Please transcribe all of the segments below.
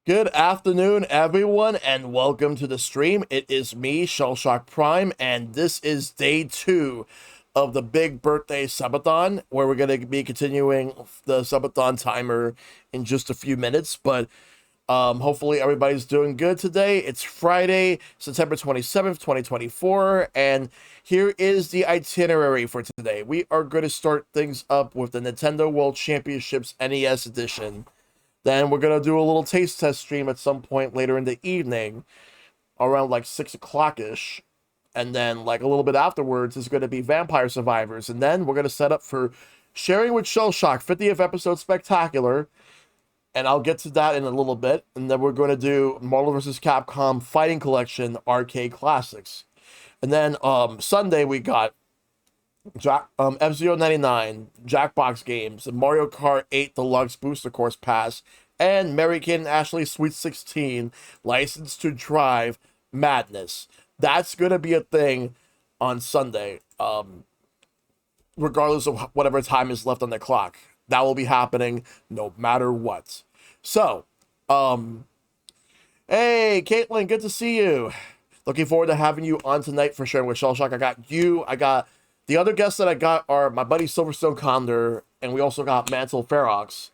Good afternoon, everyone, and welcome to the stream. It is me, ShellshockPrime, and this is day 2 of the big birthday subathon, where we're going to be continuing the subathon timer in just a few minutes. But hopefully everybody's doing good today. It's Friday, September 27th, 2024, and here is the itinerary for today. We are going to start things up with the Nintendo World Championships NES Edition. Then we're going to do a little taste test stream at some point later in the evening, around like 6 o'clock-ish. And then like a little bit afterwards is going to be Vampire Survivors. And then we're going to set up for Sharing with Shell Shock 50th episode spectacular. And I'll get to that in a little bit. And then we're going to do Marvel vs. Capcom Fighting Collection Arcade Classics. And then Sunday we got F-Zero 99, Jackbox Games, Mario Kart 8 Deluxe Booster Course Pass, and Mary Kate and Ashley Sweet 16 License to Drive Madness. That's going to be a thing on Sunday, regardless of whatever time is left on the clock. That will be happening no matter what. So, hey, Caitlin, good to see you. Looking forward to having you on tonight for Sharing with Shell Shock. I got you, I got the other guests that I got are my buddy Silverstone Condor, and we also got Mantle Ferox.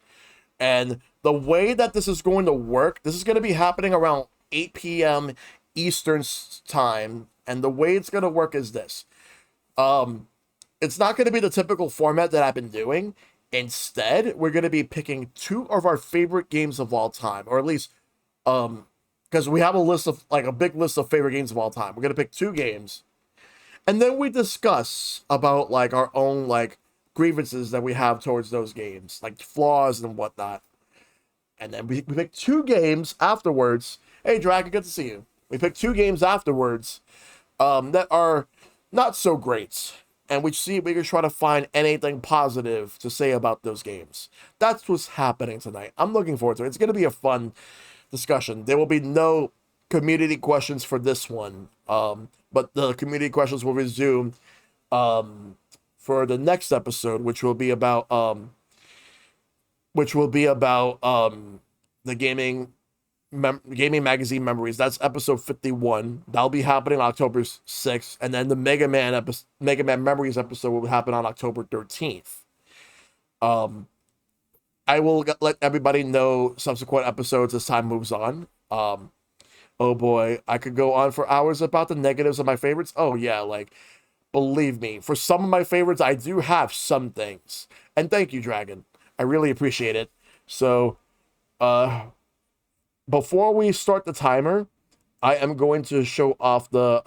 And the way that this is going to work, this is going to be happening around 8 p.m. Eastern time. And the way it's going to work is this. It's not going to be the typical format that I've been doing. Instead, we're going to be picking two of our favorite games of all time, or at least, because we have a list of, like, a big list of favorite games of all time. We're going to pick two games. And then we discuss about, like, our own, like, grievances that we have towards those games, like flaws and whatnot. And then we pick two games afterwards. Hey, Dragon, good to see you. We pick two games afterwards that are not so great. And we can try to find anything positive to say about those games. That's what's happening tonight. I'm looking forward to it. It's going to be a fun discussion. There will be no community questions for this one. But the community questions will resume for the next episode, which will be about the gaming magazine memories. That's episode 51. That'll be happening October 6th, and then the Mega Man memories episode will happen on October 13th. I will let everybody know subsequent episodes as time moves on. Oh boy, I could go on for hours about the negatives of my favorites. Oh yeah, like, believe me, for some of my favorites, I do have some things. And thank you, Dragon. I really appreciate it. So, before we start the timer, I am going to show off the,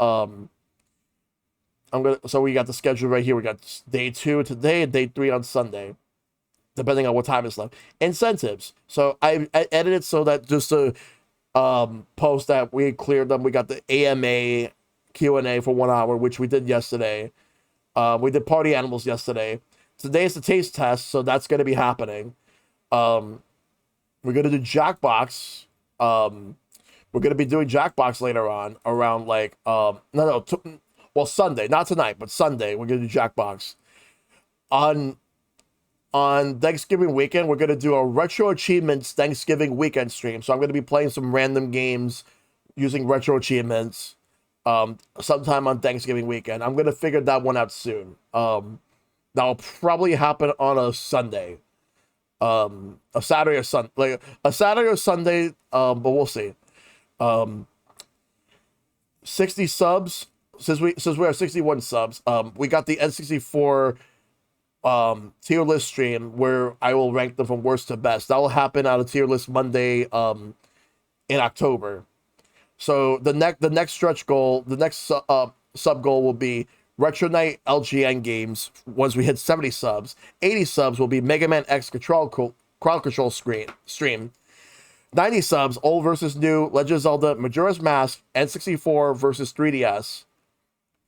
so we got the schedule right here. We got day 2 today and day 3 on Sunday, depending on what time is left. Incentives. So I edited so that just to post that we cleared them. We got the AMA Q&A for 1 hour, which we did yesterday. We did Party Animals yesterday. Today is the taste test, so that's going to be happening. We're going to do Jackbox. We're going to be doing Jackbox later on, around like, Sunday. Not tonight, but Sunday, we're going to do Jackbox. On Thanksgiving weekend, we're going to do a Retro Achievements Thanksgiving weekend stream. So I'm going to be playing some random games using Retro Achievements sometime on Thanksgiving weekend. I'm going to figure that one out soon. That'll probably happen on a Sunday. A Saturday or Sunday, but we'll see. 60 subs, since we have 61 subs, we got the N64 tier list stream where I will rank them from worst to best. That will happen on a tier list Monday in October. So the next stretch goal, the next sub goal will be Retro Night LGN games. Once we hit 70 subs, 80 subs will be Mega Man X crowd control stream. 90 subs, old versus new, Legend of Zelda, Majora's Mask, N64 versus 3DS.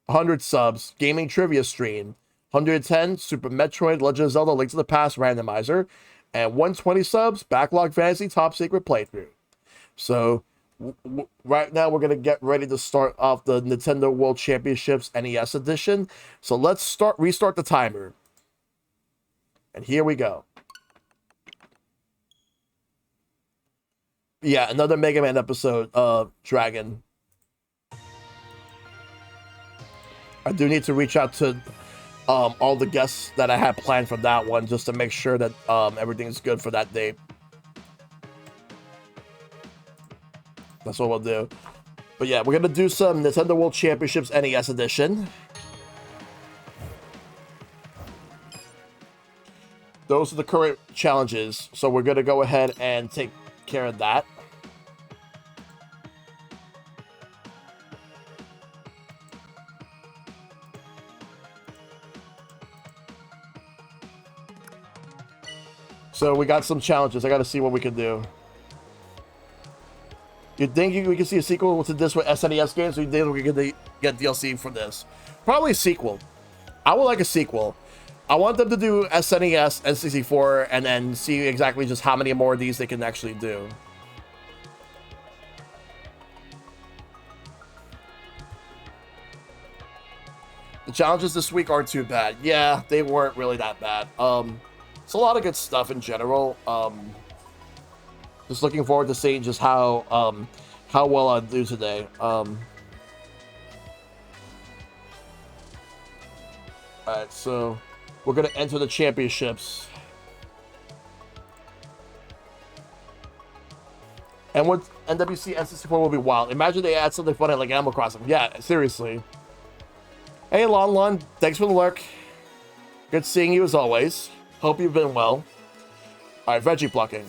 100 subs, gaming trivia stream. 110, Super Metroid, Legend of Zelda, Link to the Past randomizer. And 120 subs, Backlog Fantasy Top Secret playthrough. So, right now we're going to get ready to start off the Nintendo World Championships NES Edition. So let's restart the timer. And here we go. Yeah, another Mega Man episode, Dragon. I do need to reach out to all the guests that I had planned for that one just to make sure that everything's good for that date. That's what we'll do. But yeah, we're gonna do some Nintendo World Championships NES Edition. Those are the current challenges, so we're gonna go ahead and take care of that. So we got some challenges. I gotta see what we can do. You think we can see a sequel to this with SNES games, or you think we can get DLC for this? Probably a sequel. I would like a sequel. I want them to do SNES, N64, and then see exactly just how many more of these they can actually do. The challenges this week aren't too bad. Yeah, they weren't really that bad. It's a lot of good stuff in general. Just looking forward to seeing just how well I do today. Alright, so we're gonna enter the championships. And with NWC N64 will be wild. Imagine they add something funny like Animal Crossing. Yeah, seriously. Hey, Lon Lon, thanks for the lurk. Good seeing you as always. Hope you've been well. Alright, veggie plucking.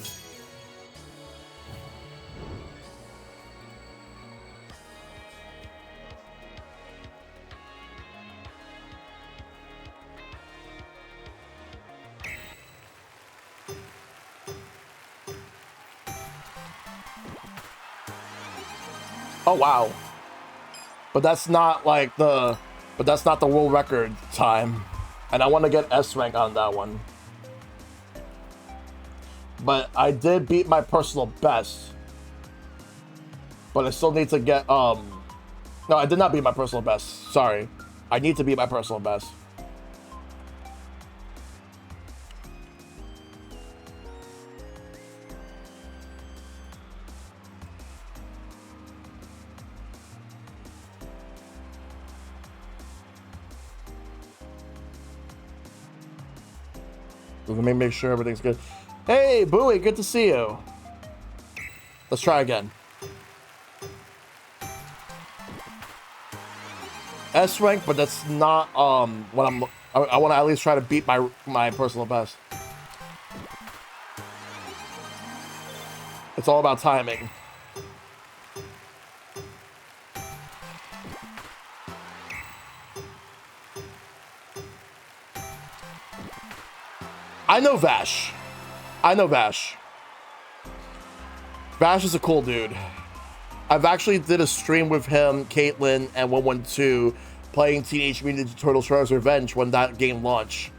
Oh wow. But that's not like the world record time. And I want to get S rank on that one. But I did beat my personal best. But I still need to get no, I did not beat my personal best. Sorry. I need to beat my personal best. Let me make sure everything's good. Hey, Bowie, good to see you. Let's try again. S rank, but that's not what I want to at least try to beat my personal best. It's all about timing. I know Vash. I know Vash. Vash is a cool dude. I've actually did a stream with him, Caitlin, and 112 playing Teenage Mutant Ninja Turtles Shredder's Revenge when that game launched.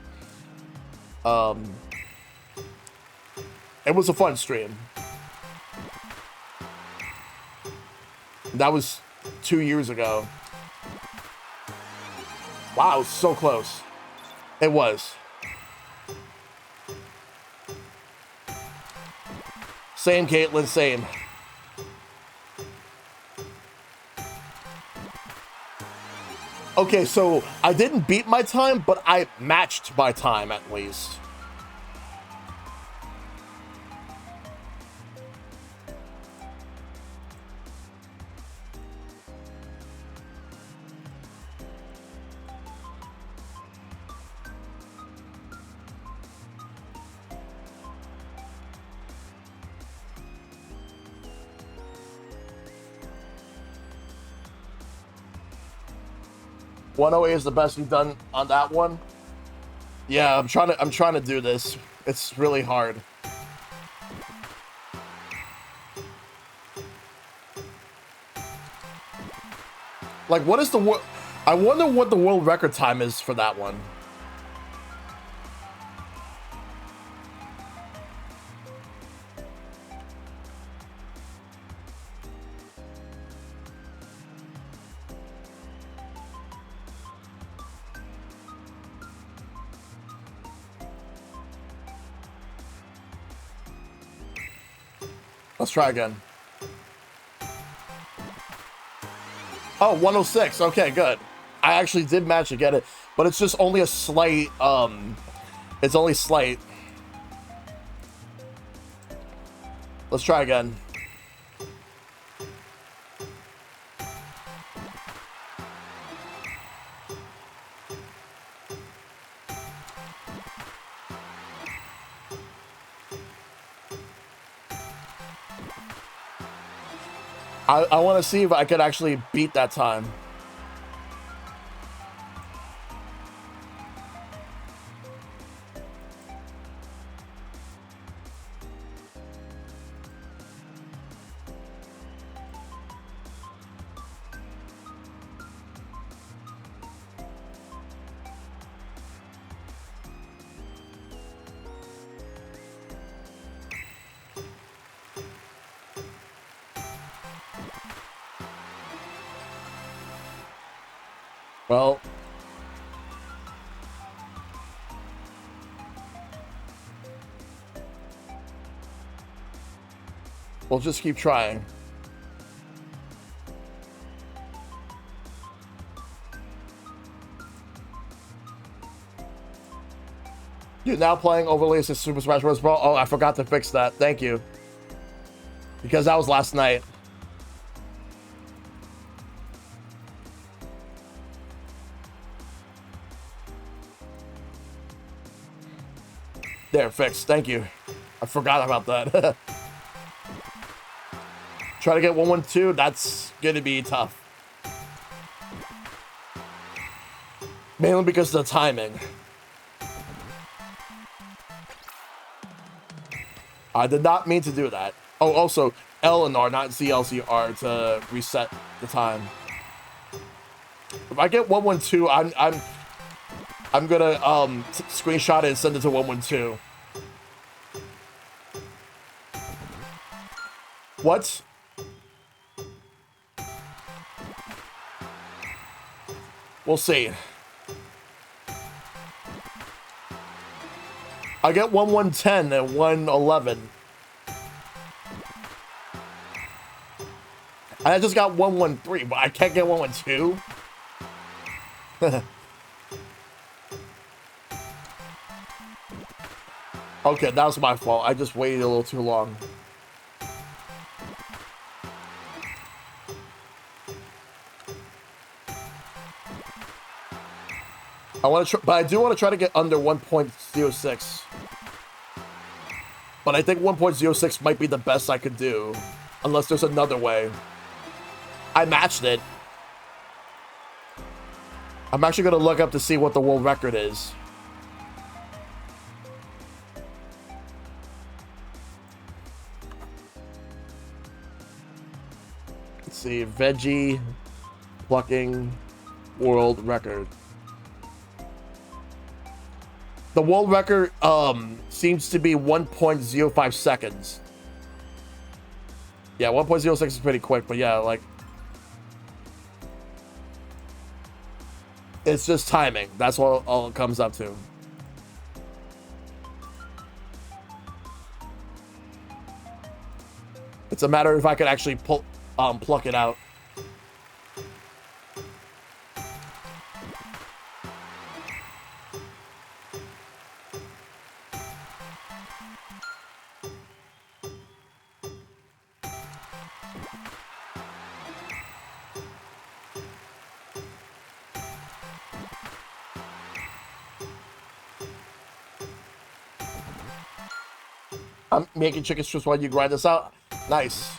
It was a fun stream. That was 2 years ago. Wow, so close. It was. Same, Caitlin, same. Okay, so I didn't beat my time, but I matched my time at least. .108 is the best you've done on that one. Yeah, I'm trying to do this. It's really hard. Like, what is the I wonder what the world record time is for that one. Let's try again. Oh, 106. Okay, good. I actually did manage to get it, but it's just only a slight, it's only slight. Let's try again. I want to see if I could actually beat that time. Well, we'll just keep trying. You're now playing overlays of Super Smash Bros. Brawl. Oh, I forgot to fix that. Thank you. Because that was last night. There, fixed. Thank you. I forgot about that. Try to get 112. That's gonna be tough. Mainly because of the timing. I did not mean to do that. Oh, also L and R, not CLCR, to reset the time. If I get 112, I'm gonna screenshot it and send it to 112. What? We'll see. I get 1110 and 111. And I just got 113, but I can't get 112. Okay, that was my fault. I just waited a little too long. But I do want to try to get under 1.06. But I think 1.06 might be the best I could do, unless there's another way. I matched it. I'm actually going to look up to see what the world record is. Let's see, veggie plucking world record. The world record seems to be 1.05 seconds. Yeah, 1.06 is pretty quick, but yeah, like, it's just timing. That's what all it comes up to. It's a matter of if I could actually pluck it out. I'm making chicken strips while you grind this out. Nice.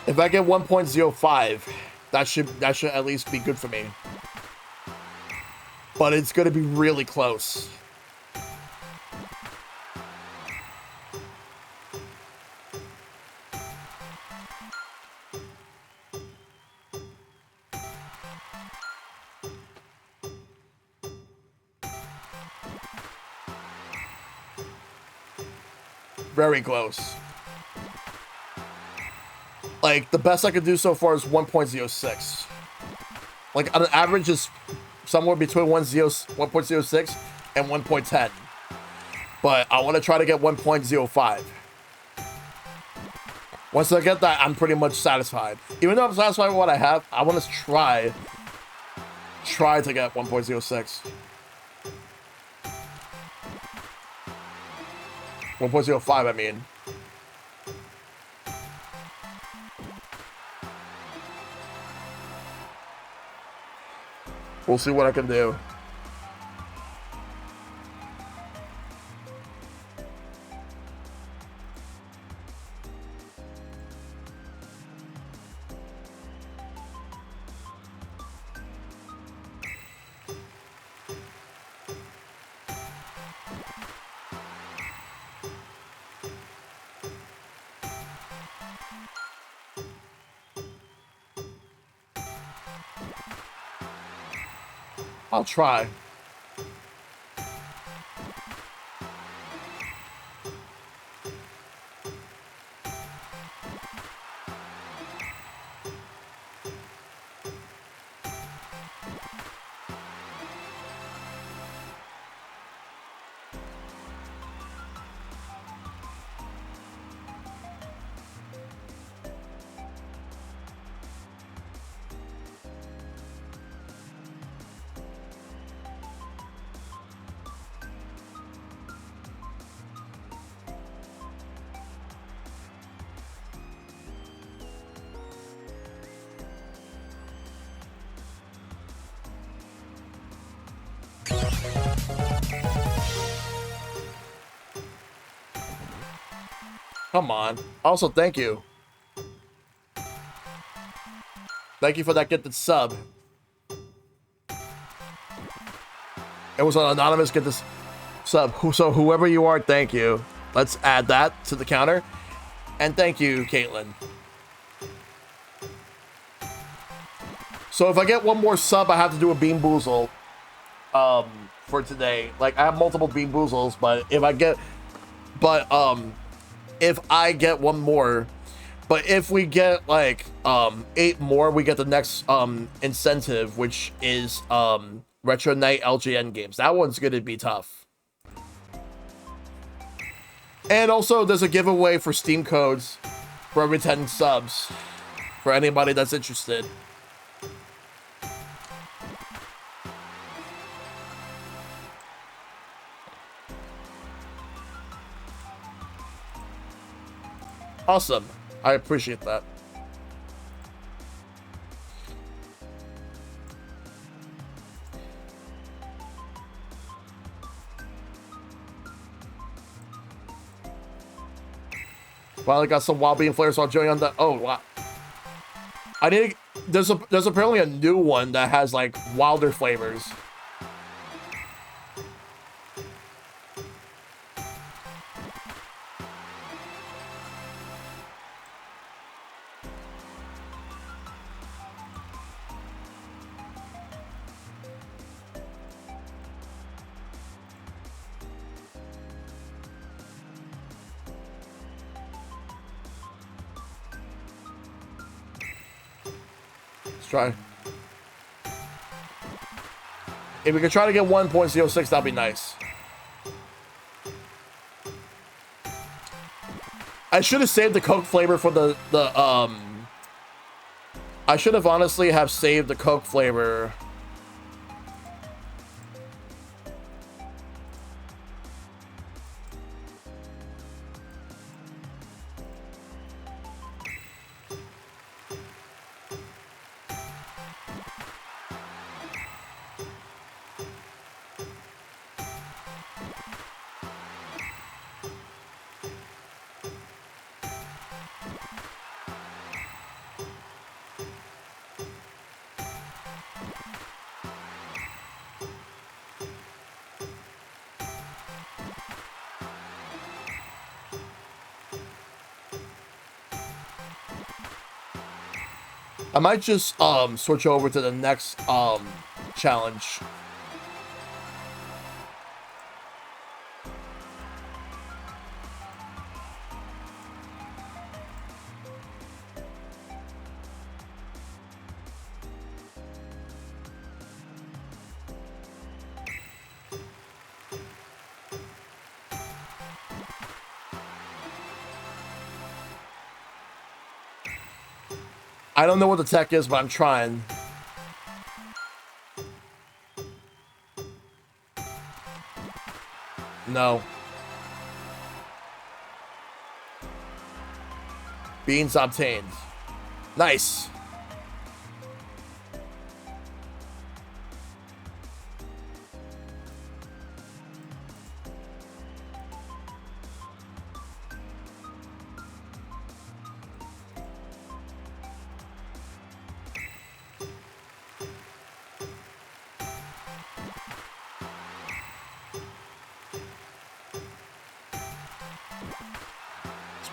If I get 1.05, that should at least be good for me. But it's gonna be really close. Very close. Like, the best I could do so far is 1.06. Like, on an average is somewhere between 1.06 and 1.10. But I want to try to get 1.05. Once I get that, I'm pretty much satisfied. Even though I'm satisfied with what I have, I want to try to get 1.06. 1.05, I mean. We'll see what I can do. I'll try. Come on. Also, thank you. Thank you for that gifted sub. It was an anonymous get this sub. So whoever you are, thank you. Let's add that to the counter. And thank you, Caitlin. So if I get one more sub, I have to do a Bean Boozle for today. Like, I have multiple Bean Boozles, but if I get one more, but if we get like 8 more, we get the next incentive, which is Retro Night LGN games. That one's gonna be tough. And also there's a giveaway for Steam codes for every 10 subs for anybody that's interested. Awesome. I appreciate that. Finally got some Wild Bean flavors while joining on the... Oh, wow. I need to... There's apparently a new one that has, like, wilder flavors. Try. If we could try to get 1.06, that'd be nice. I should have saved the Coke flavor for the I should have honestly have saved the Coke flavor. I might just switch over to the next challenge. I don't know what the tech is, but I'm trying. No. Beans obtained. Nice.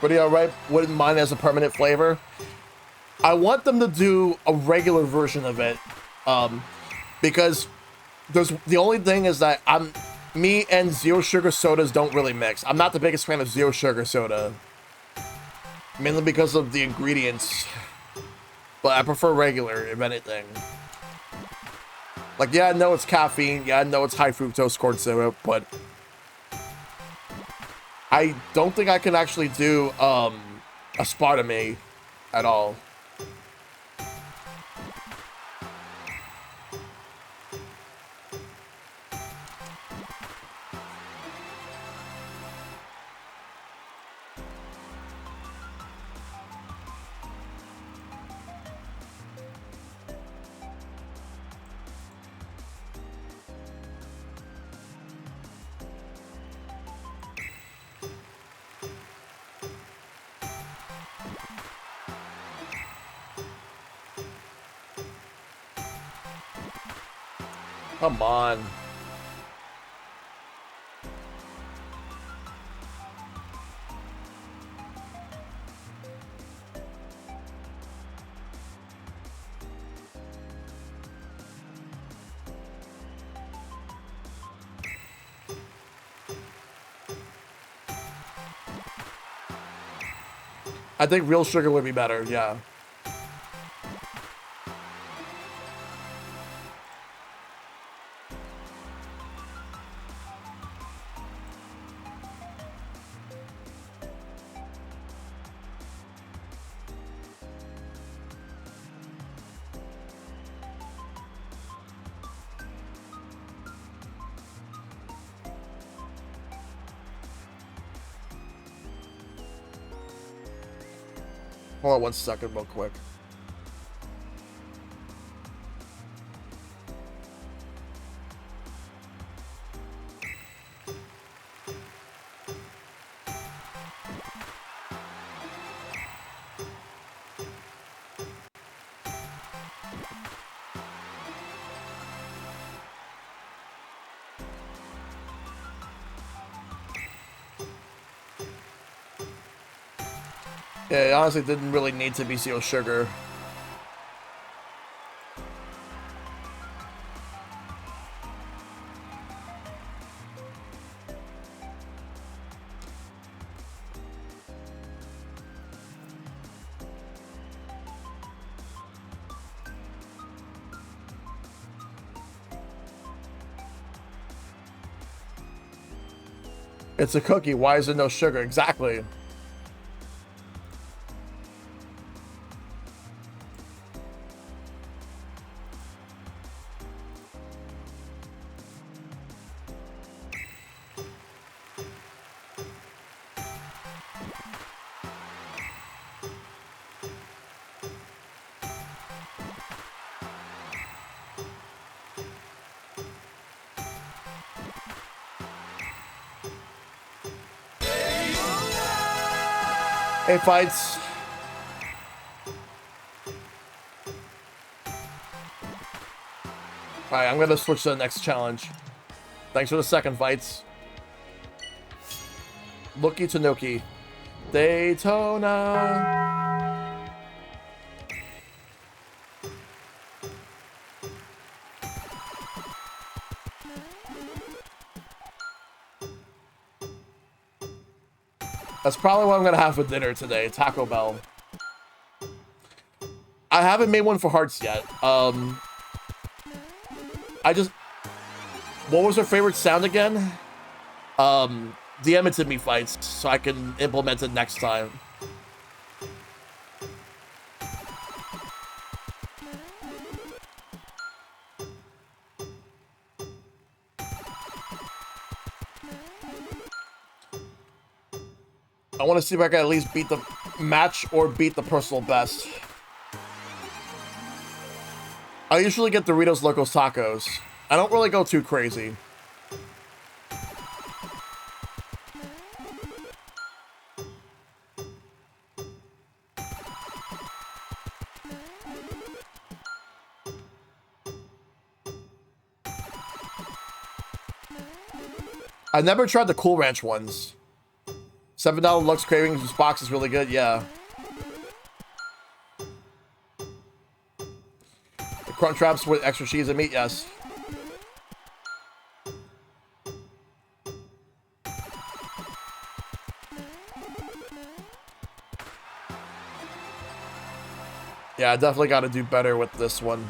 Pretty alright. Wouldn't mind as a permanent flavor. I want them to do a regular version of it, because the only thing is that me and zero sugar sodas don't really mix. I'm not the biggest fan of zero sugar soda, mainly because of the ingredients. But I prefer regular, if anything. Like, yeah, I know it's caffeine. Yeah, I know it's high fructose corn syrup, but I don't think I can actually do aspartame at all. Come on. I think real sugar would be better, yeah. Hold on 1 second real quick. Yeah, it honestly didn't really need to be zero sugar. It's a cookie. Why is there no sugar? Exactly. Hey, fights. Alright, I'm gonna switch to the next challenge. Thanks for the second, fights. Looky Tanuki. Daytona. That's probably what I'm gonna have for dinner today, Taco Bell. I haven't made one for hearts yet. What was her favorite sound again? DM it to me, fights, so I can implement it next time. I want to see if I can at least beat the match or beat the personal best. I usually get Doritos Locos Tacos. I don't really go too crazy. I never tried the Cool Ranch ones. $7 Lux Cravings. This box is really good. Yeah. The Crunch Wraps with extra cheese and meat. Yes. Yeah, I definitely got to do better with this one.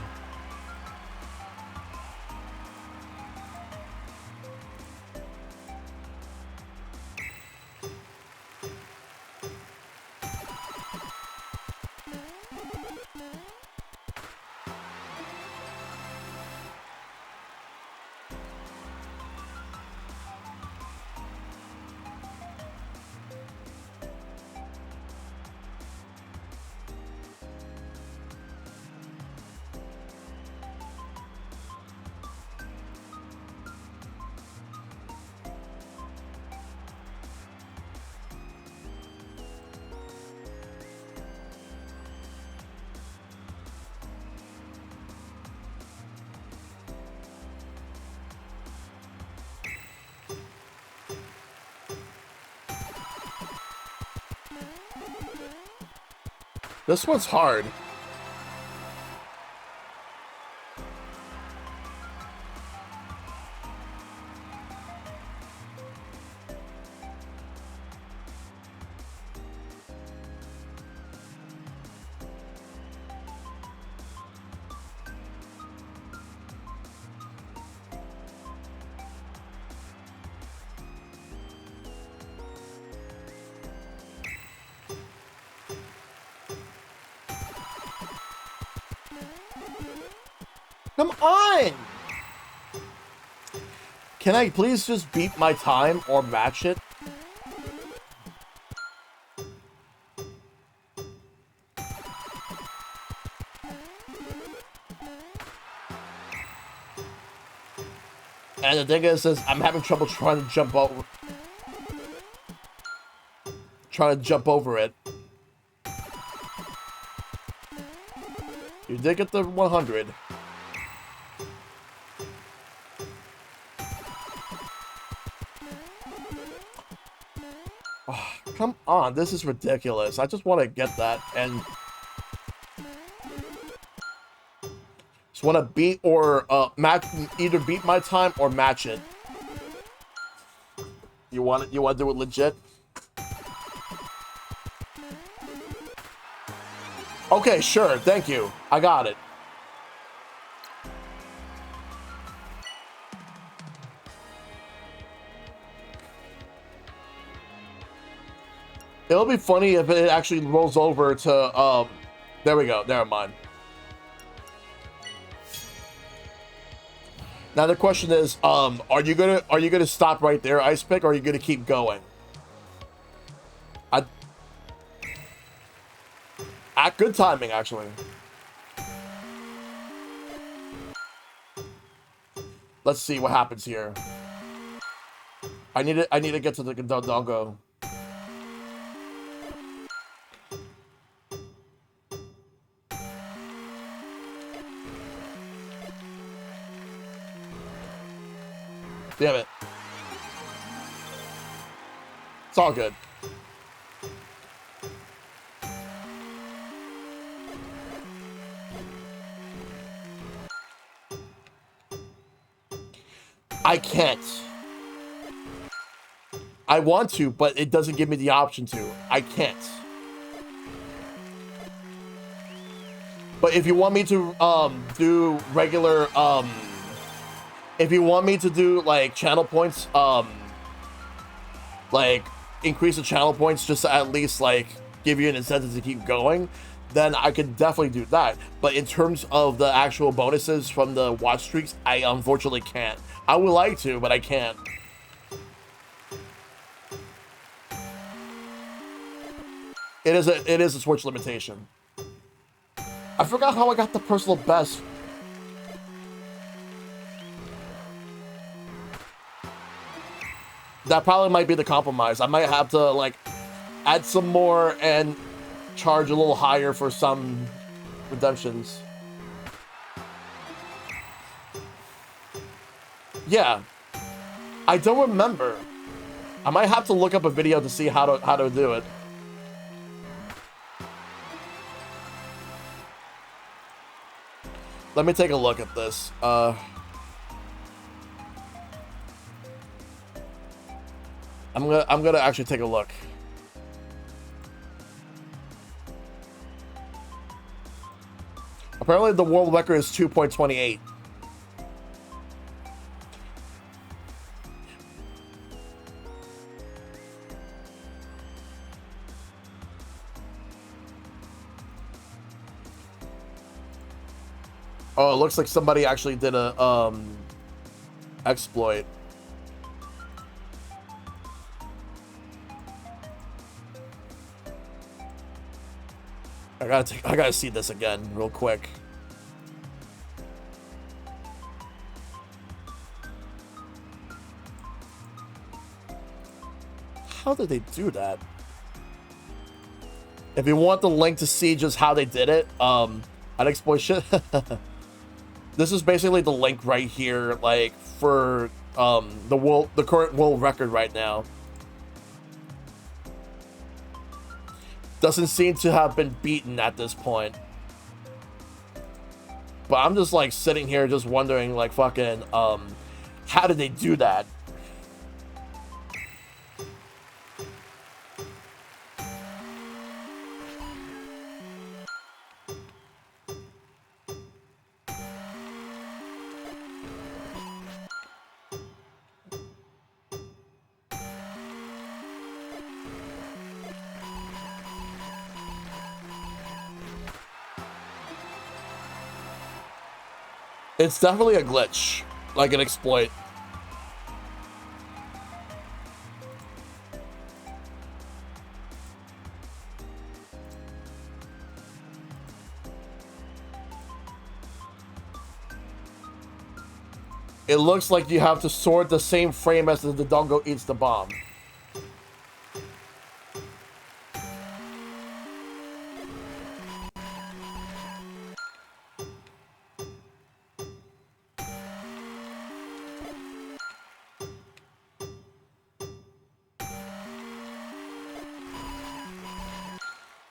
This one's hard. Come on! Can I please just beat my time or match it? And the thing is I'm having trouble trying to jump over. Trying to jump over it. You did get the 100. Oh, come on, this is ridiculous. I just want to get that and just want to beat or match, either beat my time or match it. You want it? You want to do it legit? Okay, sure. Thank you. I got it. It'll be funny if it actually rolls over to, there we go. Never mind. Now the question is, are you gonna stop right there, Ice Pick, or are you gonna keep going? Good timing, actually. Let's see what happens here. I need to get to the Dodongo. Damn it. It's all good. I can't. I want to, but it doesn't give me the option to. I can't. But if you want me to do regular if you want me to do like channel points, like increase the channel points just to at least like give you an incentive to keep going, then I could definitely do that. But in terms of the actual bonuses from the watch streaks, I unfortunately can't. I would like to, but I can't. It is a Switch limitation. I forgot how I got the personal best. That probably might be the compromise. I might have to, like, add some more and charge a little higher for some redemptions. Yeah. I don't remember. I might have to look up a video to see how to do it. Let me take a look at this. I'm gonna actually take a look. Apparently the world record is 2.28. Oh, it looks like somebody actually did a exploit. I gotta see this again real quick. How did they do that? If you want the link to see just how they did it, I'd exploit shit. This is basically the link right here, like for the current world record right now. Doesn't seem to have been beaten at this point. But I'm just like sitting here just wondering, like, fucking how did they do that? It's definitely a glitch, like an exploit. It looks like you have to sword the same frame as the Dodongo eats the bomb.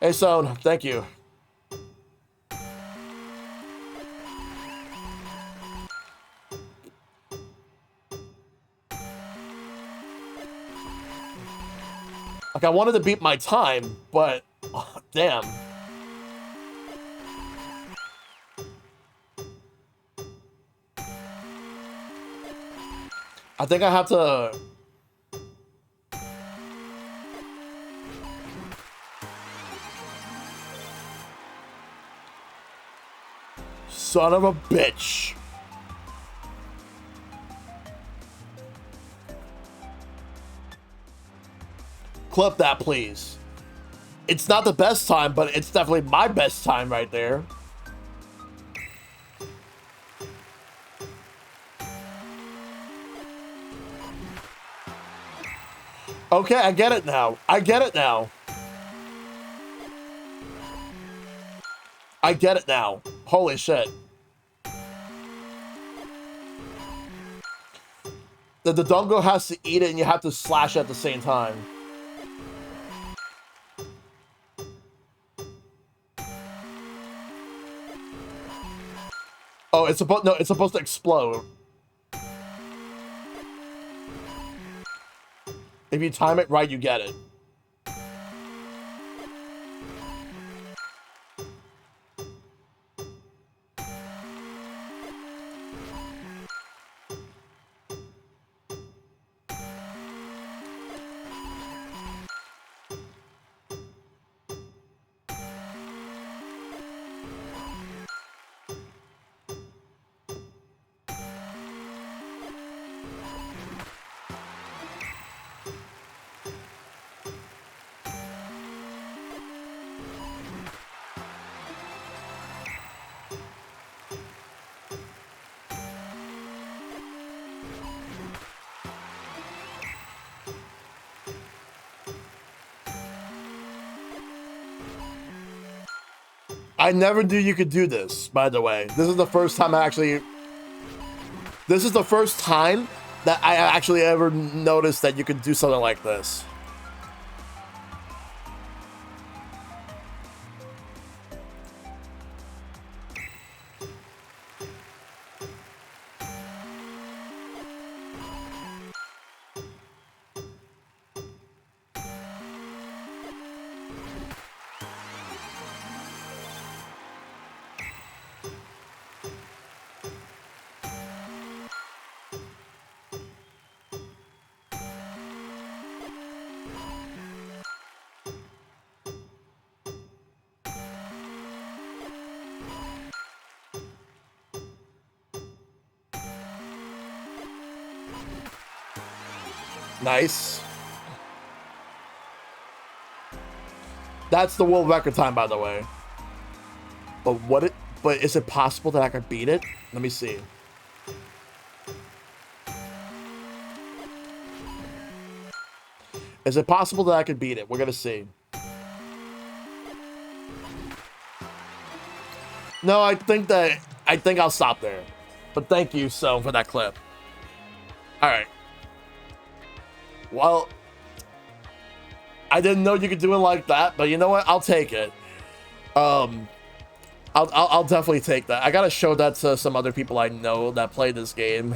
Hey, Son, thank you. Like, I wanted to beat my time, but oh, damn. I think I have to... Son of a bitch. Clip that, please. It's not the best time, but it's definitely my best time right there. Okay, I get it now. I get it now. I get it now. Holy shit. The Dodongo has to eat it and you have to slash it at the same time. Oh, it's supposed to explode. If you time it right, you get it. I never knew you could do this, by the way. This is the first time this is the first time that I actually ever noticed that you could do something like this. Nice. That's the world record time, by the way. But is it possible that I could beat it? Let me see. Is it possible that I could beat it? We're gonna see. No, I think I'll stop there. But thank you, so, for that clip. All right. Well, I didn't know you could do it like that, but you know what? I'll take it. I'll definitely take that. I gotta show that to some other people I know that play this game.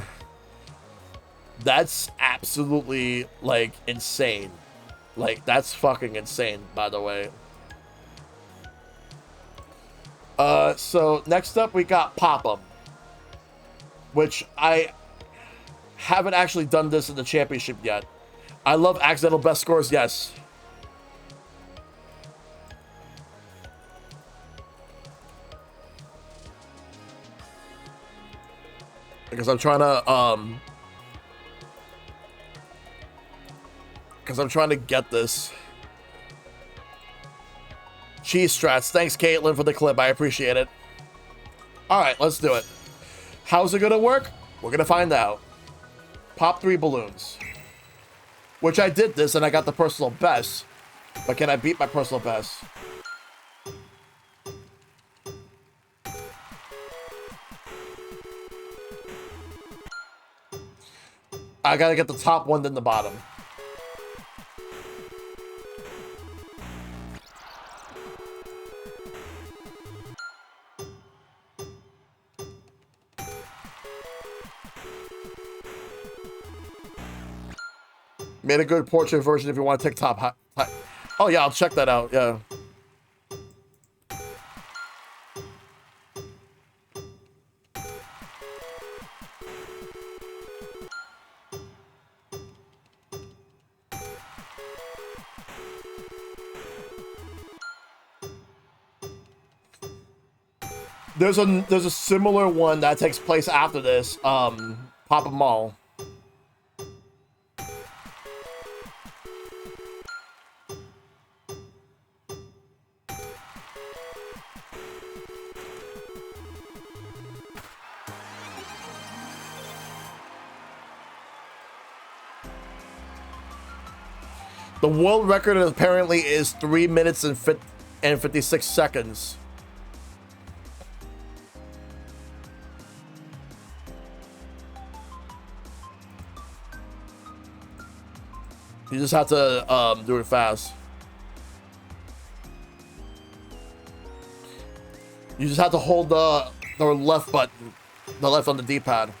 That's absolutely, like, insane. Like, that's fucking insane, by the way. So next up we got Pop 'em, which I haven't actually done this in the championship yet. I love accidental best scores, yes. Because I'm trying to get this. Cheese strats. Thanks, Caitlin, for the clip. I appreciate it. All right, let's do it. How's it gonna work? We're gonna find out. Pop 3 balloons. Which I did this and I got the personal best. But can I beat my personal best? I gotta get the top one, then the bottom. Made a good portrait version if you want to take top. Oh yeah, I'll check that out. Yeah. There's a similar one that takes place after this. Pop 'em all. The world record apparently is 3 minutes and 56 seconds. You just have to do it fast. You just have to hold the left button, the left on the D-pad.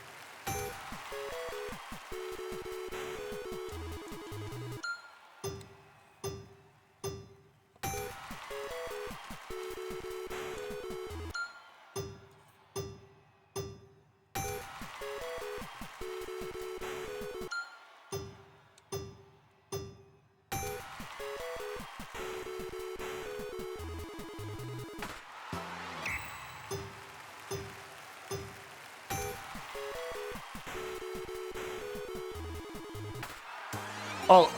Oh,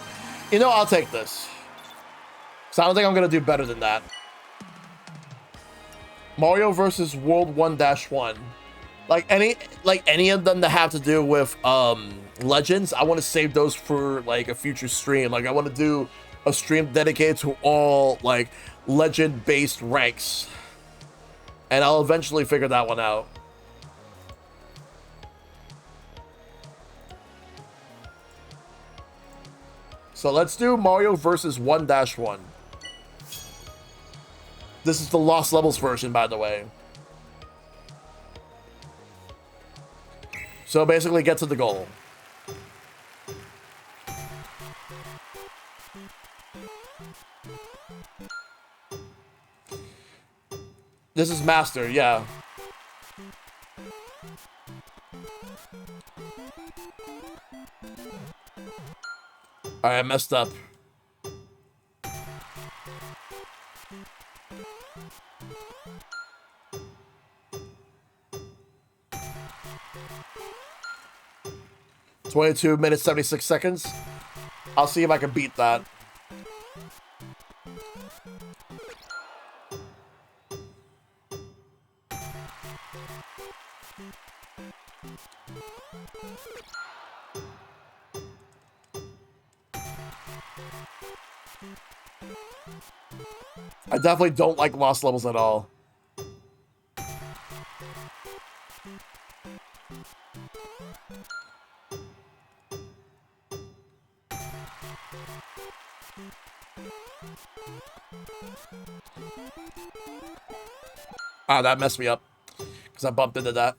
you know, I'll take this. So I don't think I'm gonna do better than that. Mario versus World 1-1. Like any of them that have to do with Legends, I want to save those for like a future stream. Like I want to do a stream dedicated to all like legend-based ranks. And I'll eventually figure that one out. So let's do Mario versus 1-1. This is the Lost Levels version, by the way. So basically, get to the goal. This is Master, yeah. Alright, I messed up. "22 minutes, 76 seconds. I'll see if I can beat that. I definitely don't like Lost Levels at all. Ah, that messed me up because I bumped into that.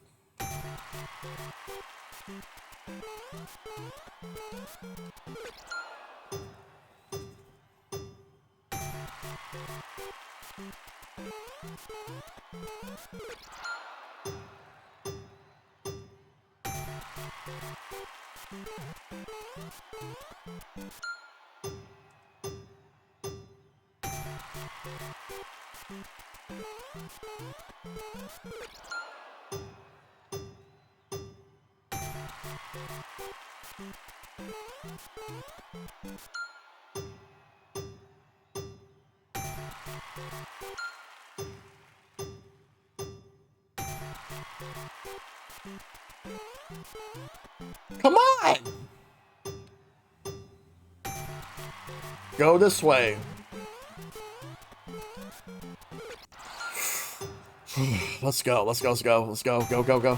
Come on! Go this way. Let's go, let's go, let's go, let's go, go, go, go.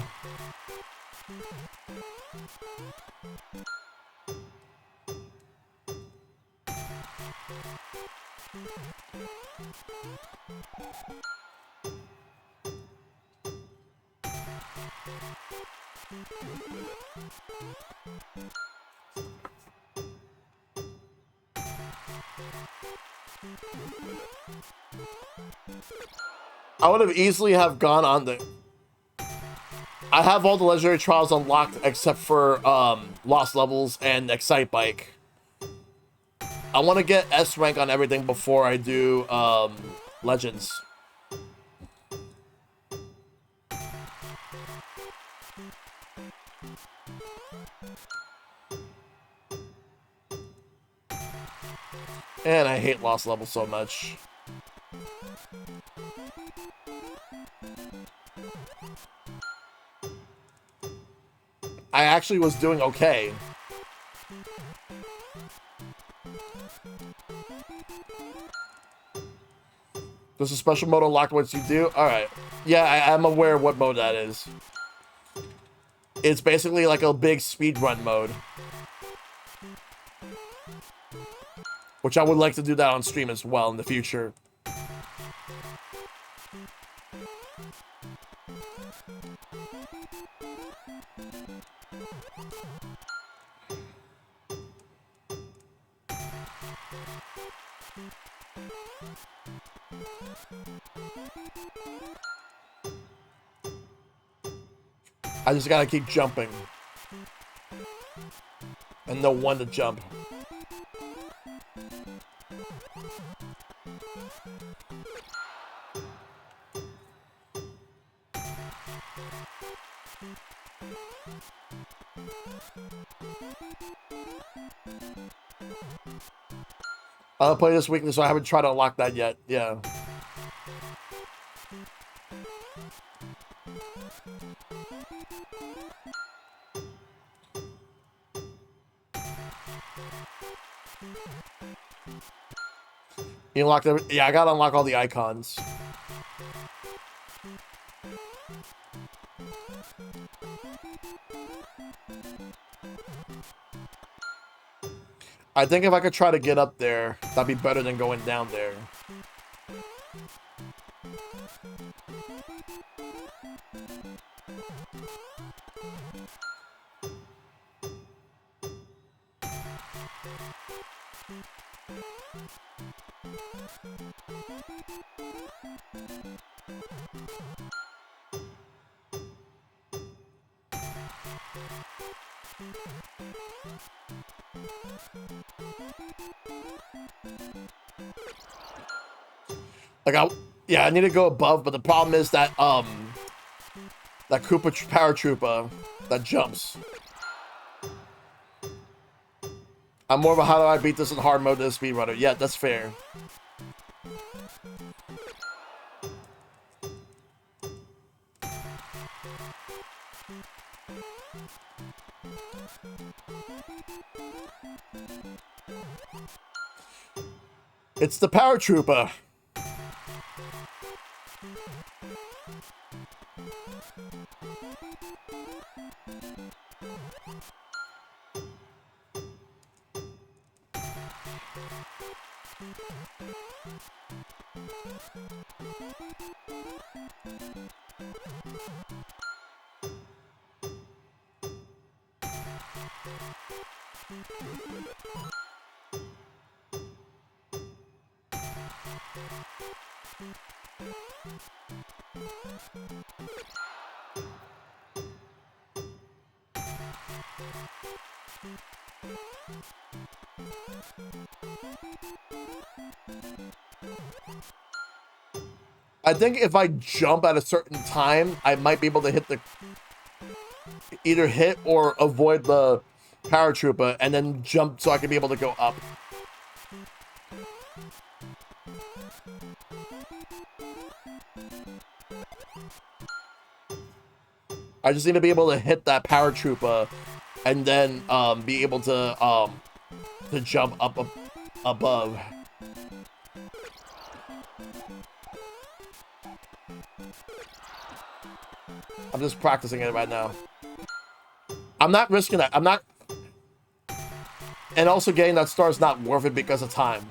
I would have easily have gone on the... I have all the legendary trials unlocked except for Lost Levels and Excite Bike. I want to get S rank on everything before I do Legends. And I hate Lost Levels so much. I actually was doing okay. There's a special mode unlocked once you do? Alright. Yeah, I'm aware of what mode that is. It's basically like a big speedrun mode. Which I would like to do that on stream as well in the future. I just gotta keep jumping. And know when to jump. I'll play this weekly, so I haven't tried to unlock that yet. Yeah. You unlocked every... Yeah, I gotta unlock all the icons. I think if I could try to get up there, that'd be better than going down there. Like, yeah, I need to go above, but the problem is that, that Koopa Paratrooper that jumps. I'm more of a how do I beat this in hard mode than a speedrunner. Yeah, that's fair. It's the Paratrooper. I think if I jump at a certain time, I might be able to hit the... either hit or avoid the Paratrooper and then jump so I can be able to go up. I just need to be able to hit that Paratrooper and then be able to jump up above. I'm just practicing it right now. I'm not risking that. I'm not... And also getting that star is not worth it because of time.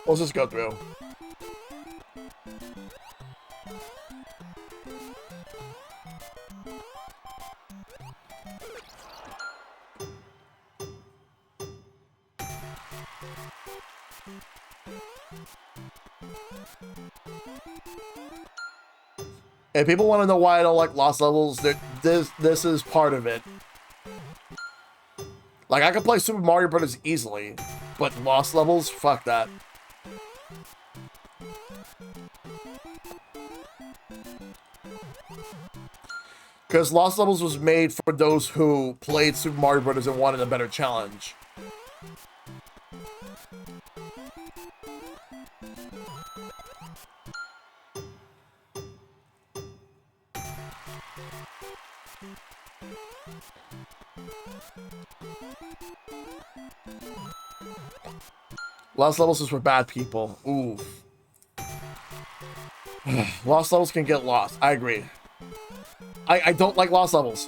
Let's just go through. If people want to know why I don't like lost levels, this is part of it. Like, I can play Super Mario Bros. Easily, but lost levels, fuck that. Because lost levels was made for those who played Super Mario Bros. And wanted a better challenge. Lost levels is for bad people. Oof. Lost levels can get lost. I agree. I don't like lost levels.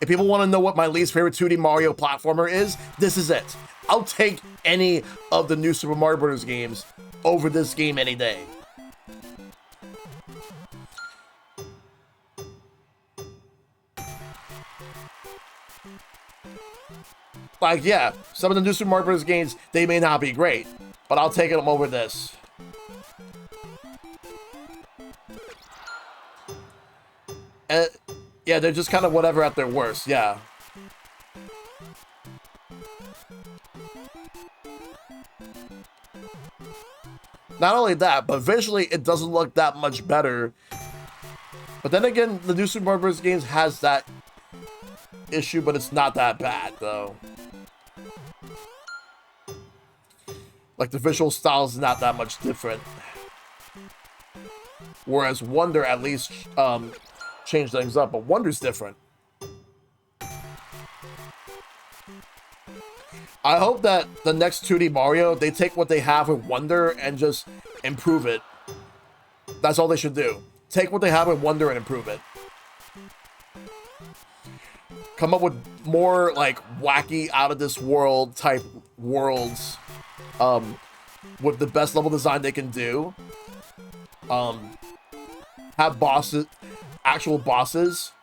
If people want to know what my least favorite 2D Mario platformer is, this is it. I'll take any of the new Super Mario Bros. Games over this game any day. Like, yeah, some of the new Super Mario Bros. Games, they may not be great, but I'll take them over this. Yeah, they're just kind of whatever at their worst, yeah. Not only that, but visually it doesn't look that much better. But then again, the new Super Mario Bros. Games has that issue, but it's not that bad, though. Like, the visual style is not that much different. Whereas Wonder at least changed things up, but Wonder's different. I hope that the next 2D Mario, they take what they have in Wonder and just improve it. That's all they should do. Take what they have in Wonder and improve it. Come up with more, like, wacky, out-of-this-world type worlds with the best level design they can do. Have bosses, actual bosses,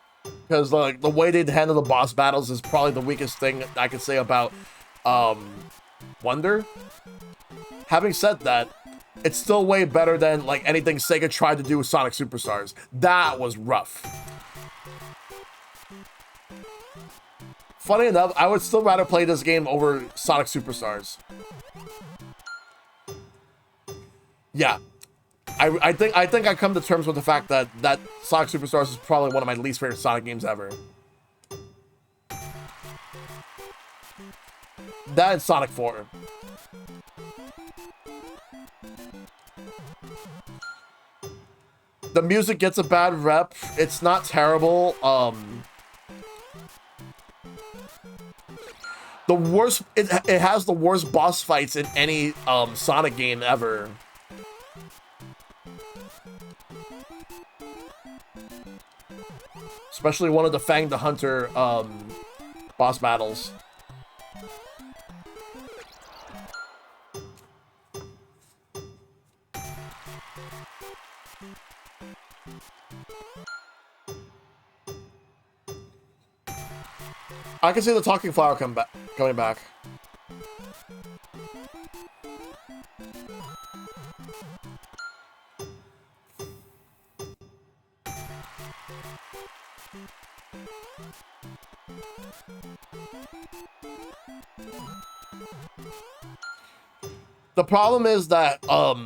because like the way they handle the boss battles is probably the weakest thing I could say about Wonder. Having said that, it's still way better than like anything Sega tried to do with Sonic Superstars. That was rough. Funny enough, I would still rather play this game over Sonic Superstars. Yeah. I think I come to terms with the fact that Sonic Superstars is probably one of my least favorite Sonic games ever. That and Sonic 4. The music gets a bad rep. It's not terrible. The worst, it has the worst boss fights in any Sonic game ever. Especially one of the Fang the Hunter boss battles. I can see the talking flower coming back. The problem is that there are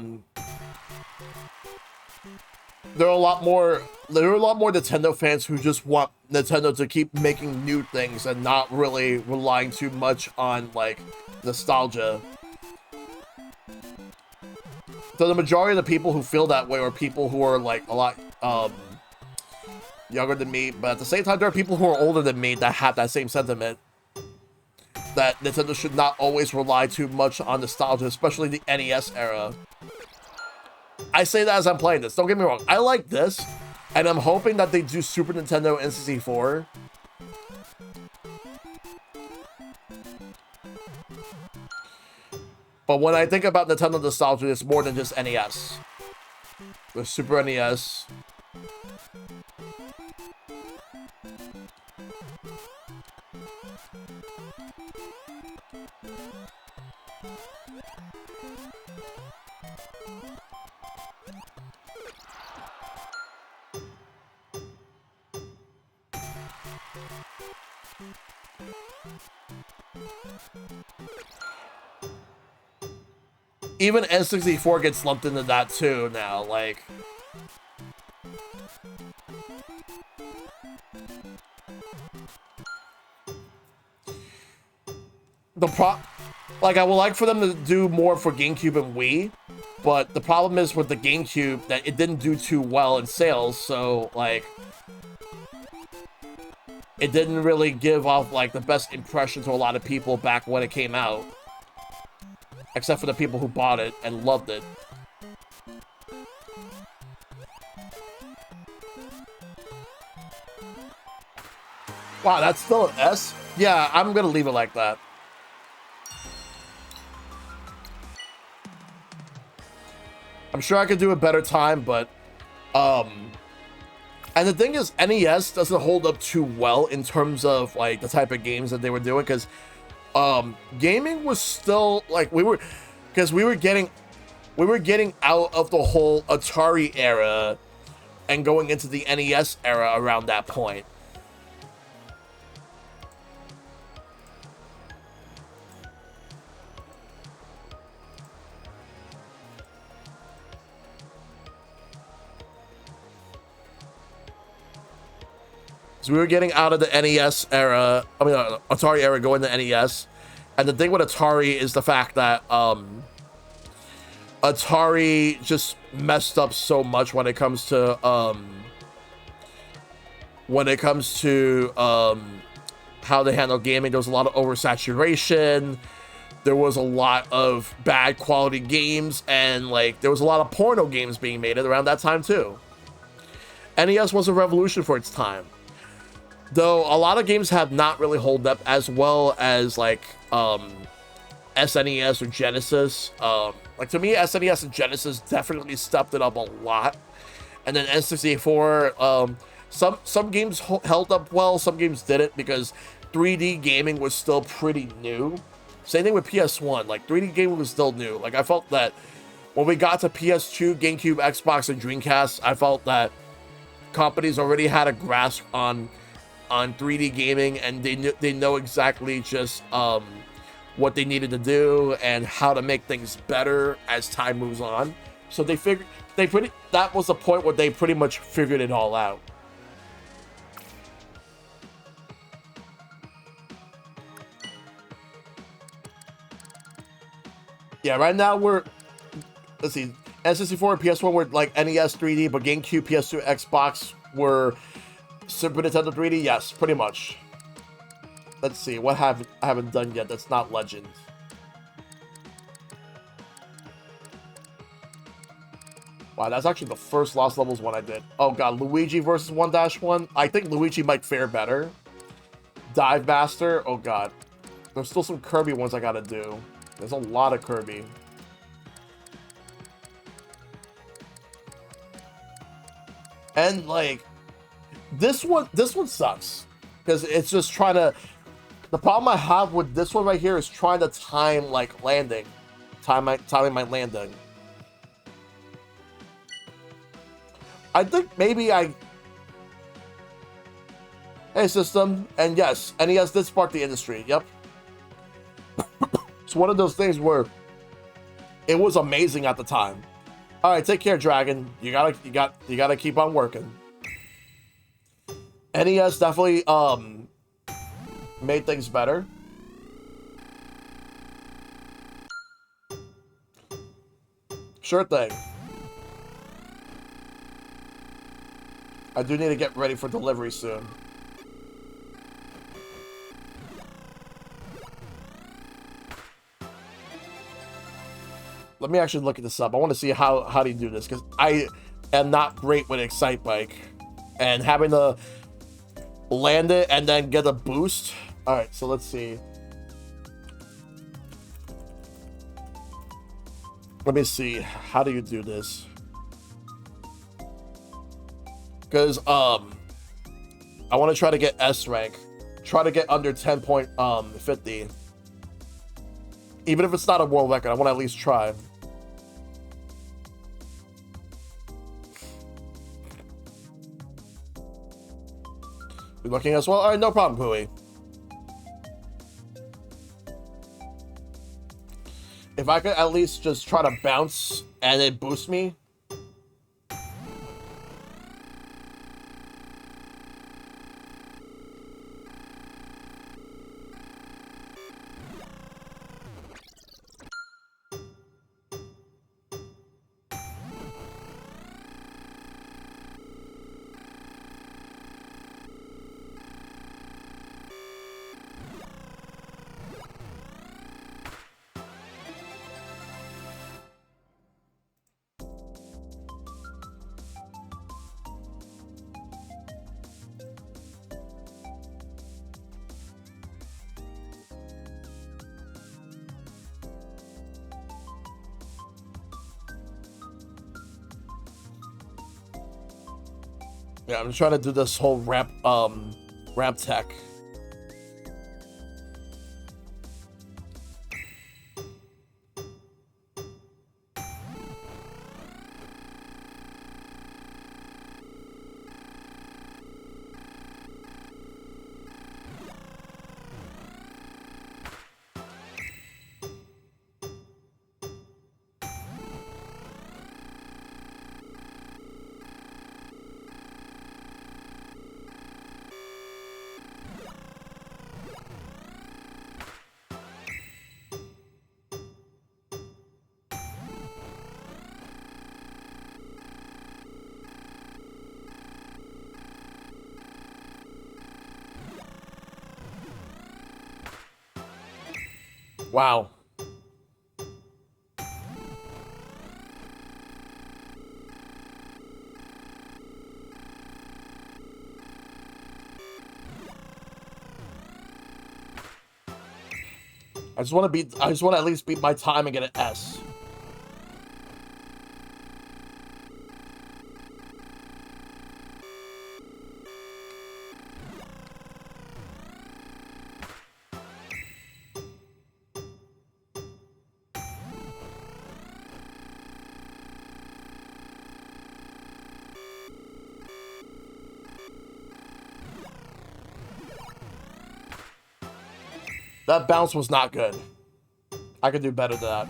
a lot more Nintendo fans who just want Nintendo to keep making new things and not really relying too much on like nostalgia. So the majority of the people who feel that way are people who are like a lot younger than me, but at the same time there are people who are older than me that have that same sentiment. That Nintendo should not always rely too much on nostalgia, especially the NES era. I say that as I'm playing this. Don't get me wrong. I like this, and I'm hoping that they do Super Nintendo and 64. But when I think about Nintendo nostalgia, it's more than just NES. There's Super NES. Even N64 gets lumped into that too now, like... Like, I would like for them to do more for GameCube and Wii, but the problem is with the GameCube that it didn't do too well in sales, so, like... It didn't really give off, like, the best impression to a lot of people back when it came out. Except for the people who bought it and loved it. Wow, that's still an S? Yeah, I'm gonna leave it like that. I'm sure I could do a better time, but... And the thing is, NES doesn't hold up too well in terms of, like, the type of games that they were doing, because... gaming was still like we were getting out of the whole Atari era and going into the NES era around that point. So we were getting out of the NES era, I mean, Atari era, going to NES. And the thing with Atari is the fact that Atari just messed up so much when it comes to how they handle gaming. There was a lot of oversaturation. There was a lot of bad quality games, and like there was a lot of porno games being made around that time too. NES was a revolution for its time, though a lot of games have not really held up as well as like SNES or Genesis. Like to me, SNES and Genesis definitely stepped it up a lot, and then N64. Some games held up well, some games didn't, because 3D gaming was still pretty new. Same thing with PS1. Like 3D gaming was still new. Like I felt that when we got to PS2, GameCube, Xbox, and Dreamcast, I felt that companies already had a grasp on 3D gaming, and they know exactly just what they needed to do and how to make things better as time moves on. So that was the point where they pretty much figured it all out. Yeah, right now let's see, N64 and PS1 were like NES 3D, but GameCube, PS2, Xbox were Super Nintendo 3D. Yes, pretty much. Let's see, what I haven't done yet that's not Legend. Wow, that's actually the first Lost Levels one I did. Oh god, Luigi versus 1-1. I think Luigi might fare better. Dive Master. Oh god. There's still some Kirby ones I gotta do. There's a lot of Kirby. And like this one sucks, because it's just trying to, the problem I have with this one right here is trying to time like landing. Timing my landing. I think maybe Hey system, and yes, NES did spark the industry. Yep. It's one of those things where it was amazing at the time. All right, take care, Dragon. You gotta keep on working. NES definitely made things better. Sure thing. I do need to get ready for delivery soon. Let me actually look at this up. I want to see how do you do this, because I am not great with Excite Bike, and having to land it and then get a boost. All right, so let's see. Let me see. How do you do this? Because I want to try to get S rank. Try to get under 10.50. Even if it's not a world record, I want to at least try. You looking as well? All right, no problem, Pooey. If I could at least just try to bounce and it boost me. Yeah, I'm trying to do this whole ramp tech. Wow. I just want to at least beat my time and get an S. That bounce was not good. I could do better than that.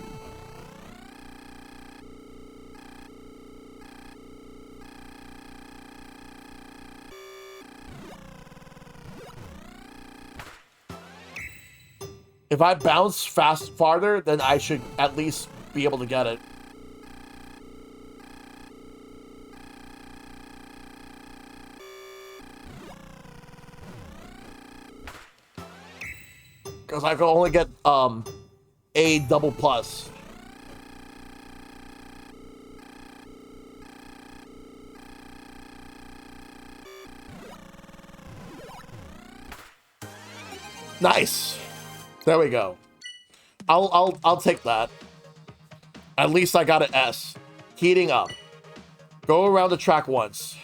If I bounce farther, then I should at least be able to get it. Because I can only get A double plus. Nice. There we go. I'll take that. At least I got an S. Heating up. Go around the track once.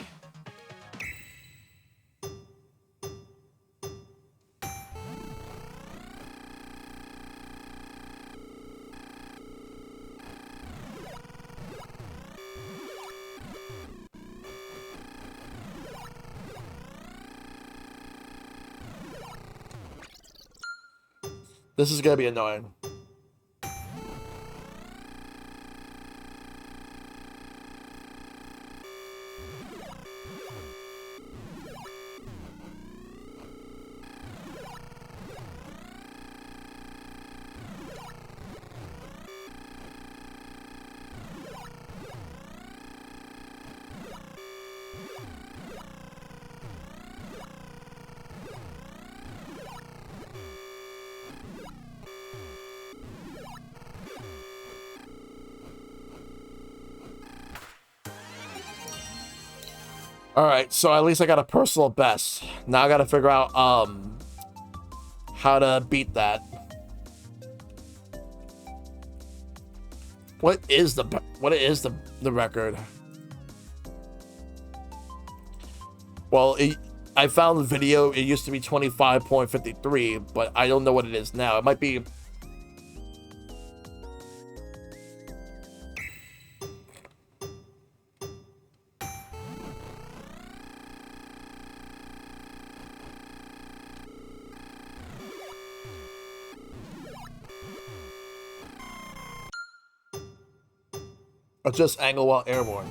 This is gonna be annoying. All right, so at least I got a personal best. Now I got to figure out how to beat that. What is the record? Well, I found the video. It used to be 25.53, but I don't know what it is now. It might be. Adjust angle while airborne.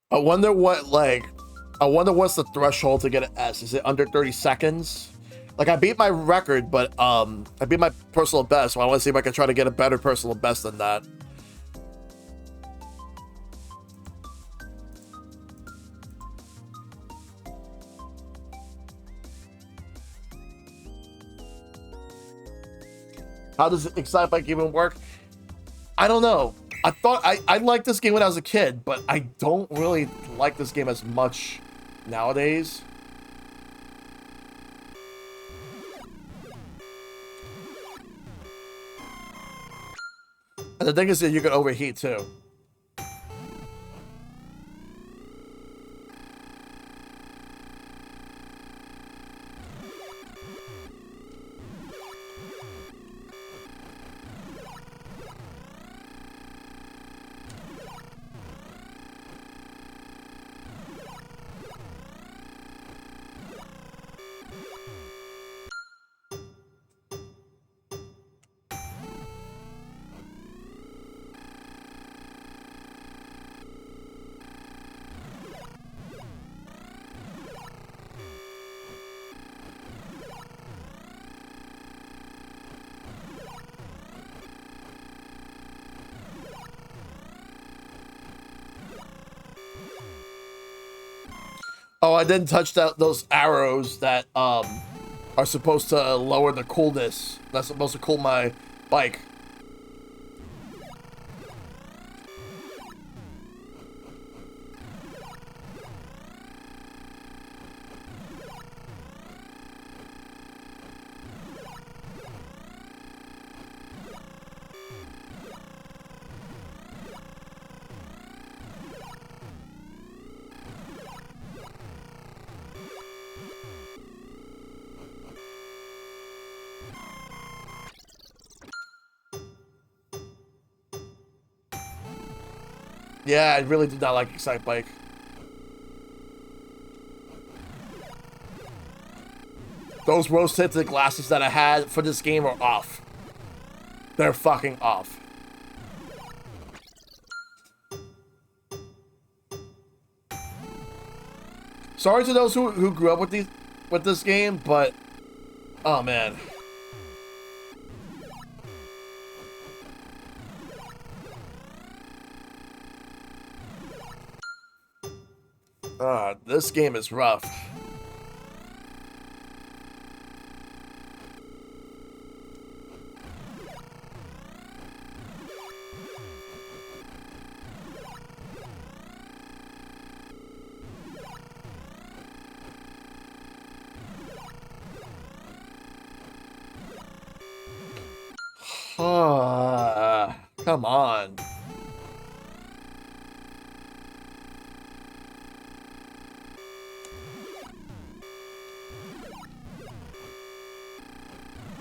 I wonder what's the threshold to get an S. Is it under 30 seconds? Like, I beat my record, but I beat my personal best, so I want to see if I can try to get a better personal best than that. How does Excite Bike even work? I don't know. I thought I liked this game when I was a kid, but I don't really like this game as much nowadays. And the thing is that you can overheat too. I didn't touch those arrows that are supposed to lower the coolness. That's supposed to cool my bike. Yeah, I really did not like Excite Bike. Those rose tinted glasses that I had for this game are off. They're fucking off. Sorry to those who grew up with this game, but oh man. This game is rough. Come on.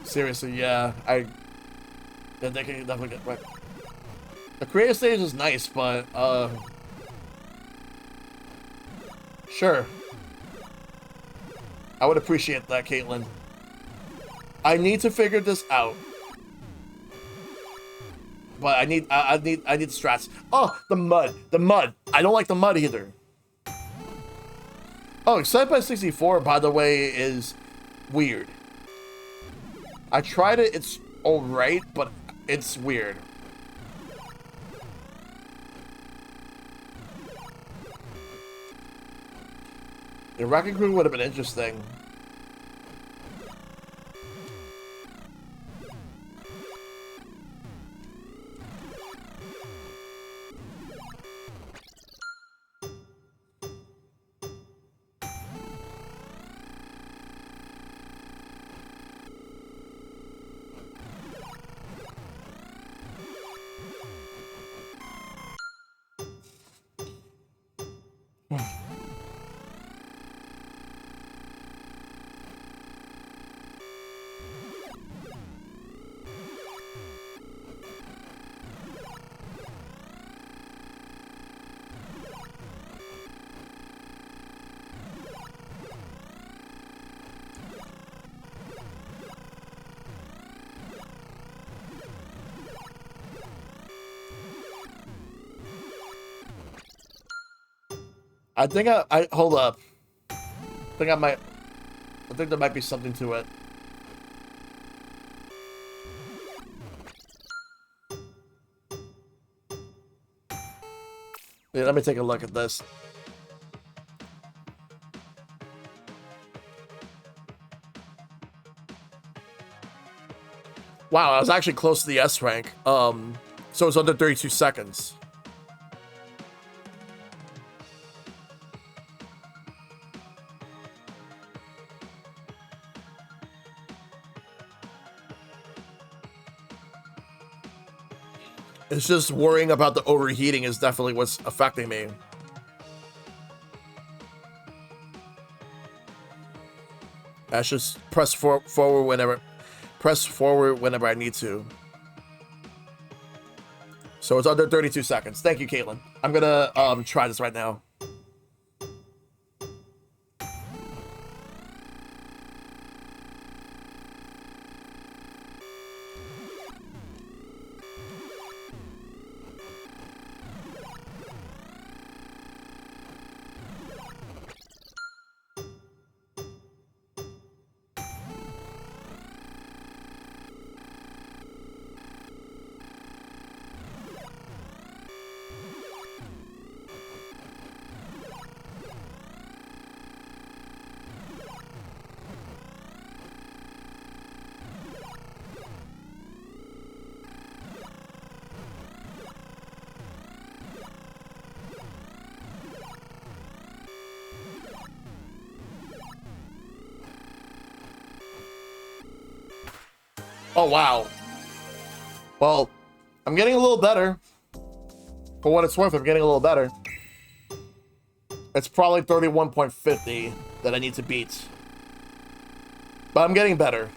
Seriously, yeah, they can definitely get right. The creative stage is nice, but sure. I would appreciate that, Caitlin. I need to figure this out. But I need strats. Oh, the mud. I don't like the mud either. Oh, Excite by 64, by the way, is weird. I tried it, it's alright, but it's weird. The Wrecking Crew would have been interesting. I think I hold up. I think there might be something to it. Yeah, let me take a look at this. Wow, I was actually close to the S rank. So it's under 32 seconds. It's just worrying about the overheating is definitely what's affecting me. I just press forward whenever I need to. So it's under 32 seconds. Thank you, Caitlin. I'm gonna try this right now. Oh, wow. Well, I'm getting a little better. For what it's worth, I'm getting a little better. It's probably 31.50 that I need to beat. But I'm getting better.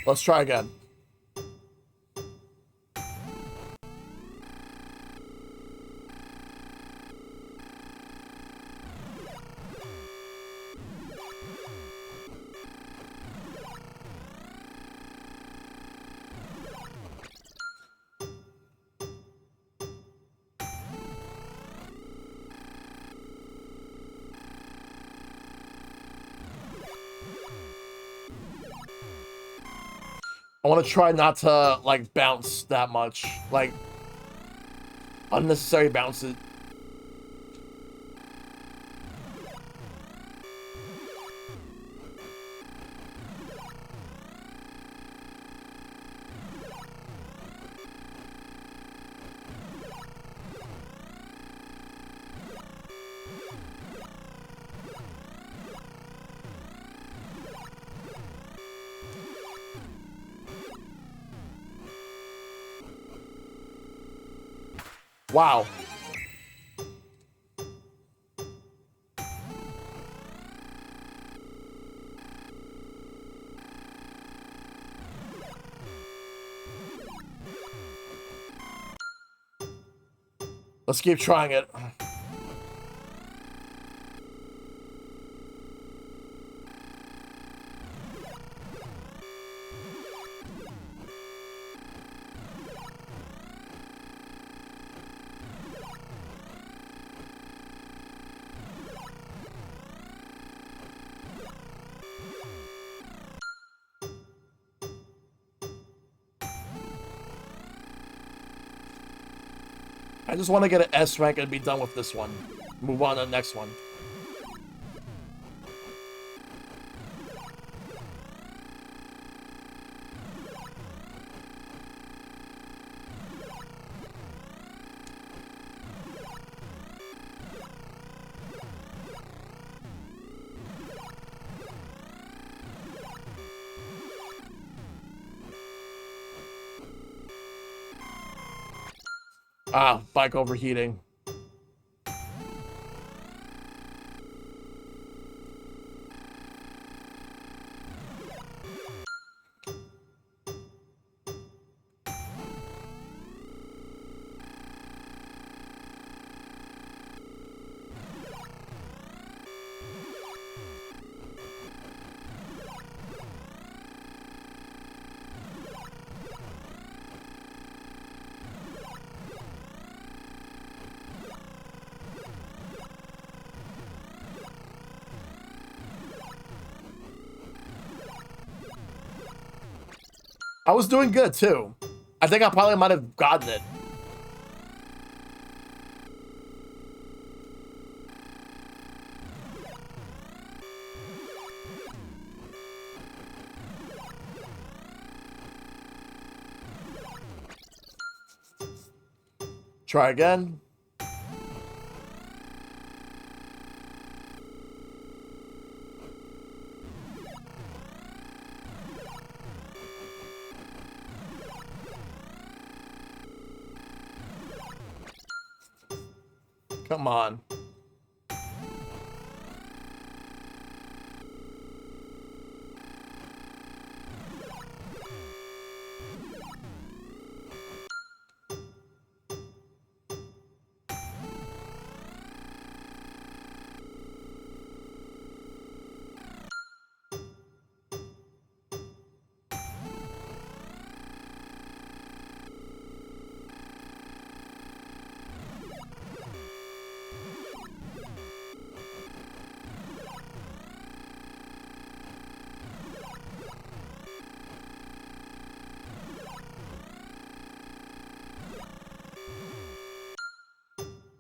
Let's try again. I want to try not to, like, bounce that much. Like, unnecessary bounces. Wow. Let's keep trying it. I just want to get an S rank and be done with this one. Move on to the next one. Ah, bike overheating. I was doing good, too. I think I probably might have gotten it. Try again. Come on.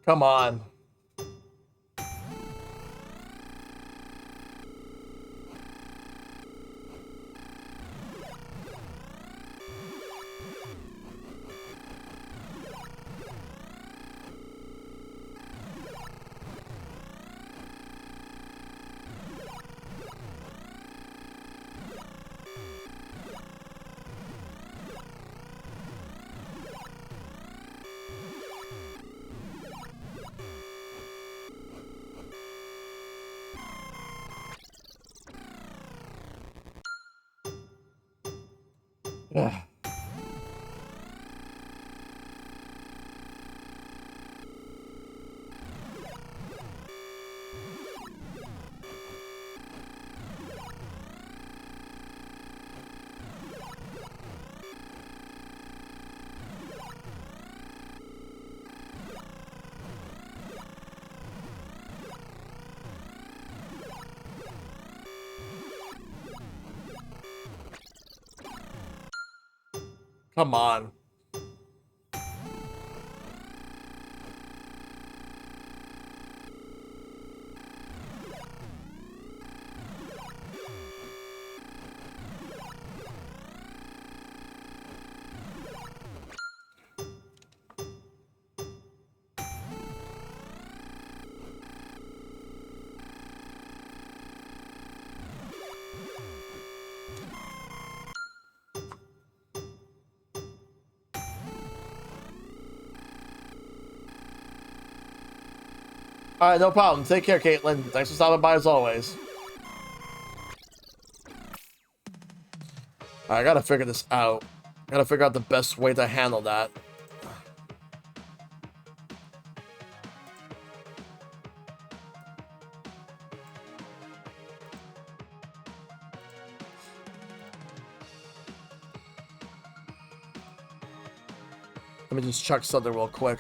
Come on. Ugh. Come on. All right, no problem. Take care, Caitlin. Thanks for stopping by as always. I gotta figure this out. I gotta figure out the best way to handle that. Let me just check something real quick.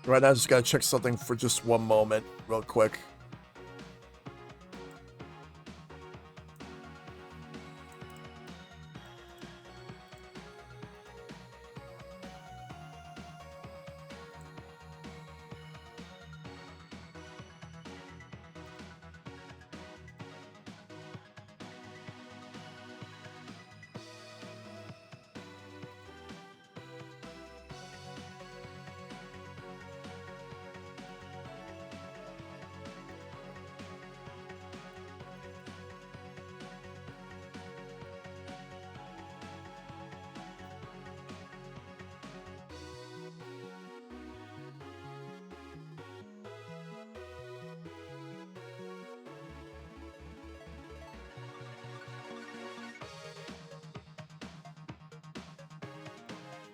Right now, I just gotta check something for just one moment, real quick.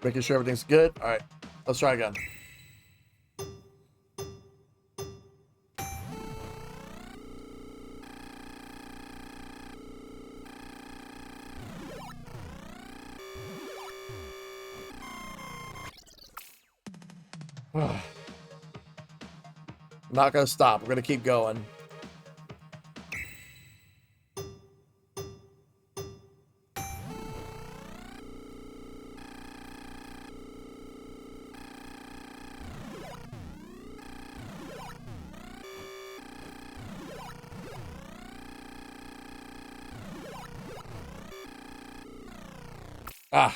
Making sure everything's good. All right, let's try again. I'm not gonna stop. We're gonna keep going. Ah.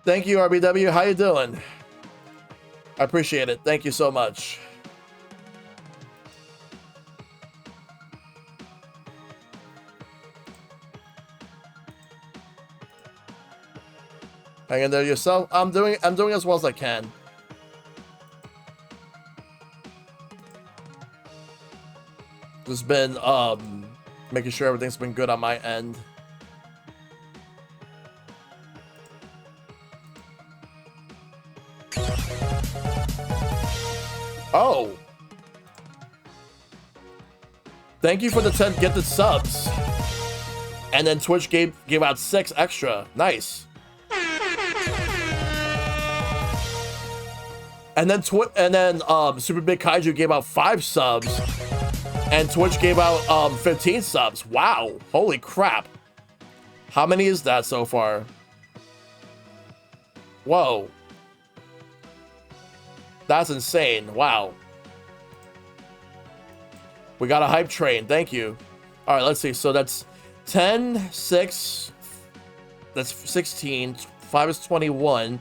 Thank you, RBW. How you doing? I appreciate it. Thank you so much. Hang in there yourself. I'm doing as well as I can. Just been making sure everything's been good on my end. Oh. Thank you for the 10 gifted subs. And then Twitch gave out 6 extra. Nice. And then Super Big Kaiju gave out 5 subs. And Twitch gave out 15 subs. Wow. Holy crap. How many is that so far? Whoa. That's insane. Wow. We got a hype train. Thank you. All right, let's see. So that's 10, 6. That's 16. 5 is 21.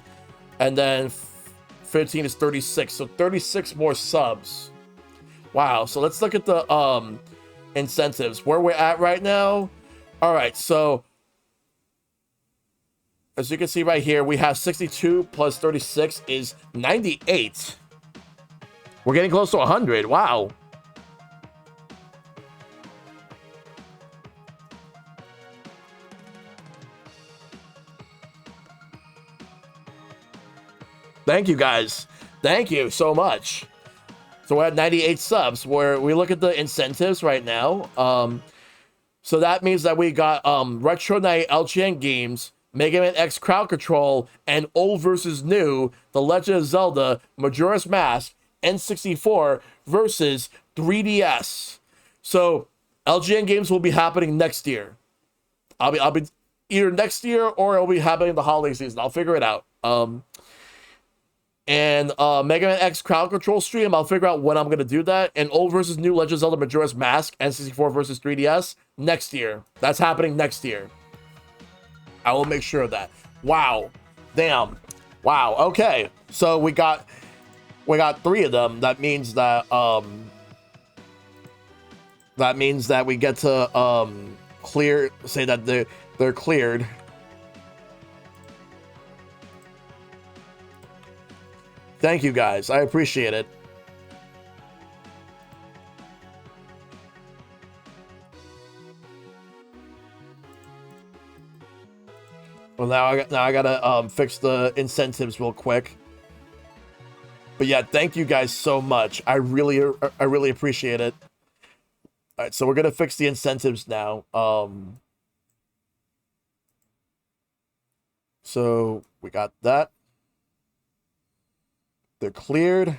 And then 15 is 36. So 36 more subs. Wow. So let's look at the incentives. Where we're at right now. All right. So as you can see right here, we have 62 plus 36 is 98. We're getting close to 100. Wow. Thank you, guys. Thank you so much. So we're at 98 subs. Where we look at the incentives right now. So that means that we got Retro Night LGN games, Mega Man X Crowd Control, and Old versus New, The Legend of Zelda, Majora's Mask, N64 versus 3DS. So LGN games will be happening next year. I'll be either next year or it'll be happening the holiday season. I'll figure it out. And Mega Man X Crowd Control stream, I'll figure out when I'm gonna do that. And Old versus New, Legend of Zelda, Majora's Mask, N64 versus 3DS next year. That's happening next year. I will make sure of that. Wow. Damn. Wow. Okay. So we got 3 of them. That means that we get to say that they're cleared. Thank you, guys. I appreciate it. Well, now I gotta fix the incentives real quick. But yeah, thank you guys so much. I really appreciate it. All right, so we're gonna fix the incentives now. So we got that. They're cleared.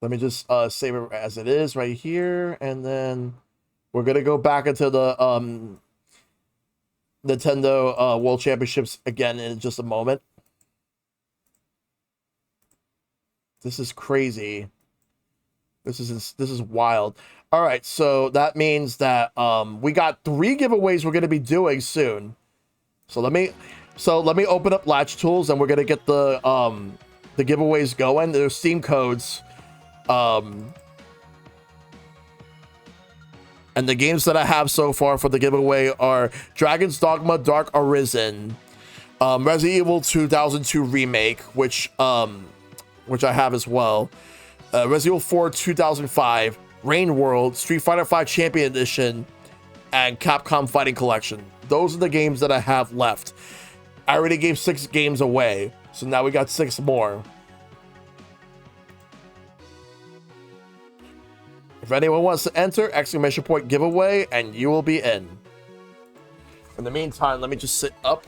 Let me just save it as it is right here, and then we're gonna go back into the Nintendo World Championships again in just a moment. This is crazy. This is wild. All right, so that means that we got 3 giveaways we're gonna be doing soon. So let me open up Latch Tools, and we're gonna get the giveaways going. There's Steam codes. And the games that I have so far for the giveaway are Dragon's Dogma Dark Arisen, Resident Evil 2002 Remake, which I have as well, Resident Evil 4 2005, Rain World, Street Fighter V Champion Edition, and Capcom Fighting Collection. Those are the games that I have left. I already gave 6 games away, so now we got 6 more. If anyone wants to enter, exclamation point giveaway, and you will be in. In the meantime, let me just sit up.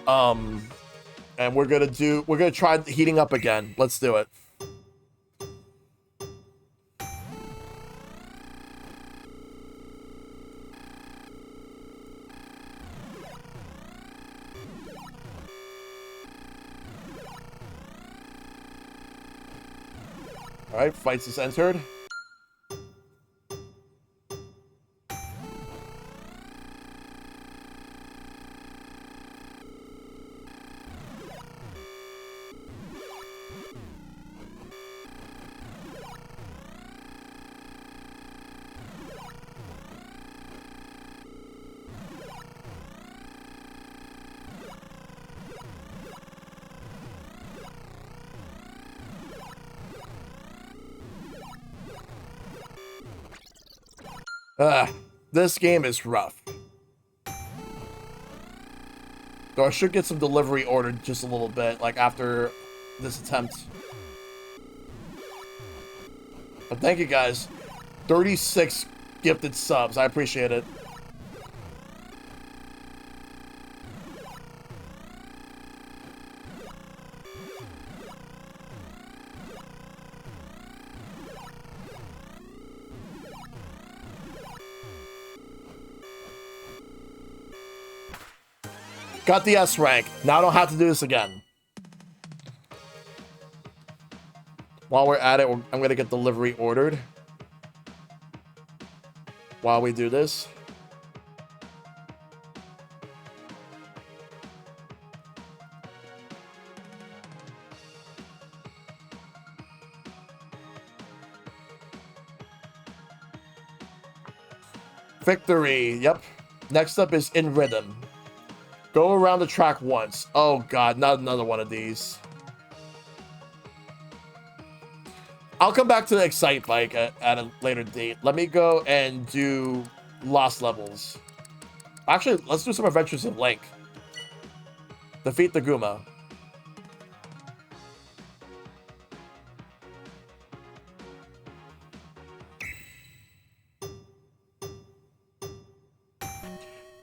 And we're gonna try heating up again. Let's do it. All right, fights is entered. This game is rough. Though I should get some delivery ordered just a little bit, like after this attempt. But thank you guys. 36 gifted subs. I appreciate it. Got the S rank. Now I don't have to do this again. While we're at it, I'm going to get delivery ordered. While we do this. Victory. Yep. Next up is In Rhythm. Go around the track once. Oh god, not another one of these. I'll come back to the Excite Bike at a later date. Let me go and do Lost Levels. Actually, let's do some Adventures of Link. Defeat the Guma.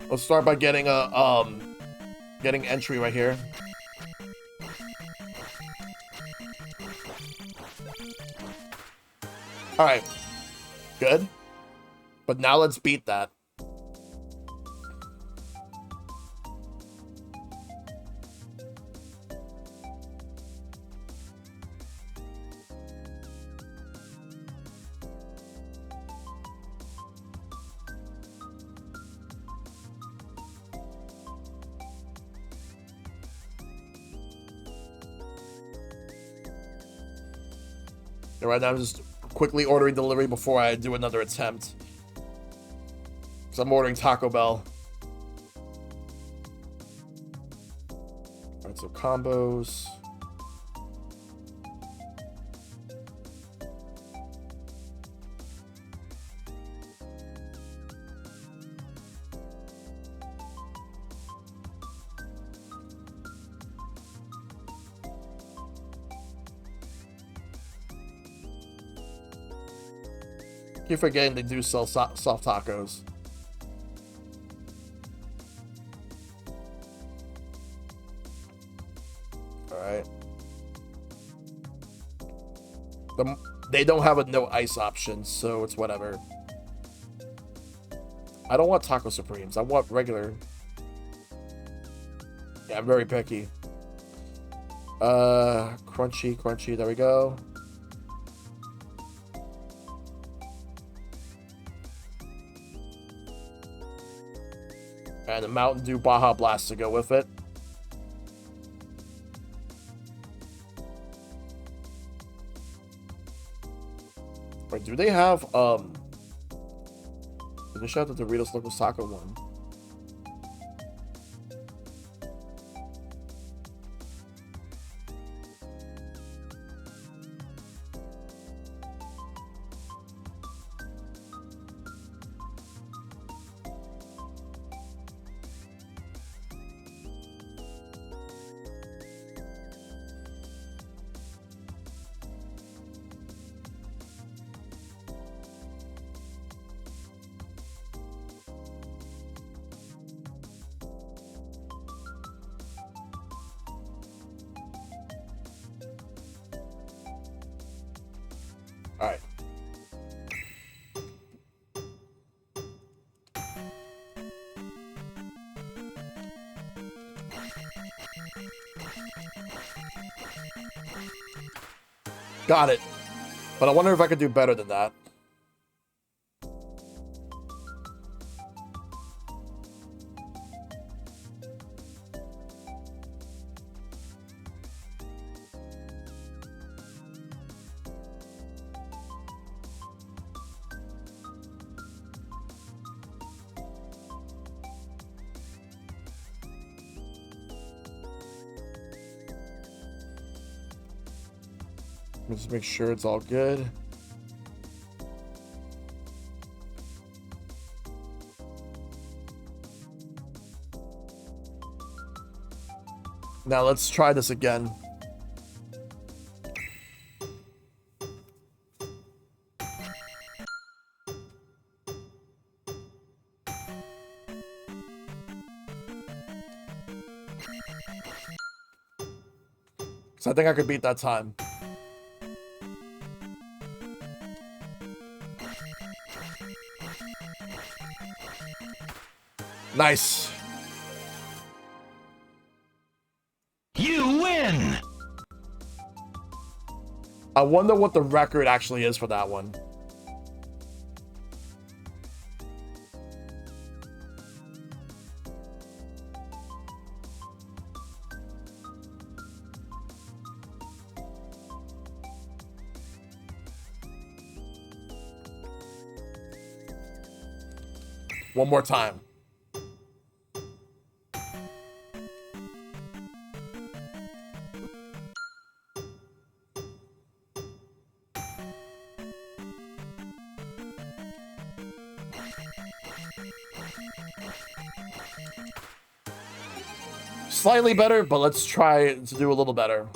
Let's start by getting a getting entry right here. All right, good. But now let's beat that. And right now I'm just quickly ordering delivery before I do another attempt. Because I'm ordering Taco Bell. Alright, so combos. Keep forgetting they do sell soft tacos. Alright. They don't have a no ice option, so it's whatever. I don't want Taco Supremes. I want regular. Yeah, I'm very picky. Crunchy. There we go. And a Mountain Dew Baja Blast to go with it. Wait, do they have, did they shout out the Doritos Local Taco one? Alright. Got it. But I wonder if I could do better than that. Just make sure it's all good. Now let's try this again. So I think I could beat that time. Nice. You win! I wonder what the record actually is for that one. One more time. Slightly better, but let's try to do a little better.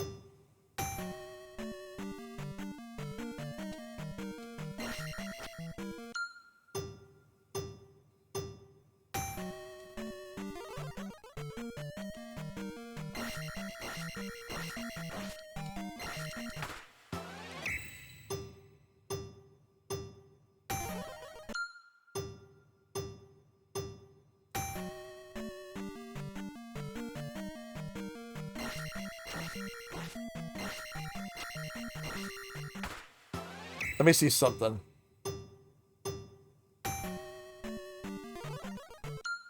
Let me see something.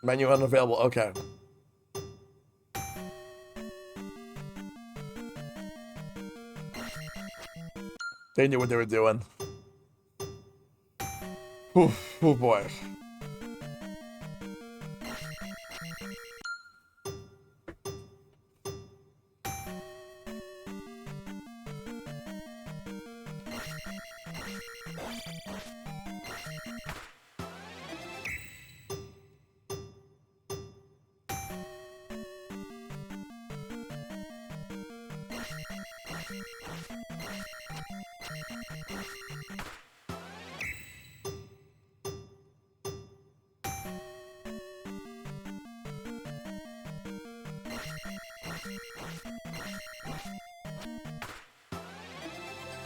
Menu unavailable. Okay. They knew what they were doing. Oh boy.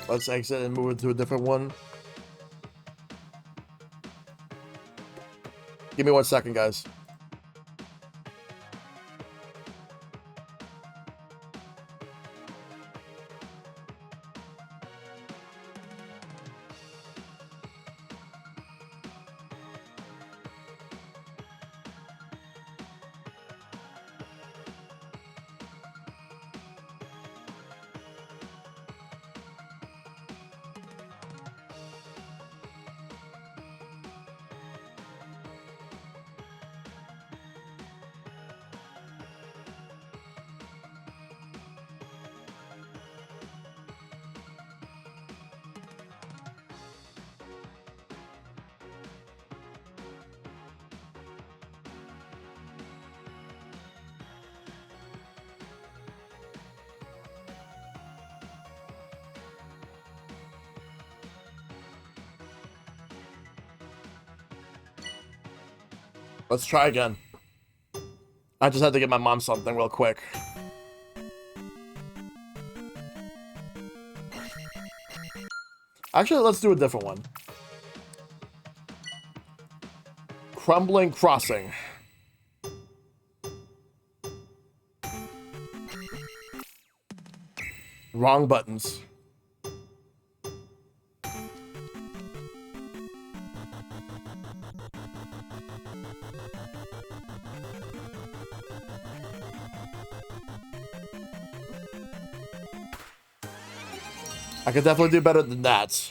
Let's exit and move into a different one. Give me 1 second, guys. Let's try again. I just had to get my mom something real quick. Actually, let's do a different one. Crumbling Crossing. Wrong buttons. I could definitely do better than that.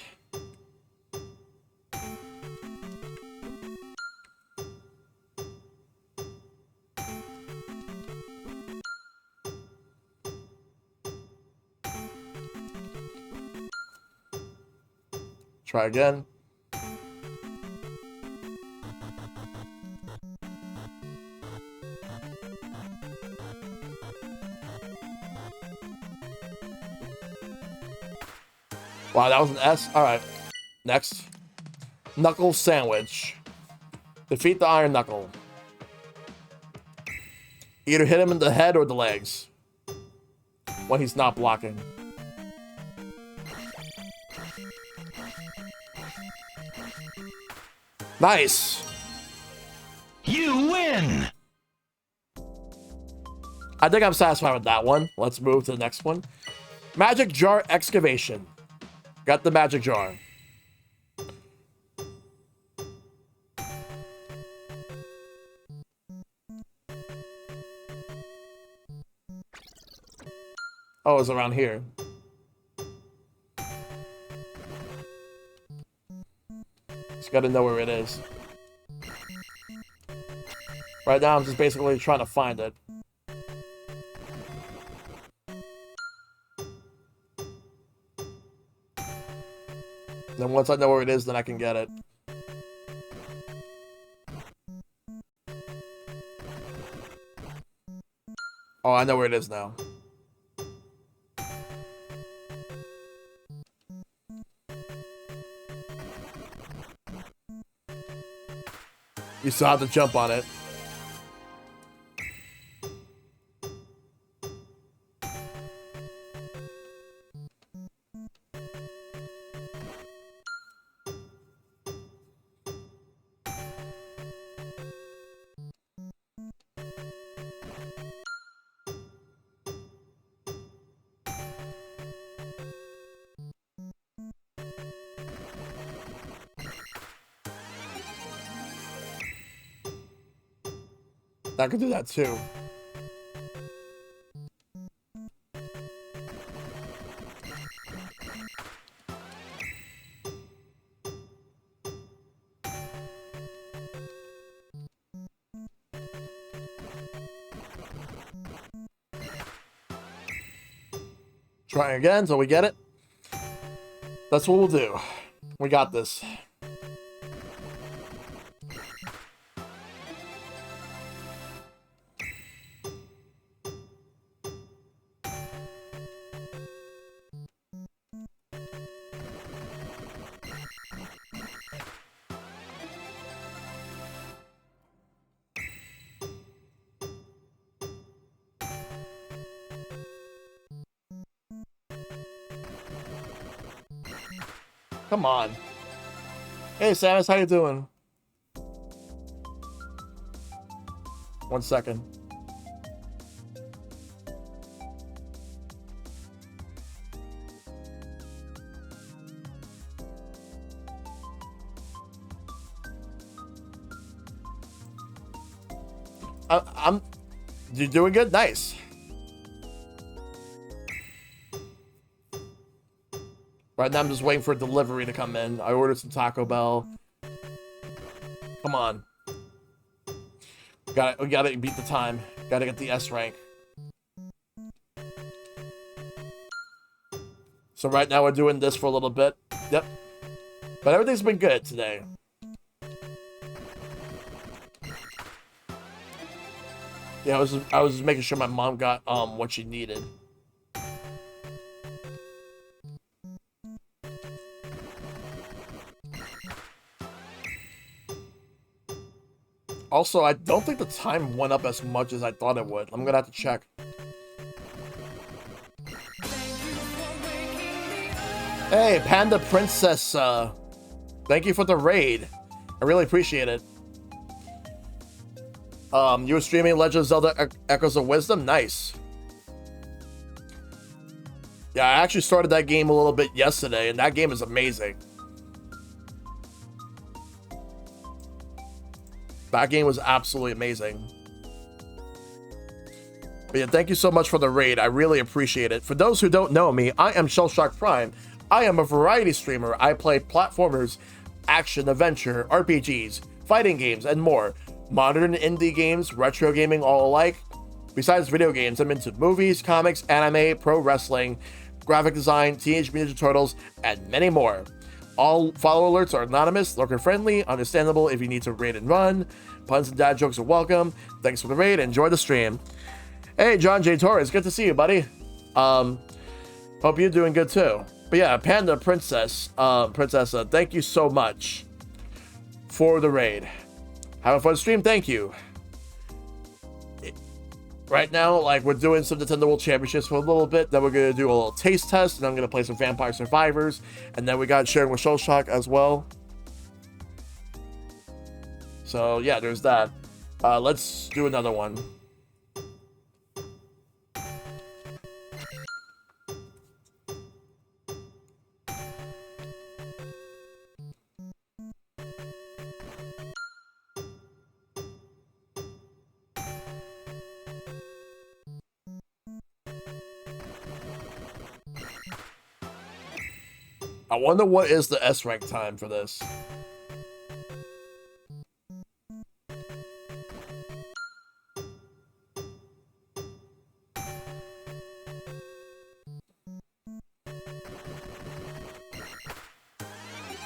Try again. Wow, that was an S. All right. Next. Knuckle Sandwich. Defeat the Iron Knuckle. Either hit him in the head or the legs when he's not blocking. Nice. You win. I think I'm satisfied with that one. Let's move to the next one. Magic Jar Excavation. Got the Magic Jar. Oh, it's around here. Just gotta know where it is. Right now, I'm just basically trying to find it. Then once I know where it is, then I can get it. Oh, I know where it is now. You still have to jump on it. I could do that too. Try again until we get it. That's what we'll do. We got this. Come on. Hey, Samus, how you doing? 1 second. You're doing good? Nice. Right now, I'm just waiting for delivery to come in. I ordered some Taco Bell. Come on. We gotta beat the time. Gotta get the S rank. So right now, we're doing this for a little bit. Yep. But everything's been good today. Yeah, I was just making sure my mom got what she needed. Also, I don't think the time went up as much as I thought it would. I'm gonna have to check. Hey, Panda Princess, thank you for the raid. I really appreciate it. You were streaming Legend of Zelda Echoes of Wisdom? Nice. Yeah, I actually started that game a little bit yesterday, and that game is amazing. That game was absolutely amazing. But yeah, thank you so much for the raid. I really appreciate it. For those who don't know me, I am ShellshockPrime. I am a variety streamer. I play platformers, action, adventure, RPGs, fighting games, and more. Modern indie games, retro gaming, all alike. Besides video games, I'm into movies, comics, anime, pro wrestling, graphic design, Teenage Mutant Ninja Turtles, and many more. All follow alerts are anonymous, lurker friendly, understandable if you need to raid and run. Puns and dad jokes are welcome. Thanks for the raid. Enjoy the stream. Hey, John J. Torres, good to see you, buddy. Hope you're doing good too. But yeah, Panda Princess, Princessa, thank you so much for the raid. Have a fun stream, thank you. Right now, like, we're doing some Nintendo World Championships for a little bit, then we're gonna do a little taste test, and I'm gonna play some Vampire Survivors, and then we got sharing with Shellshock as well. So yeah, there's that. Let's do another one. I wonder what is the S rank time for this.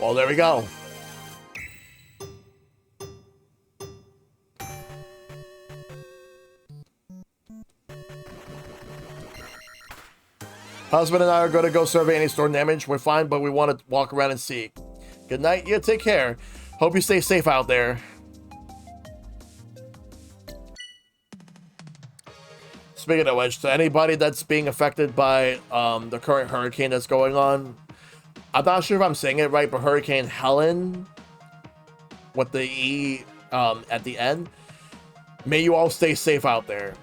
Well, there we go. Husband and I are going to go survey any storm damage. We're fine, but we want to walk around and see. Good night. Yeah, take care. Hope you stay safe out there. Speaking of which, to anybody that's being affected by the current hurricane that's going on, I'm not sure if I'm saying it right, but Hurricane Helen, with the E at the end, may you all stay safe out there.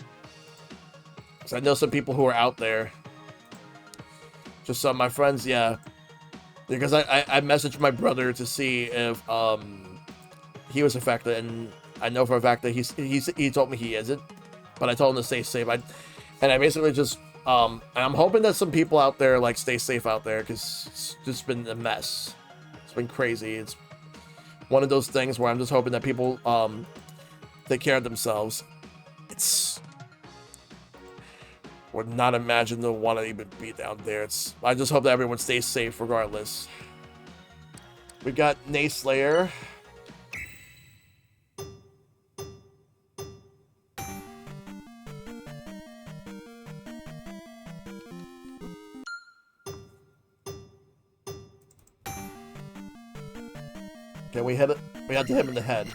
Because I know some people who are out there. Just some of my friends, yeah. Because I messaged my brother to see if he was affected, and I know for a fact that he told me he isn't. But I told him to stay safe. And I basically just and I'm hoping that some people out there like stay safe out there, because it's just been a mess. It's been crazy. It's one of those things where I'm just hoping that people take care of themselves. Would not imagine to want to even be down there. I just hope that everyone stays safe regardless. We got Nayslayer. Okay, we hit it. We had to hit him in the head.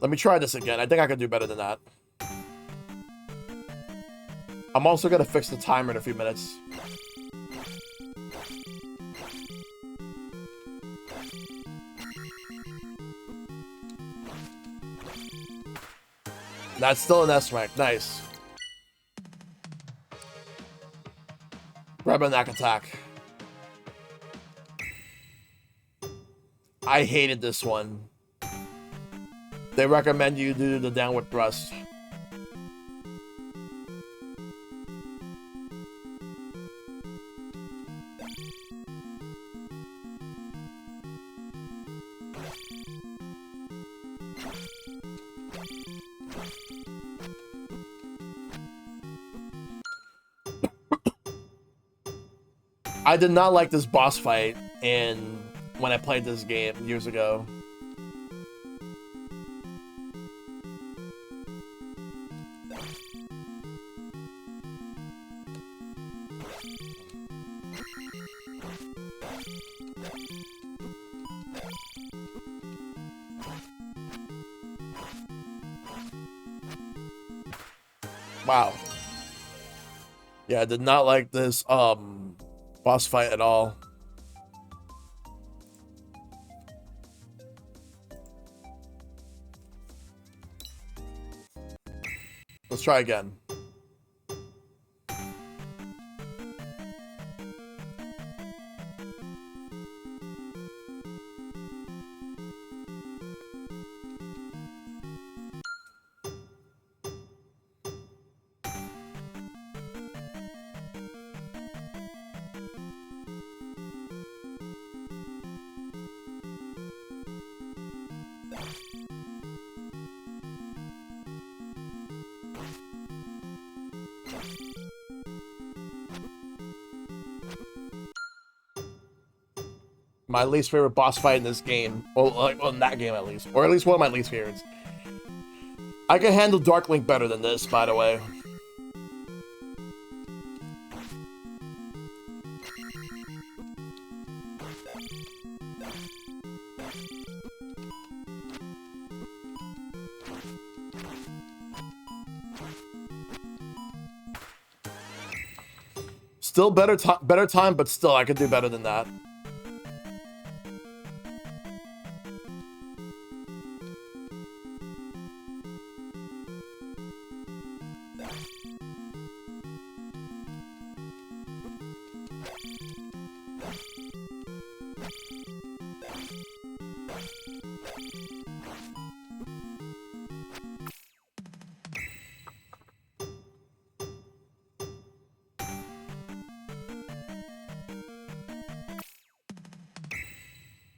Let me try this again. I think I can do better than that. I'm also going to fix the timer in a few minutes. That's still an S rank. Nice. Rebelnak attack. I hated this one. They recommend you do the downward thrust. I did not like this boss fight when I played this game years ago. Wow. Yeah, I did not like this boss fight at all. Let's try again. My least favorite boss fight in this game, well, in that game at least, or at least one of my least favorites. I can handle Dark Link better than this, by the way. Still better time, but still I could do better than that.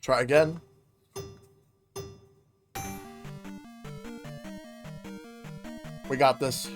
Try again. We got this.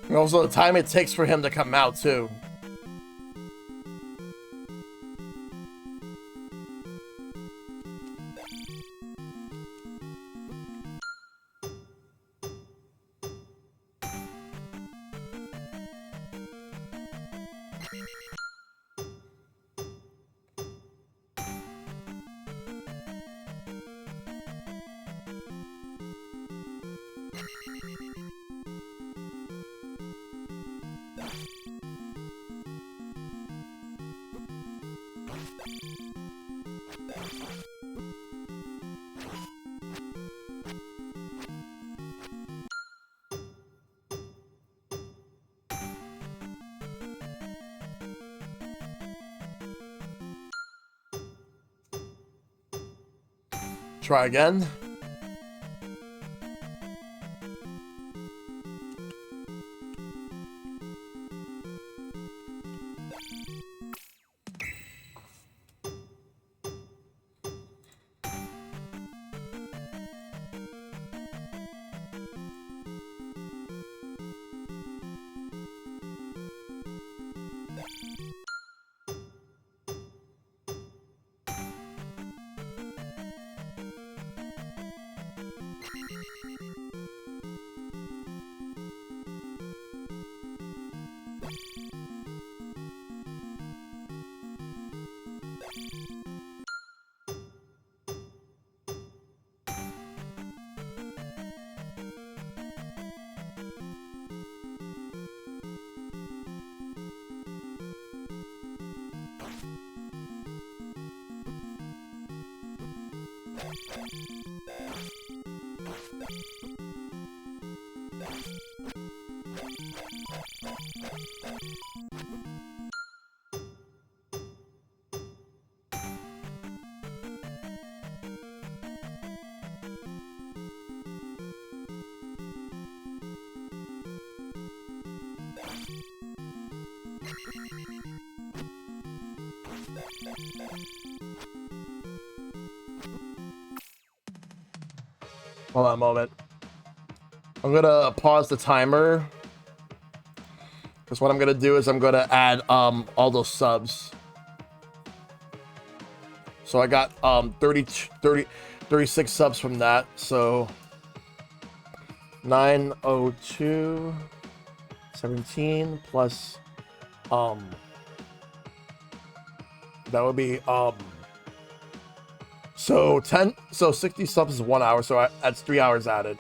And also the time it takes for him to come out, too. Try again. Hold on a moment. I'm gonna pause the timer, because what I'm gonna do is I'm gonna add all those subs. So I got 36 subs from that. So 902 17 plus that would be so 60 subs is 1 hour, so that's 3 hours added.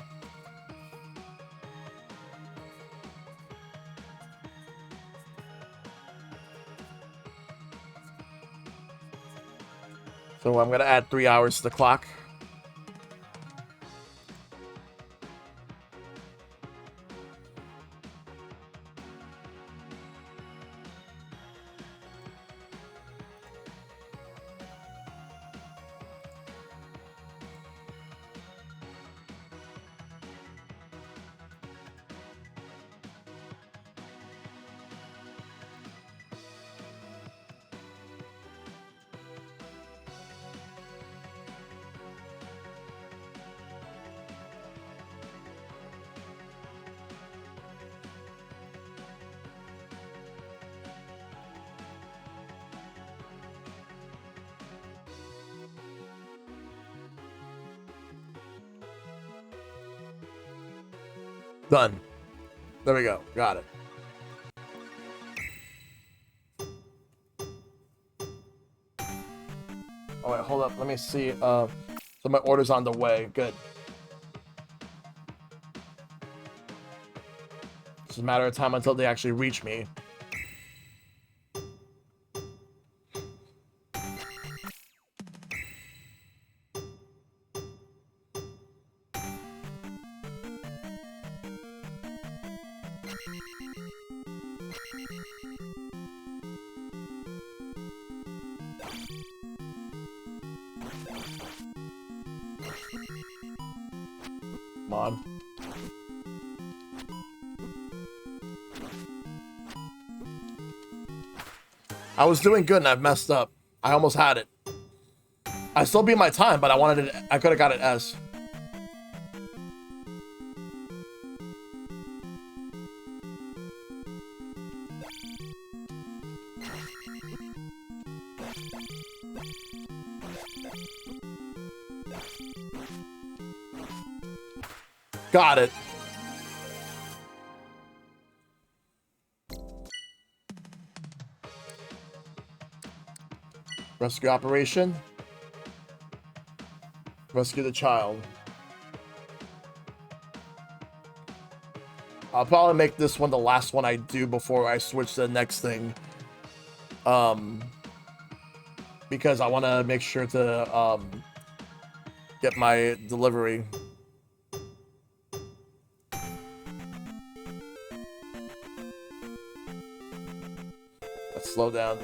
So I'm gonna add 3 hours to the clock. Done. There we go. Got it. Oh, wait, hold up. Let me see. So my order's on the way. Good. It's a matter of time until they actually reach me. Come on. I was doing good and I've messed up. I almost had it. I still beat my time, but I wanted it. I could have got it S. Got it. Rescue operation. Rescue the child. I'll probably make this one the last one I do before I switch to the next thing. Because I want to make sure to get my delivery. Let's slow down.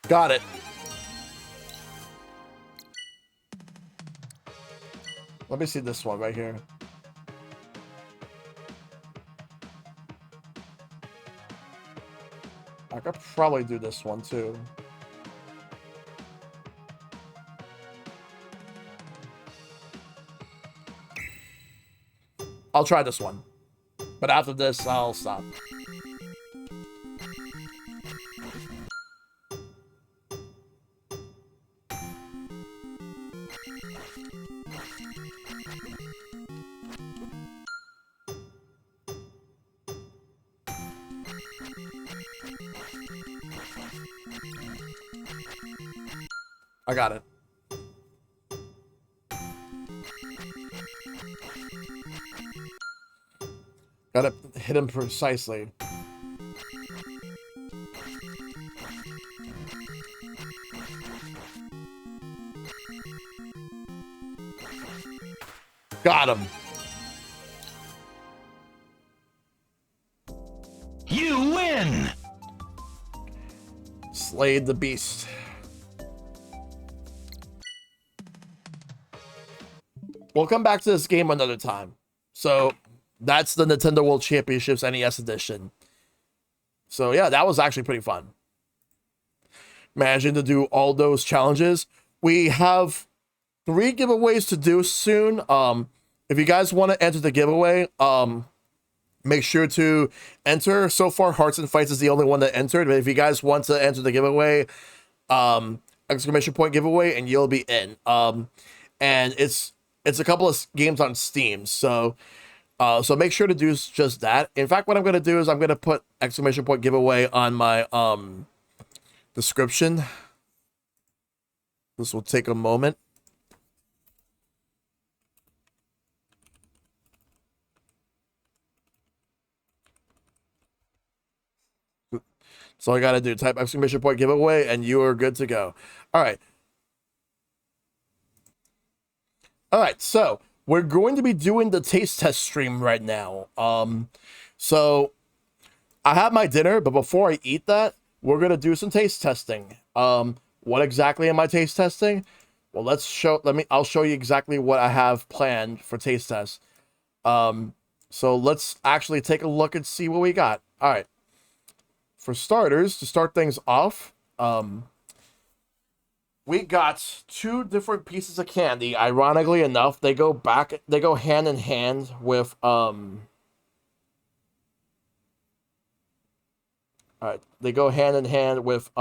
Got it. Let me see this one right here. I could probably do this one too. I'll try this one. But after this, I'll stop. I got it. Gotta hit him precisely. Got him. You win! Slayed the beast. We'll come back to this game another time. So that's the Nintendo World Championships NES edition. So yeah, that was actually pretty fun. Managing to do all those challenges. We have 3 giveaways to do soon. If you guys want to enter the giveaway, make sure to enter. So far, Hearts and Fights is the only one that entered. But if you guys want to enter the giveaway, exclamation point giveaway, and you'll be in. And it's a couple of games on Steam, so make sure to do just that. In fact, what I'm going to do is I'm going to put exclamation point giveaway on my description. This will take a moment. So I got to do type exclamation point giveaway, and you are good to go. All right. All right, so we're going to be doing the taste test stream right now. So I have my dinner, but before I eat that, we're going to do some taste testing. What exactly am I taste testing? Well, I'll show you exactly what I have planned for taste tests. So let's actually take a look and see what we got. All right. For starters, to start things off, we got 2 different pieces of candy. Ironically enough, they go hand in hand with All right, they go hand in hand with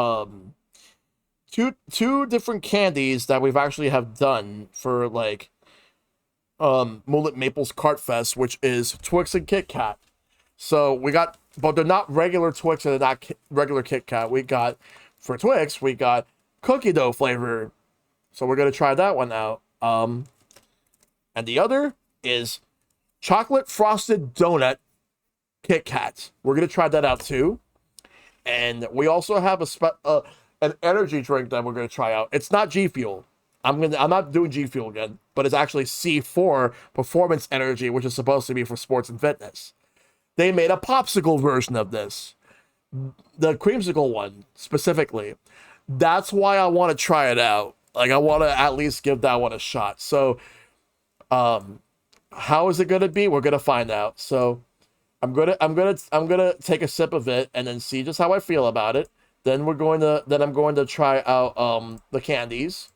two different candies that we've actually have done for like Moonlit Maples Cart Fest, which is Twix and Kit Kat. So we got, but they're not regular Twix and they're not regular Kit Kat. We got for Twix, we got cookie dough flavor. So we're gonna try that one out. And the other is chocolate frosted donut Kit Kat. We're gonna try that out too. And we also have an energy drink that we're gonna try out. It's not G Fuel. I'm not doing G Fuel again, but it's actually C4 Performance Energy, which is supposed to be for sports and fitness. They made a popsicle version of this, the creamsicle one specifically. That's why I want to try it out. Like I want to at least give that one a shot. So, how is it gonna be? We're gonna find out. So, I'm gonna take a sip of it and then see just how I feel about it. Then I'm going to try out the candies.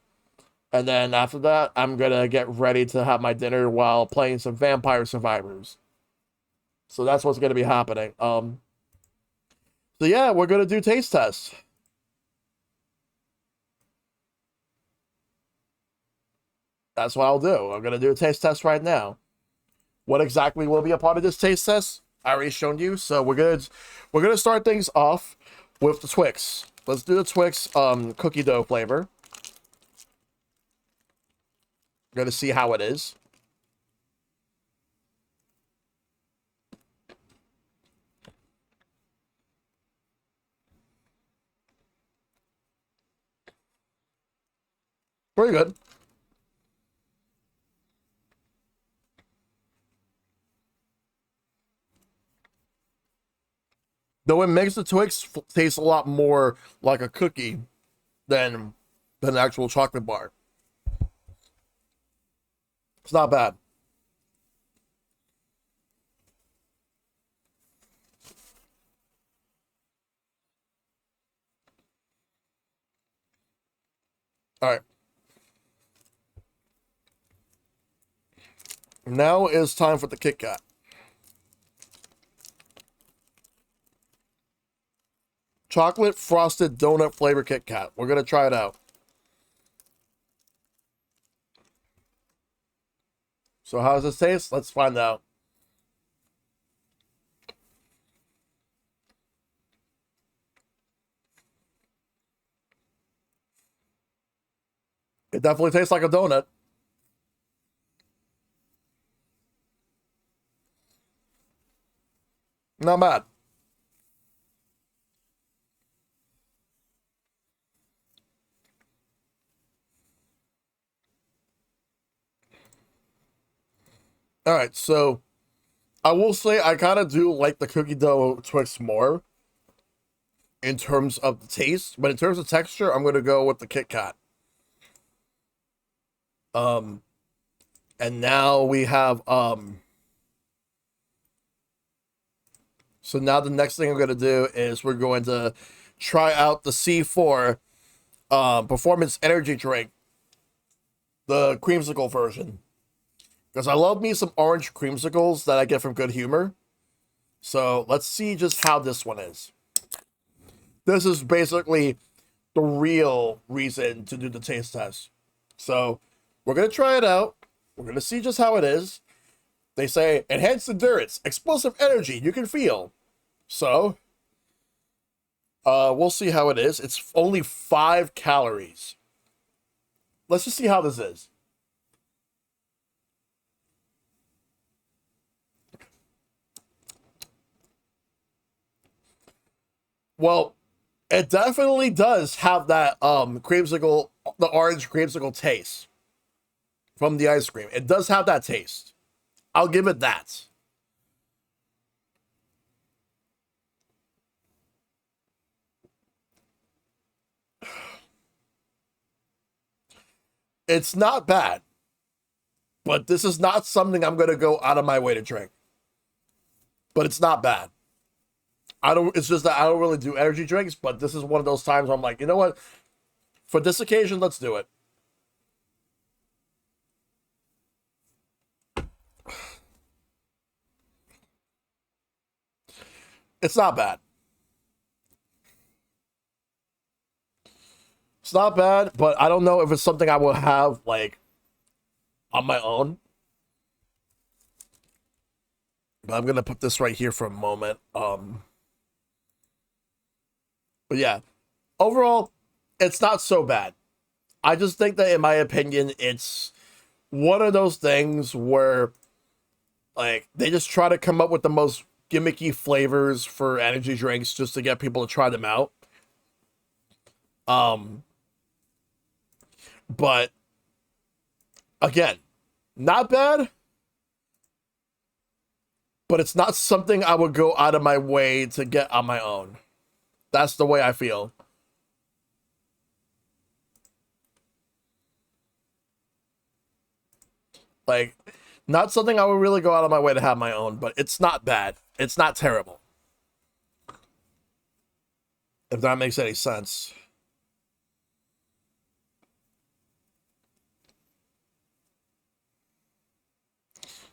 And then after that, I'm gonna get ready to have my dinner while playing some Vampire Survivors. So that's what's gonna be happening. So yeah, we're gonna do taste tests. That's what I'll do. I'm gonna do a taste test right now. What exactly will be a part of this taste test? I already shown you. So we're gonna start things off with the Twix. Let's do the Twix cookie dough flavor. Gonna see how it is. Pretty good. Though it makes the Twix taste a lot more like a cookie than an actual chocolate bar. It's not bad. All right. Now is time for the Kit Kat. Chocolate frosted donut flavor Kit Kat. We're gonna try it out. So how does this taste? Let's find out. It definitely tastes like a donut. Not bad. All right, so I will say I kind of do like the cookie dough Twix more in terms of the taste, but in terms of texture, I'm gonna go with the Kit Kat. Um, and now we have So now the next thing I'm gonna do is we're going to try out the C4 Performance Energy Drink, the creamsicle version, because I love me some orange creamsicles that I get from Good Humor. So let's see just how this one is. This is basically the real reason to do the taste test. So we're gonna try it out. We're gonna see just how it is. They say enhanced endurance, explosive energy you can feel. So we'll see how it is. It's only 5 calories. Let's just see how this is. Well, it definitely does have that creamsicle, the orange creamsicle taste from the ice cream. It does have that taste. I'll give it that. It's not bad, but this is not something I'm going to go out of my way to drink. But it's not bad. It's just that I don't really do energy drinks, but this is one of those times where I'm like, you know what? For this occasion, let's do it. It's not bad. It's not bad, but I don't know if it's something I will have, like, on my own. But I'm going to put this right here for a moment. But yeah, overall, it's not so bad. I just think that, in my opinion, it's one of those things where, like, they just try to come up with the most gimmicky flavors for energy drinks just to get people to try them out. But again, not bad, but it's not something I would go out of my way to get on my own. That's the way I feel. Like, not something I would really go out of my way to have my own, but it's not bad. It's not terrible. If that makes any sense.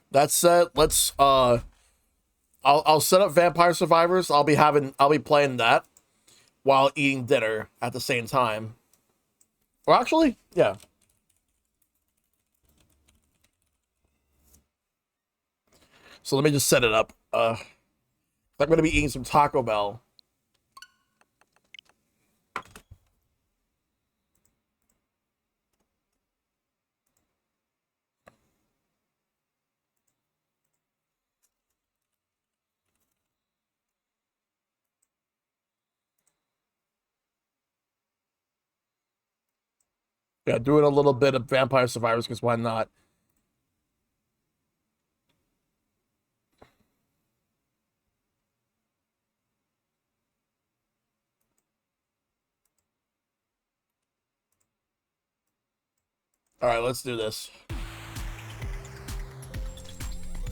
That said, let's I'll set up Vampire Survivors. I'll be playing that while eating dinner at the same time. Or actually, yeah. So let me just set it up. I'm gonna be eating some Taco Bell. Yeah, doing a little bit of Vampire Survivors, because why not? All right, let's do this.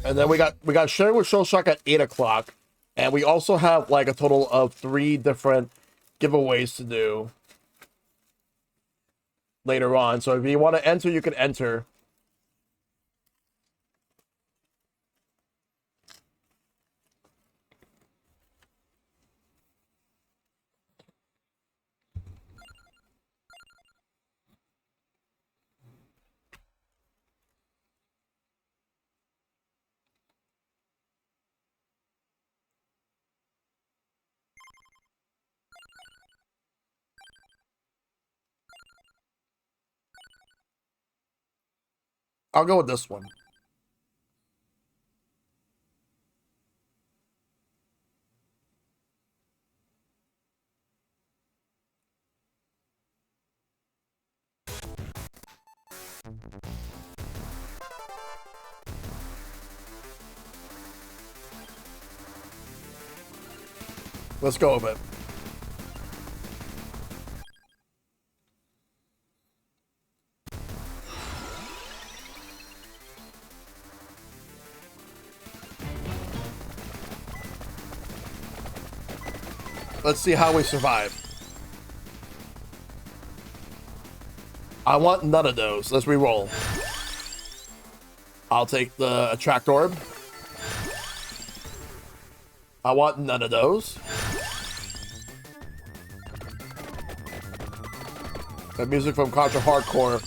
And then we got sharing with Shellshock at 8 o'clock, and we also have like a total of 3 different giveaways to do later on. So if you want to enter, you can enter. I'll go with this one. Let's go with it. Let's see how we survive. I want none of those. Let's re-roll. I'll take the attract orb. I want none of those. The music from Contra Hardcore.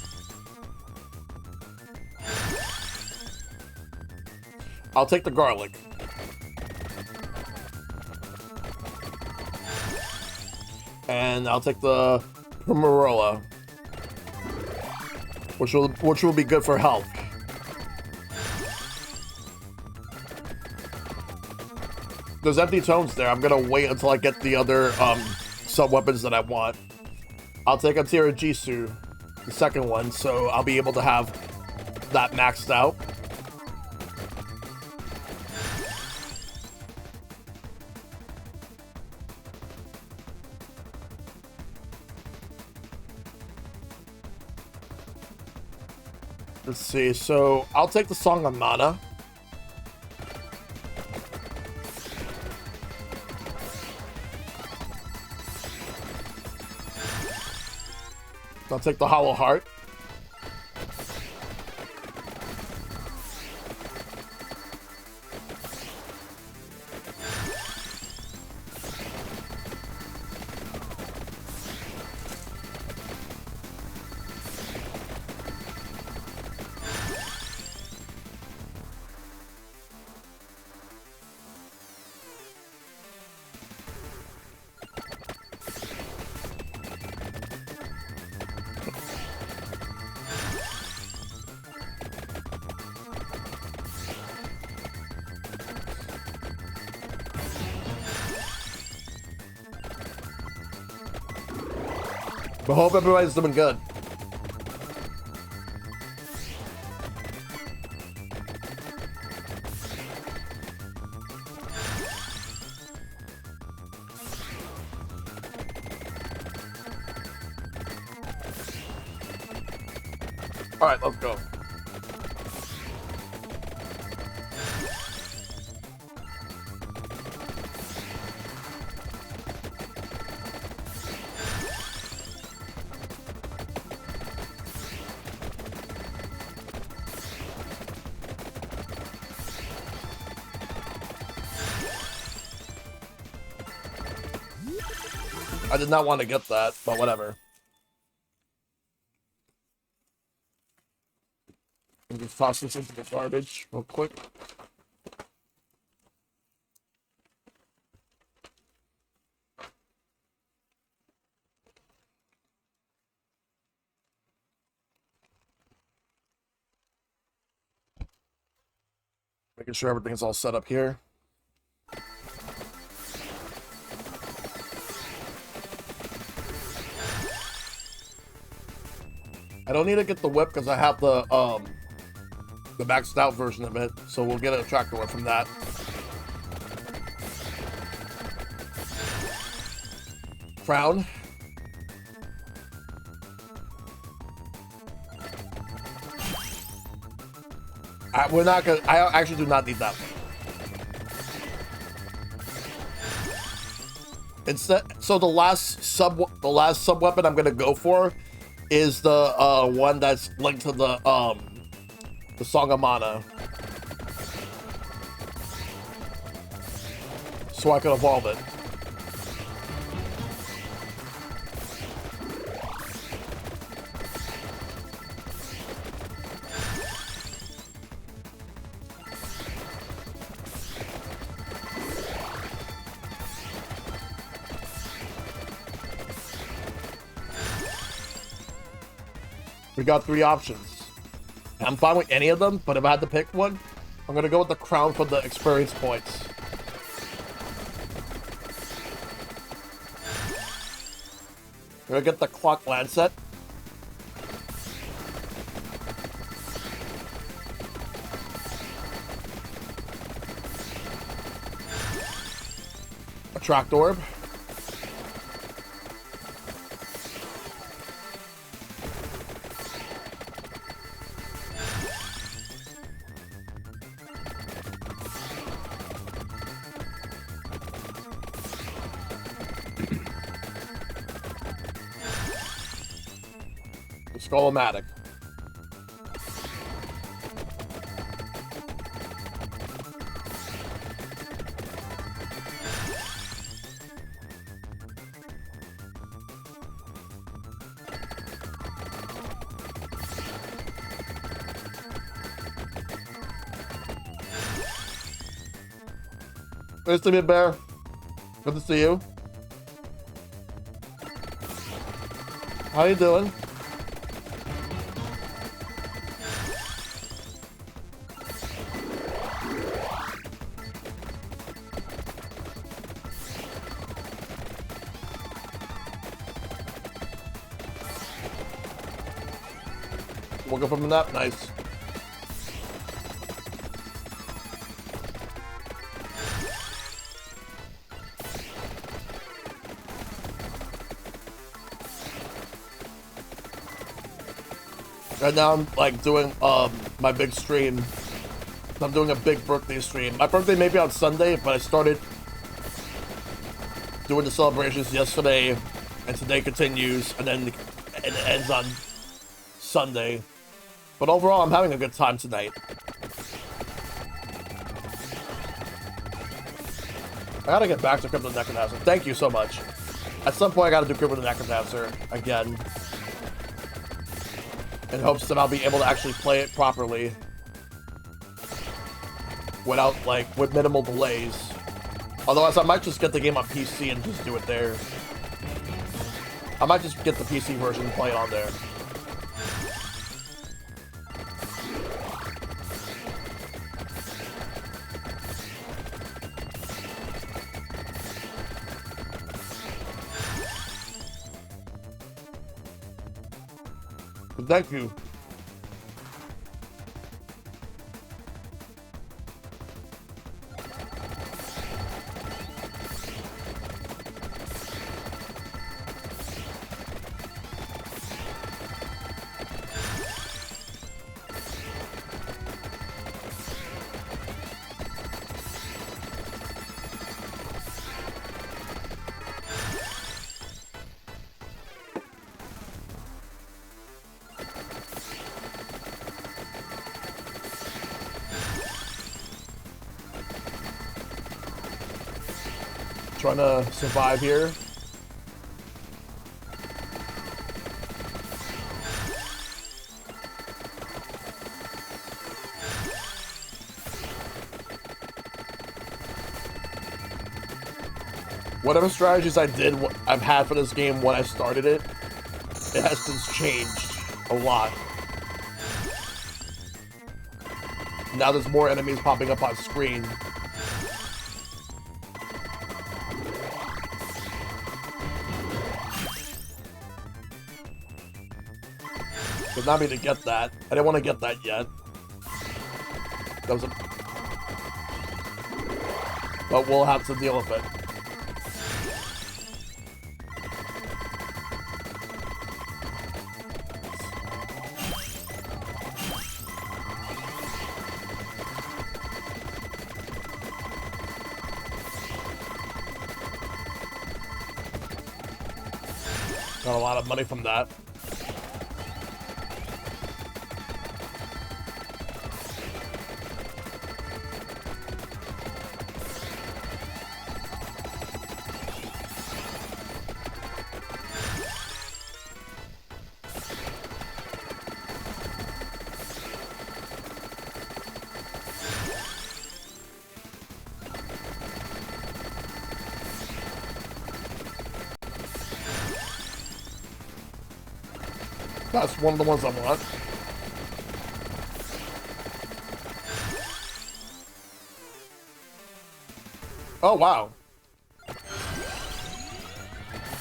I'll take the garlic. And I'll take the Pomarola, which will be good for health. There's empty tones there. I'm gonna wait until I get the other sub weapons that I want. I'll take a Tirajisu, the second one, so I'll be able to have that maxed out. Let's see, so I'll take the Song of Mana. I'll take the Hollow Heart. But hope everybody's doing good. All right, let's go. I did not want to get that, but whatever. Let me just toss this into the garbage real quick. Making sure everything's all set up here. I don't need to get the whip because I have the maxed out version of it, so we'll get a tractor whip from that. Crown. We're not gonna. I actually do not need that one. Instead, so the last sub weapon I'm gonna go for is the one that's linked to the Song of Mana, so I can evolve it. We got 3 options. I'm fine with any of them, but if I had to pick one, I'm gonna go with the crown for the experience points. We're gonna get the clock lancet. A tracked orb. Skull-o-matic. Nice to meet you, Bear. Good to see you. How you doing? We'll go from that. Nice. Right now I'm like doing my big stream. I'm doing a big birthday stream. My birthday may be on Sunday, but I started doing the celebrations yesterday, and today continues, and then it ends on Sunday. But overall, I'm having a good time tonight. I gotta get back to Crypto Necrodancer. Thank you so much. At some point, I gotta do Crypto Necrodancer again, in hopes that I'll be able to actually play it properly without, like, with minimal delays. Otherwise, I might just get the game on PC and just do it there. I might just get the PC version and play it on there. Thank you. Trying to survive here. Whatever strategies I've had for this game when I started it, it has since changed a lot. Now there's more enemies popping up on screen. Did not mean to get that. I didn't want to get that yet. That was a... But we'll have to deal with it. Got a lot of money from that. That's one of the ones I want. Oh, wow.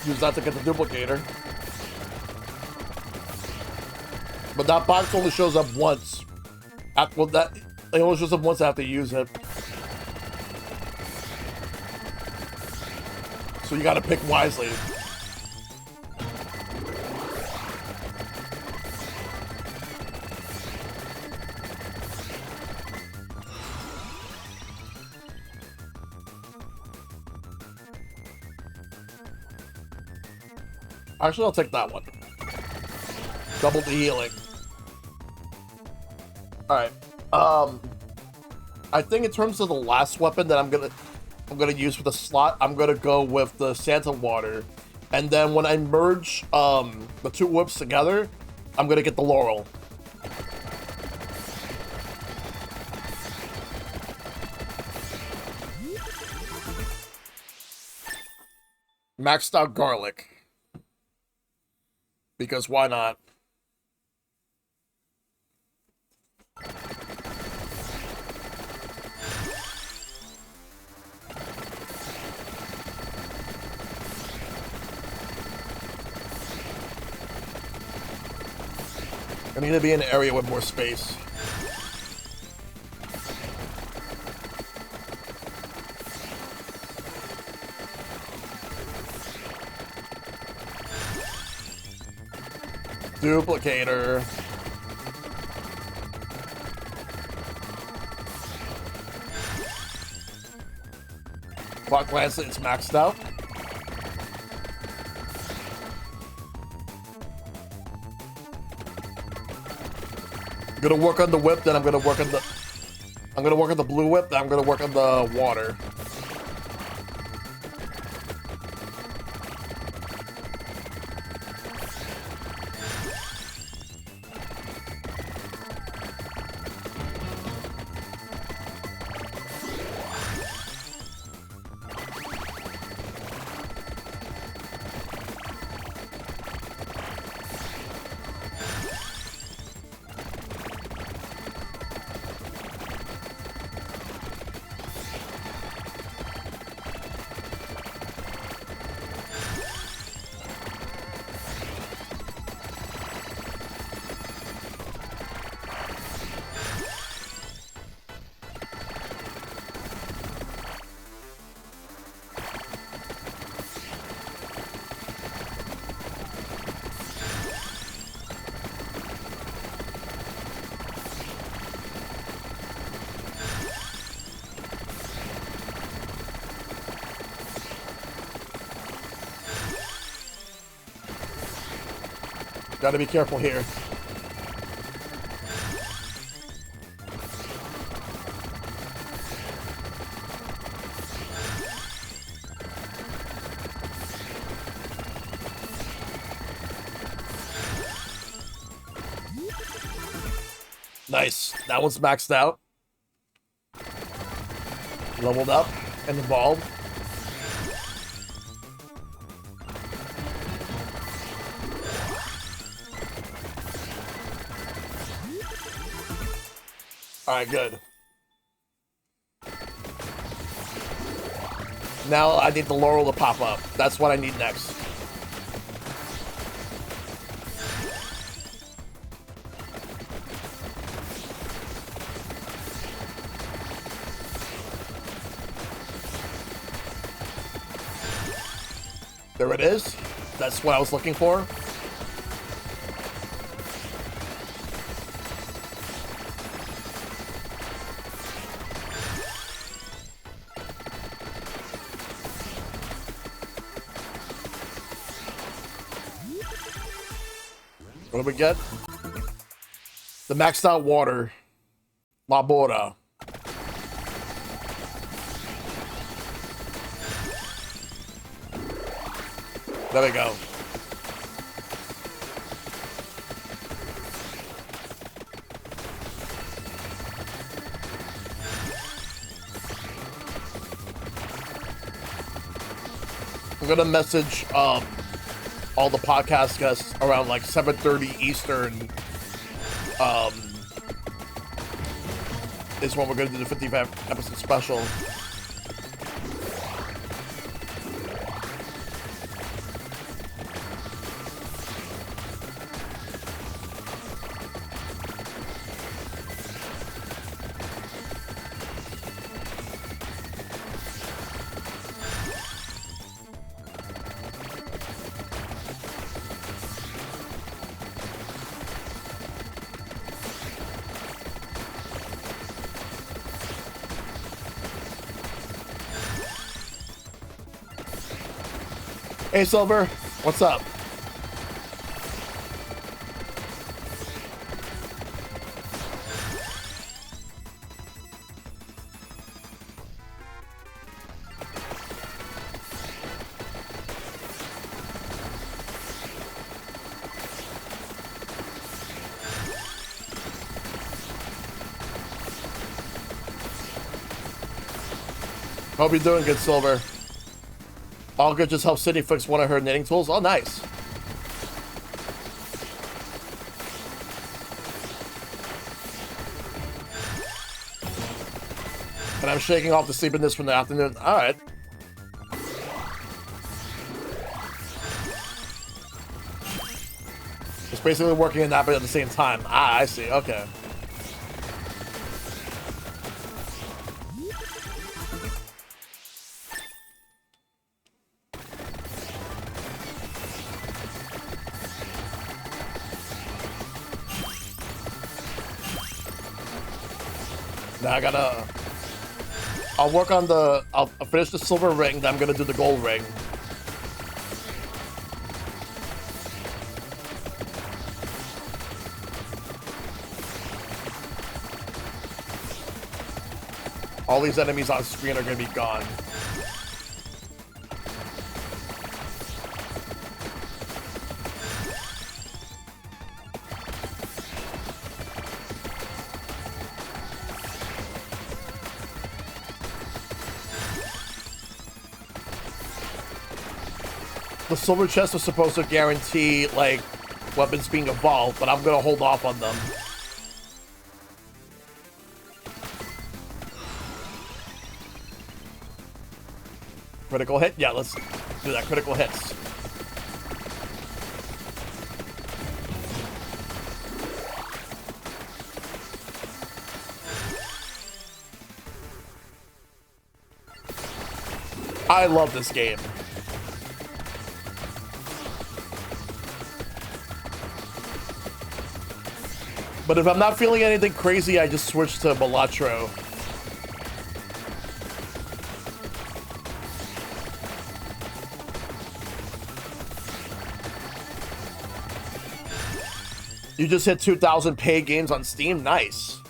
Use that to get the duplicator. But that box only shows up once. Well, it only shows up once I have to use it. So you gotta pick wisely. Actually, I'll take that one. Double the healing. Alright. I think in terms of the last weapon that I'm gonna use for the slot, I'm gonna go with the Santa Water. And then when I merge the two whips together, I'm gonna get the Laurel. Maxed out garlic. Because why not? I need to be in an area with more space. Duplicator. Clock Lancet is maxed out. I'm gonna work on the whip, then I'm gonna work on the blue whip, then I'm gonna work on the water. Gotta be careful here. Nice. That one's maxed out. Leveled up and evolved. Alright, good. Now I need the Laurel to pop up. That's what I need next. There it is. That's what I was looking for. What do we get? The maxed out water. Labora. There we go. I'm gonna message all the podcast guests around like 7:30 Eastern. Is when we're gonna do the 55th episode special. Hey Silver, what's up? Hope you're doing good, Silver. All good just helped Sydney fix one of her knitting tools. Oh, nice. And I'm shaking off the sleepiness from the afternoon. All right. It's basically working and napping at the same time. Ah, I see. Okay. Now I gotta... I'll work on the... I'll finish the silver ring, then I'm gonna do the gold ring. All these enemies on screen are gonna be gone. The silver chest was supposed to guarantee, like, weapons being evolved, but I'm gonna hold off on them. Critical hit? Yeah, let's do that. Critical hits. I love this game. But if I'm not feeling anything crazy, I just switch to Balatro. You just hit 2,000 paid games on Steam. Nice.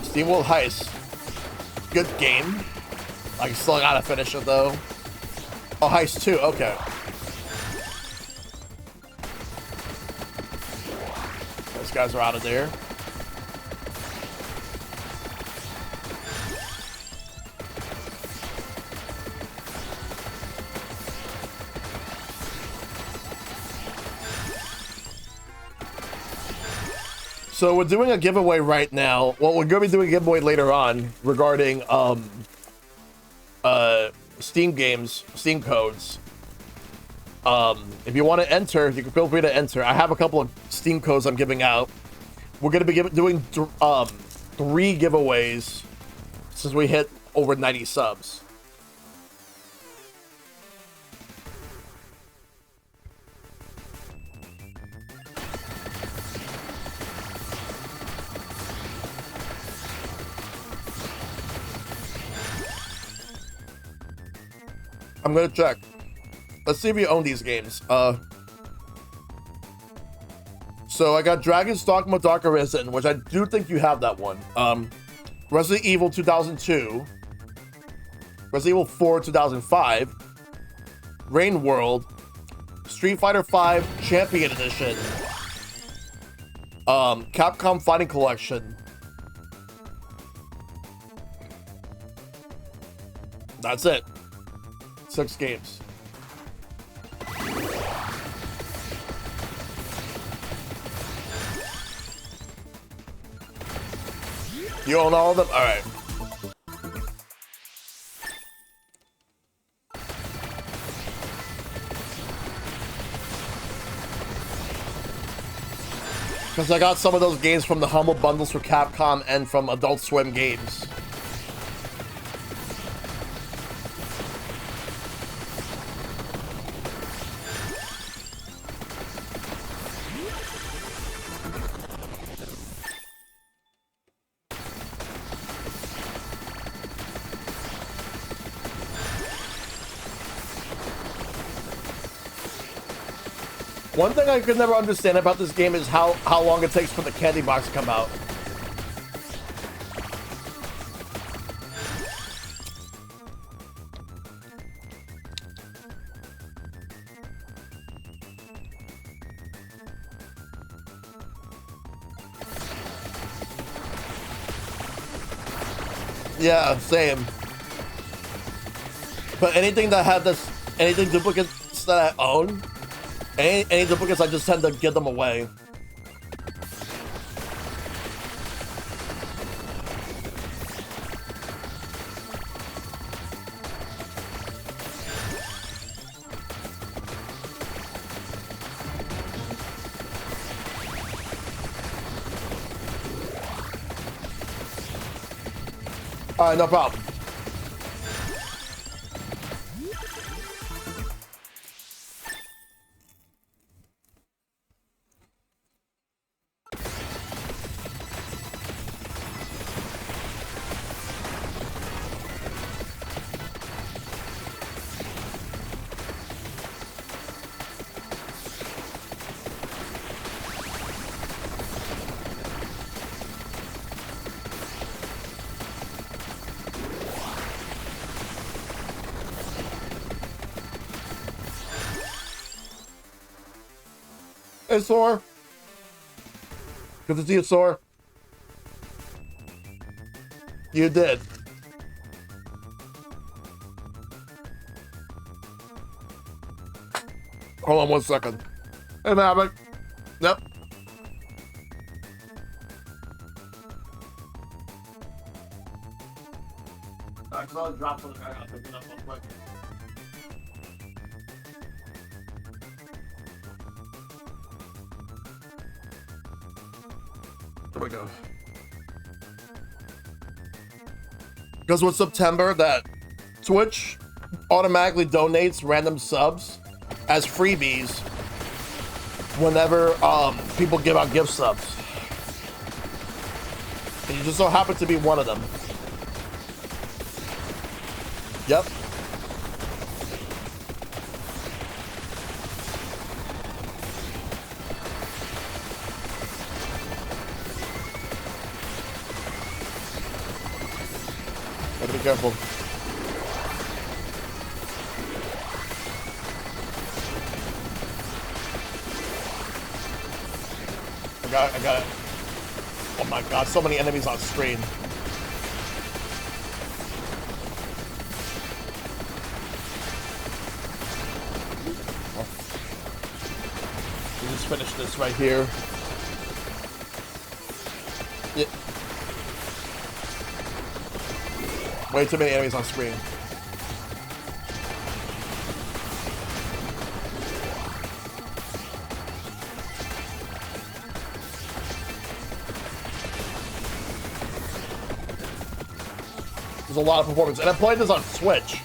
Steam World Heist. Good game. I still gotta finish it though. Oh, Heist 2. Okay. Those guys are out of there. So we're doing a giveaway right now. Well, we're going to be doing a giveaway later on regarding Steam games, Steam codes. If you want to enter, you can feel free to enter. I have a couple of Steam codes I'm giving out. We're going to be doing 3 giveaways since we hit over 90 subs. I'm gonna check. Let's see if you own these games. So I got Dragon's Dogma Dark Arisen, which I do think you have that one. Resident Evil 2002. Resident Evil 4 2005. Rain World. Street Fighter 5 Champion Edition. Capcom Fighting Collection. That's it. 6 games. You own all of them? All right. Because I got some of those games from the Humble Bundles for Capcom and from Adult Swim Games. One thing I could never understand about this game is how long it takes for the candy box to come out. Yeah, same. But anything that had this, anything duplicates that I own, any duplicates, I just tend to give them away. All right, no problem. Hey, Sore. Good to see you, Sore. You did. Hold on 1 second. Hey, Maverick. Yep. I saw it drop something. I gotta pick it up real quick. There we go. Because with September, that Twitch automatically donates random subs as freebies whenever people give out gift subs. And you just so happen to be one of them. Yep. Gotta be careful. I got it. Oh my god, so many enemies on screen. We just finish this right here. Yeah. Way too many enemies on screen. There's a lot of performance, and I'm playing this on Switch.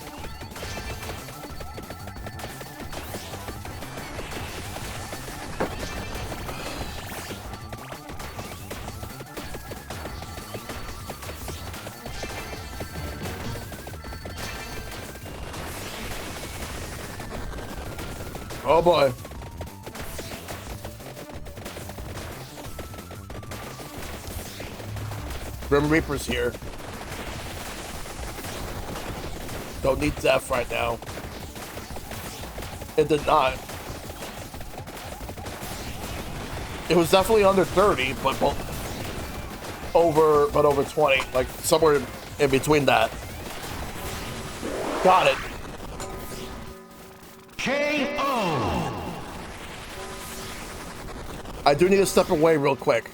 Oh boy. Grim Reaper's here. Don't need death right now. It did not. It was definitely under 30, but over 20, like somewhere in between that. Got it. KO. I do need to step away real quick.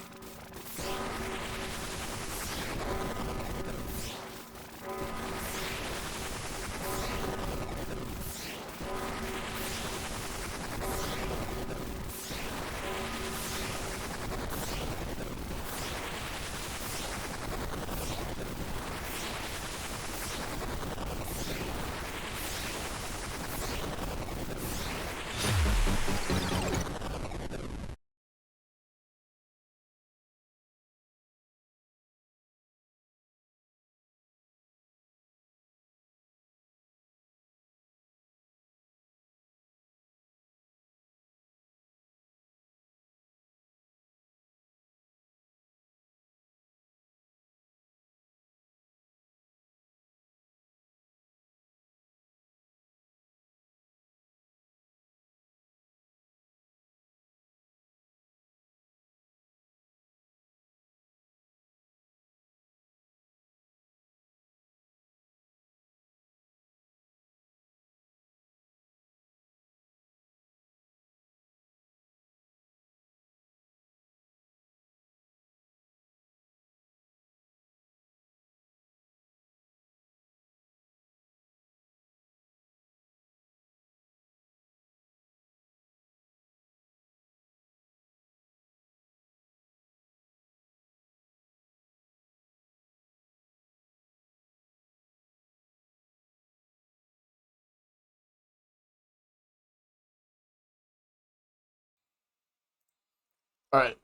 All right.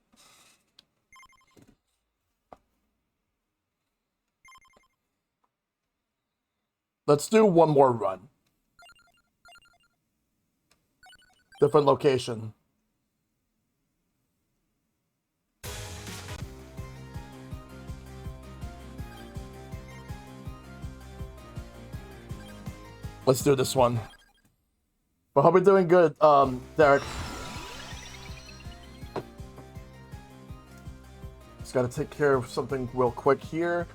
Let's do one more run. Different location. Let's do this one. But hope you're doing good, Derek. Just gotta take care of something real quick here.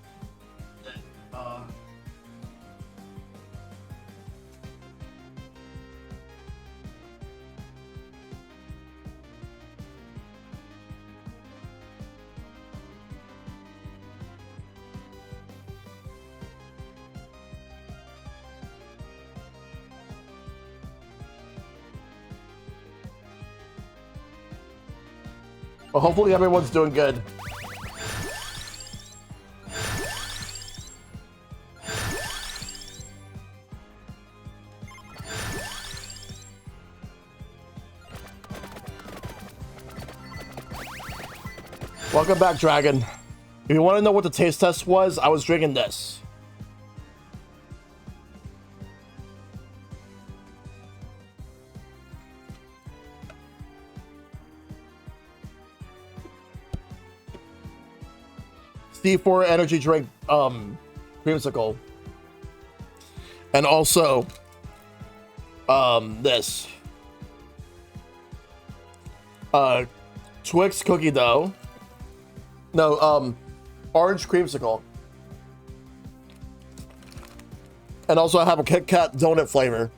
Well, hopefully everyone's doing good. Welcome back, Dragon. If you want to know what the taste test was, I was drinking this. C4 energy drink, creamsicle. And also, this. Twix cookie dough. No, orange creamsicle. And also I have a Kit Kat donut flavor.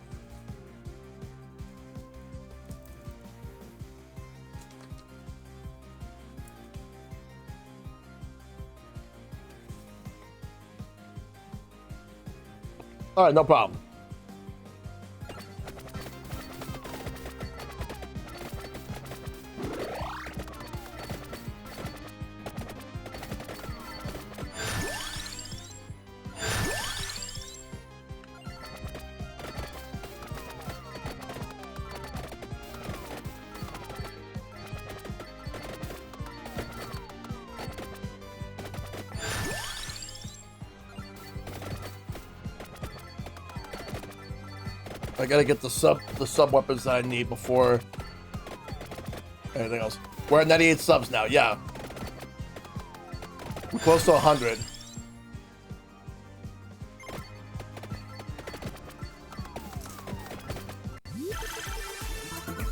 All right, no problem. I gotta get the sub weapons that I need before anything else. We're at 98 subs now, yeah. We're close to 100.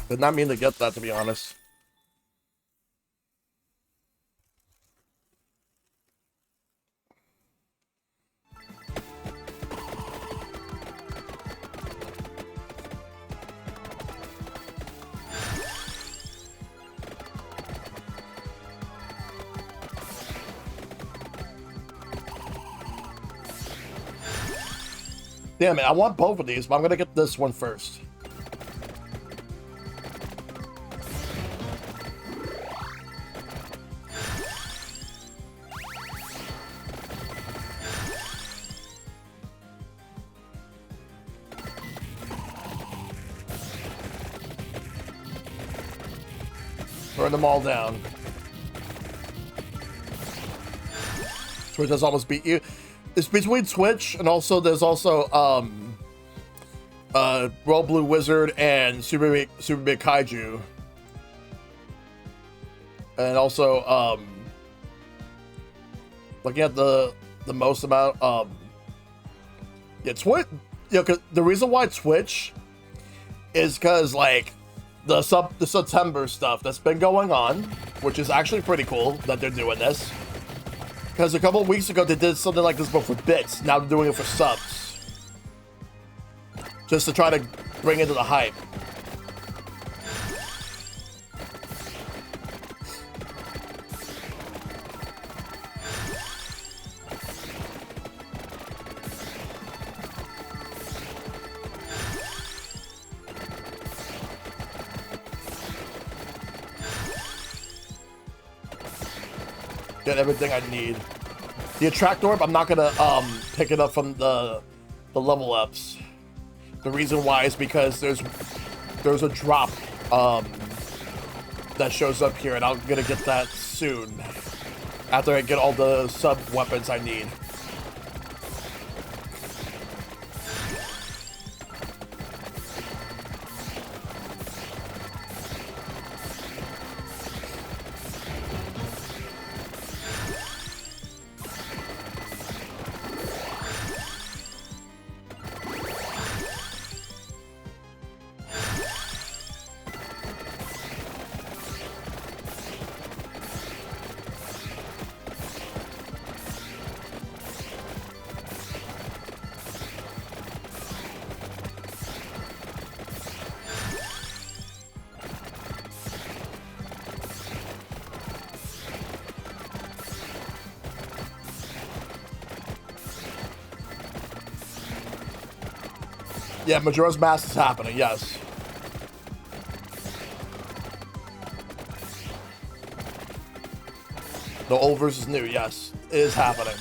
Did not mean to get that, to be honest. Damn it, I want both of these, but I'm gonna get this one first. Burn them all down. Twitch has almost beat you. It's between Twitch and also there's also Roll Blue Wizard and Super Big Kaiju. And also looking at the most amount yeah, Twitch, you know, 'cause the reason why Twitch is because like the September stuff that's been going on, which is actually pretty cool that they're doing this. Because a couple of weeks ago they did something like this but for bits. Now they're doing it for subs. Just to try to bring into the hype. Get everything I need. The attract orb, I'm not gonna pick it up from the level ups. The reason why is because there's a drop that shows up here, and I'm gonna get that soon after I get all the sub weapons I need. Yeah, Majora's Mask is happening, yes. The old versus new, yes. It is happening.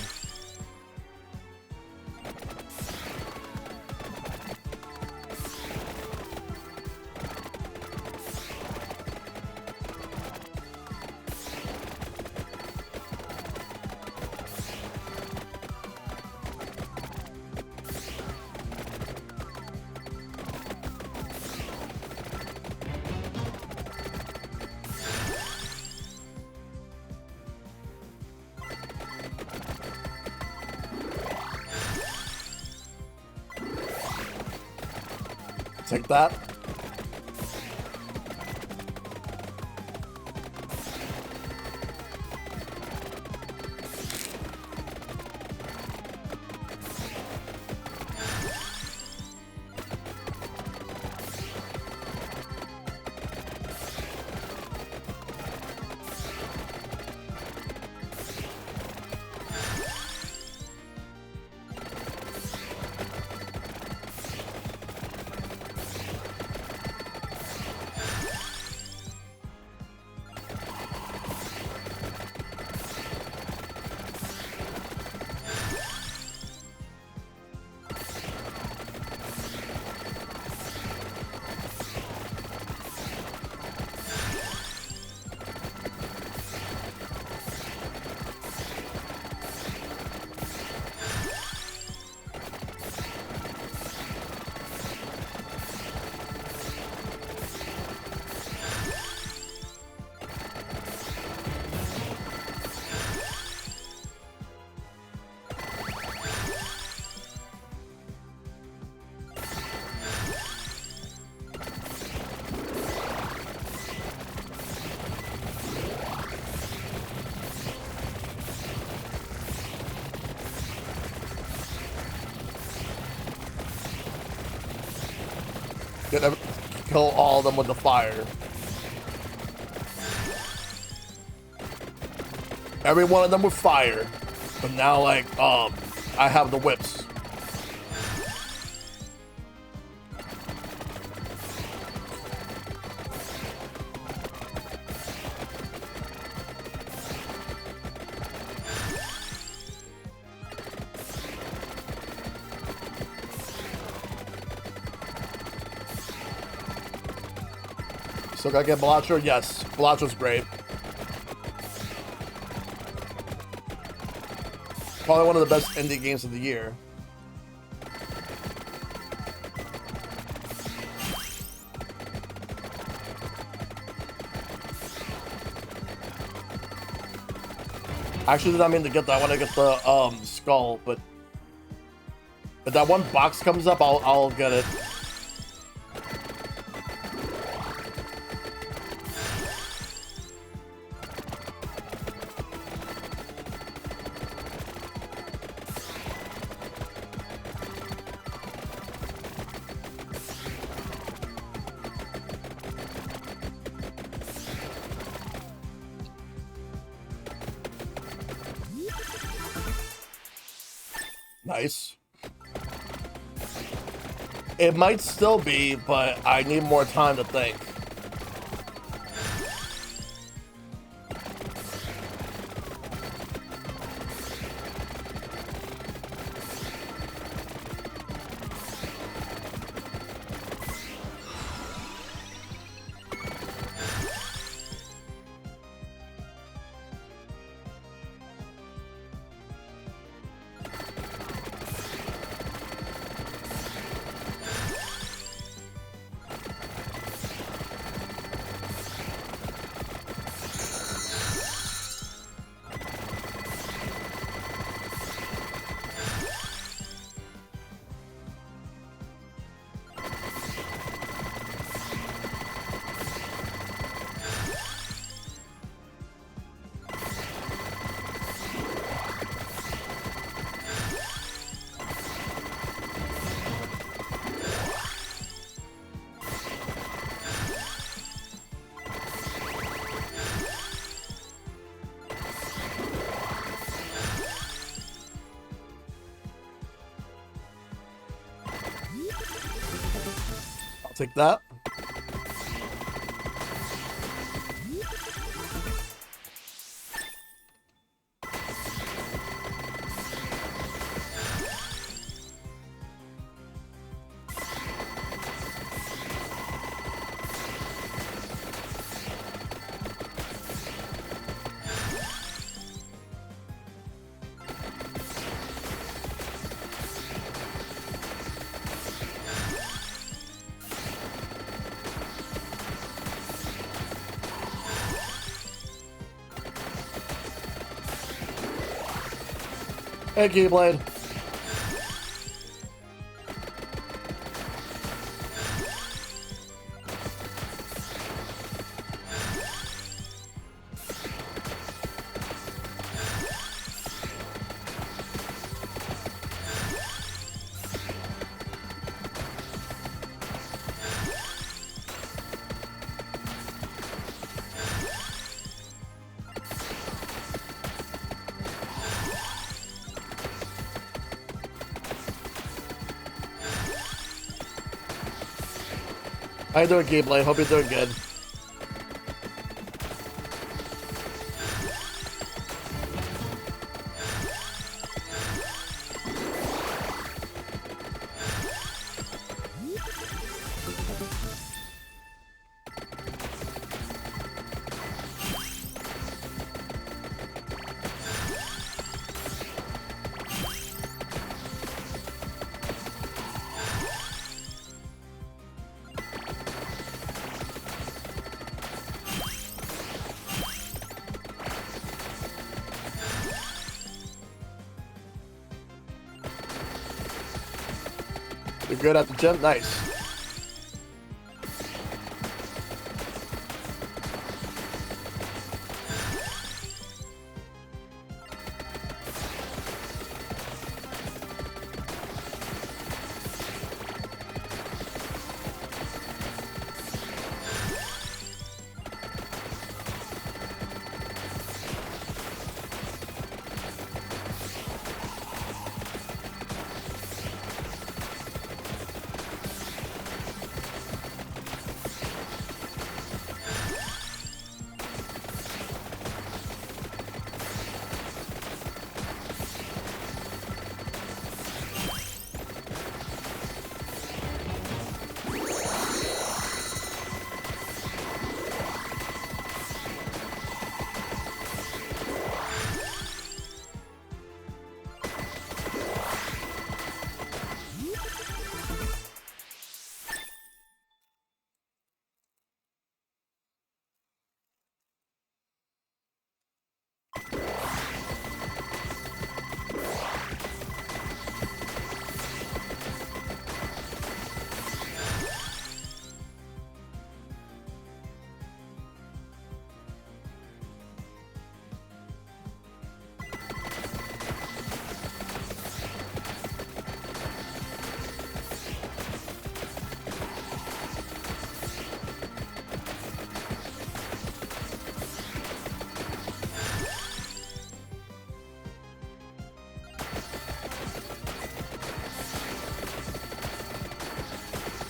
Take that. Kill all of them with the fire. Every one of them with fire. But now, like, I have the whips. Still gotta get Balacho? Yes. Balacho's great. Probably one of the best indie games of the year. I actually did not mean to get that. I want to get the skull, but if that one box comes up, I'll get it. Nice. It might still be, but I need more time to think. Take that. Hey, Keyblade. How you doing, Gameplay? Hope you're doing good. You're good at the gym? Nice.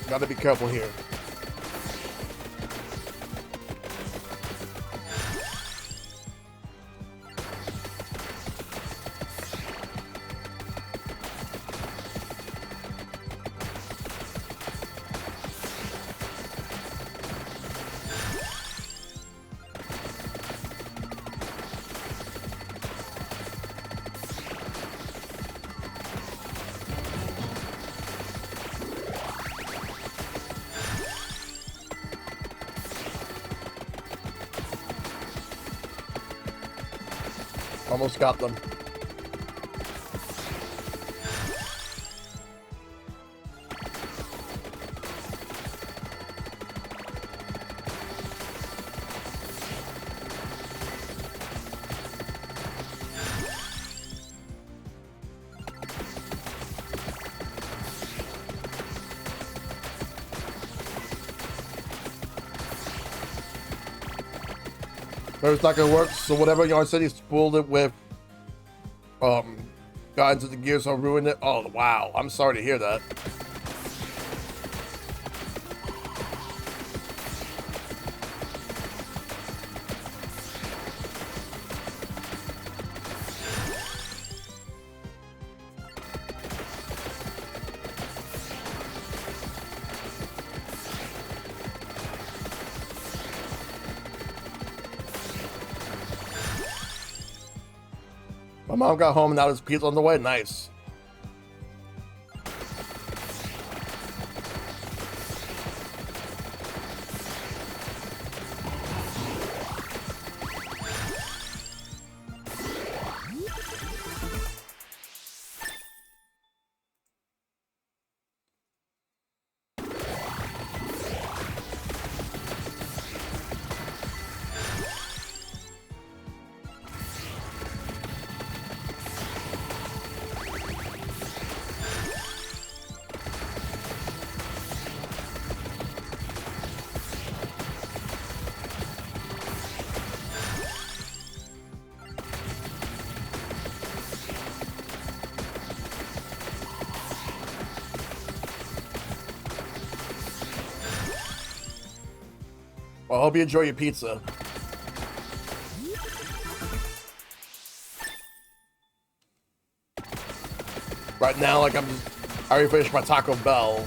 Gotta be careful here. Almost got them. But it's not gonna work, so whatever Yarn City spooled it with got into the gear, so ruined it. Oh wow, I'm sorry to hear that. My mom got home and now there's pizza on the way. Nice. Well, I hope you enjoy your pizza. Right now, like I already finished my Taco Bell.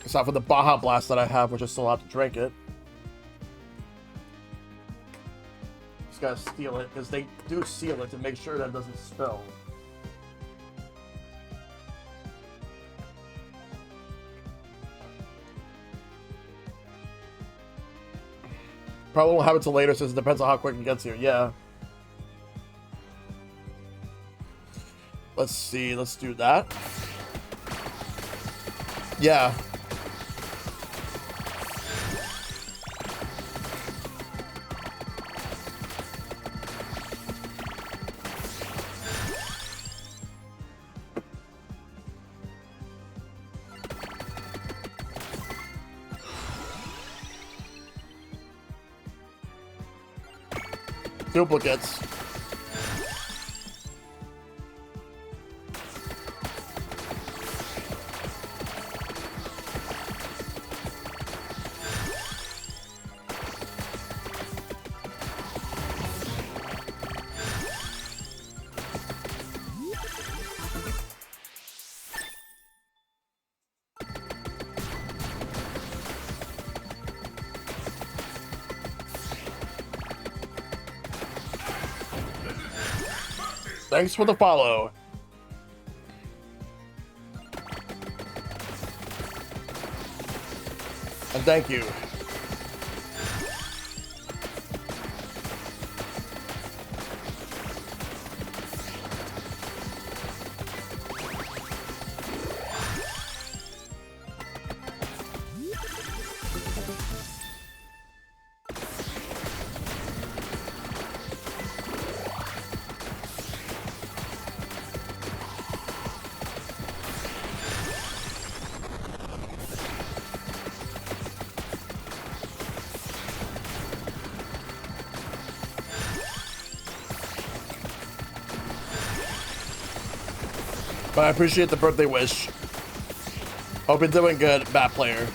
Aside from the Baja Blast that I have, which I still have to drink it. Just gotta steal it, because they do seal it to make sure that it doesn't spill. Probably won't have it till later since it depends on how quick it gets here. Yeah. Let's see. Let's do that. Yeah. Duplicates. Thanks for the follow. And thank you. But I appreciate the birthday wish. Hope you're doing good, Bat Player.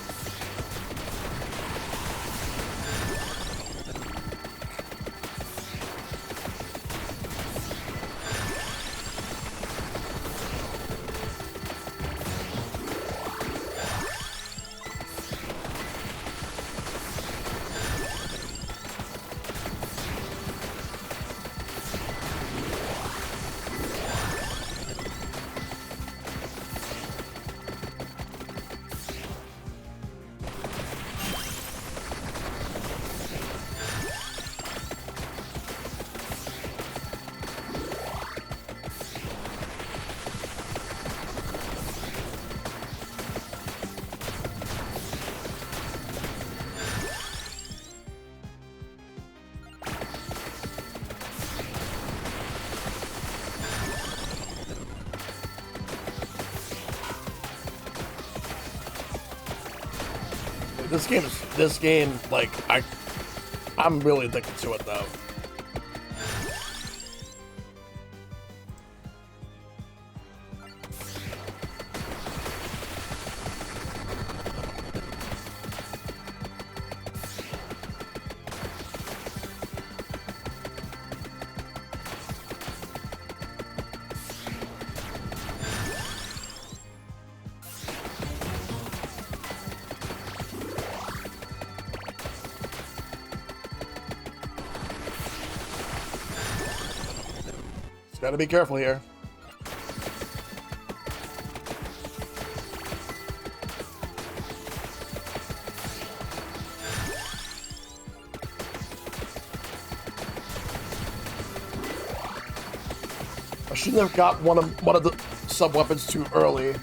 This game, like, I'm really addicted to it though. Gotta be careful here. I shouldn't have got one of the sub weapons too early.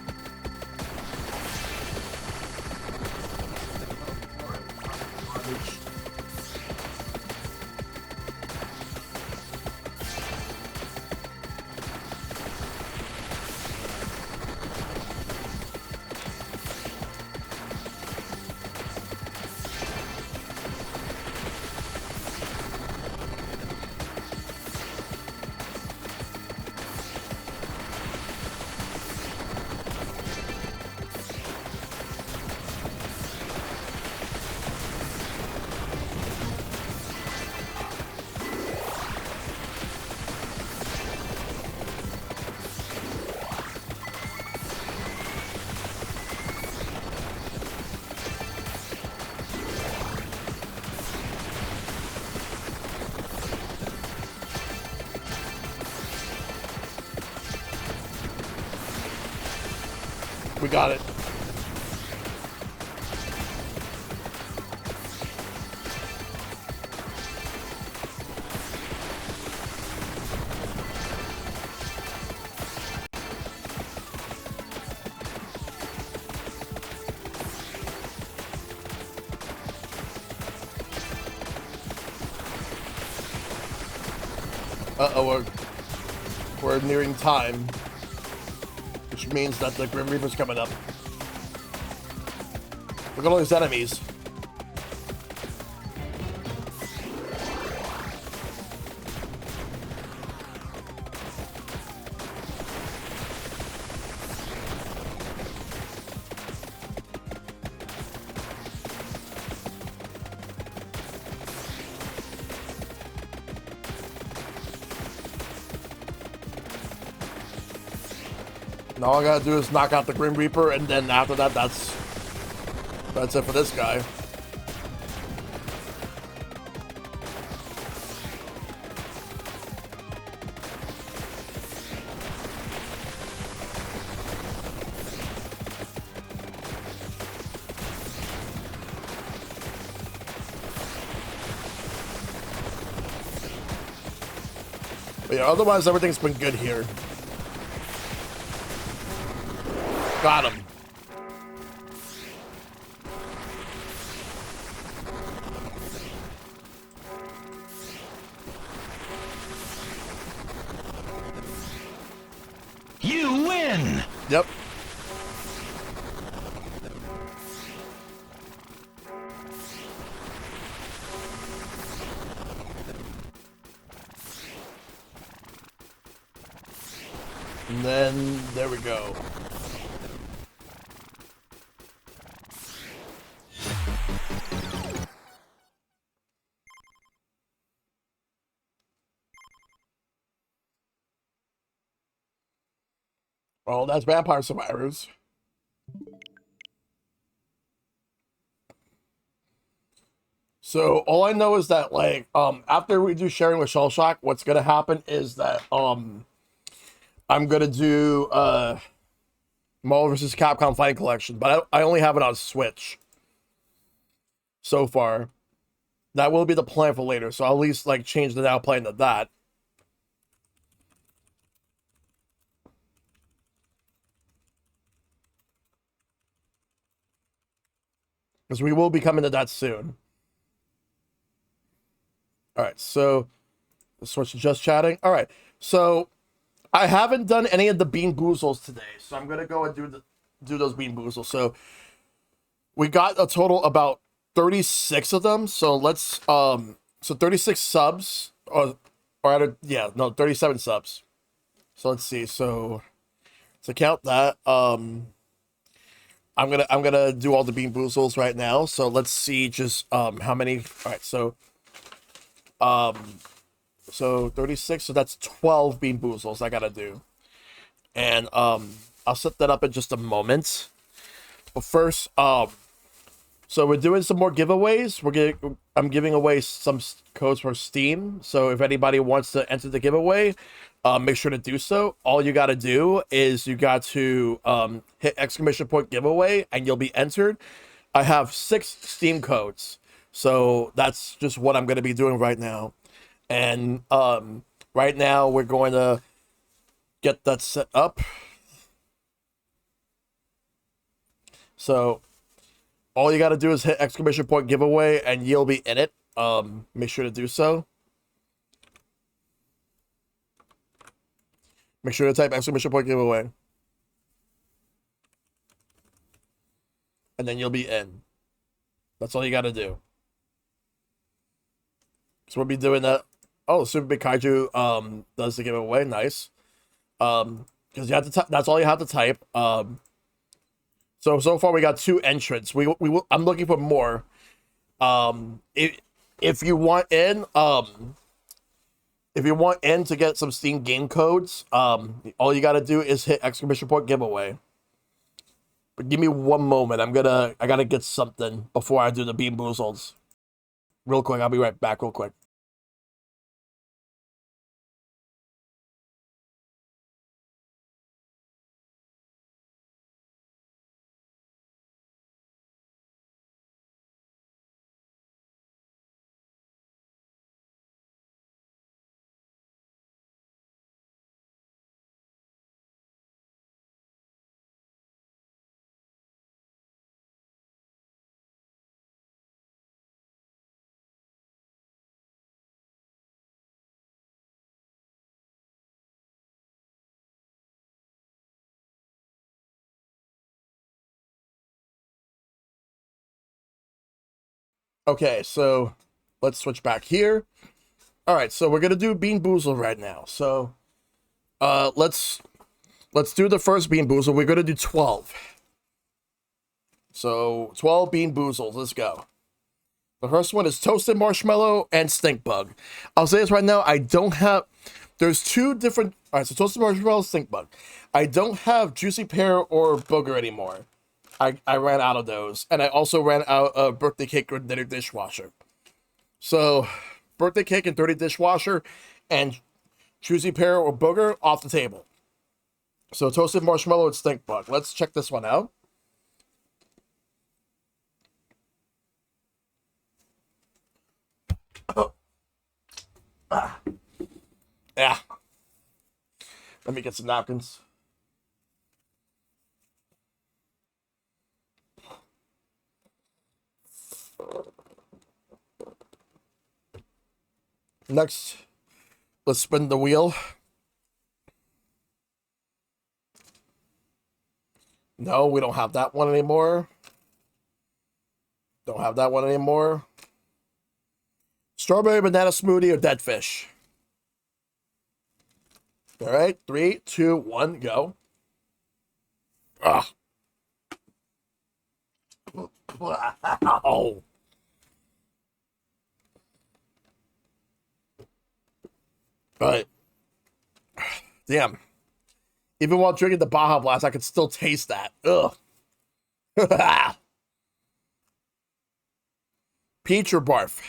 We got it. Uh-oh, we're nearing time, which means that the Grim Reaper's coming up. Look at all these enemies. Now all I gotta do is knock out the Grim Reaper, and then after that, that's it for this guy. But yeah, otherwise everything's been good here. Got him. You win! Yep. And then, there we go. Oh, that's Vampire Survivors. So all I know is that, like, after we do sharing with Shellshock, what's gonna happen is that I'm gonna do Marvel vs. Capcom Fighting Collection, but I only have it on Switch so far. That will be the plan for later, so I'll at least like change the now playing to that. Because we will be coming to that soon. Alright, so switch to just chatting. Alright, so I haven't done any of the Bean Boozles today, so I'm gonna go and do those Bean Boozles. So we got a total about 36 of them. So let's so 36 subs or yeah, no, 37 subs. So let's see. So to count that, I'm gonna do all the Bean Boozles right now. So let's see just how many. All right, so 36, so that's 12 Bean Boozles I gotta do. And I'll set that up in just a moment. But first, so we're doing some more giveaways. I'm giving away some codes for Steam. So if anybody wants to enter the giveaway, make sure to do so. All you got to do is you got to hit ! giveaway and you'll be entered. I have 6 Steam codes. So that's just what I'm going to be doing right now. And right now we're going to get that set up. So all you got to do is hit ! giveaway and you'll be in it. Make sure to do so. Make sure to type ! giveaway. And then you'll be in. That's all you got to do. So we'll be doing that. Oh, Super Big Kaiju does the giveaway. Nice. Because you have to that's all you have to type. So far we got 2 entrants. I'm looking for more. If you want in, to get some Steam game codes, all you gotta do is hit ! giveaway. But give me one moment. I gotta get something before I do the Bean Boozles. Real quick, I'll be right back real quick. Okay, so let's switch back here. All right, so we're gonna do Bean Boozled right now. So let's do the first Bean Boozled. We're gonna do 12. So 12 Bean Boozled. Let's go. The first one is toasted marshmallow and stink bug. I'll say this right now. I don't have. There's two different. All right, so toasted marshmallow, stink bug. I don't have juicy pear or booger anymore. I ran out of those, and I also ran out of birthday cake or dirty dishwasher. So, birthday cake and dirty dishwasher, and juicy pear or booger off the table. So toasted marshmallow and stink bug. Let's check this one out. Yeah. Let me get some napkins. Next, let's spin the wheel. No, we don't have that one anymore. Don't have that one anymore. Strawberry banana smoothie or dead fish. All right, 3, 2, 1, go. Ugh. Oh. But damn. Even while drinking the Baja Blast, I could still taste that. Ugh. Peach or barf?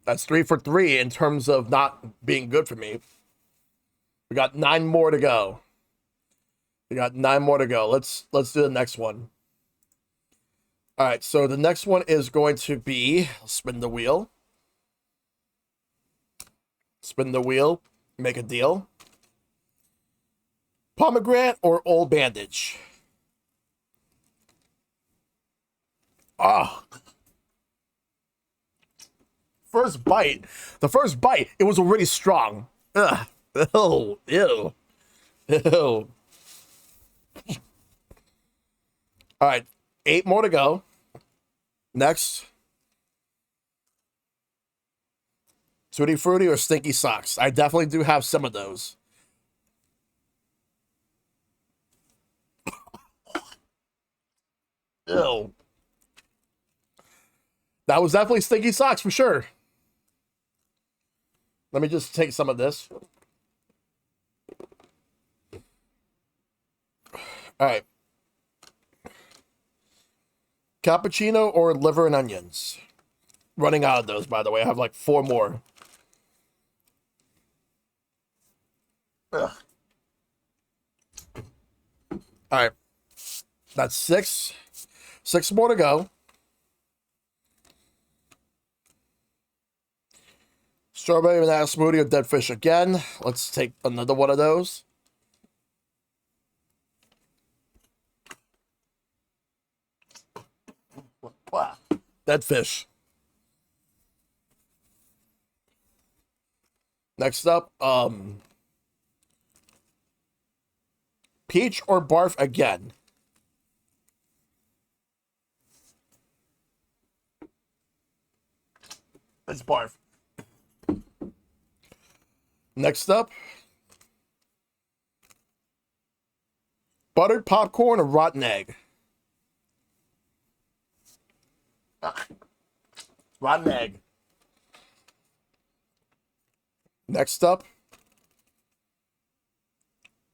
That's 3 for 3 in terms of not being good for me. We got 9 more to go. We got 9 more to go. Let's do the next one. All right, so the next one is going to be spin the wheel. Spin the wheel. Make a deal. Pomegranate or old bandage? Ah. First bite. The first bite, it was already strong. Ugh. Ew. Ew. Ew. All right, 8 more to go. Next. Tutti Frutti or Stinky Socks? I definitely do have some of those. Ew. That was definitely Stinky Socks for sure. Let me just take some of this. All right. Cappuccino or liver and onions? Running out of those, by the way. I have like 4 more. Ugh. All right. That's 6. 6 more to go. Strawberry banana smoothie or dead fish again. Let's take another one of those. Dead fish. Next up, peach or barf again? It's barf. Next up, buttered popcorn or rotten egg? Rotten egg. Next up,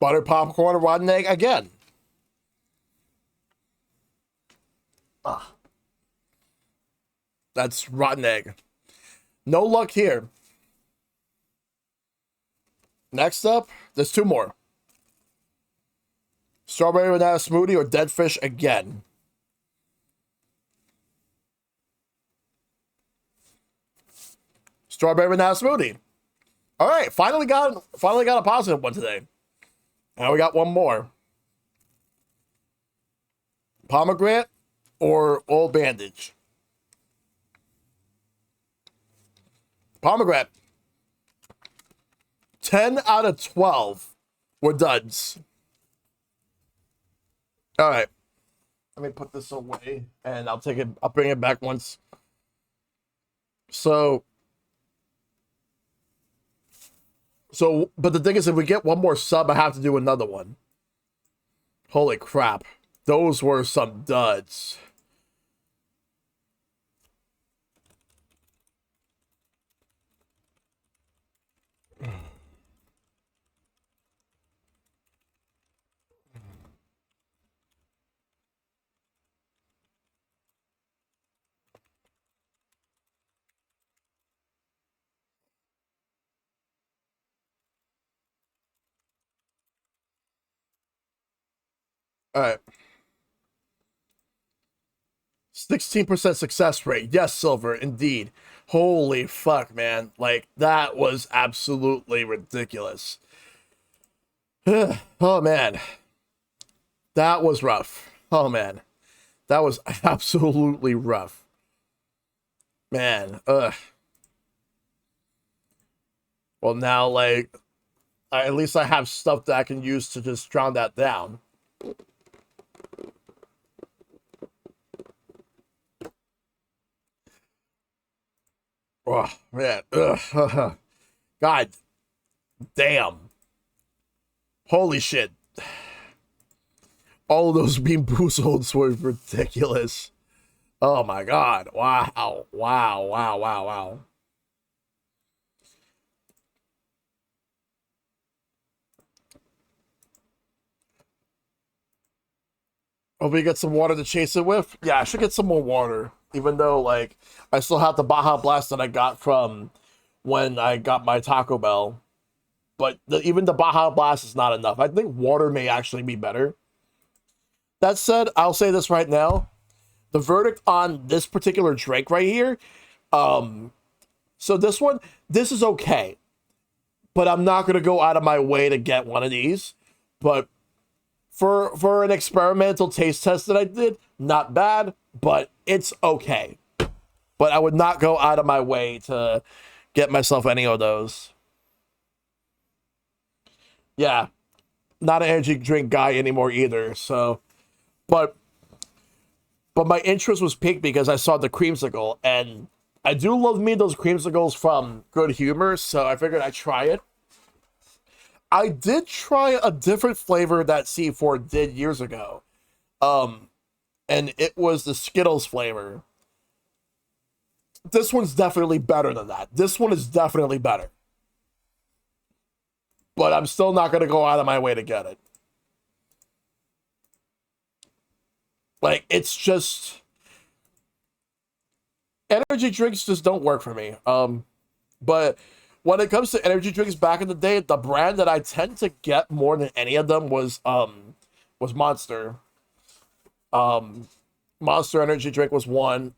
buttered popcorn or rotten egg again? That's rotten egg. No luck here. Next up, there's 2 more. Strawberry banana smoothie or dead fish again? Strawberry banana smoothie. All right, finally got a positive one today. And we got 1 more. Pomegranate or old bandage? Pomegranate. 10 out of 12 were duds. All right. Let me put this away and I'll take it. I'll bring it back once. So, but the thing is, if we get one more sub, I have to do another one. Holy crap. Those were some duds. All right. 16% success rate. Yes, Silver, indeed. Holy fuck, man. Like, that was absolutely ridiculous. Oh, man. That was rough. Oh, man. That was absolutely rough. Man, ugh. Well, now, like, at least I have stuff that I can use to just drown that down. Oh, man. Ugh. God damn. Holy shit. All of those bean boozleds were ridiculous. Oh my god. Wow. Wow. Wow. Wow. Wow. Hope we get some water to chase it with. Yeah, I should get some more water. Even though, like, I still have the Baja Blast that I got from when I got my Taco Bell. But even the Baja Blast is not enough. I think water may actually be better. That said, I'll say this right now. The verdict on this particular drink right here. So this one, this is okay. But I'm not going to go out of my way to get one of these. But for an experimental taste test that I did, not bad, but it's okay. But I would not go out of my way to get myself any of those. Yeah, not an energy drink guy anymore either. So, but my interest was piqued because I saw the creamsicle, and I do love me those creamsicles from Good Humor, so I figured I'd try it. I did try a different flavor that C4 did years ago. And it was the Skittles flavor. This one's definitely better than that. This one is definitely better. But I'm still not going to go out of my way to get it. Like, it's just... energy drinks just don't work for me. But when it comes to energy drinks back in the day, the brand that I tend to get more than any of them was Monster. Monster energy drink was one.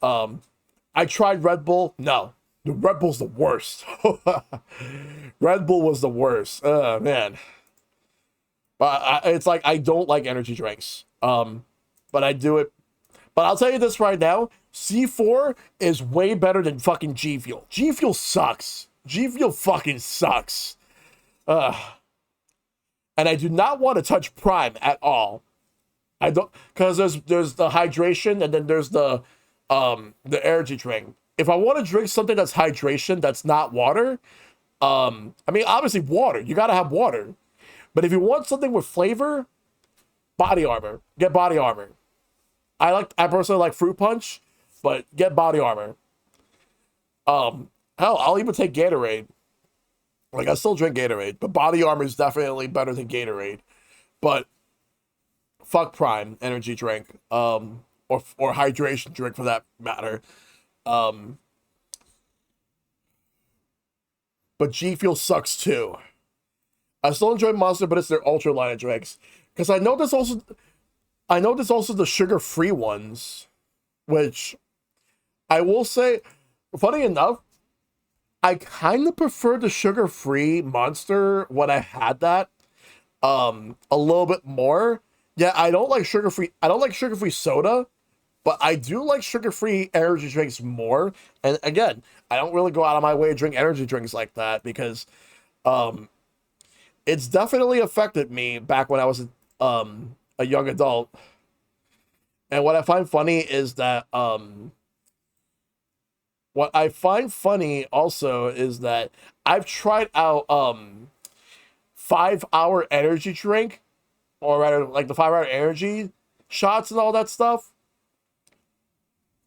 I tried Red Bull. No, the Red Bull's the worst. Red Bull was the worst. Man. But it's like I don't like energy drinks. But I do it. But I'll tell you this right now. C4 is way better than fucking G Fuel. G Fuel sucks. G Fuel fucking sucks. And I do not want to touch Prime at all. I don't, because there's the hydration and then there's the energy drink. If I want to drink something that's hydration, that's not water, I mean, obviously water. You gotta have water. But if you want something with flavor, Body Armor. Get Body Armor. I personally like Fruit Punch, but get Body Armor. Hell, I'll even take Gatorade. Like, I still drink Gatorade, but Body Armor is definitely better than Gatorade. But fuck Prime energy drink, or hydration drink for that matter. But G Fuel sucks too. I still enjoy Monster, but it's their ultra line of drinks. Because I know there's also the sugar-free ones, which I will say, funny enough, I kind of prefer the sugar-free Monster when I had that a little bit more. Yeah, I don't like sugar-free soda, But I do like sugar-free energy drinks more. And again, I don't really go out of my way to drink energy drinks like that because um, it's definitely affected me back when I was a young adult. And what I find funny is that what I find funny also is that I've tried out 5 hour energy drink, or rather like the 5 hour energy shots and all that stuff.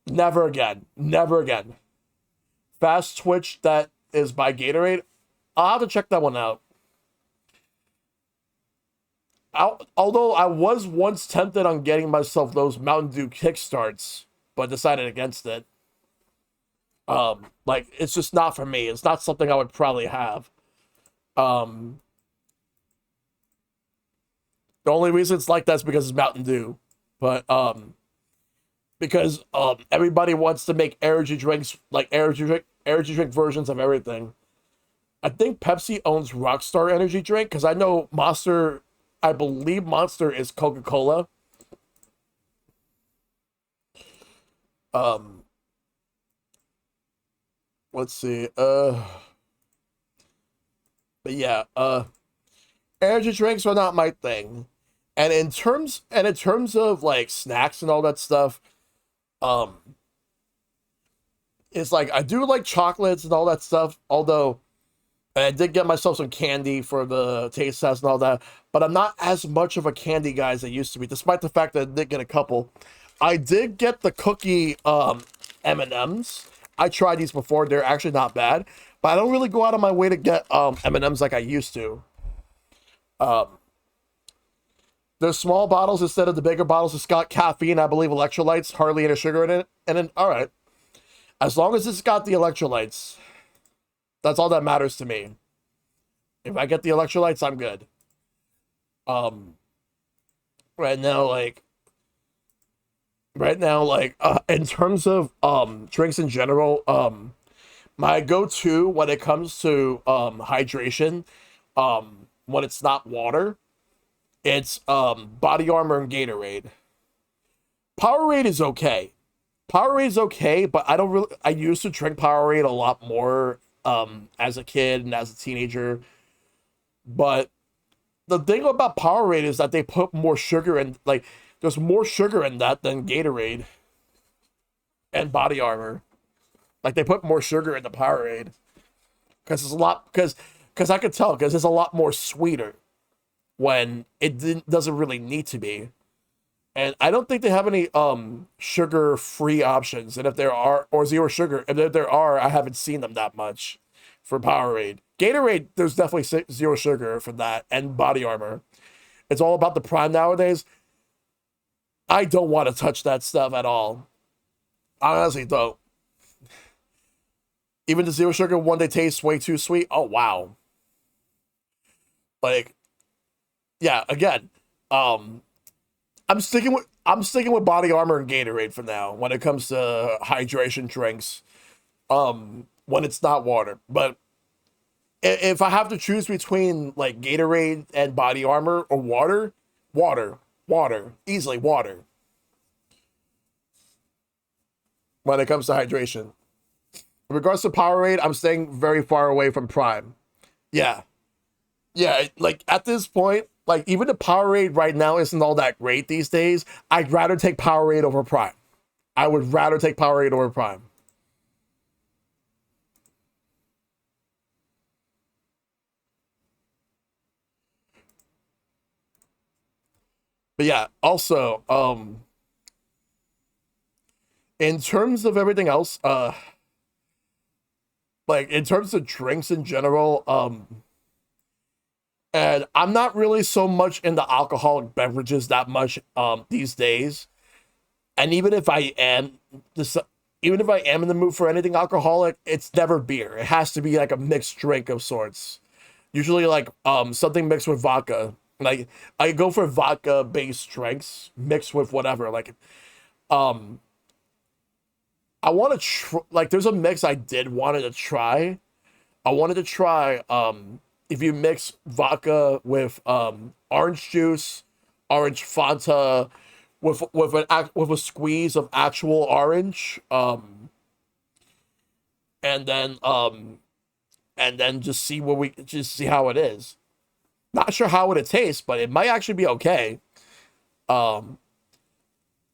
Never again. Never again. Fast Twitch that is by Gatorade. I'll have to check that one out. Although I was once tempted on getting myself those Mountain Dew kickstarts, but decided against it. Like it's just not for me. It's not something I would probably have. Um, the only reason it's like that is because it's Mountain Dew, but because everybody wants to make energy drinks like energy drink versions of everything. I think Pepsi owns Rockstar energy drink because I know Monster. I believe Monster is Coca-Cola. Um, let's see. But yeah, energy drinks are not my thing. And in terms of like snacks and all that stuff, um, it's like I do like chocolates and all that stuff, although and I did get myself some candy for the taste test and all that, but I'm not as much of a candy guy as I used to be, despite the fact that I did get a couple. I did get the cookie M&Ms. I tried these before. They're actually not bad, but I don't really go out of my way to get M&Ms like I used to. Um, the small bottles instead of the bigger bottles. It's got caffeine, I believe, electrolytes, hardly any sugar in it. And then, all right, as long as it's got the electrolytes, that's all that matters to me. If I get the electrolytes, I'm good. Um, right now, like, in terms of drinks in general, my go-to when it comes to hydration, when it's not water, it's Body Armor and Gatorade. Powerade is okay. Powerade is okay, but I don't really. I used to drink Powerade a lot more as a kid and as a teenager. But the thing about Powerade is that they put more sugar in. Like, there's more sugar in that than Gatorade and Body Armor. Like, they put more sugar in the Powerade because it's a lot. Because I could tell because it's a lot more sweeter when doesn't really need to be. And I don't think they have any sugar-free options. And if there are, or zero sugar, if there are, I haven't seen them that much for Powerade. Gatorade, there's definitely zero sugar for that, and Body Armor. It's all about the Prime nowadays. I don't want to touch that stuff at all. I honestly don't. Even the zero sugar one, they taste way too sweet. Oh, wow. Like, yeah, again, I'm sticking with Body Armor and Gatorade for now when it comes to hydration drinks. When it's not water. But if I have to choose between like Gatorade and Body Armor or water, easily water. When it comes to hydration. In regards to Powerade, I'm staying very far away from Prime. Yeah. Yeah, like at this point, like even the Powerade right now isn't all that great these days. I'd rather take Powerade over Prime. I would rather take Powerade over Prime. But yeah, also, in terms of everything else, like in terms of drinks in general, and I'm not really so much into alcoholic beverages that much these days. And this even if I am in the mood for anything alcoholic, it's never beer. It has to be like a mixed drink of sorts. Usually like something mixed with vodka. Like I go for vodka based drinks mixed with whatever. Like um I want to like there's a mix I did wanted to try. I wanted to try if you mix vodka with orange juice, orange Fanta, with a squeeze of actual orange, and then just see what we just see how it is. Not sure how it tastes, but it might actually be okay. Um,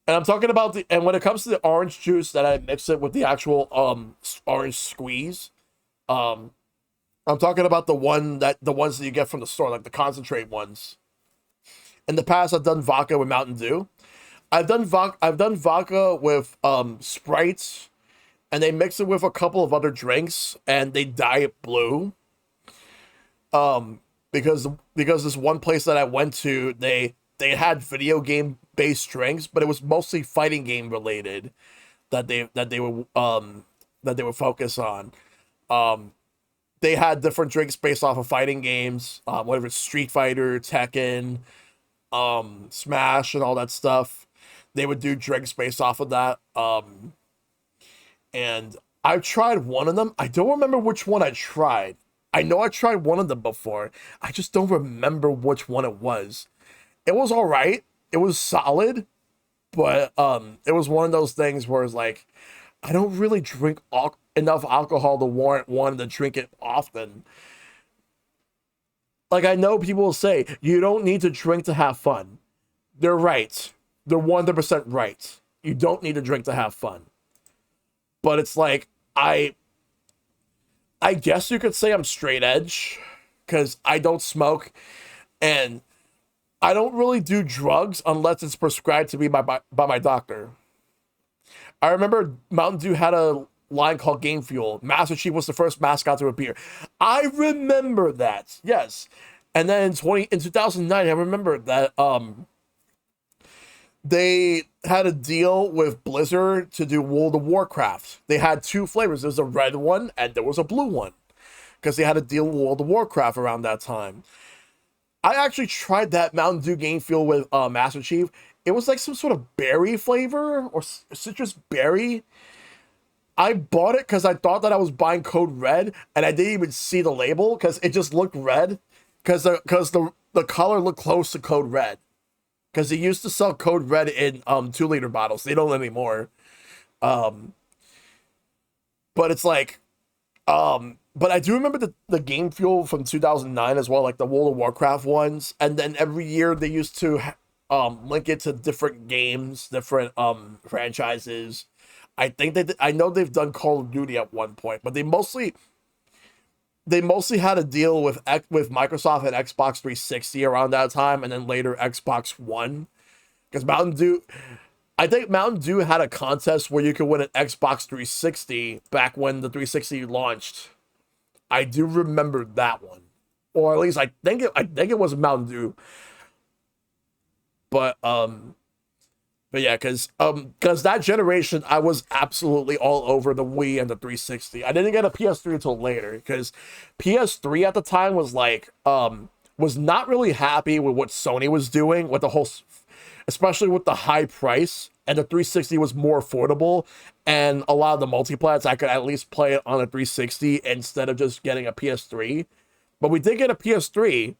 and I'm talking about and when it comes to the orange juice that I mix it with the actual orange squeeze, um, I'm talking about the ones that you get from the store, like the concentrate ones. In the past, I've done vodka with Mountain Dew. I've done vodka with Sprite, and they mix it with a couple of other drinks, and they dye it blue. Because this one place that I went to, they had video game based drinks, but it was mostly fighting game related that they would focus on. They had different drinks based off of fighting games, whatever it's Street Fighter, Tekken, Smash, and all that stuff. They would do drinks based off of that. And I've tried one of them. I don't remember which one I tried. I know I tried one of them before. I just don't remember which one it was. It was all right. It was solid, but it was one of those things where it's like, I don't really drink enough alcohol to warrant one to drink it often. Like, I know people will say, you don't need to drink to have fun. They're right. They're 100% right. You don't need to drink to have fun. But it's like, I guess you could say I'm straight edge, because I don't smoke, and I don't really do drugs unless it's prescribed to me by my doctor. I remember Mountain Dew had a line called Game Fuel. Master Chief was the first mascot to appear. I remember that, yes. And then in 2009, I remember that they had a deal with Blizzard to do World of Warcraft. They had two flavors. There was a red one and there was a blue one, because they had a deal with World of Warcraft around that time. I actually tried that Mountain Dew Game Fuel with Master Chief. It was like some sort of berry flavor or citrus berry. I bought it because I thought that I was buying Code Red, and I didn't even see the label because it just looked red, because the color looked close to Code Red. Because they used to sell Code Red in 2-liter bottles. They don't anymore. But it's like, but I do remember the Game Fuel from 2009 as well, like the World of Warcraft ones. And then every year they used to link it to different games, different franchises. I know they've done Call of Duty at one point, but they mostly had a deal with Microsoft and Xbox 360 around that time, and then later Xbox One. Because I think Mountain Dew had a contest where you could win an Xbox 360 back when the 360 launched. I do remember that one, or at least I think it was Mountain Dew. But yeah, because that generation, I was absolutely all over the Wii and the 360. I didn't get a PS3 until later, because PS3 at the time was like was not really happy with what Sony was doing with the whole, especially with the high price. And the 360 was more affordable, and a lot of the multiplats I could at least play it on a 360 instead of just getting a PS3. But we did get a PS3,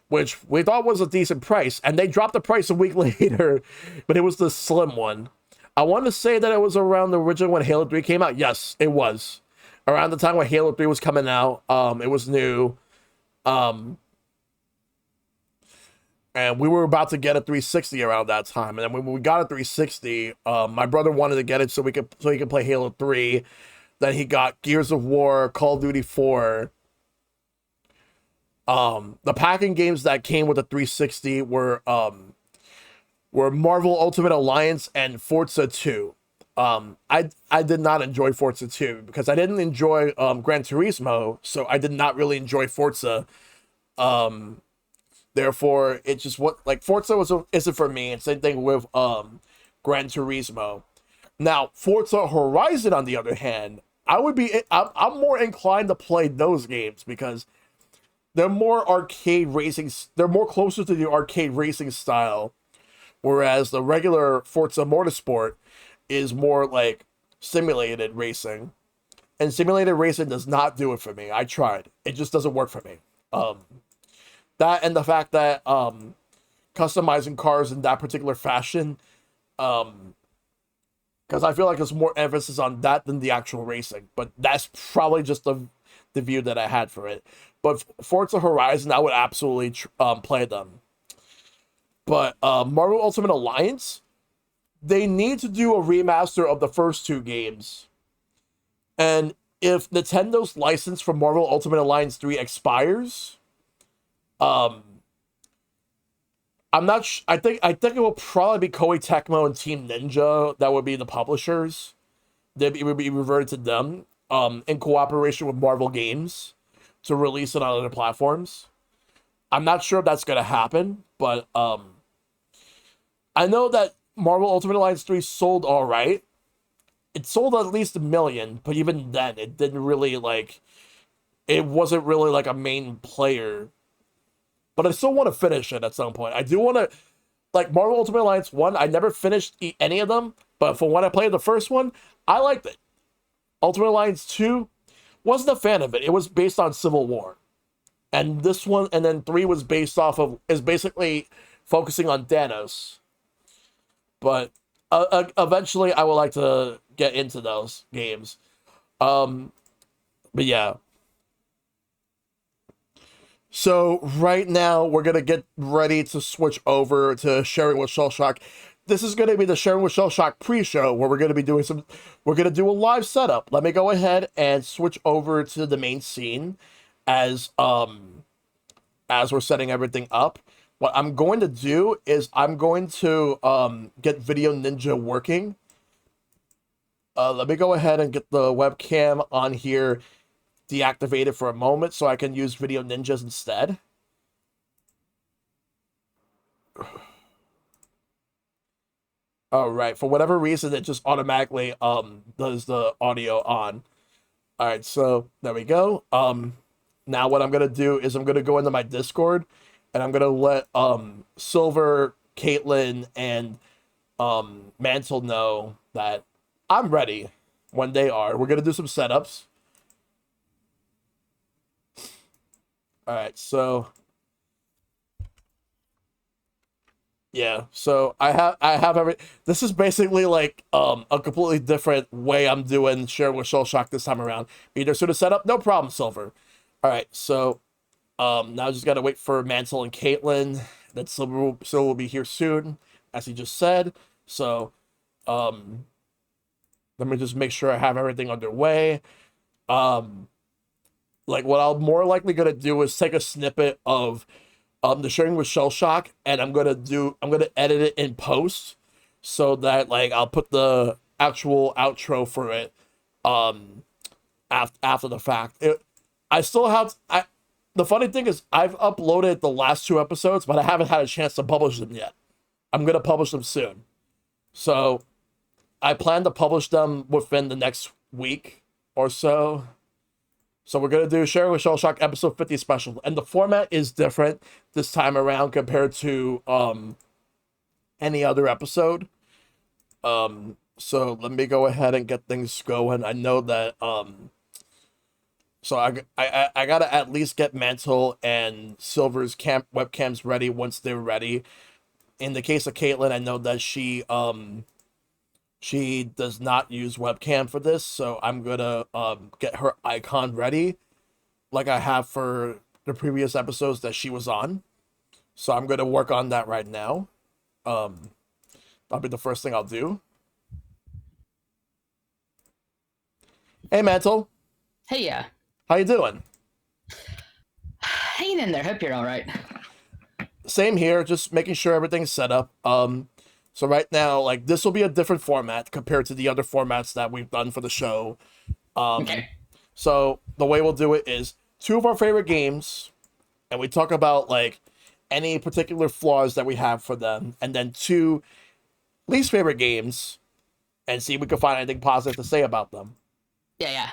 which we thought was a decent price, and they dropped the price a week later, but it was the slim one. I want to say that it was around the original when Halo 3 came out. Yes, it was. Around the time when Halo 3 was coming out, it was new. And we were about to get a 360 around that time. And then when we got a 360, my brother wanted to get it so he could play Halo 3. Then he got Gears of War, Call of Duty 4. The packing games that came with the 360 were Marvel Ultimate Alliance and Forza 2. I did not enjoy Forza 2 because I didn't enjoy Gran Turismo, so I did not really enjoy Forza. Therefore, it just Forza isn't for me. And same thing with Gran Turismo. Now, Forza Horizon, on the other hand, I'm more inclined to play those games because they're more arcade racing. They're more closer to the arcade racing style, whereas the regular Forza Motorsport is more like simulated racing. And simulated racing does not do it for me. I tried. It just doesn't work for me. That and the fact that customizing cars in that particular fashion. Because I feel like there's more emphasis on that than the actual racing. But that's probably just the view that I had for it. But Forza Horizon, I would absolutely play them. But Marvel Ultimate Alliance, they need to do a remaster of the first two games. And if Nintendo's license for Marvel Ultimate Alliance 3 expires, I'm not. I think it will probably be Koei Tecmo and Team Ninja that would be the publishers. It would be reverted to them, in cooperation with Marvel Games, to release it on other platforms. I'm not sure if that's gonna happen, but I know that Marvel Ultimate Alliance 3 sold all right. It sold at least 1 million, but even then, it didn't really like. It wasn't really like a main player. But I still want to finish it at some point. I do want to, like Marvel Ultimate Alliance 1, I never finished any of them, but from when I played the first one, I liked it. Ultimate Alliance 2, wasn't a fan of it. It was based on Civil War. And this one, and then 3 was is basically focusing on Thanos. But eventually I would like to get into those games. But yeah. So right now we're gonna get ready to switch over to sharing with Shellshock. This is gonna be the sharing with Shellshock pre-show where we're gonna be doing we're gonna do a live setup. Let me go ahead and switch over to the main scene as we're setting everything up. What I'm going to do is I'm going to get Video Ninja working. Let me go ahead and get the webcam on here deactivated for a moment so I can use Video Ninjas instead. All right, for whatever reason, it just automatically does the audio on. All right, so there we go. Now what I'm gonna do is I'm gonna go into my Discord and I'm gonna let Silver, Caitlin, and Mantle know that I'm ready when they are. We're gonna do some setups. All right, so yeah, so I have every. This is basically like a completely different way I'm doing sharing with Shellshock this time around. Either sort of setup, no problem, Silver. All right, so now I just gotta wait for Mantle and Caitlin. That Silver will be here soon, as he just said. So let me just make sure I have everything underway. Like what I'm more likely gonna do is take a snippet of the sharing with Shellshock, and I'm gonna edit it in post so that like I'll put the actual outro for it after the fact. I still have the funny thing is I've uploaded the last 2 episodes, but I haven't had a chance to publish them yet. I'm gonna publish them soon, so I plan to publish them within the next week or so. So we're going to do Sharing with Shellshock episode 50 special. And the format is different this time around compared to any other episode. So let me go ahead and get things going. I know that so I got to at least get Mantle and Silver's webcams ready once they're ready. In the case of Caitlin, I know that she does not use webcam for this, so I'm gonna get her icon ready like I have for the previous episodes that she was on. So I'm gonna work on that right now. That'll be the first thing I'll do. Hey Mantle. Hey, yeah. How you doing? Hanging in there. Hope you're all right. Same here, just making sure everything's set up. So right now, like, this will be a different format compared to the other formats that we've done for the show. Okay. So the way we'll do it is 2 of our favorite games, and we talk about, like, any particular flaws that we have for them, and then 2 least favorite games, and see if we can find anything positive to say about them. Yeah.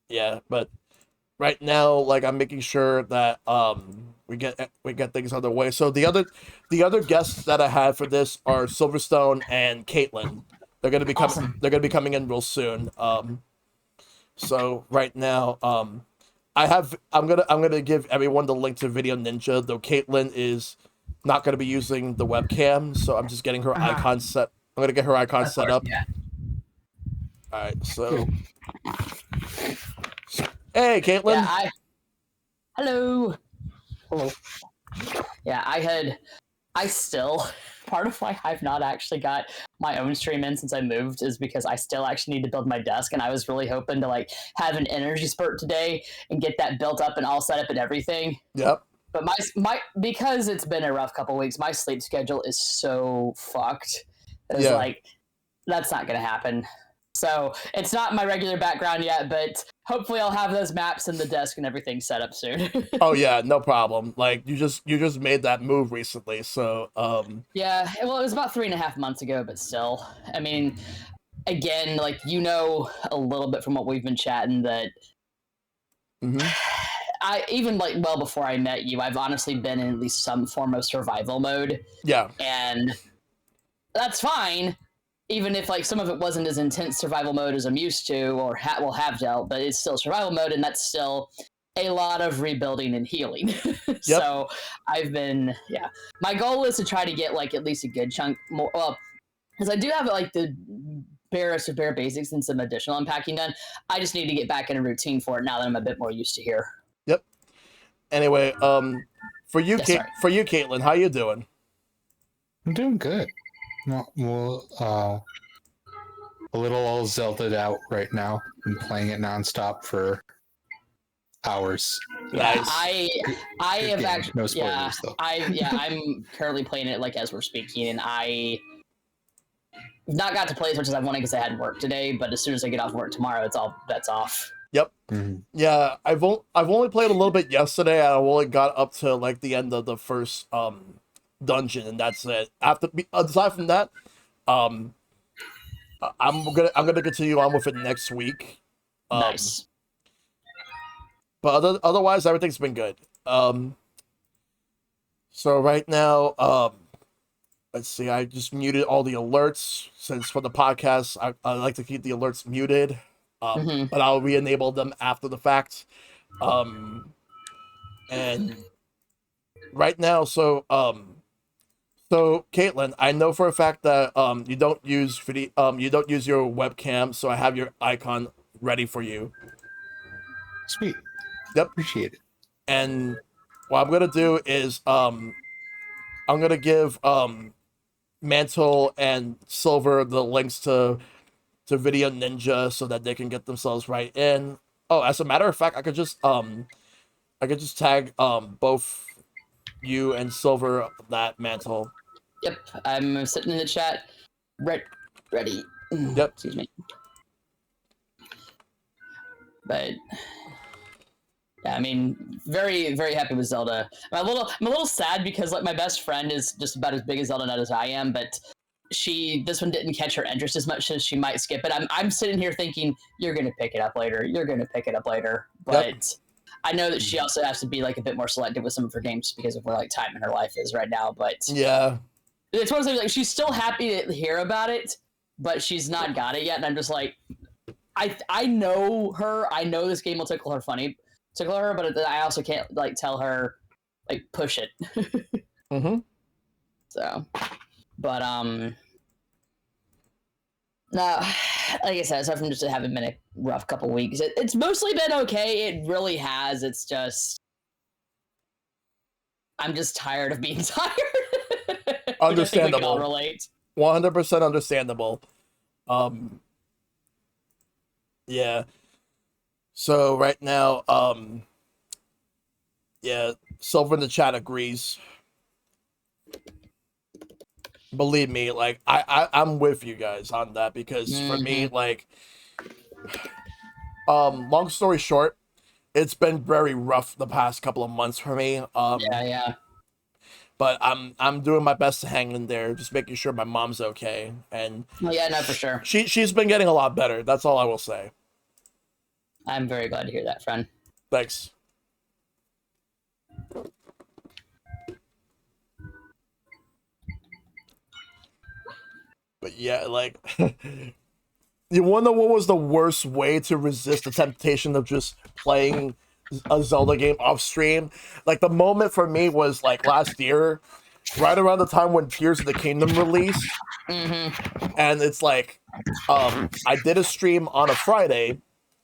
Yeah, but right now, like, I'm making sure that we get things underway. So the other guests that I have for this are Silverstone and Caitlin. They're gonna be coming. Awesome. They're gonna be coming in real soon. So right now, I'm gonna give everyone the link to Video Ninja. Though Caitlin is not going to be using the webcam, so I'm just getting her icon set. I'm going to get her icon Of set course, up. yeah. All right, so hey, Caitlin. Yeah, hello. Hello. Yeah, I still, part of why I've not actually got my own stream in since I moved is because I still actually need to build my desk, and I was really hoping to like have an energy spurt today and get that built up and all set up and everything. Yep. But my because it's been a rough couple weeks, my sleep schedule is so fucked. It's Yeah. like that's not gonna happen. So it's not my regular background yet, but hopefully I'll have those maps and the desk and everything set up soon. Oh yeah, no problem. Like you just made that move recently, so Yeah, well, it was about 3.5 months ago, but still, I mean, again, like you know a little bit from what we've been chatting that I even like well before I met you, I've honestly been in at least some form of survival mode, yeah. and that's fine. Even if like some of it wasn't as intense survival mode as I'm used to or will have dealt, but it's still survival mode, and that's still a lot of rebuilding and healing. So I've been, yeah. My goal is to try to get like at least a good chunk more. Well, because I do have like the barest of bare basics and some additional unpacking done. I just need to get back in a routine for it now that I'm a bit more used to here. Yep. Anyway, for you, Yeah, Caitlin, how you doing? I'm doing good. Well, a little all Zelda'd out right now. I'm playing it nonstop for hours. Nice. I Good have game. actually No spoilers, though. I'm currently playing it like as we're speaking, and I not got to play as much as I wanted because I had work today. But as soon as I get off work tomorrow, it's all bets off. Yep. Mm-hmm. Yeah, I've only played a little bit yesterday. I only got up to like the end of the first dungeon, and that's it. Aside from that, I'm gonna continue on with it next week. Nice. But otherwise, everything's been good. So right now, let's see. I just muted all the alerts since for the podcast, I like to keep the alerts muted. But I'll re-enable them after the fact. And right now, so Caitlin, I know for a fact that you don't use you don't use your webcam, so I have your icon ready for you. Sweet. Yep. Appreciate it. And what I'm gonna do is I'm gonna give Mantle and Silver the links to Video Ninja so that they can get themselves right in. Oh, as a matter of fact, I could just tag both you and Silver that Mantle. Yep, I'm sitting in the chat. Ready. Yep. Excuse me. But yeah, I mean, very, very happy with Zelda. I'm a little sad because like my best friend is just about as big a Zelda nut as I am, but this one didn't catch her interest as much as she might skip it. I'm sitting here thinking you're gonna pick it up later. You're gonna pick it up later, but. Yep. I know that she also has to be like a bit more selective with some of her games because of where like time in her life is right now. But yeah, it's one of those like she's still happy to hear about it, but she's not got it yet. And I'm just like, I know her. I know this game will tickle her, but I also can't like tell her like push it. So, but no, like I said, aside from just having been a rough couple weeks, it's mostly been okay. It really has. It's just, I'm just tired of being tired. Understandable. We can all relate. 100% understandable. Yeah. So right now, yeah, Silver in the chat agrees. Believe me, like I'm with you guys on that because for me, like, long story short, it's been very rough the past couple of months for me. Yeah. But I'm doing my best to hang in there, just making sure my mom's okay. And yeah, no, for sure. She's been getting a lot better. That's all I will say. I'm very glad to hear that, friend. Thanks. But yeah, like, you wonder what was the worst way to resist the temptation of just playing a Zelda game off stream? Like, the moment for me was, like, last year, right around the time when Tears of the Kingdom released, and it's like, I did a stream on a Friday,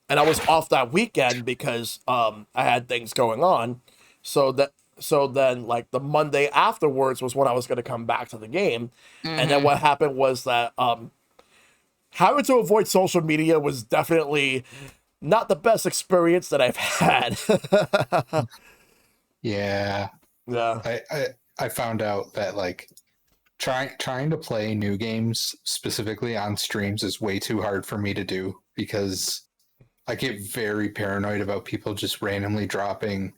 and I was off that weekend because I had things going on, so then like the Monday afterwards was when I was going to come back to the game, and then what happened was that having to avoid social media was definitely not the best experience that I've had. Yeah. Yeah. I found out that like trying to play new games specifically on streams is way too hard for me to do because I get very paranoid about people just randomly dropping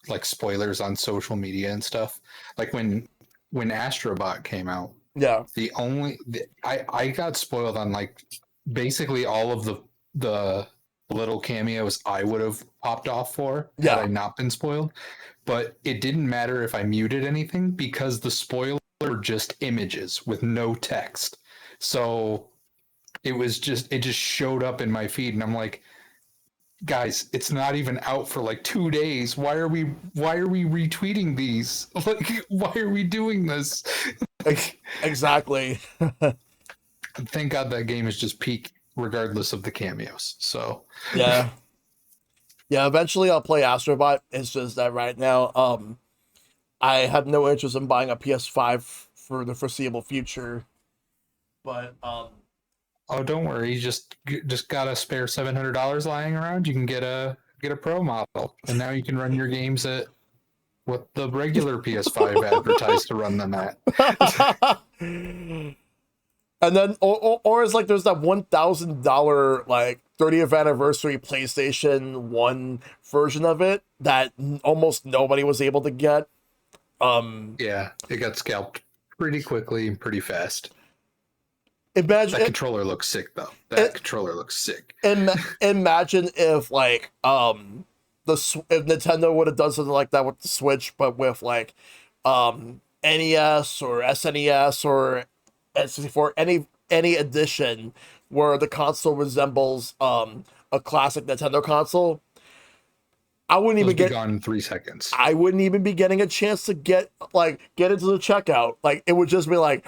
like spoilers on social media and stuff. Like when Astrobot came out, Yeah. I got spoiled on like basically all of the little cameos I would have popped off for had I not been spoiled. But it didn't matter if I muted anything because the spoiler were just images with no text. So it just showed up in my feed, and I'm like, guys, it's not even out for like 2 days. Why are we retweeting these? Like, why are we doing this? Exactly. Thank God that game is just peak regardless of the cameos. So Yeah. Eventually I'll play Astrobot. It's just that right now, I have no interest in buying a PS5 for the foreseeable future. But oh, don't worry, you just got a spare $700 lying around. You can get a pro model, and now you can run your games at what the regular PS5 advertised to run them at. And then, or it's like there's that $1,000 like 30th anniversary PlayStation 1 version of it that almost nobody was able to get. Yeah, it got scalped pretty quickly and pretty fast. Imagine that controller looks sick though. Controller looks sick. Imagine if like if Nintendo would have done something like that with the Switch, but with like NES or SNES or N64, any edition where the console resembles a classic Nintendo console. I wouldn't even get gone in 3 seconds. I wouldn't even be getting a chance to get into the checkout. Like it would just be like,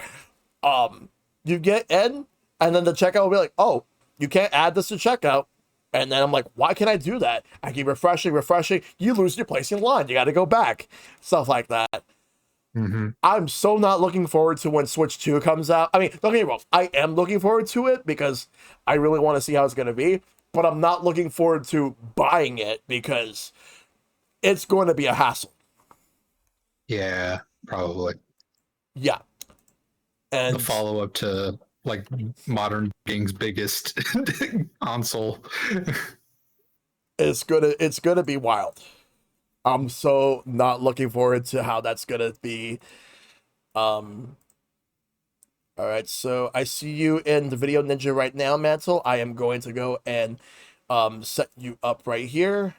you get in, and then the checkout will be like, oh, you can't add this to checkout. And then I'm like, why can't I do that? I keep refreshing. You lose your place in line. You got to go back. Stuff like that. I'm so not looking forward to when Switch 2 comes out. I mean, don't get me wrong. I am looking forward to it because I really want to see how it's going to be. But I'm not looking forward to buying it because it's going to be a hassle. Yeah, probably. Yeah. And the follow-up to like modern gaming's biggest console. It's gonna be wild. I'm so not looking forward to how that's gonna be. All right, so I see you in the Video Ninja right now, Mantle. I am going to go and set you up right here.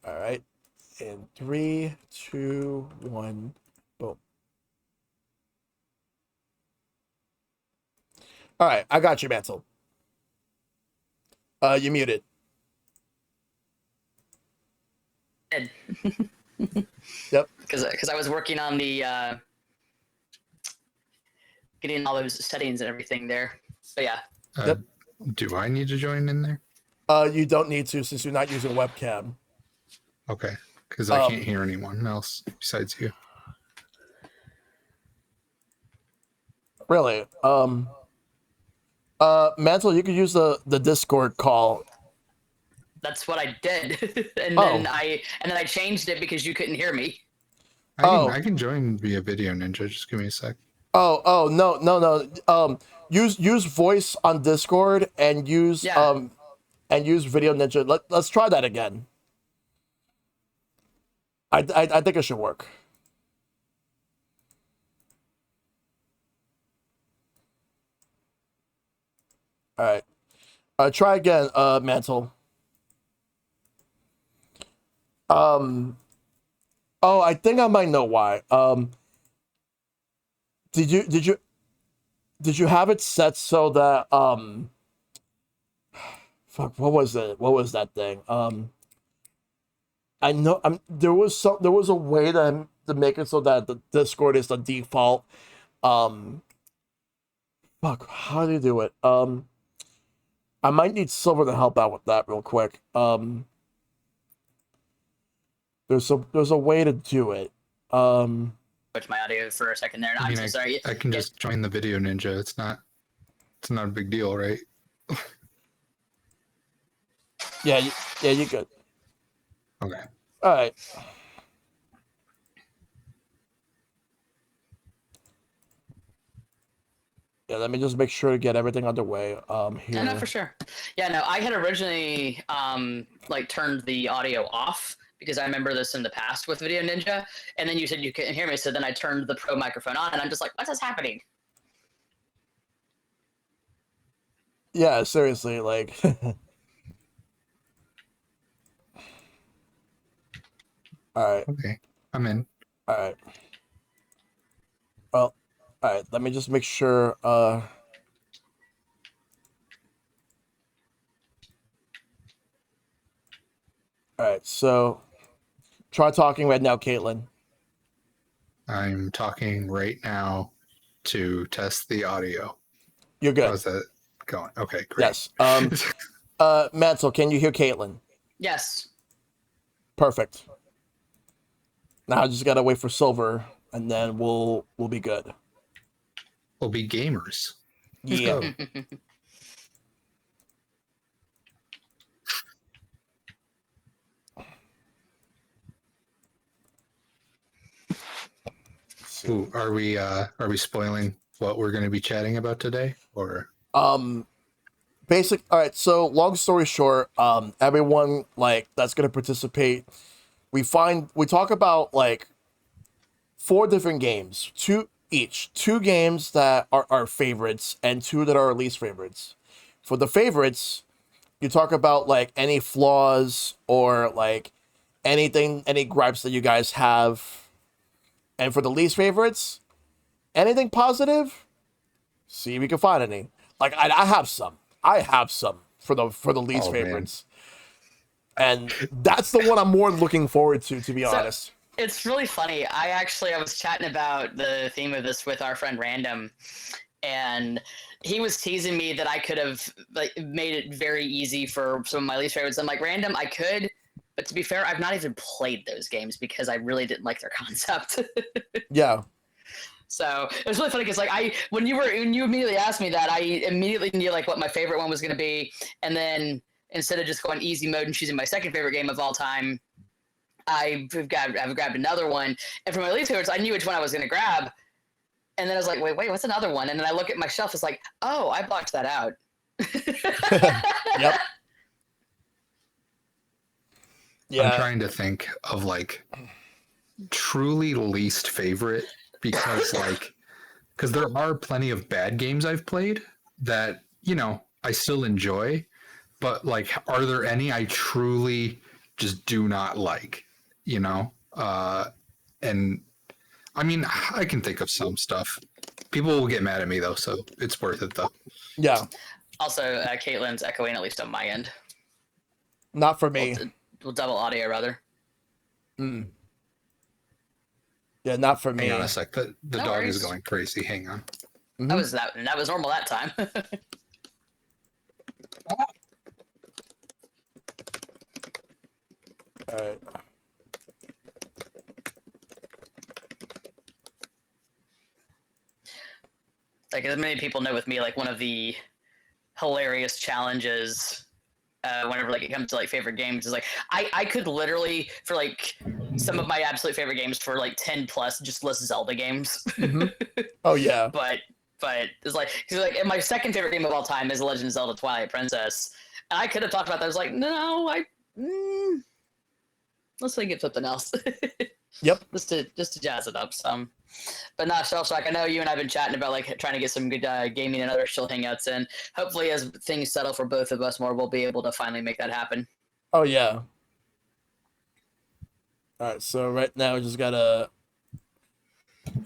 All right, in 3, 2, 1, boom. All right, I got you, Mantle. You muted. Yep. Because I was working on the getting all those settings and everything there. So yeah. Yep. Do I need to join in there? You don't need to since you're not using webcam. Okay, because I can't hear anyone else besides you. Really? Mantle, you could use the Discord call. That's what I did, and then I changed it because you couldn't hear me. I can join via Video Ninja. Just give me a sec. No. Use voice on Discord and use Video Ninja. Let's try that again. I think it should work. All right. Try again, Mantle. Oh, I think I might know why. Did you have it set so that fuck, what was that thing? I know there was a way to make it so that the Discord is the default. Um, fuck, how do you do it? I might need Silver to help out with that real quick. There's a way to do it. Switch my audio for a second there. And I'm so sorry. I can just join the Video Ninja. It's not a big deal, right? Yeah, you're good. Okay. All right. Yeah, let me just make sure to get everything underway. Here. Yeah, no, for sure. Yeah, no, I had originally like turned the audio off because I remember this in the past with Video Ninja, and then you said you couldn't hear me, so then I turned the pro microphone on, and I'm just like, what is happening? Yeah, seriously, like. All right. Okay, I'm in. All right. Well, all right. Let me just make sure. All right. So, try talking right now, Caitlin. I'm talking right now to test the audio. You're good. How's that going? Okay, great. Yes. Mansell, can you hear Caitlin? Yes. Perfect. Now I just gotta wait for Silver, and then we'll be good. We'll be gamers. Let's Yeah. go. Ooh, are we spoiling what we're going to be chatting about today, or Basic. All right. So long story short, everyone like that's gonna participate. We talk about like 4 different games, two games that are our favorites and 2 that are our least favorites. For the favorites, you talk about like any flaws or like any gripes that you guys have. And for the least favorites, anything positive, see if we can find any. Like I have some. I have some for the least favorites. Man. And that's the one I'm more looking forward to be honest. It's really funny. I was chatting about the theme of this with our friend Random, and he was teasing me that I could have like made it very easy for some of my least favorites. I'm like, Random, I could, but to be fair, I've not even played those games because I really didn't like their concept. Yeah. So it was really funny because like when you immediately asked me that, I immediately knew like what my favorite one was going to be, and then instead of just going easy mode and choosing my second favorite game of all time, I've grabbed another one. And for my least favorites, I knew which one I was going to grab, and then I was like, wait, what's another one? And then I look at my shelf, it's like, oh, I blocked that out. Yep. Yeah. I'm trying to think of like truly least favorite because there are plenty of bad games I've played that, you know, I still enjoy, but like, are there any I truly just do not like, you know? And I mean, I can think of some stuff. People will get mad at me though, so it's worth it though. Yeah. Also, Caitlin's echoing at least on my end. Not for me. We'll double audio rather. Yeah, not for me. Hang on a sec. The No dog worries. is going crazy. Hang on. Mhm. That was normal that time. All right. Like as many people know with me, like one of the hilarious challenges whenever like it comes to like favorite games is like I could literally for like some of my absolute favorite games for like 10 plus just list Zelda games. Oh yeah. But it's like cause like my second favorite game of all time is Legend of Zelda Twilight Princess. And I could have talked about that. I was like, no, let's think of something else. Yep. Just to jazz it up some. But not Shellshock. I know you and I've been chatting about like trying to get some good gaming and other chill hangouts in. Hopefully, as things settle for both of us more, we'll be able to finally make that happen. Oh yeah. All right. So right now we just gotta.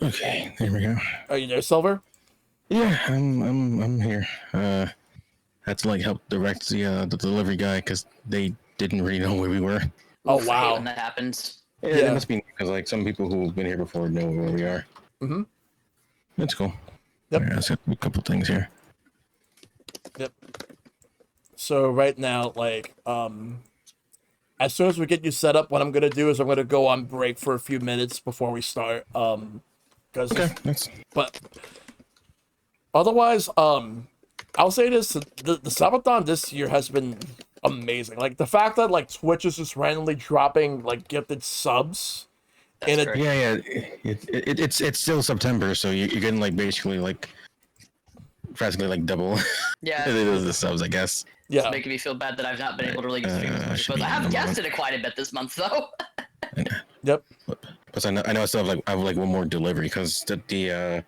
Okay, there we go. Are you there, Silver? Yeah, I'm here. Had to like help direct the delivery guy because they didn't really know where we were. Oh, Oof, I hate wow. when that happens. Yeah, Yeah. it must be because like some people who've been here before know where we are. Mm-hmm. That's cool. Yep. Yeah, got a couple things here. Yep. So right now, like, as soon as we get you set up, what I'm gonna do is I'm gonna go on break for a few minutes before we start. Because Okay, that's but otherwise, I'll say this: the Subathon this year has been amazing. Like the fact that like Twitch is just randomly dropping like gifted subs. That's And correct. yeah. It's still September, so you're getting like basically like practically like double Yeah. the subs, I guess. Yeah. It's making me feel bad that I've not been able to really get stream as much as should I be I have number guested it quite a bit this month though. Yep. Plus, I know I still have like one more delivery because the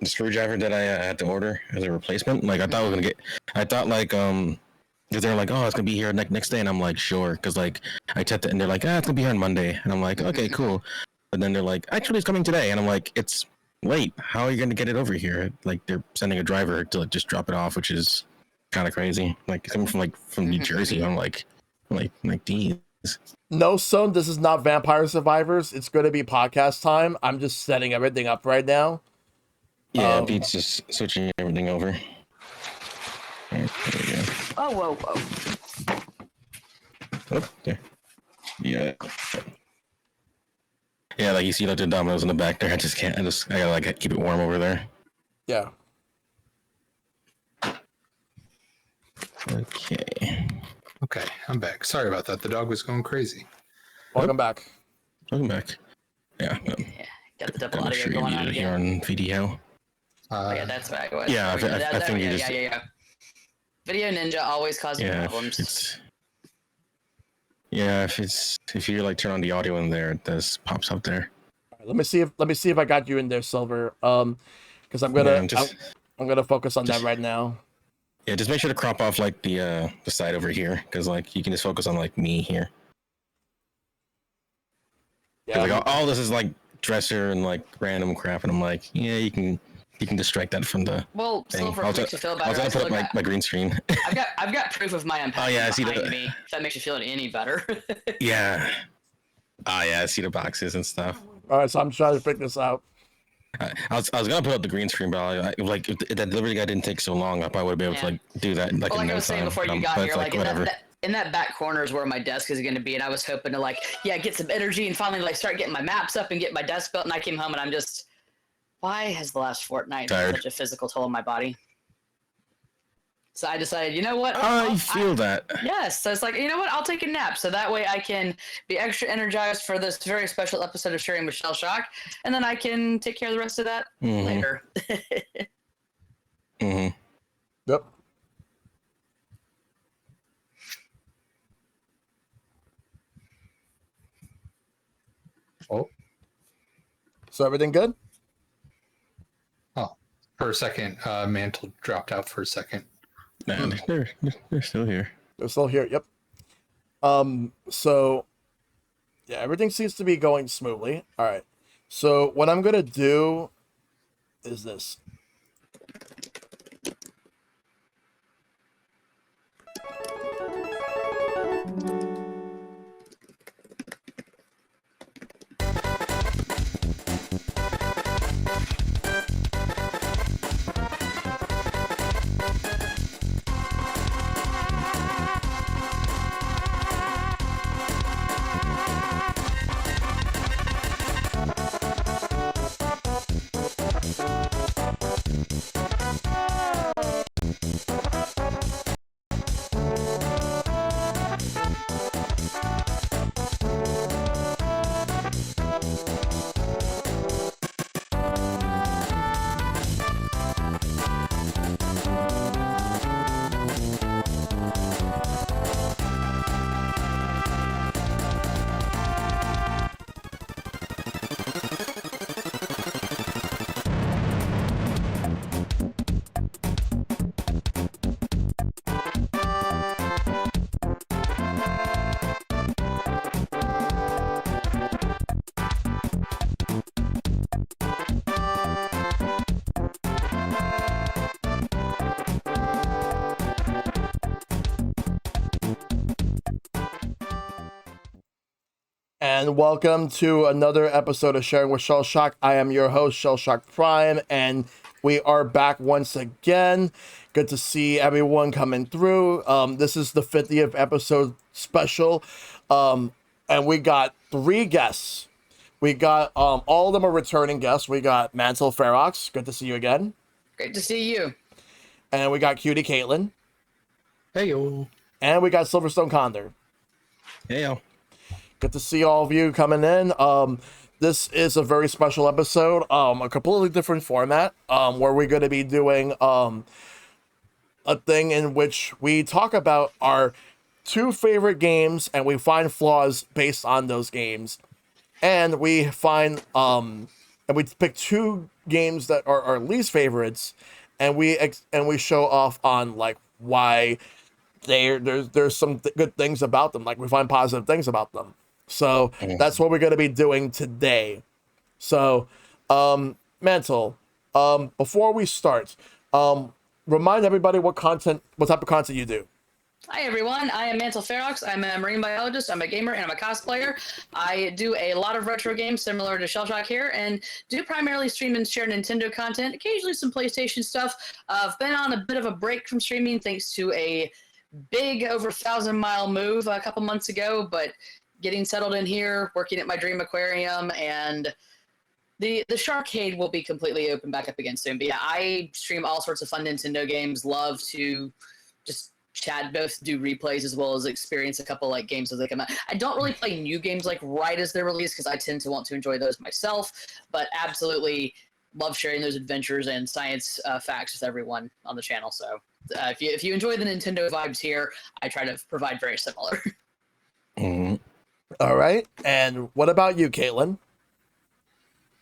screwdriver that I had to order as a replacement, like I thought I was gonna get, I thought like because they're like, oh, it's gonna be here next day, and I'm like, sure, because like I checked it and they're like, it's gonna be here on Monday, and I'm like, okay, cool, but then they're like, actually, it's coming today, and I'm like, it's late. How are you gonna get it over here? Like they're sending a driver to like just drop it off, which is kind of crazy. Like coming from New Jersey, I'm like geez. No, son, this is not Vampire Survivors. It's going to be podcast time. I'm just setting everything up right now. Yeah, Beats just switching everything over. Alright, there we go. Oh, whoa. Oh, there. Yeah. Yeah, like you see like the dominoes in the back there. I gotta like keep it warm over there. Yeah. Okay. Okay, I'm back. Sorry about that. The dog was going crazy. Welcome back. Welcome back. Yeah. Yeah, got the double I'm audio sure you going on needed it here again. on VDO. Oh, yeah, that's what I was. Yeah, I think you just. yeah. Video Ninja always causing Yeah, problems. if you like turn on the audio in there, it does pops up there. All right, let me see if I got you in there, Silver. Because I'm gonna focus on that right now. Yeah, just make sure to crop off like the side over here, because like you can just focus on like me here. Yeah. Like all this is like dresser and like random crap, and I'm like, yeah, you can distract that from the Well, thing. Silver, I'll if it makes you feel better. put up my green screen. I've got proof of my unpacking yeah, I see behind the- me. If that makes you feel any better. Yeah. Oh yeah, I see the boxes and stuff. All right, so I'm trying to figure this out. I was gonna put up the green screen, but like if that delivery guy didn't take so long, I probably would be able to like do that like Well, in like I no was saying time. before you got but here, it's like whatever. in that back corner is where my desk is going to be, and I was hoping to like, get some energy and finally like start getting my maps up and get my desk built. And I came home and I'm just, why has the last fortnight had such a physical toll on my body? So I decided, you know what? I feel that. Yes, so it's like, you know what? I'll take a nap, so that way I can be extra energized for this very special episode of Sharing with Shell Shock, and then I can take care of the rest of that later. Mm-hmm. Yep. Oh, So everything good? Oh, for a second, Mantle dropped out for a second. Nah, they're still here. They're still here. Yep. So, yeah, everything seems to be going smoothly. All right. So what I'm gonna do is this. and welcome to another episode of Sharing with Shellshock. I am your host, ShellshockPrime, and we are back once again. Good to see everyone coming through. This is the 50th episode special, and we got 3 guests. We got all of them are returning guests. We got MAHVEL Ferox. Good to see you again. Great to see you. And we got Cutie Caitlin. Hey yo. And we got Silverstone Condor. Hey yo. Good to see all of you coming in. This is a very special episode, a completely different format, where we're going to be doing a thing in which we talk about our 2 favorite games and we find flaws based on those games. And we find and we pick 2 games that are our least favorites, and we show off on like why there's some good things about them. Like we find positive things about them. So that's what we're going to be doing today. So, MAHVEL, before we start, remind everybody what type of content you do. Hi everyone, I am MAHVEL Ferox. I'm a marine biologist, I'm a gamer, and I'm a cosplayer. I do a lot of retro games similar to Shellshock here, and do primarily stream and share Nintendo content, occasionally some PlayStation stuff. I've been on a bit of a break from streaming thanks to a big over 1,000-mile move a couple months ago, but getting settled in here, working at my dream aquarium, and the Sharkade will be completely open back up again soon. But yeah, I stream all sorts of fun Nintendo games, love to just chat, both do replays as well as experience a couple like games as they come out. I don't really play new games like right as they're released because I tend to want to enjoy those myself, but absolutely love sharing those adventures and science facts with everyone on the channel. So if you enjoy the Nintendo vibes here, I try to provide very similar. All right, and what about you, Caitlin?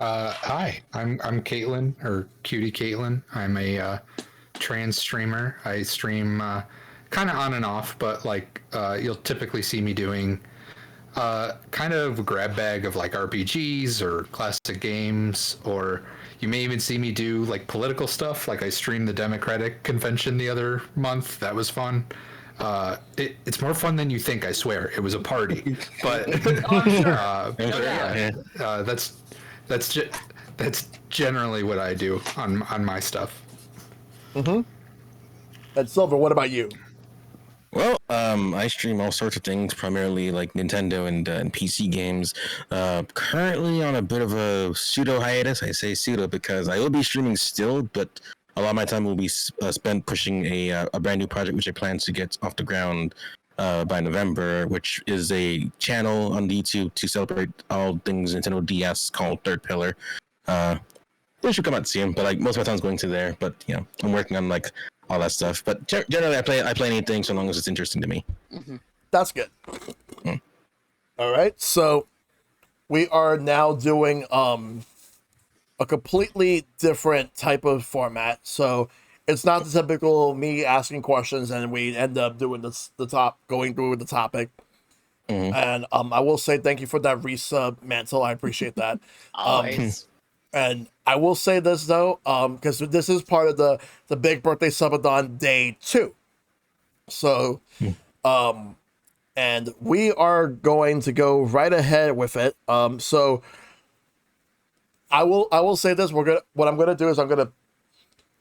Hi, I'm Caitlin, or Cutie Caitlin. I'm a trans streamer. I stream kind of on and off, but like you'll typically see me doing kind of a grab bag of like RPGs or classic games, or you may even see me do like political stuff. Like I streamed the Democratic Convention the other month. That was fun. It's more fun than you think, I swear. It was a party, but that's generally what I do on my stuff. And Silver, what about you? Well, I stream all sorts of things, primarily like Nintendo and PC games. Currently on a bit of a pseudo hiatus. I say pseudo because I will be streaming still, but a lot of my time will be spent pushing a brand new project which I plan to get off the ground by November, which is a channel on YouTube to celebrate all things Nintendo DS called Third Pillar. They should come out soon, but like most of my time's going to there. But you know, I'm working on like all that stuff. But generally, I play anything so long as it's interesting to me. That's good. All right, so we are now doing a completely different type of format. So it's not the typical me asking questions and we end up doing going through the topic. And I will say thank you for that resub, MAHVEL. I appreciate that. Always. And I will say this though, because this is part of the big birthday subathon day 2. So, and we are going to go right ahead with it. So I will say this. What I'm gonna do is I'm gonna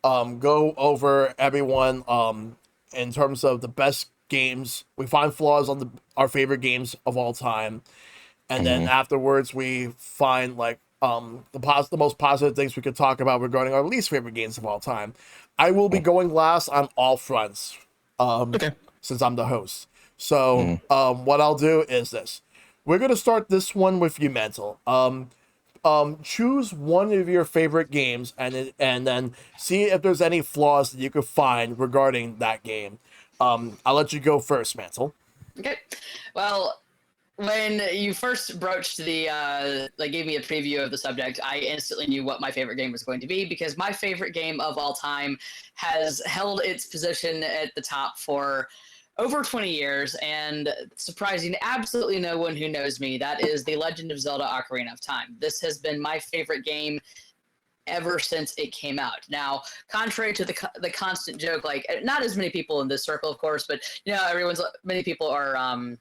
go over everyone in terms of the best games. We find flaws on our favorite games of all time, and then afterwards we find like the most positive things we could talk about regarding our least favorite games of all time. I will be going last on all fronts, since I'm the host. So what I'll do is this. We're gonna start this one with you, MAHVEL. Choose one of your favorite games and then see if there's any flaws that you could find regarding that game. I'll let you go first, MAHVEL. Okay. Well, when you first broached gave me a preview of the subject, I instantly knew what my favorite game was going to be, because my favorite game of all time has held its position at the top for over 20 years, and surprising absolutely no one who knows me, that is The Legend of Zelda: Ocarina of Time. This has been my favorite game ever since it came out. Now, contrary to the constant joke, like, not as many people in this circle, of course, but you know, many people are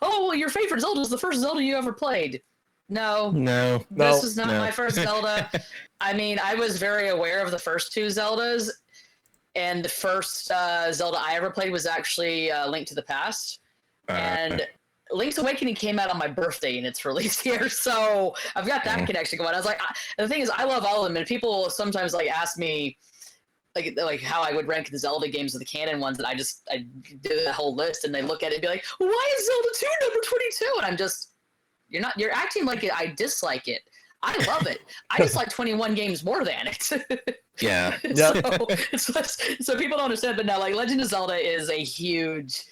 Oh, well, your favorite Zelda is the first Zelda you ever played. No, No. this is not No. my first Zelda. I mean, I was very aware of the first two Zeldas, and the first Zelda I ever played was actually Link to the Past. And Link's Awakening came out on my birthday in its release here, so I've got that connection going. I was like, and the thing is, I love all of them, and people sometimes like ask me like how I would rank the Zelda games of the canon ones, and I do the whole list, and they look at it and be like, why is Zelda 2 number 22? And I'm just, you're acting like I dislike it. I love it. I just like 21 games more than it. Yeah. So people don't understand, but no, like Legend of Zelda is a huge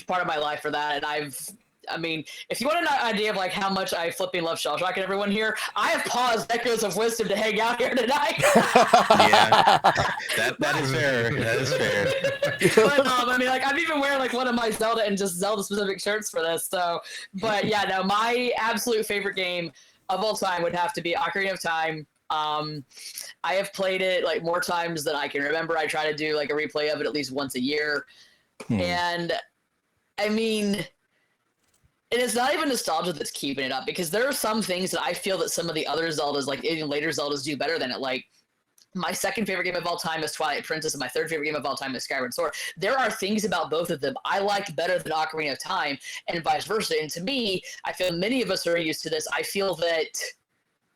part of my life for that. And I mean, if you want an idea of like how much I flipping love Shellshock and everyone here, I have paused Echoes of Wisdom to hang out here tonight. Yeah, that is fair. That is fair. But I mean, like I've even wearing like one of my Zelda and just Zelda specific shirts for this. So, but yeah, no, my absolute favorite game of all time would have to be Ocarina of Time. I have played it like more times than I can remember. I try to do like a replay of it at least once a year, and I mean. And it's not even nostalgia that's keeping it up, because there are some things that I feel that some of the other Zeldas, like even later Zeldas, do better than it. Like, my second favorite game of all time is Twilight Princess, and my third favorite game of all time is Skyward Sword. There are things about both of them I liked better than Ocarina of Time, and vice versa. And to me, I feel many of us are used to this. I feel that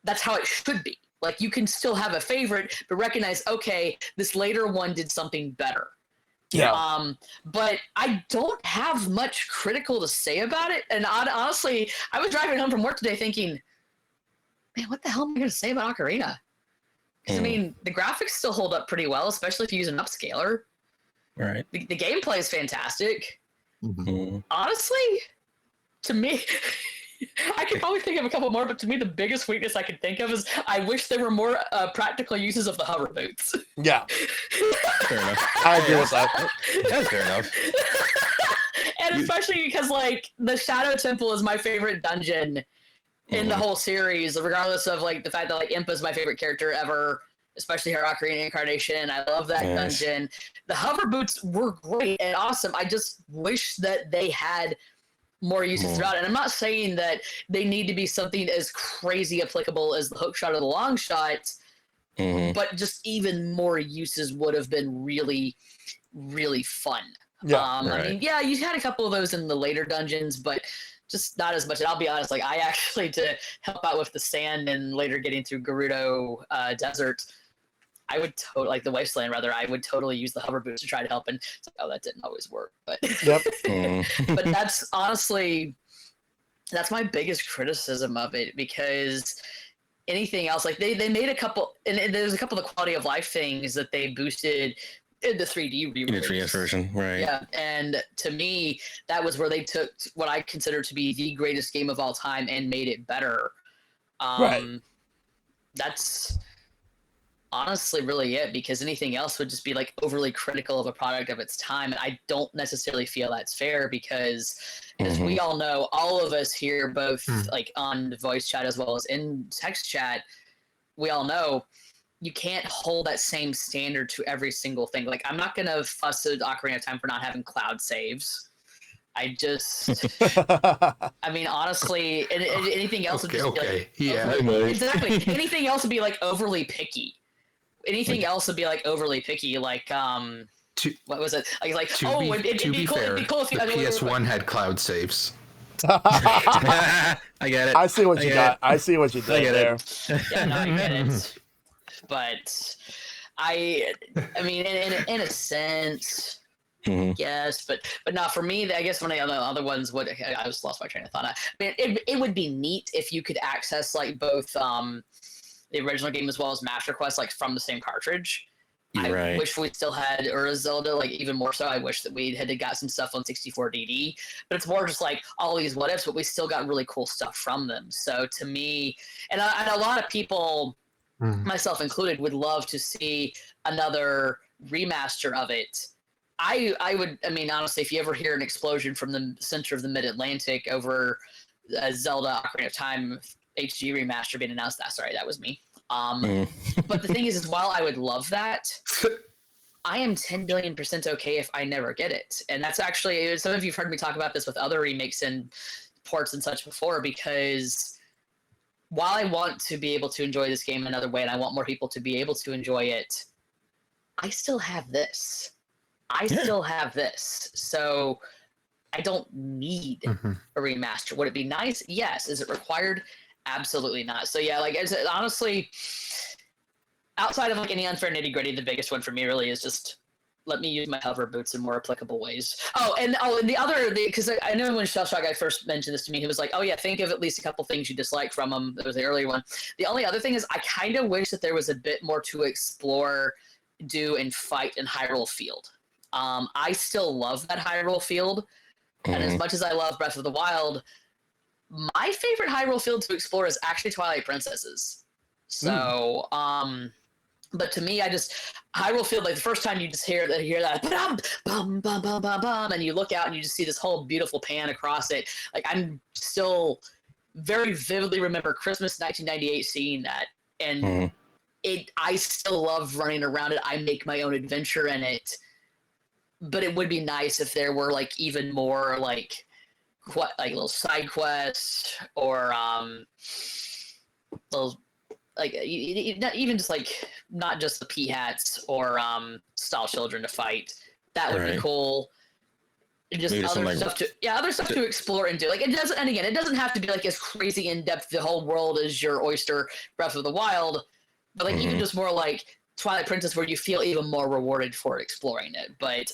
that's how it should be. Like, you can still have a favorite, but recognize, okay, this later one did something better. Yeah. But I don't have much critical to say about it. And honestly, I was driving home from work today thinking, man, what the hell am I going to say about Ocarina? Because, I mean, the graphics still hold up pretty well, especially if you use an upscaler. Right. The gameplay is fantastic. Mm-hmm. Honestly, to me, I could probably think of a couple more, but to me, the biggest weakness I could think of is I wish there were more practical uses of the hover boots. Yeah. Fair enough. I agree with that. That's fair enough. And especially because, like, the Shadow Temple is my favorite dungeon in the whole series, regardless of, like, the fact that, like, Impa's my favorite character ever, especially her Ocarina incarnation. I love that dungeon. The hover boots were great and awesome. I just wish that they had more uses throughout. And I'm not saying that they need to be something as crazy applicable as the hook shot or the long shot, but just even more uses would have been really, really fun. Yeah, I mean, yeah, you had a couple of those in the later dungeons, but just not as much. And I'll be honest, like I actually, to help out with the sand and later getting through Gerudo Desert, I would like the Wasteland rather. I would totally use the hover boots to try to help, and it's like, oh, that didn't always work. But but that's honestly, that's my biggest criticism of it, because anything else, like they made a couple, and there's a couple of quality of life things that they boosted in the 3D re-release. In the 3DS version, right? Yeah, and to me, that was where they took what I consider to be the greatest game of all time and made it better. Right. That's honestly really it, because anything else would just be like overly critical of a product of its time, and I don't necessarily feel that's fair, because as we all know, all of us here, both like on voice chat as well as in text chat, we all know you can't hold that same standard to every single thing. Like, I'm not gonna fuss at Ocarina of Time for not having cloud saves. I just, I mean, honestly, anything else would just be like, exactly. Anything else would be like overly picky. Anything else would be like overly picky, like what was it? Like it'd be cool. It'd be cool if the PS1 had cloud saves. I get it. I see what you got. I see what you did there. Yeah, no, I get it. But I mean, in a sense, yes, but not for me. I guess one of the other ones would. I just lost my train of thought. I mean, it would be neat if you could access like both the original game as well as Master Quest like from the same cartridge. I wish we still had Ura Zelda, like even more so. I wish that we had got some stuff on 64 DD, but it's more just like all these what ifs, but we still got really cool stuff from them. So to me, and a lot of people, myself included, would love to see another remaster of it. I would, I mean, honestly, if you ever hear an explosion from the center of the Mid-Atlantic over Zelda Ocarina of Time HD remaster being announced, that's right, that was me. But the thing is while I would love that, I am 10 billion% okay if I never get it. And that's actually, some of you've heard me talk about this with other remakes and ports and such before, because while I want to be able to enjoy this game another way and I want more people to be able to enjoy it, I still have this. Still have this. So I don't need a remaster. Would it be nice? Yes. Is it required? Absolutely not. So yeah, like honestly, outside of like any unfair nitty gritty, the biggest one for me really is just let me use my hover boots in more applicable ways. And the other, because I know when Shell Shock guy first mentioned this to me, he was like, "Oh yeah, think of at least a couple things you dislike from him." That was the earlier one. The only other thing is I kind of wish that there was a bit more to explore, do, and fight in Hyrule Field. I still love that Hyrule Field, and as much as I love Breath of the Wild, my favorite Hyrule Field to explore is actually Twilight Princess's. So, but to me, Hyrule Field, like the first time you just hear that, bum, bum, bum, bum, bum, bum, and you look out and you just see this whole beautiful pan across it. Like I'm still very vividly remember Christmas 1998 seeing that, and I still love running around it. I make my own adventure in it, but it would be nice if there were like even more like little side quests or little like even just like not just the pea hats or style children to fight. That would be cool. Just maybe other stuff to explore and do. Like it doesn't, and again, it doesn't have to be like as crazy in depth. The whole world is your oyster, Breath of the Wild, but like even just more like Twilight Princess, where you feel even more rewarded for exploring it. But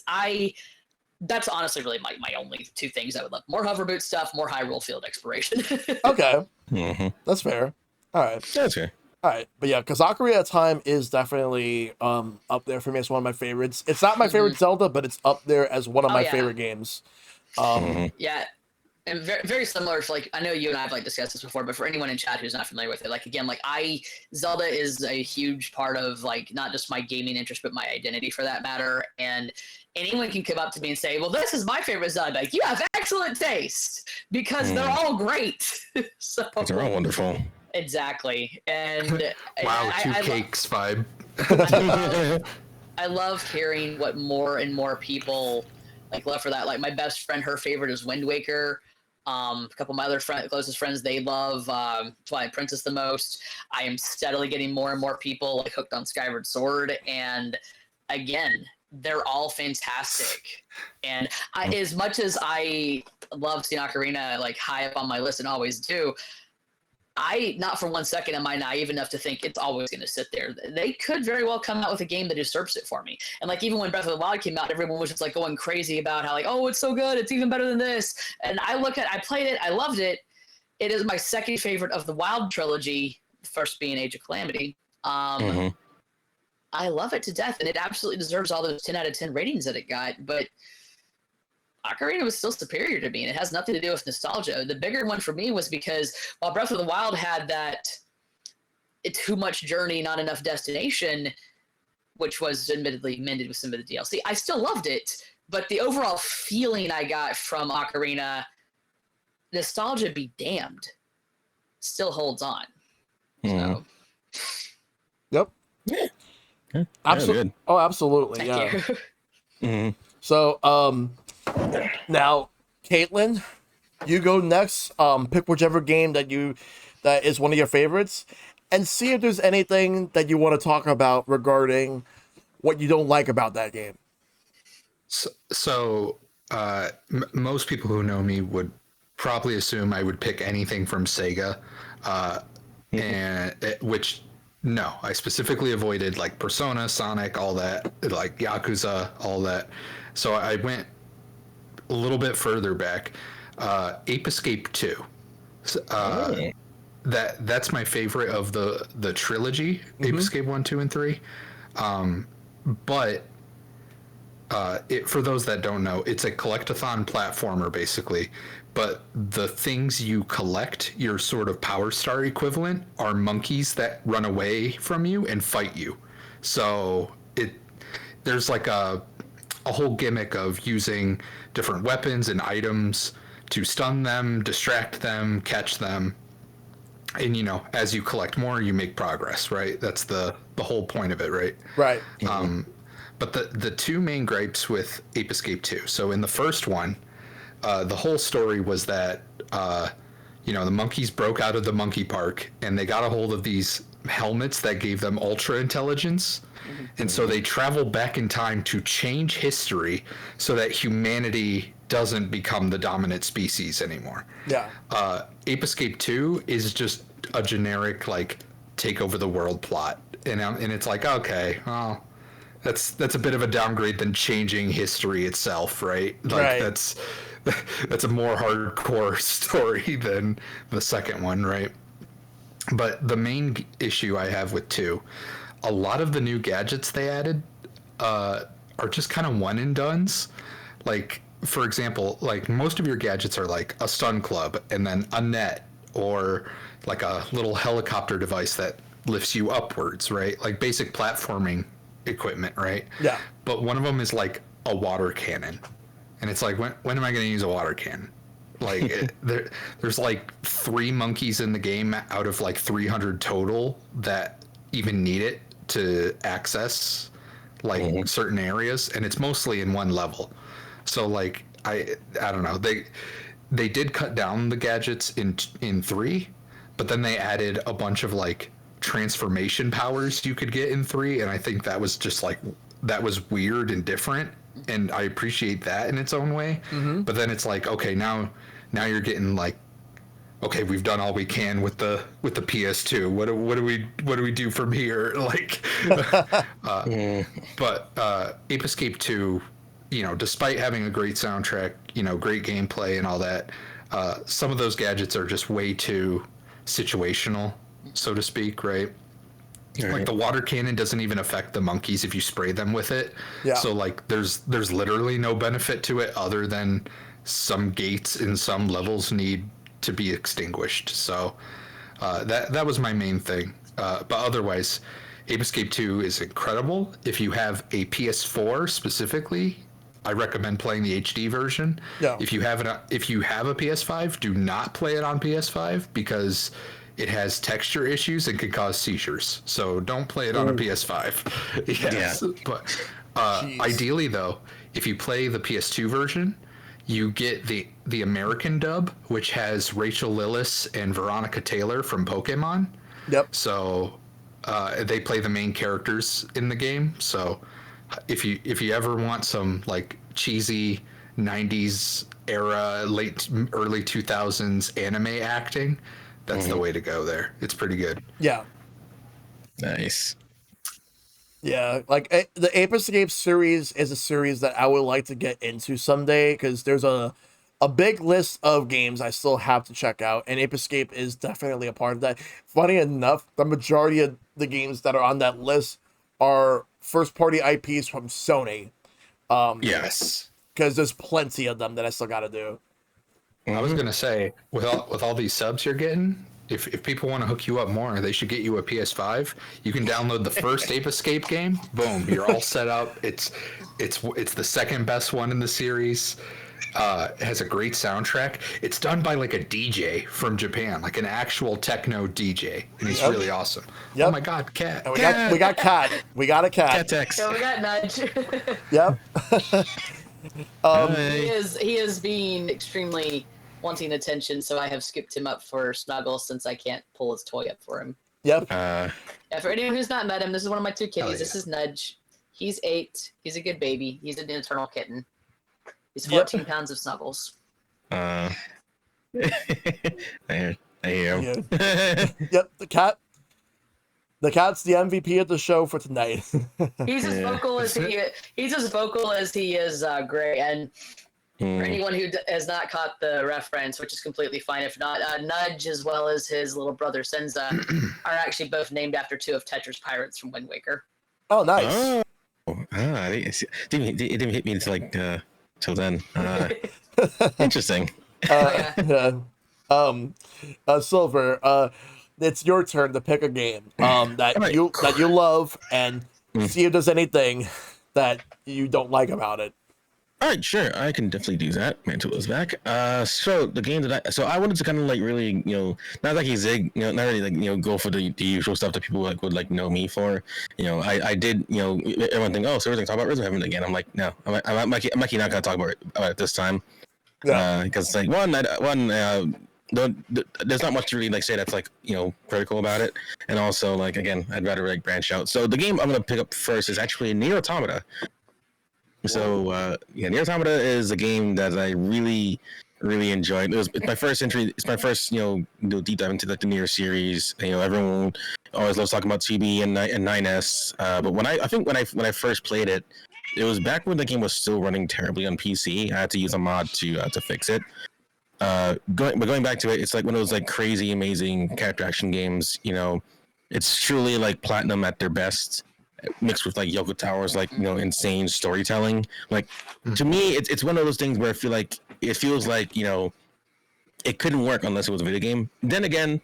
that's honestly really my only two things I would love: more hoverboot stuff, more Hyrule Field exploration. Okay, that's fair. All right, that's fair. All right, but yeah, because Ocarina of Time is definitely up there for me. It's one of my favorites. It's not my favorite Zelda, but it's up there as one of my favorite games. Yeah, and very, very similar to like, I know you and I have like discussed this before, but for anyone in chat who's not familiar with it, like again, like Zelda is a huge part of like not just my gaming interest, but my identity for that matter. And anyone can come up to me and say, "Well, this is my favorite Zelda." Like, you have excellent taste because they're all great. So they're all wonderful. Exactly. And wow, cakes vibe. I love hearing what more and more people like love for that. Like my best friend, her favorite is Wind Waker. A couple of my other closest friends, they love Twilight Princess the most. I am steadily getting more and more people like hooked on Skyward Sword, and again, they're all fantastic. And as much as I love seeing Ocarina like high up on my list and always do, not for 1 second am I naive enough to think it's always going to sit there. They could very well come out with a game that usurps it for me. And like even when Breath of the Wild came out, everyone was just like going crazy about how like, oh, it's so good, it's even better than this. And I played it, I loved it. It is my second favorite of the Wild trilogy, first being Age of Calamity. I love it to death, and it absolutely deserves all those 10 out of 10 ratings that it got. But Ocarina was still superior to me, and it has nothing to do with nostalgia. The bigger one for me was because while Breath of the Wild had that too much journey, not enough destination, which was admittedly amended with some of the DLC, I still loved it, but the overall feeling I got from Ocarina, nostalgia be damned, still holds on. So. Yep. Yeah. Absolutely. Oh, absolutely. Thank you. So, now, Caitlin, you go next. Pick whichever game that is one of your favorites, and see if there's anything that you want to talk about regarding what you don't like about that game. So most people who know me would probably assume I would pick anything from Sega, which no, I specifically avoided like Persona, Sonic, all that, like Yakuza, all that. So I went a little bit further back. Ape Escape 2. That's my favorite of the trilogy, Ape Escape 1, 2, and 3. But for those that don't know, it's a collectathon platformer basically. But the things you collect, your sort of Power Star equivalent, are monkeys that run away from you and fight you. So there's like a whole gimmick of using different weapons and items to stun them, distract them, catch them. And, as you collect more, you make progress, right? That's the whole point of it, right? Right. But the two main gripes with Ape Escape 2. So in the first one, the whole story was that the monkeys broke out of the monkey park and they got a hold of these helmets that gave them ultra intelligence. And so they travel back in time to change history so that humanity doesn't become the dominant species anymore. Yeah. Ape Escape 2 is just a generic, like, take over the world plot. And it's like, okay, well, that's a bit of a downgrade than changing history itself, right? Like, that's a more hardcore story than the second one, right? But the main issue I have with 2, a lot of the new gadgets they added are just kind of one and dones. Like, for example, like most of your gadgets are like a stun club and then a net or like a little helicopter device that lifts you upwards, right? Like basic platforming equipment, right? Yeah. But one of them is like a water cannon. And it's like, when am I going to use a water cannon? Like, there's like 3 monkeys in the game out of like 300 total that even need it to access like certain areas, and it's mostly in one level. So like, I don't know. They did cut down the gadgets in 3, but then they added a bunch of like transformation powers you could get in 3, and I think that was just like, that was weird and different, and I appreciate that in its own way. But then it's like, okay, now you're getting like, okay, we've done all we can with the PS2. What do we do from here? Like, but Ape Escape 2, despite having a great soundtrack, great gameplay and all that, some of those gadgets are just way too situational, so to speak, right? Like the water cannon doesn't even affect the monkeys if you spray them with it. Yeah. So like there's literally no benefit to it other than some gates in some levels need to be extinguished. So that was my main thing. But otherwise, Ape Escape 2 is incredible. If you have a PS4 specifically, I recommend playing the HD version. Yeah. If you have a PS5, do not play it on PS5 because it has texture issues and can cause seizures. So don't play it on a PS5. Yes. Yeah. But ideally, though, if you play the PS2 version, you get the American dub, which has Rachel Lillis and Veronica Taylor from Pokemon. Yep. So they play the main characters in the game. So if you ever want some like cheesy 90s era, early 2000s anime acting, that's the way to go there. It's pretty good. Yeah. Nice. Yeah, like the Ape Escape series is a series that I would like to get into someday because there's a big list of games I still have to check out, and Ape Escape is definitely a part of that. Funny enough, the majority of the games that are on that list are first-party IPs from Sony. Yes. Because there's plenty of them that I still got to do. I was gonna say, with all these subs you're getting, if people want to hook you up more, they should get you a PS5. You can download the first Ape Escape game. Boom, you're all set up. It's the second best one in the series. It has a great soundtrack. It's done by like a DJ from Japan, like an actual techno DJ, and he's really awesome. Yep. Oh my God, Cat! And we got Cat. We got a Cat. Cat So we got Nudge. Yep. He is being extremely wanting attention, so I have skipped him up for Snuggle since I can't pull his toy up for him. Yep. Yeah, for anyone who's not met him, this is one of my 2 kitties. Yeah. This is Nudge. He's 8. He's a good baby. He's an eternal kitten. He's 14 pounds of Snuggles. I hear him. Yep, the cat. The cat's the MVP of the show for tonight. He's as vocal as he is great. And for anyone who has not caught the reference, which is completely fine if not, Nudge as well as his little brother Senza are actually both named after 2 of Tetra's pirates from Wind Waker. Oh, nice. It didn't hit me until like till then. Interesting. Silver, it's your turn to pick a game that you love and see if there's anything that you don't like about it. All right, sure, I can definitely do that. Mantle is back. So the game that I wanted to kind of like really, not like zig, not really like go for the usual stuff that people like would like know me for. I did, everyone think, oh, so we're gonna talk about Rhythm Heaven again. I'm like, no, I'm actually not gonna talk about it this time. Yeah. Because like there's not much to really like say that's like critical about it, and also like again, I'd rather like branch out. So the game I'm gonna pick up first is actually Nier Automata. So Nier Automata is a game that I really, really enjoyed. It's my first entry. It's my first deep dive into like the Nier series. Everyone always loves talking about 2B and 9S. But when I first played it, it was back when the game was still running terribly on PC. I had to use a mod to fix it. Going back to it, it's like one of those like crazy, amazing character action games. It's truly like Platinum at their best, mixed with like Yoko Tower's like insane storytelling. Like to me, it's one of those things where I feel like it feels like it couldn't work unless it was a video game. Then again,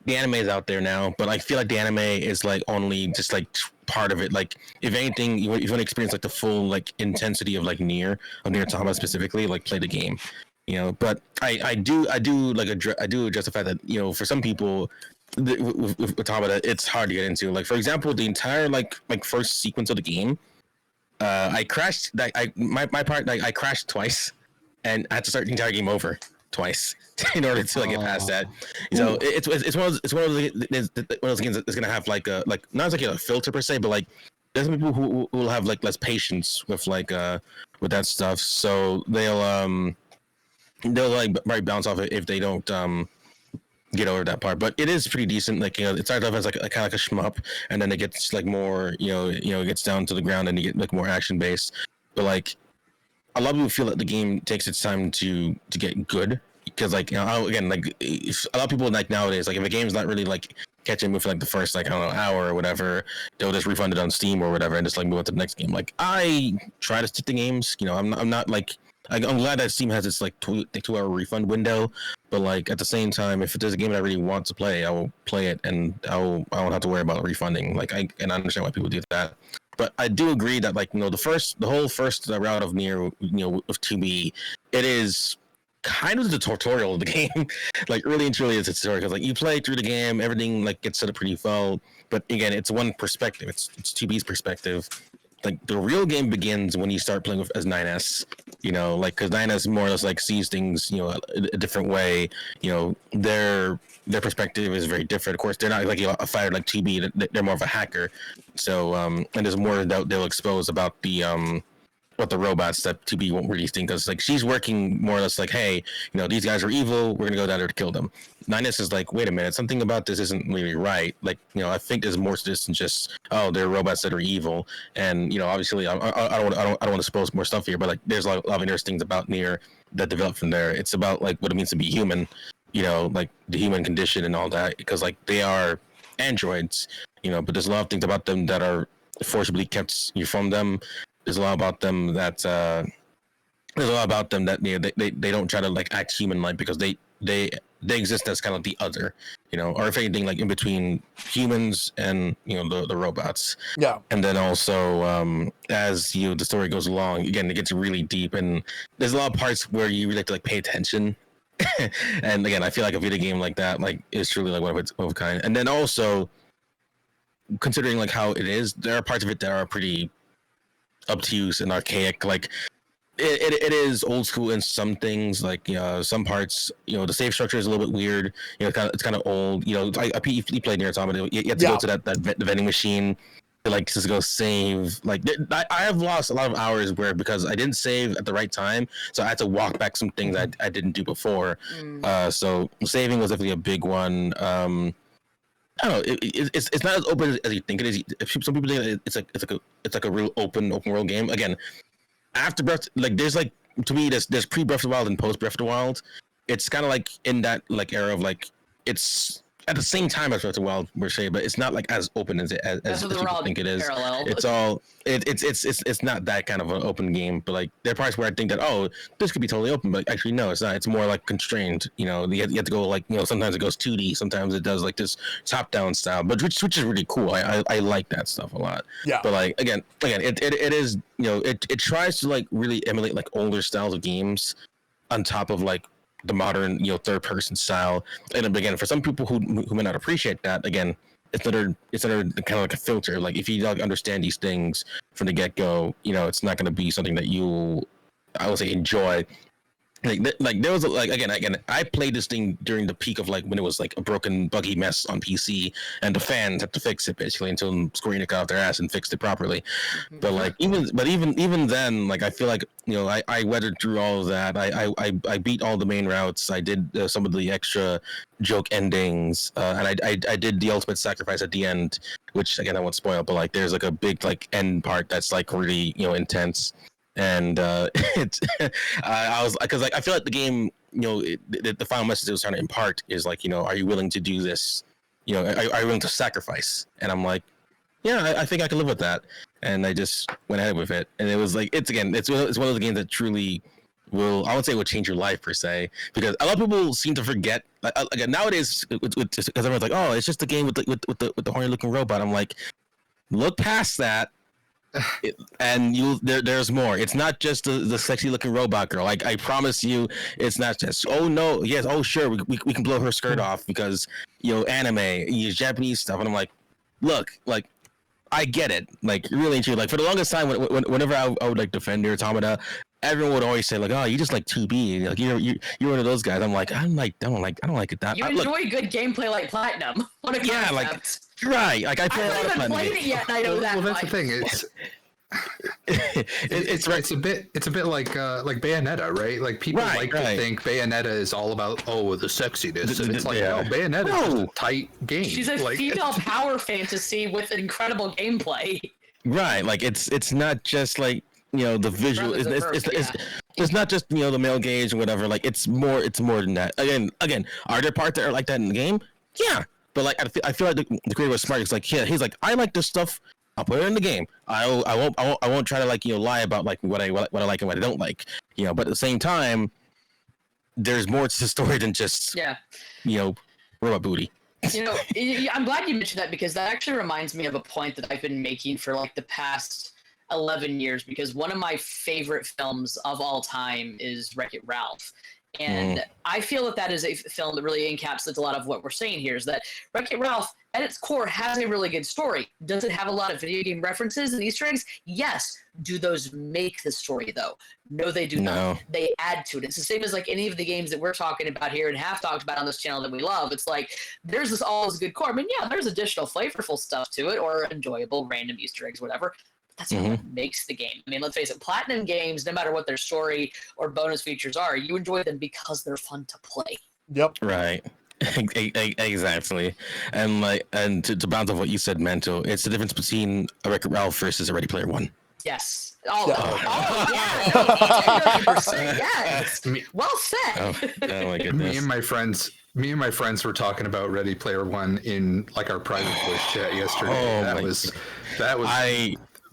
the anime is out there now, but I feel like the anime is like only just like part of it. Like if anything, you want to experience like the full like intensity of like Nier Automata specifically, like play the game. But I do address the fact that for some people with Automata, it's hard to get into. Like for example, the entire like first sequence of the game, I crashed. I crashed twice, and I had to start the entire game over twice in order to like get past that. So it's one of those games that's gonna have like a not like a filter per se, but like there's some people who will have like less patience with like with that stuff. So they'll like right bounce off it if they don't get over that part. But it is pretty decent. Like it starts off as like kind of like a shmup, and then it gets like more it gets down to the ground and you get like more action based. But like a lot of people feel that the game takes its time to get good because like again like if a lot of people like nowadays like if a game's not really like catching me for like the first like I don't know hour or whatever, they'll just refund it on Steam or whatever and just like move on to the next game. Like I try to stick to games. I'm not like I'm glad that Steam has its like 2-hour refund window, but like at the same time, if there's a game that I really want to play, I will play it and I won't have to worry about refunding. Like I understand why people do that, but I do agree that like the whole first route of Nier with 2B, it is kind of the tutorial of the game. Like really and truly, it's a tutorial because like you play through the game, everything like gets set up pretty well. But again, it's one perspective. It's 2B's perspective. Like the real game begins when you start playing with as 9S, like because 9S more or less like sees things, a different way. Their perspective is very different. Of course, they're not like a fighter like 2B. They're more of a hacker. So and there's more that they'll expose about the what the robots that 2B won't really think. Because like she's working more or less like, hey, these guys are evil. We're gonna go down there to kill them. 9S is like, wait a minute, something about this isn't really right. Like, I think there's more to this than just, oh, they're robots that are evil. And obviously, I don't want to suppose more stuff here, but like, there's a lot of interesting things about Nier that developed from there. It's about like what it means to be human, like the human condition and all that, because like they are androids, but there's a lot of things about them that are forcibly kept from them. There's a lot about them that they don't try to like act human-like because they exist as kind of the other, or if anything, like in between humans and the robots. Yeah. And then also, as the story goes along, again, it gets really deep, and there's a lot of parts where you really have to like pay attention. And again, I feel like a video game like that like is truly like one of its own kind. And then also, considering like how it is, there are parts of it that are pretty obtuse and archaic. Like it is old school in some things, like some parts, the save structure is a little bit weird, it's kind of old. I you played Nier Automata, you have to go to the vending machine to like just go save. Like I have lost a lot of hours because I didn't save at the right time, so I had to walk back some things I didn't do before. So saving was definitely a big one. I don't know. It's not as open as you think it is. Some people think it's like a real open world game. Again, after Breath, like there's like to me there's pre Breath of the Wild and post Breath of the Wild. It's kind of like in that like era of like it's at the same time as Breath of the Wild, per se, but it's not like as open as people think it is. Parallel. It's not that kind of an open game, but like there are parts where I think that this could be totally open, but actually no, it's not. It's more like constrained. You know, you have to go like sometimes it goes 2D, sometimes it does like this top down style, but which is really cool. I like that stuff a lot. Yeah. But like again, it is it tries to like really emulate like older styles of games on top of like the modern third person style. And again, for some people who may not appreciate that, again, it's another kind of like a filter. Like if you don't understand these things from the get go, it's not going to be something that you, I would say, enjoy. Like there was again I played this thing during the peak of like when it was like a broken buggy mess on PC and the fans had to fix it basically until Square Enix got off their ass and fixed it properly. But like even then, like I feel like I weathered through all of that. I beat all the main routes. I did some of the extra joke endings, and I did the ultimate sacrifice at the end, which again I won't spoil, but like there's like a big like end part that's like really intense. And it's I was because like I feel like the game the final message it was trying to impart is like are you willing to do this, are you willing to sacrifice? And I'm like, yeah, I think I can live with that. And I just went ahead with it, and it was like it's one of the games that truly will, I would say, will change your life per se, because a lot of people seem to forget again nowadays because everyone's like, oh, it's just a game with the horny looking robot. I'm like, look past that. And there's more. It's not just the sexy looking robot girl. Like I promise you, it's not just sure we can blow her skirt off because anime, Japanese stuff. And I'm like, look, like I get it. Like really true. Like for the longest time, whenever I would like defend Nier Automata, everyone would always say like, oh, you just like 2B. Like you're one of those guys. I'm like, I don't like it that. You enjoy good gameplay like Platinum. What a concept. Like. Right, like I haven't even played it yet, and I know that. Well, that's the thing. It's a bit like Bayonetta, right? Like people to think Bayonetta is all about the sexiness, and it's like no, Bayonetta is just a tight game. She's a female power fantasy with incredible gameplay. Right, like it's not just like the visual. It's not just the male gaze or whatever. Like it's more than that. Again, are there parts that are like that in the game? Yeah. But like I feel like the creator was smart. It's like he's like, I like this stuff. I'll put it in the game. I won't try to like lie about like what I like and what I don't like. But at the same time, there's more to the story than just robot booty. I'm glad you mentioned that, because that actually reminds me of a point that I've been making for like the past 11 years. Because one of my favorite films of all time is Wreck-It Ralph. And I feel that is a film that really encapsulates a lot of what we're saying here, is that Wreck-It Ralph, at its core, has a really good story. Does it have a lot of video game references and Easter eggs? Yes. Do those make the story, though? No, they do not. They add to it. It's the same as like any of the games that we're talking about here and have talked about on this channel that we love. It's like there's all this good core. I mean, yeah, there's additional flavorful stuff to it, or enjoyable random Easter eggs, whatever. That's what makes the game. I mean, let's face it, Platinum games, no matter what their story or bonus features are, you enjoy them because they're fun to play. Yep. Right. Exactly. And to bounce off what you said, Mento, it's the difference between a Wreck-It Ralph versus a Ready Player One. Yes. Yeah. 100%, yes. Well said. Oh my goodness. Me and my friends were talking about Ready Player One in like our private voice chat yesterday. That was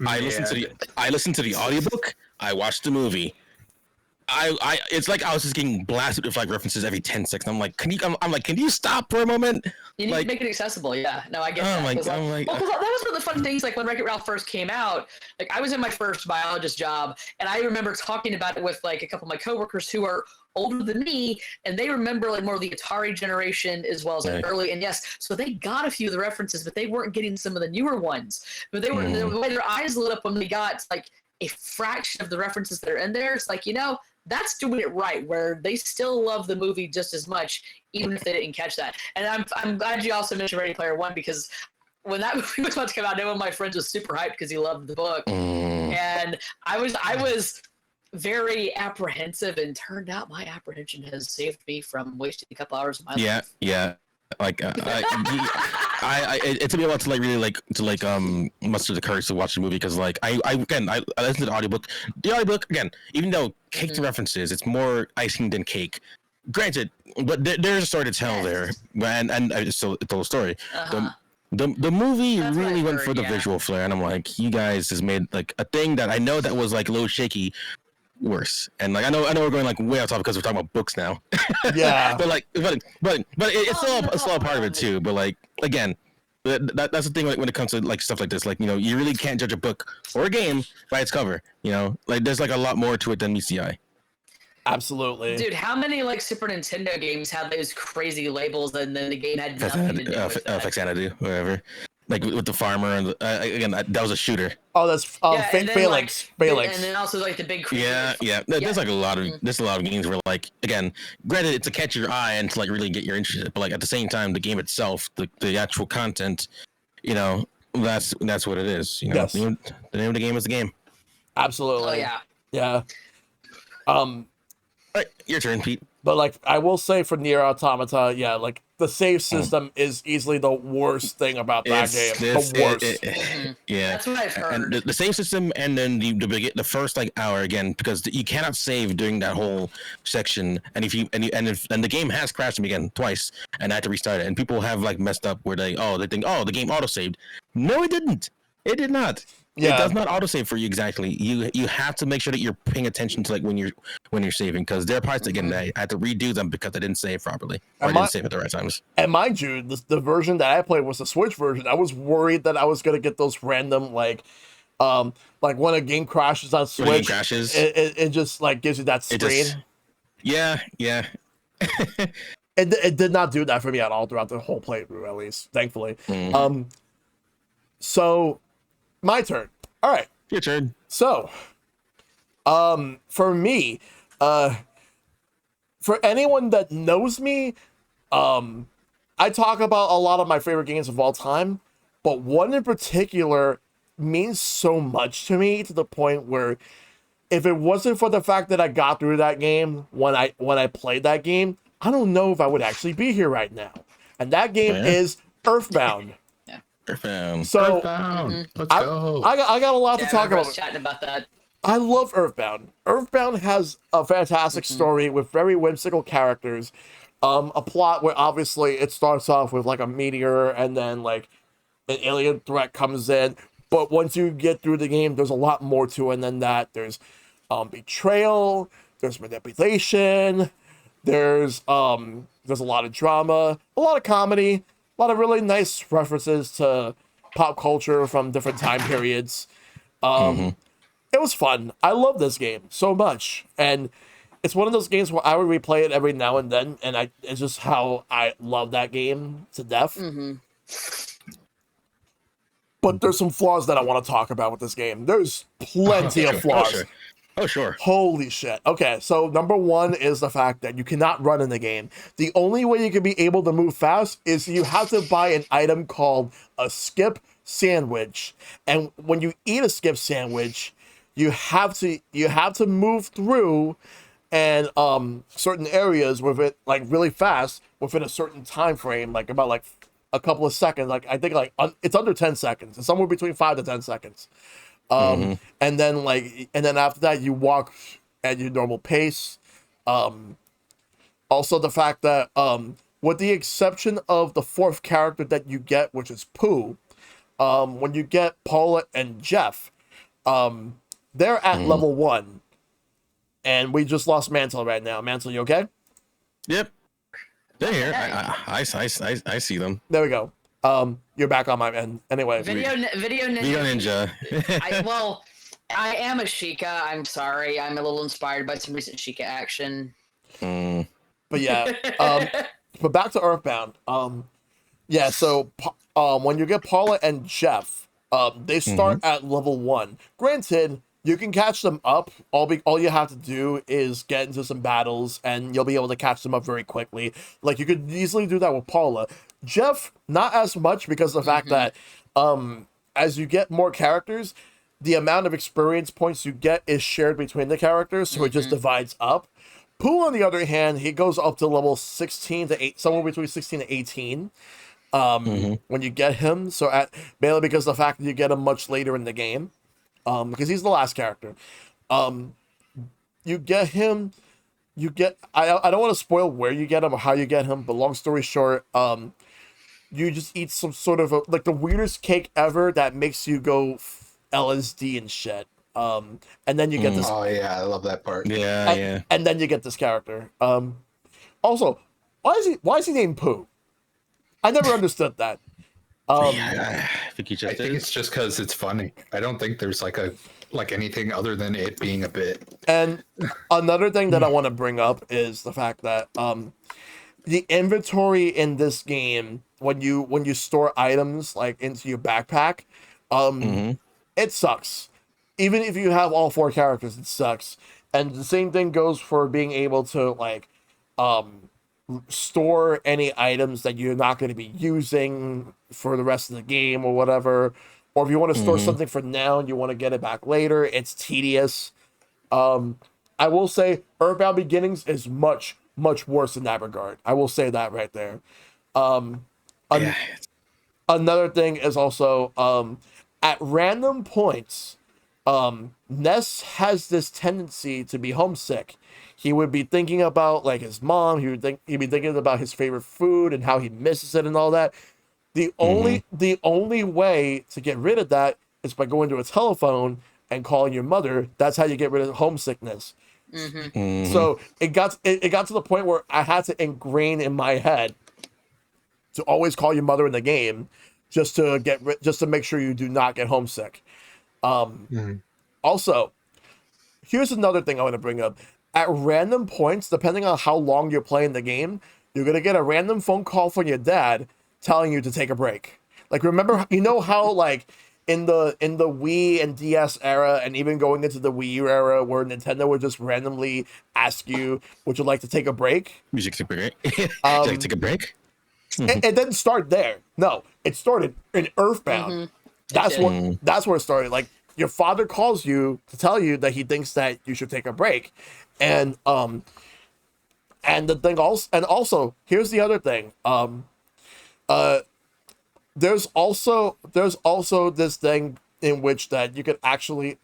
I listened to the audiobook. I watched the movie. It's like I was just getting blasted with like references every 10 seconds. I'm like, can you stop for a moment? You need to make it accessible. Yeah, no, I get that. Because that was one of the fun things. Like when Wreck-It Ralph first came out, like I was in my first biologist job, and I remember talking about it with like a couple of my coworkers who are older than me, and they remember like more of the Atari generation as well as like early. And yes, so they got a few of the references, but they weren't getting some of the newer ones. But they were the way their eyes lit up when they got like a fraction of the references that are in there. It's like, that's doing it right, where they still love the movie just as much, even if they didn't catch that. And I'm glad you also mentioned Ready Player One, because when that movie was about to come out, one of my friends was super hyped because he loved the book, and I was very apprehensive, and turned out my apprehension has saved me from wasting a couple hours of my life. Yeah. Like it took me a while to like really muster the courage to watch the movie, because like I listened to the audiobook. The audiobook again, even though cake to references, it's more icing than cake. granted, but there's a story to tell there, and I just told the story. The movie That's what really I've went heard, for the yeah. visual flair, and I'm like, you guys has made like a thing that I know that was like a little shaky worse. And like I know we're going like way off topic because we're talking about books now. Yeah. but it's still a part of it too. But like again, that's the thing when it comes to like stuff like this. Like, you know, you really can't judge a book or a game by its cover. You know, like there's like a lot more to it than meets the eye. Absolutely, dude. How many like Super Nintendo games had those crazy labels, and then the game had nothing to do with that? Fexanadu, whatever. Like with the farmer, and again, that was a shooter. Oh, that's Phalanx. And then also like the big. Yeah. There's like a lot of there's a lot of games where like again, granted, it's to catch your eye and to like really get your interest, but like at the same time, the game itself, the actual content, you know, that's what it is. You know, yes. The name of the game is the game. Absolutely. Oh, yeah. All right, your turn, Pete. But like I will say for Nier Automata, yeah, like the save system is easily the worst thing about that game. The worst. Yeah, that's what I've heard. And the save system, and then the first like hour again, because you cannot save during that whole section. And if the game has crashed me again twice, and I had to restart it. And people have like messed up where they think the game auto saved. No, it didn't. It did not. Yeah. It does not autosave for you exactly. You have to make sure that you're paying attention to like when you're saving, because there are parts again that I had to redo them because I didn't save properly or I didn't save at the right times. And mind you, the version that I played was the Switch version. I was worried that I was gonna get those random like when a game crashes on Switch, it just like gives you that screen. Yeah. It did not do that for me at all throughout the whole playthrough, at least, thankfully. So my turn. All right. Your turn. So, for me, for anyone that knows me, I talk about a lot of my favorite games of all time, but one in particular means so much to me to the point where if it wasn't for the fact that I got through that game when I played that game, I don't know if I would actually be here right now. And that game is Earthbound. Earthbound. So let's go. I got a lot to talk about. Chatting about that. I love Earthbound. Earthbound has a fantastic story with very whimsical characters. A plot where obviously it starts off with like a meteor and then like an alien threat comes in. But once you get through the game, there's a lot more to it than that. There's betrayal. There's manipulation. There's a lot of drama, a lot of comedy. A lot of really nice references to pop culture from different time periods. It was fun. I love this game so much. And it's one of those games where I would replay it every now and then. And it's just how I love that game to death. But there's some flaws that I want to talk about with this game. There's plenty of flaws. Oh, sure. Holy shit. Okay, so number one is the fact that you cannot run in the game. The only way you can be able to move fast is you have to buy an item called a skip sandwich. And when you eat a skip sandwich, you have to move through and certain areas with it like really fast within a certain time frame, like about like a couple of seconds. Like I think like it's under 10 seconds. It's somewhere between 5 to 10 seconds. And then after that you walk at your normal pace. Also the fact that with the exception of the fourth character that you get, which is Pooh, when you get Paula and Jeff, they're at level 1, and we just lost Mantle right now. Mantle, you okay? Yep, they're here. I see them. There we go. You're back on my end. Anyway. Video Ninja. I am a Sheikah. I'm sorry. I'm a little inspired by some recent Sheikah action. But yeah. But back to Earthbound. Yeah, so when you get Paula and Jeff, they start at level 1. Granted, you can catch them up. All you have to do is get into some battles, and you'll be able to catch them up very quickly. Like, you could easily do that with Paula. Jeff, not as much, because of the fact that as you get more characters, the amount of experience points you get is shared between the characters, so it just divides up. Pooh, on the other hand, he goes up to level 16 to 8, somewhere between 16 to 18 when you get him. So mainly because of the fact that you get him much later in the game, because he's the last character. You get him you get I don't want to spoil where you get him or how you get him, but long story short, you just eat some sort of like the weirdest cake ever that makes you go LSD and shit. And then you get this. Oh yeah, I love that part. Yeah, yeah. And then you get this character. Also, why is he named Pooh? I never understood that. Yeah, I think he just I think it's just because it's funny. I don't think there's like anything other than it being a bit. And another thing that I want to bring up is the fact that the inventory in this game, when you store items like into your backpack, it sucks. Even if you have all 4 characters, it sucks. And the same thing goes for being able to like store any items that you're not going to be using for the rest of the game or whatever. Or if you want to store something for now and you want to get it back later, it's tedious. I will say Earthbound Beginnings is much, much worse in that regard. I will say that right there. Another thing is also at random points, Ness has this tendency to be homesick. He would be thinking about like his mom. He'd be thinking about his favorite food and how he misses it and all that. The only way to get rid of that is by going to a telephone and calling your mother. That's how you get rid of homesickness. So it got to the point where I had to ingrain in my head to always call your mother in the game, just to make sure you do not get homesick. Also, here's another thing I want to bring up. At random points, depending on how long you're playing the game, you're gonna get a random phone call from your dad telling you to take a break. Like, remember, you know how like in the Wii and DS era, and even going into the Wii U era, where Nintendo would just randomly ask you, "Would you like to take a break?" Would you take a break? Would you like to take a break? It didn't start there. No, it started in Earthbound. That's where it started. Like, your father calls you to tell you that he thinks that you should take a break. And the thing also here's the other thing. There's also this thing in which that you can actually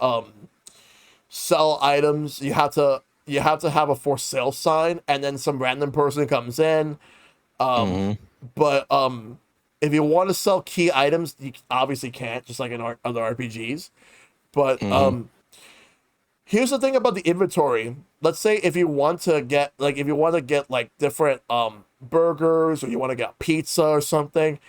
sell items. You have to have a for sale sign, and then some random person comes in. But if you want to sell key items, you obviously can't, just like in other RPGs. But here's the thing about the inventory. Let's say if you want to get like different burgers, or you want to get pizza or something,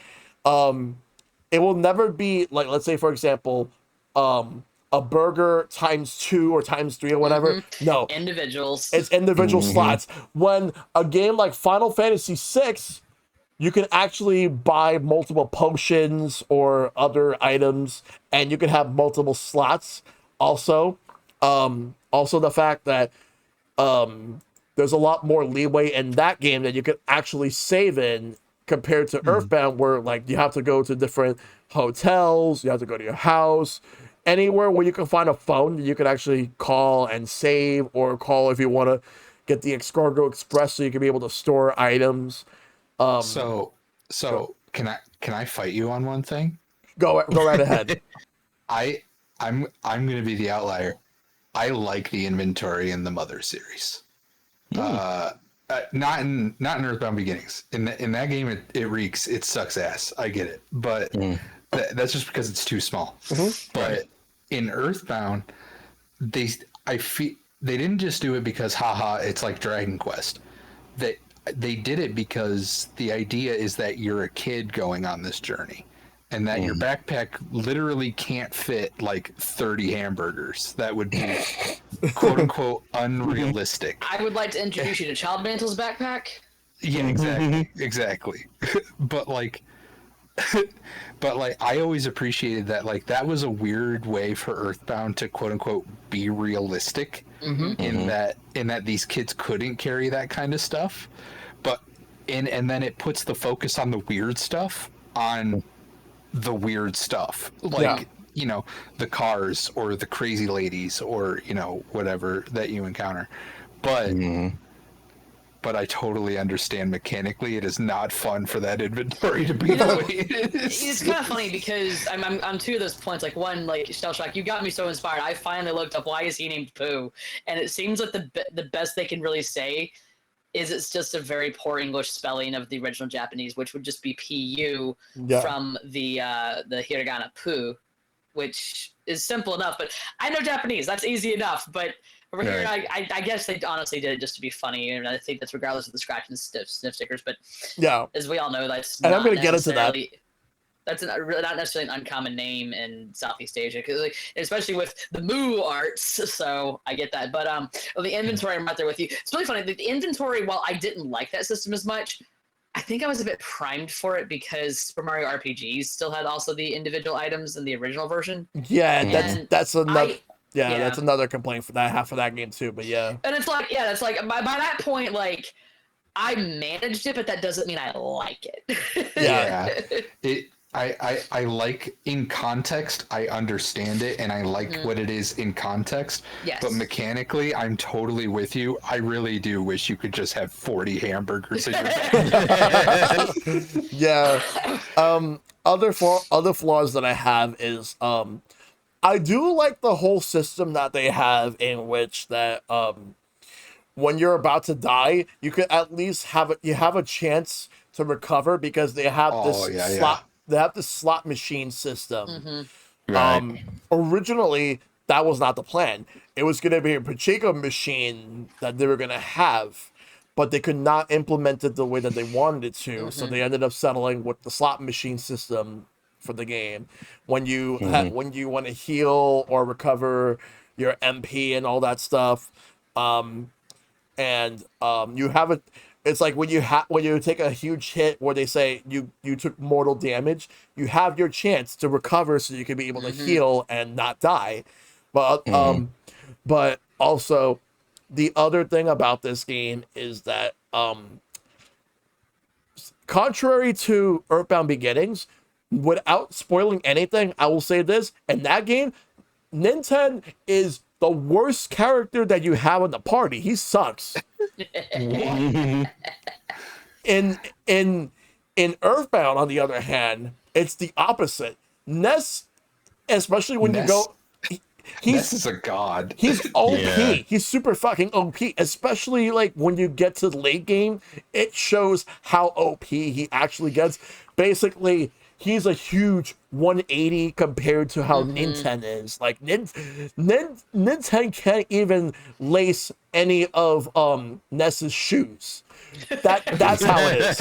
it will never be like, let's say for example, a burger times 2 or times 3 or whatever. No, individuals. It's individual slots. When a game like Final Fantasy VI, you can actually buy multiple potions or other items, and you can have multiple slots. Also, the fact that there's a lot more leeway in that game that you can actually save in compared to Earthbound, where like you have to go to different hotels, you have to go to your house, anywhere where you can find a phone that you can actually call and save, or call if you want to get the Escargot Express so you can be able to store items. So can I fight you on one thing? Go right ahead. I'm gonna be the outlier. I like the inventory in the Mother series. Not in Earthbound Beginnings. In that game, it reeks. It sucks ass. I get it, but that's just because it's too small. But in Earthbound, they didn't just do it because haha, it's like Dragon Quest. They did it because the idea is that you're a kid going on this journey, and that your backpack literally can't fit like 30 hamburgers. That would be quote unquote unrealistic. I would like to introduce you to Child Mantle's backpack. Yeah, exactly. But I always appreciated that. Like, that was a weird way for Earthbound to quote unquote be realistic, in that these kids couldn't carry that kind of stuff. And then it puts the focus on the weird stuff, on the weird stuff, like the cars or the crazy ladies or whatever that you encounter. But but I totally understand mechanically. It is not fun for that inventory to be the way it is. It's kind of funny because I'm two of those points. Like one, like Shell Shock, you got me so inspired. I finally looked up why is he named Pooh, and it seems like the best they can really say is it's just a very poor English spelling of the original Japanese, which would just be Pu from the hiragana Pooh, which is simple enough. But I know Japanese, that's easy enough. But over here, I guess they honestly did it just to be funny, and I think that's regardless of the scratch and sniff stickers. But as we all know, that's and I'm going to get into that. That's not necessarily an uncommon name in Southeast Asia, because especially with the Moo arts. So I get that. But the inventory, I'm right there with you. It's really funny. The inventory, while I didn't like that system as much, I think I was a bit primed for it because Super Mario RPGs still had also the individual items in the original version. Yeah, that's another. That's another complaint for that half of that game too. But yeah, and it's like that's like by that point, like I managed it, but that doesn't mean I like it. I like in context, I understand it, and I like what it is in context. Yes. But mechanically, I'm totally with you. I really do wish you could just have 40 hamburgers in your bag. Yeah. Other flaws that I have is I do like the whole system that they have in which that when you're about to die, you could at least have a chance to recover because they have slot. They have the slot machine system. Right. Originally, that was not the plan. It was going to be a Pachinko machine that they were going to have, but they could not implement it the way that they wanted it to. So they ended up settling with the slot machine system for the game. When you when you want to heal or recover your MP and all that stuff, you have it. It's like when you take a huge hit where they say you took mortal damage, you have your chance to recover so you can be able to heal and not die. But but also the other thing about this game is that contrary to Earthbound Beginnings, without spoiling anything, I will say this: in that game, Nintendo is the worst character that you have in the party. He sucks. In Earthbound, on the other hand, it's the opposite. Ness, especially when you go, Ness is a god. He's OP. Yeah. He's super fucking OP. Especially like when you get to the late game, it shows how OP he actually gets. Basically, he's a huge 180 compared to how Nintendo is. Like Nintendo can't even lace any of Ness's shoes. That's how it is.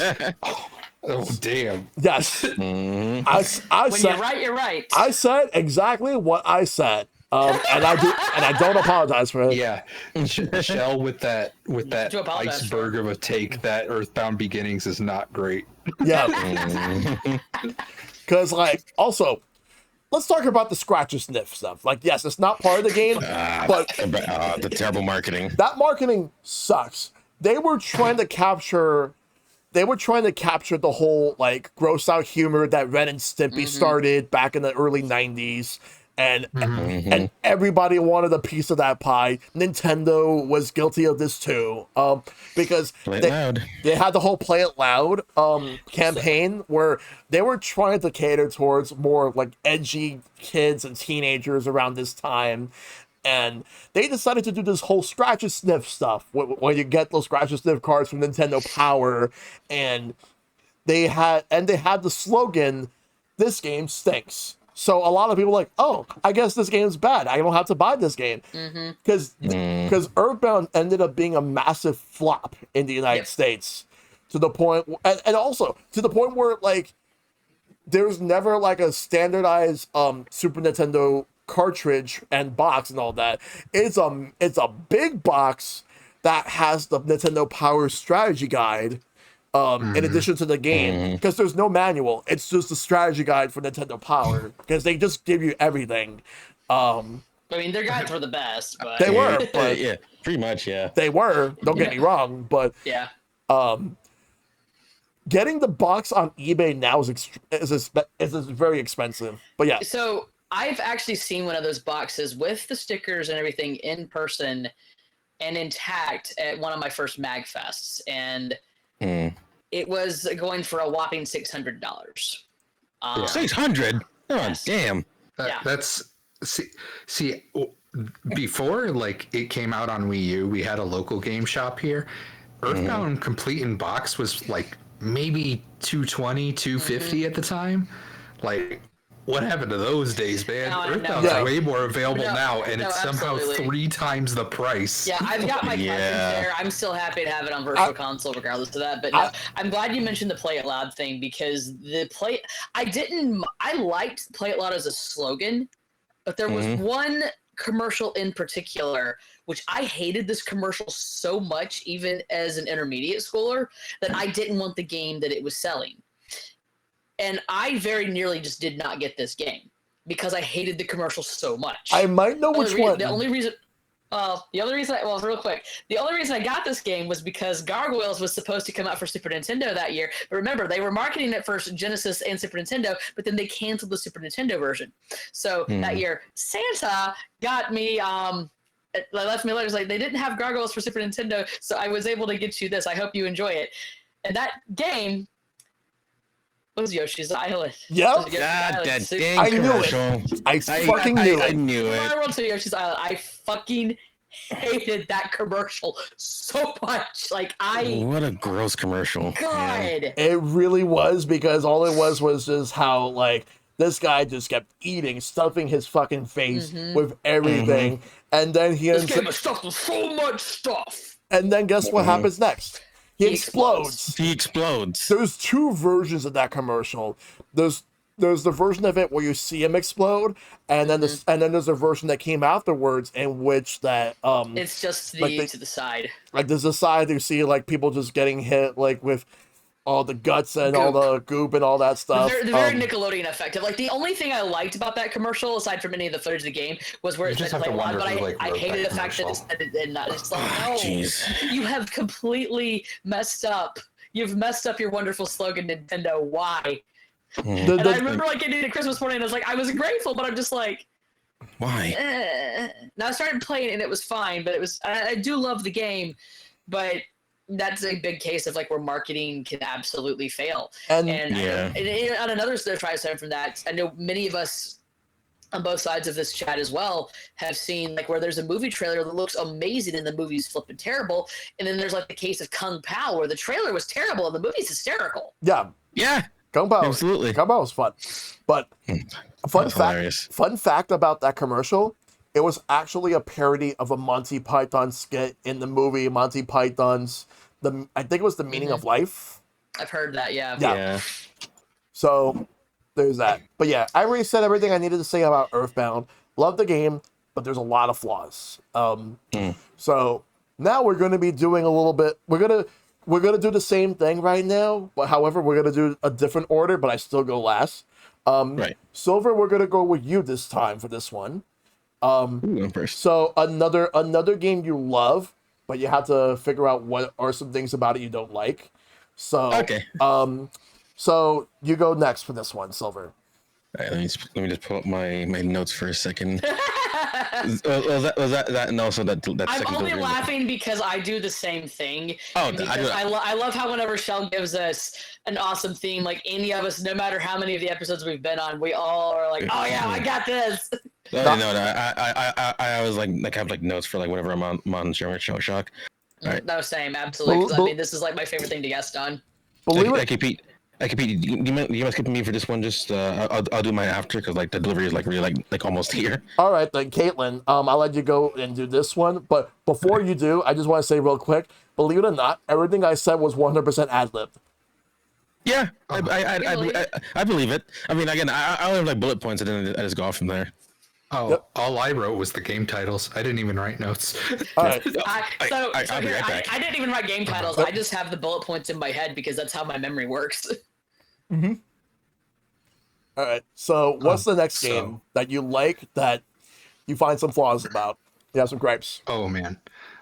Oh damn. Yes. When said, you're right, you're right. I said exactly what I said. And I don't apologize for it. Yeah, Shell with that iceberg of a take that Earthbound Beginnings is not great. Yeah. Because also, let's talk about the scratch and sniff stuff. Like, yes, it's not part of the game, but the terrible marketing. That marketing sucks. They were trying to capture the whole like gross out humor that Ren and Stimpy started back in the early 90s. And everybody wanted a piece of that pie. Nintendo was guilty of this too, because they had the whole Play It Loud campaign where they were trying to cater towards more like edgy kids and teenagers around this time. And they decided to do this whole scratch and sniff stuff when you get those scratch and sniff cards from Nintendo Power, and they had the slogan, "This game stinks." So a lot of people are like, oh, I guess this game's bad. I don't have to buy this game. Because Earthbound ended up being a massive flop in the United States. To the point, and also to the point where like there's never like a standardized Super Nintendo cartridge and box and all that. It's a big box that has the Nintendo Power strategy guide. In addition to the game, because there's no manual, it's just a strategy guide for Nintendo Power, because they just give you everything. I mean, their guides were the best, but they were, but yeah, pretty much, yeah. They were. Don't get me wrong, but yeah, getting the box on eBay now is very expensive. But yeah, so I've actually seen one of those boxes with the stickers and everything in person. and intact at one of my first MAGFests, and it was going for a whopping $600. 600? Oh, yes. damn. That's see before like it came out on Wii U, we had a local game shop here. Earthbound complete in box was like maybe 220, 250 at the time. Like, what happened to those days, man? Earthbound's way more available now, and it's somehow 3 times the price. Yeah, I've got my cousins there. I'm still happy to have it on Virtual Console regardless of that. But no, I'm glad you mentioned the Play It Loud thing, because I liked Play It Loud as a slogan, but there was one commercial in particular which I hated this commercial so much, even as an intermediate schooler, that I didn't want the game that it was selling. And I very nearly just did not get this game because I hated the commercial so much. I might know which one. The only reason real quick. The only reason I got this game was because Gargoyles was supposed to come out for Super Nintendo that year. But remember, they were marketing it for Genesis and Super Nintendo, but then they canceled the Super Nintendo version. So that year, Santa got me, left me letters like, they didn't have Gargoyles for Super Nintendo, so I was able to get you this. I hope you enjoy it. And that game was Yoshi's Island. Yep. That dang I knew commercial. it. I fucking knew it. I knew it. I wrote to Yoshi's Island. I fucking hated that commercial so much. Like, what a gross commercial. God. It really was, because all it was just how, like, this guy just kept eating, stuffing his fucking face with everything. And then he ends up stuffed with so much stuff. And then guess what happens next? He explodes. He explodes. There's 2 versions of that commercial. There's the version of it where you see him explode, and then there's a version that came afterwards in which that it's just to the side. Like, there's a side you see like people just getting hit like with all the guts and all the goop and all that stuff. They're very Nickelodeon effective. Like, the only thing I liked about that commercial, aside from any of the footage of the game, was where it said Play Loud, but I hated the fact that it said it did not. It's like, no, you have completely messed up. You've messed up your wonderful slogan, Nintendo. Why? And I remember like getting to Christmas morning, and I was like, I was grateful, but I'm just like, why? Now I started playing it, and it was fine, but it was. I do love the game, but that's a big case of like where marketing can absolutely fail. And on another side from that, I know many of us on both sides of this chat as well have seen like where there's a movie trailer that looks amazing and the movie's flipping terrible, and then there's like the case of Kung Pao where the trailer was terrible and the movie's hysterical. Yeah. Kung Pao, absolutely. Kung Pao was fun, but fun fact about that commercial. It was actually a parody of a Monty Python skit in the movie Monty Python's I think it was The Meaning of Life. I've heard that, yeah. So there's that. But yeah, I already said everything I needed to say about Earthbound. Love the game, but there's a lot of flaws. So now we're going to be doing a little bit. We're gonna do the same thing right now, but however, we're gonna do a different order. But I still go last. Right. Silver, we're gonna go with you this time for this one. So another game you love, but you have to figure out what are some things about it you don't like. So okay. So you go next for this one, Silver. All right, let me just pull up my notes for a second. was that and also that I'm second only laughing because I do the same thing. I love how whenever Shell gives us an awesome theme, like any of us, no matter how many of the episodes we've been on, we all are like, oh yeah, I got this. I always like have like notes for like whenever I'm on Shell Shock. Right. No, same, absolutely. Because I mean, this is like my favorite thing to guest on. I compete. Do you mind skipping me for this one? Just I'll do mine after because like the delivery is like really like almost here. All right, then, Caitlin, I'll let you go and do this one. But before you do, I just want to say real quick, believe it or not, everything I said was 100% ad-libbed. Yeah, I believe it. I mean, again, I only have like bullet points, and then I just go off from there. Oh, yep. All I wrote was the game titles. I didn't even write notes. All right. I didn't even write game titles. I just have the bullet points in my head because that's how my memory works. Mm-hmm. All right. So what's the next game that you like that you find some flaws about? You have some gripes. Oh, man.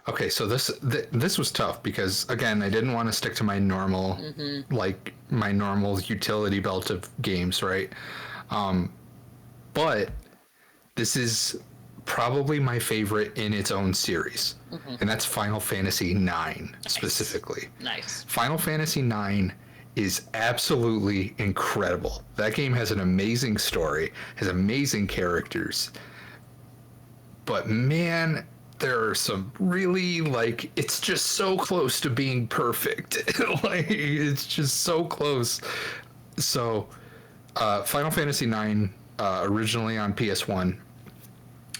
Okay, so this was tough because, again, I didn't want to stick to my normal, like, my normal utility belt of games, right? But this is probably my favorite in its own series, and that's Final Fantasy IX specifically. Nice. Final Fantasy IX is absolutely incredible. That game has an amazing story, has amazing characters, but man, there are some really, like, it's just so close to being perfect. Like, it's just so close. So, Final Fantasy IX, originally on PS1,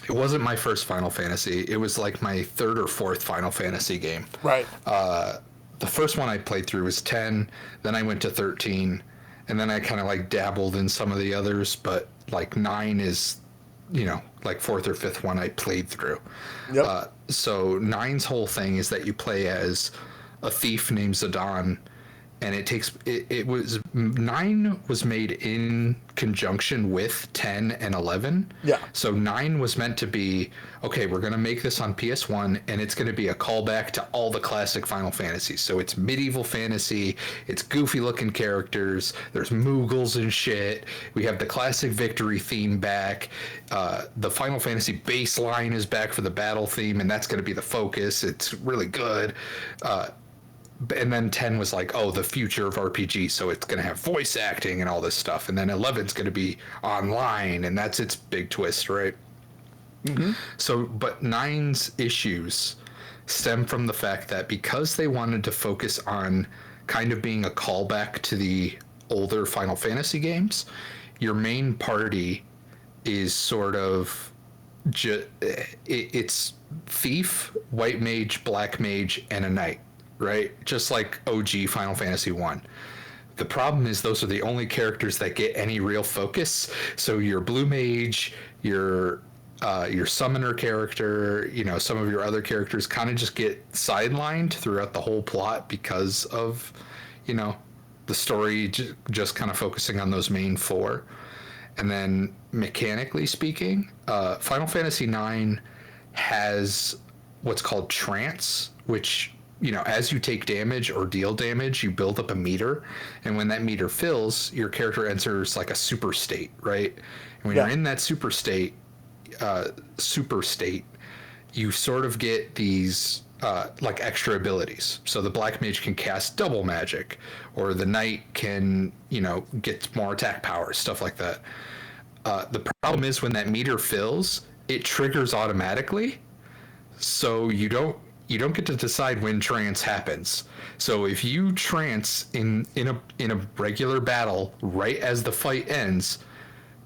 it wasn't my first Final Fantasy. It was like my third or fourth Final Fantasy game. Right. The first one I played through was 10, then I went to 13, and then I kind of like dabbled in some of the others, but like 9 is, you know, like fourth or fifth one I played through. Yep. So 9's whole thing is that you play as a thief named Zidane, and it was 9 was made in conjunction with 10 and 11. Yeah. So 9 was meant to be, okay, we're going to make this on PS1, and it's going to be a callback to all the classic Final Fantasies. So it's medieval fantasy, it's goofy looking characters, there's Moogles and shit. We have the classic victory theme back. The Final Fantasy baseline is back for the battle theme, and that's going to be the focus. It's really good. And then 10 was like, oh, the future of RPG, so it's going to have voice acting and all this stuff. And then 11's going to be online, and that's its big twist, right? Mm-hmm. So, but 9's issues stem from the fact that because they wanted to focus on kind of being a callback to the older Final Fantasy games, your main party is sort of it's thief, white mage, black mage, and a knight. Right? Just like OG Final Fantasy 1. The problem is those are the only characters that get any real focus. So your blue mage, your summoner character, you know, some of your other characters kind of just get sidelined throughout the whole plot because of, you know, the story just kind of focusing on those main four. And then mechanically speaking, Final Fantasy 9 has what's called trance, which, you know, as you take damage or deal damage, you build up a meter, and when that meter fills, your character enters like a super state, right? And when you're in that super state, you sort of get these like extra abilities. So the black mage can cast double magic, or the knight can, you know, get more attack powers, stuff like that. The problem is when that meter fills, it triggers automatically, so you don't get to decide when trance happens. So if you trance in a regular battle right as the fight ends,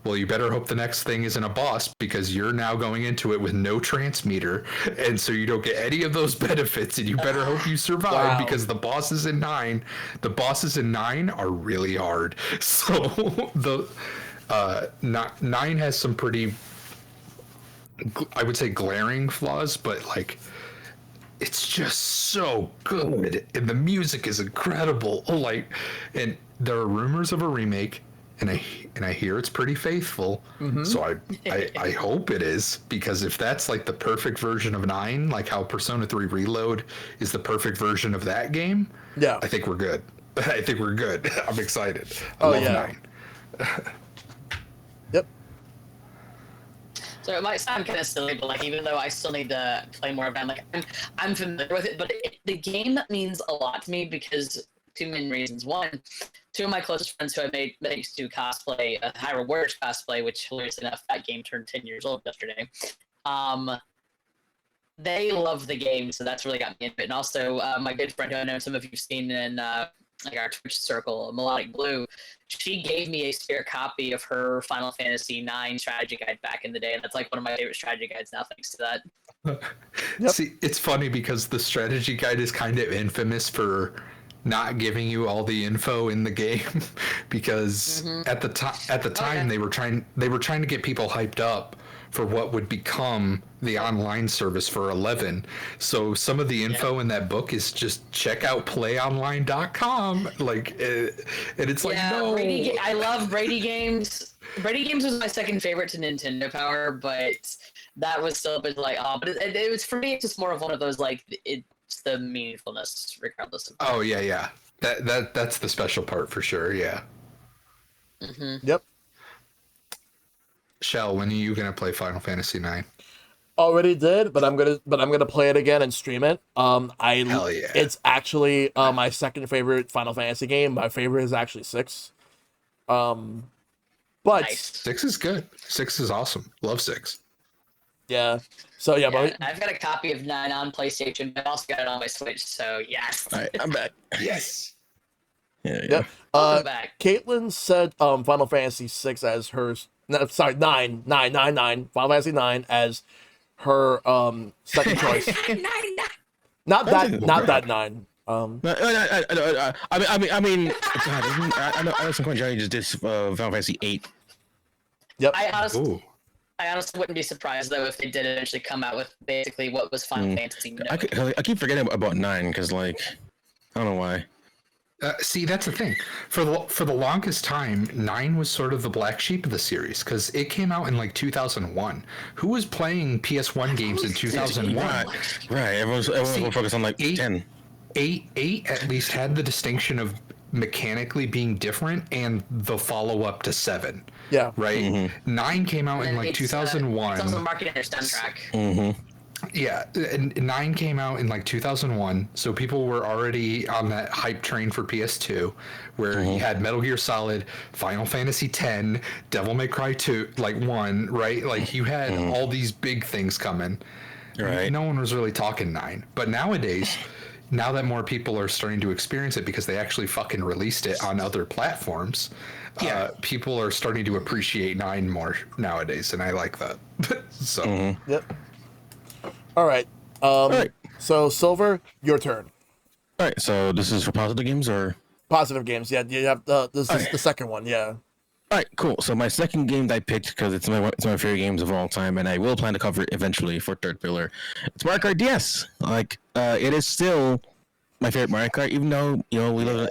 well, you better hope the next thing isn't a boss, because you're now going into it with no trance meter, and so you don't get any of those benefits, and you better hope you survive. Wow. Because the bosses in 9 are really hard. So the 9 has some pretty, I would say, glaring flaws, but like, it's just so good, and the music is incredible. Like, and there are rumors of a remake, and I hear it's pretty faithful. Mm-hmm. So I hope it is, because if that's like the perfect version of 9, like how Persona 3 Reload is the perfect version of that game, yeah, I think we're good. I'm excited. I love 9. Yep. So it might sound kind of silly, but like, even though I still need to play more of it, like, I'm familiar with it, but the game means a lot to me because two main reasons. One, two of my closest friends who I made used to cosplay, Hyrule Warriors cosplay, which, hilariously enough, that game turned 10 years old yesterday. They love the game, so that's really got me into it. And also, my good friend who I know some of you've seen in like our Twitch circle, Melodic Blue, she gave me a spare copy of her Final Fantasy IX strategy guide back in the day, and that's like one of my favorite strategy guides now, thanks to that. Yep. See, it's funny because the strategy guide is kind of infamous for not giving you all the info in the game, because at the time they were trying to get people hyped up for what would become the online service for 11. So some of the info in that book is just check out playonline.com. Like, and it's like, no. I love Brady games. Brady games was my second favorite to Nintendo Power, but that was still a bit like, but it was, for me, it's just more of one of those, like, it's the meaningfulness regardless of. Oh yeah. That's the special part for sure. Yeah. Yep. Shell, when are you gonna play Final Fantasy IX? already did, but I'm gonna play it again and stream it. Hell yeah. It's actually my second favorite Final Fantasy game. My favorite is actually 6. But Nice. 6 is good. 6 is awesome. Love 6. yeah. So yeah, Yeah, but I've got a copy of 9 on PlayStation, but I also got it on my Switch, so yes. All right, I'm back. Yes. Yeah. yep. Welcome back. Caitlin said Final Fantasy 6 as hers. No, sorry, 9 Final Fantasy 9 as her second choice. Not that 9. No, I mean, God, I know some point Johnny just did Final Fantasy 8. Yep. I Ooh. honestly wouldn't be surprised though if they did eventually come out with basically what was Final Fantasy. No. I keep forgetting about 9 because, like, I don't know why. See, that's the thing. For the longest time, 9 was sort of the black sheep of the series because it came out in like 2001. Who was playing PS1 games in 2001? Right. Everyone's focused on like 10. 8 at least had the distinction of mechanically being different and the follow-up to 7. Yeah. Right? Mm-hmm. 9 came out in like 2001. It's also marketed their soundtrack. Mm-hmm. Yeah, and 9 came out in like 2001, so people were already on that hype train for PS2, where you had Metal Gear Solid, Final Fantasy X, Devil May Cry 2, like 1, right? Like you had all these big things coming. Right. No one was really talking 9, but nowadays, now that more people are starting to experience it because they actually fucking released it on other platforms, people are starting to appreciate 9 more nowadays, and I like that. So. Yep. All right. So Silver, your turn. All right. So this is for positive games or Positive games. Yeah. You have this is the second one. Yeah. All right, cool. So my second game that I picked because it's my favorite games of all time, and I will plan to cover it eventually for Third Pillar. It's Mario Kart DS. Like, it is still my favorite Mario Kart, even though we live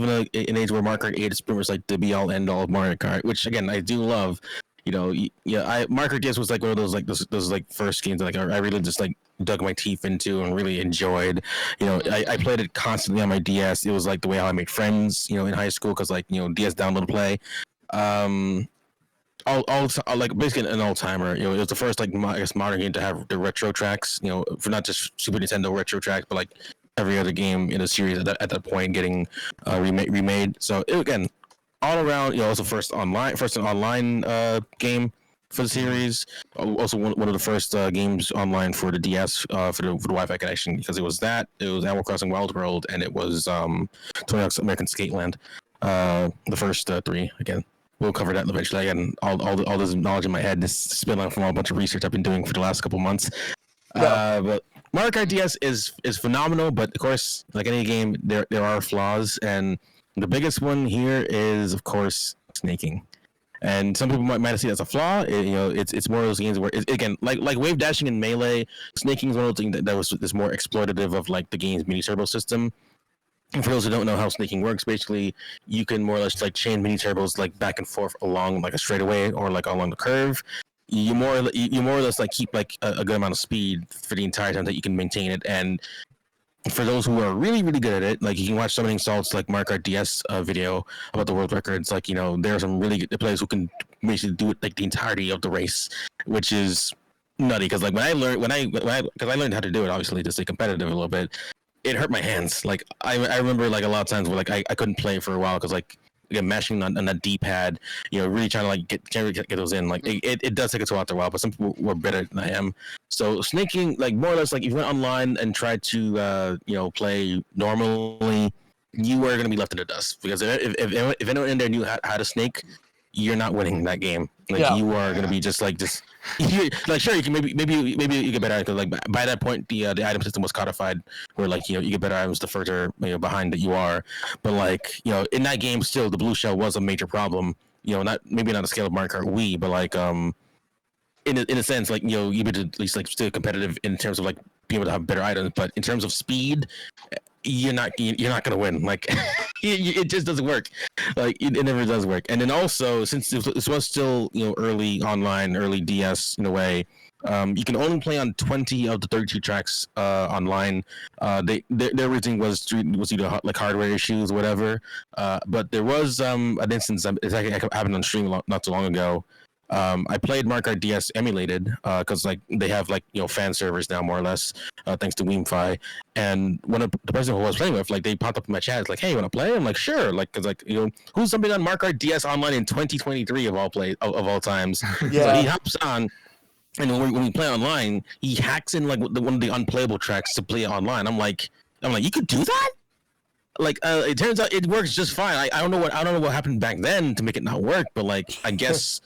in an age where Mario Kart 8 is pretty much like the be all end all of Mario Kart, which again I do love. Mario Kart DS was like one of those those like first games that like I really just like dug my teeth into and really enjoyed. I played it constantly on my DS. It was like the way how I made friends, in high school because like DS download play. Like basically an all timer. It was the first like I guess modern game to have the retro tracks. For not just Super Nintendo retro tracks, but like every other game in the series at that point getting remade. So again, all around, it was the first online game for the series. Also one of the first games online for the DS for the Wi-Fi connection because it was Animal Crossing Wild World and it was Tony Hawk's American Skateland. The first 3 again. We'll cover that eventually. Again, all this knowledge in my head. This has been from a bunch of research I've been doing for the last couple months. But Mario Kart DS is phenomenal, but of course, like any game, there are flaws, and the biggest one here is, of course, snaking. And some people might see it as a flaw. It's more of those games where again, like wave dashing and melee, snaking is one of those things that was more exploitative of like the game's mini turbo system. And for those who don't know how snaking works, basically you can more or less like chain mini turbos like back and forth along like a straightaway or like along the curve. You more or less like keep like a good amount of speed for the entire time that you can maintain it. And for those who are really, really good at it, like you can watch Summoning Salt's like Mario Kart DS video about the world records. Like there are some really good players who can basically do it like the entirety of the race, which is nutty. Because like when I learned how to do it, obviously to stay competitive a little bit, it hurt my hands. Like I remember like a lot of times where like I couldn't play for a while because like again mashing on that D-pad, really trying to like get those in. Like it does take a while after a while, but some people were better than I am. So snaking, like more or less, like if you went online and tried to play normally, you are gonna be left in the dust because if anyone in there knew how to snake, you're not winning that game. Like you are gonna be just like like sure you can maybe you get better because like by that point the item system was codified where like you get better items the further behind that you are, but like in that game still the blue shell was a major problem. Not maybe not a scale of Mario Kart Wii, but like in a sense like you could at least like still competitive in terms of like being able to have better items, but in terms of speed you're not gonna win. Like it just doesn't work. Like it never does work. And then also since this was still early online, early DS in a way, you can only play on 20 of the 32 tracks online. Their reasoning was either like hardware issues or whatever. But there was an instance it happened on stream not too long ago. I played Mario Kart DS emulated because like they have like fan servers now more or less thanks to WeamFi. And one of the person who I was playing with, like they popped up in my chat, like, "Hey, you want to play?" I'm like, "Sure." Like, cause like who's something on Mario Kart DS online in 2023 of all times? Yeah. So he hops on. And when we play online, he hacks in like one of the unplayable tracks to play online. I'm like, you could do that? Like, it turns out it works just fine. I don't know what happened back then to make it not work, but like, I guess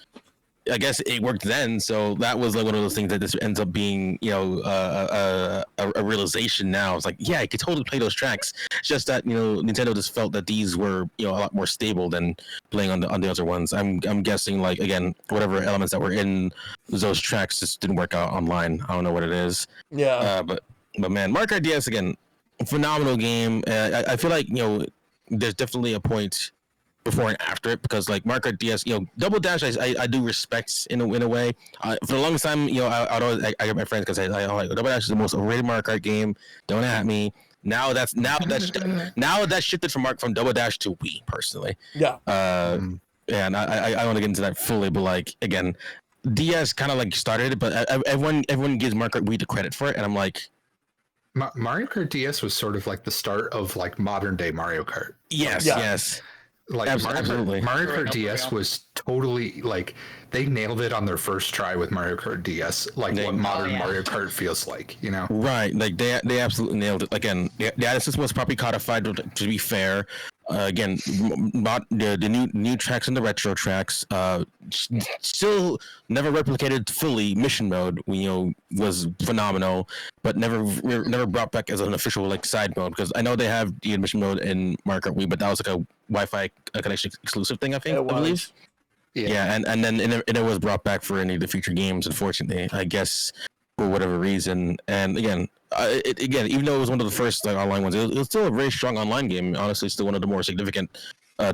it worked then. So that was like one of those things that this ends up being, a realization now. It's like, yeah, I could totally play those tracks. It's just that Nintendo just felt that these were a lot more stable than playing on the other ones. I'm guessing like again whatever elements that were in those tracks just didn't work out online. I don't know what it is. Yeah. But man, Mario Kart DS again, phenomenal game. I feel like there's definitely a point before and after it because like Mario Kart DS, Double Dash, I do respect in a way. For the longest time, I get my friends because I like Double Dash is the most overrated Mario Kart game. Don't at me. Now that's shifted from Double Dash to Wii personally. Yeah. And I want to get into that fully, but like again, DS kind of like started it, but everyone gives Mario Kart Wii the credit for it, and I'm like. Mario Kart DS was sort of like the start of like modern day Mario Kart. Yes. Like Absolutely. Mario Kart DS was totally like they nailed it on their first try with Mario Kart DS, like what modern Mario Kart feels like, Right, like they absolutely nailed it. Again, the system was properly codified. To be fair, again, the new tracks and the retro tracks, still never replicated fully. Mission mode, was phenomenal, but never brought back as an official like side mode because I know they have the mission mode in Mario Kart Wii, but that was like a Wi-Fi connection exclusive thing, I believe. Yeah, and then it was brought back for any of the future games. Unfortunately, I guess for whatever reason. And again, even though it was one of the first like online ones, it was still a very strong online game. Honestly, still one of the more significant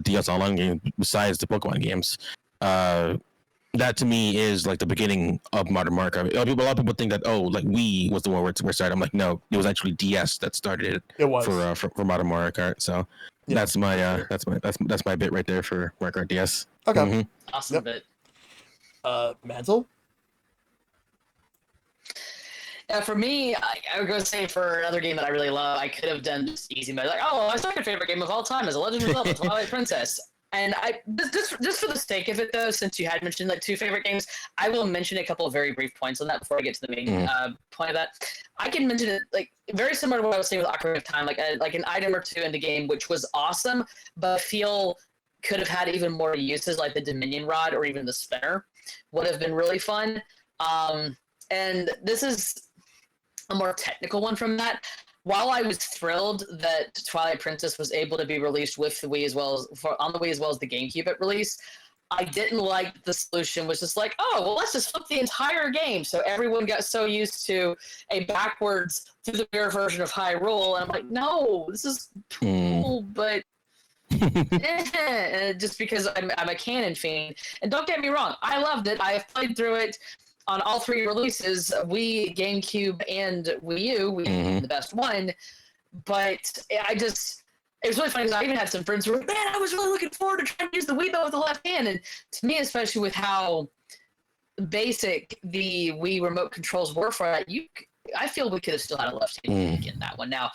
DS online games besides the Pokemon games. That to me is like the beginning of modern Mario Kart. A lot of people think that like Wii was the one where it started. I'm like, no, it was actually DS that started it. It was for modern Mario Kart. So that's my bit right there for Mario Kart DS. Okay. Mm-hmm. Awesome bit. Mantle? Yeah, for me, I would go say for another game that I really love, I could have done just easy mode. Like, my second favorite game of all time is A Legend of Zelda: Twilight Princess. And just for the sake of it, though, since you had mentioned like two favorite games, I will mention a couple of very brief points on that before I get to the main point of that. I can mention it like very similar to what I was saying with Ocarina of Time, like an item or two in the game, which was awesome, but I feel could have had even more uses, like the Dominion Rod or even the spinner would have been really fun. And this is a more technical one from that. While I was thrilled that Twilight Princess was able to be released with the Wii on the Wii as well as the GameCube at release, I didn't like the solution was just like, let's just flip the entire game. So everyone got so used to a backwards through the mirror version of Hyrule, and I'm like, no, this is cool, but just because I'm a canon fiend. And don't get me wrong, I loved it. I have played through it on all three releases, Wii, GameCube, and Wii U, Wii the best one. But it was really funny because I even had some friends who were like, man, I was really looking forward to trying to use the Wii belt with the left hand. And to me, especially with how basic the Wii remote controls were for that, I feel we could have still had a left hand in that one. Now,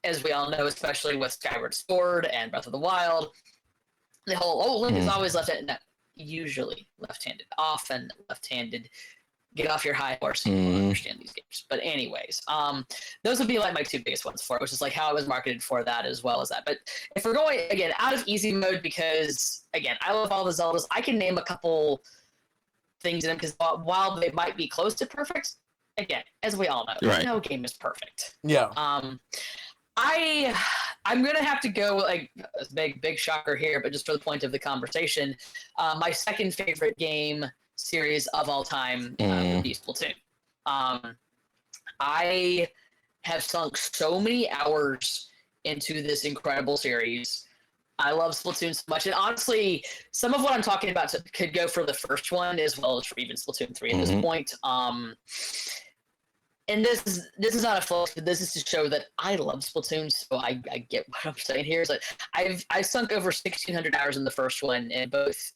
as we all know, especially with Skyward Sword and Breath of the Wild, the whole, Link is always left-handed. No, usually left-handed, often left-handed. Get off your high horse and you understand these games. But anyways, those would be like my two biggest ones for it, which is like how it was marketed for that as well as that. But if we're going, again, out of easy mode, because, again, I love all the Zeldas, I can name a couple things in them, because while they might be close to perfect, again, as we all know, no game is perfect. Yeah. I'm gonna have to go like a big shocker here, but just for the point of the conversation, my second favorite game series of all time would be Splatoon. I have sunk so many hours into this incredible series. I love Splatoon so much, and honestly, some of what I'm talking about could go for the first one as well as for even Splatoon 3 at this point. And this is not a flex, but this is to show that I love Splatoon, so I get what I'm saying here. Is that I've sunk over 1,600 hours in the first one, in both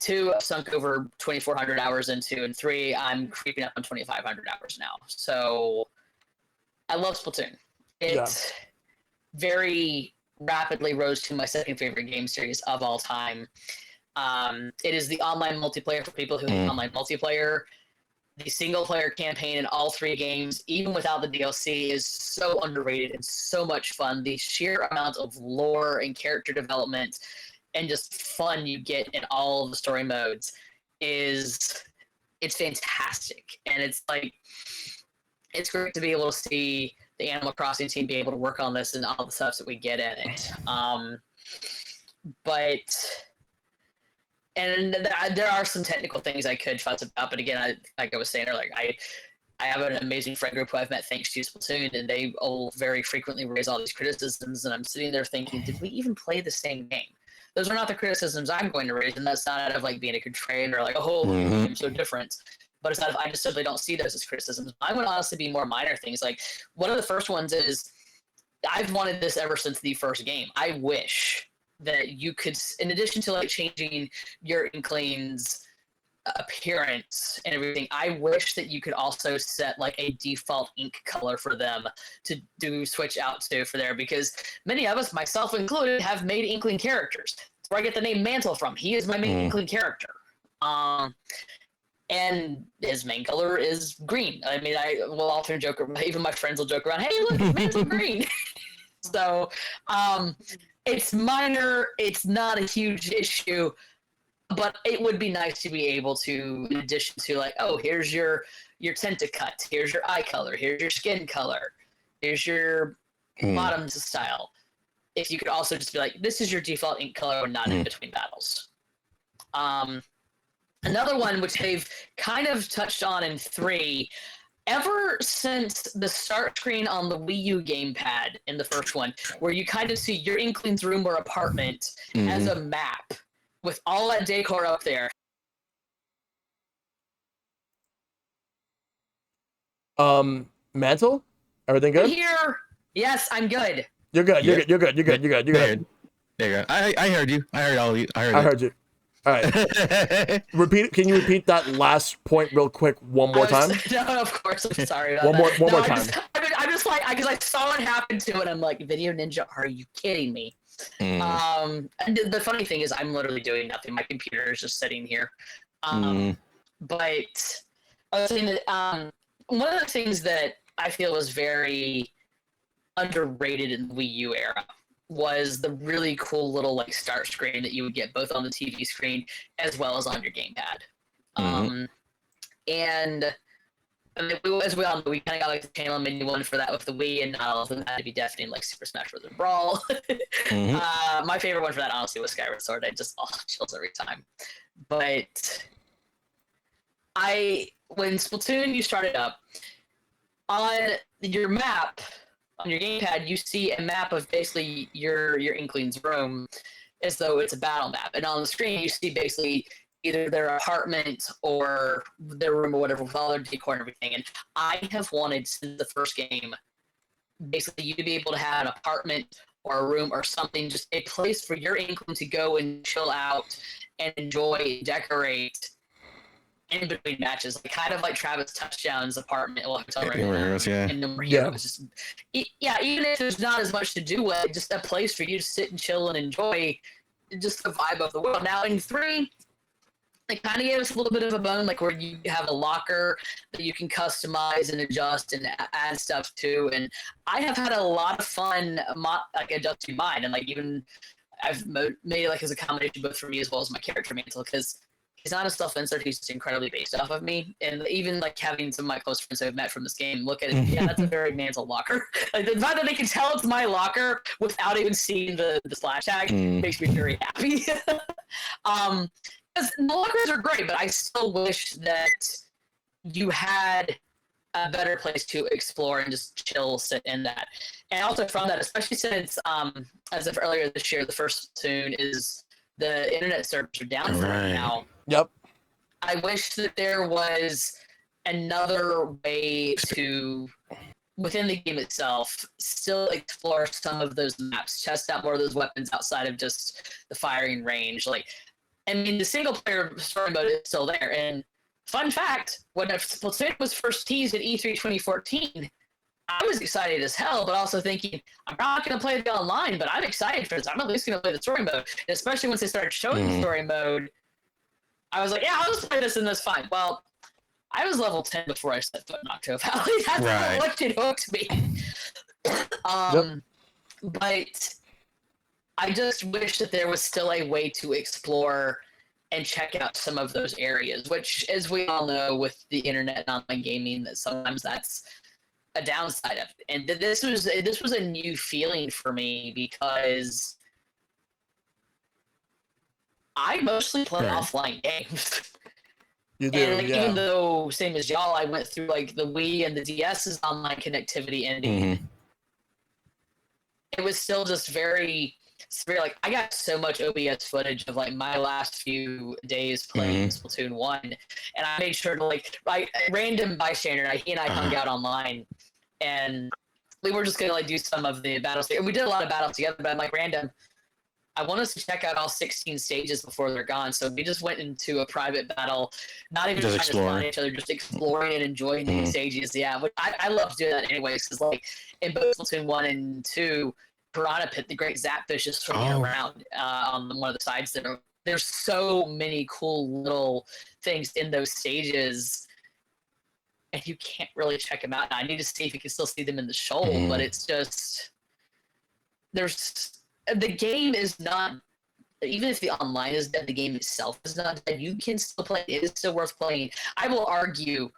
2, I've sunk over 2,400 hours into, and 3, I'm creeping up on 2,500 hours now. So I love Splatoon. It very rapidly rose to my second favorite game series of all time. It is the online multiplayer for people who hate online multiplayer. The single player campaign in all 3 games, even without the DLC, is so underrated and so much fun. The sheer amount of lore and character development and just fun you get in all the story modes it's fantastic. And it's like, it's great to be able to see the Animal Crossing team be able to work on this and all the stuff that we get in it. And there are some technical things I could fuss about, but again, like I was saying earlier, I have an amazing friend group who I've met thanks to Splatoon, and they all very frequently raise all these criticisms, and I'm sitting there thinking, did we even play the same game? Those are not the criticisms I'm going to raise, and that's not out of like being a contrarian or like, oh, the game's so different. But it's not, I just simply don't see those as criticisms. Mine would honestly be more minor things. Like, one of the first ones is, I've wanted this ever since the first game. I wish that you could, in addition to like changing your Inkling's appearance and everything, I wish that you could also set like a default ink color for them to switch out to for there, because many of us, myself included, have made Inkling characters. That's where I get the name Mantle from. He is my main Inkling character. And his main color is green. I mean, I will often joke around, even my friends will joke around, hey, look, his mantle green. So, it's minor, it's not a huge issue, but it would be nice to be able to, in addition to like, oh, here's your tentacut, here's your eye color, here's your skin color, here's your bottoms style. If you could also just be like, this is your default ink color when not in between battles. Another one which they've kind of touched on in 3, ever since the start screen on the Wii U gamepad in the first one, where you kind of see your Inkling's room or apartment as a map with all that decor up there. Mantle? Everything good? Here, yes, I'm good. You're good. You're good. You're good. There you go. I heard you. I heard all of you. I heard you. All right. Repeat. Can you repeat that last point real quick one more time? No, of course. I'm sorry about one more time. I'm just like, because I saw it happen to it. I'm like, Video Ninja, are you kidding me? And the funny thing is, I'm literally doing nothing. My computer is just sitting here. But I was saying that one of the things that I feel was very underrated in the Wii U era was the really cool little like start screen that you would get both on the TV screen as well as on your gamepad. And I mean, as we all know, we kind of got like the channel menu one for that with the Wii, and not all of them had to be deafening like Super Smash Bros. Brawl. My favorite one for that honestly was Skyward Sword. I just chills every time. But when Splatoon you started up, on your map on your gamepad, you see a map of basically your Inkling's room as though it's a battle map. And on the screen, you see basically either their apartment or their room or whatever with all their decor and everything. And I have wanted since the first game, basically you to be able to have an apartment or a room or something, just a place for your Inkling to go and chill out and enjoy, decorate in between matches, like, kind of like Travis Touchdown's apartment. Well, hotel right now, and No More Heroes. Just, even if there's not as much to do with it, just a place for you to sit and chill and enjoy just the vibe of the world. Now in 3, it kind of gave us a little bit of a bone, like where you have a locker that you can customize and adjust and add stuff to. And I have had a lot of fun like adjusting mine, and like even I've made it like as a combination both for me as well as my character Mantle, because he's not a self-insert, he's just incredibly based off of me. And even like having some of my close friends who I've met from this game look at it, yeah, that's a very Mantle locker. Like the fact that they can tell it's my locker without even seeing the slash tag makes me very happy. Because the lockers are great, but I still wish that you had a better place to explore and just chill, sit in that. And also from that, especially since, as of earlier this year, the first Splatoon is the internet servers are down for right now. Yep. I wish that there was another way to, within the game itself, still explore some of those maps, test out more of those weapons outside of just the firing range. Like, I mean, the single player story mode is still there. And fun fact, when Splatoon was first teased at E3 2014, I was excited as hell, but also thinking, I'm not going to play the online, but I'm excited for this. I'm at least going to play the story mode. And especially once they started showing the story mode, I was like, yeah, I'll just play this and that's fine. Well, I was level 10 before I set foot in Octo Valley. That's how much it hooked me. But I just wish that there was still a way to explore and check out some of those areas, which, as we all know, with the internet and online gaming, that sometimes that's a downside of it. And this was a new feeling for me because I mostly play offline games. You do, and even though, same as y'all, I went through like the Wii and the DS's online connectivity ending, it was still just very like, I got so much OBS footage of like my last few days playing Splatoon 1, and I made sure to like, random bystander, he and I hung out online, and we were just gonna like do some of the battles. We did a lot of battles together, but I'm like, random, I want us to check out all 16 stages before they're gone. So we just went into a private battle, not even just trying to spawn each other, just exploring and enjoying these stages. Yeah, but I love doing that anyways, because like in both Splatoon 1 and 2, Piranha Pit, the great Zapfish is swimming around on one of the sides. There's so many cool little things in those stages, and you can't really check them out. And I need to see if you can still see them in the shoal, but it's just the game is not, even if the online is dead, the game itself is not dead. You can still play. It is still worth playing. I will argue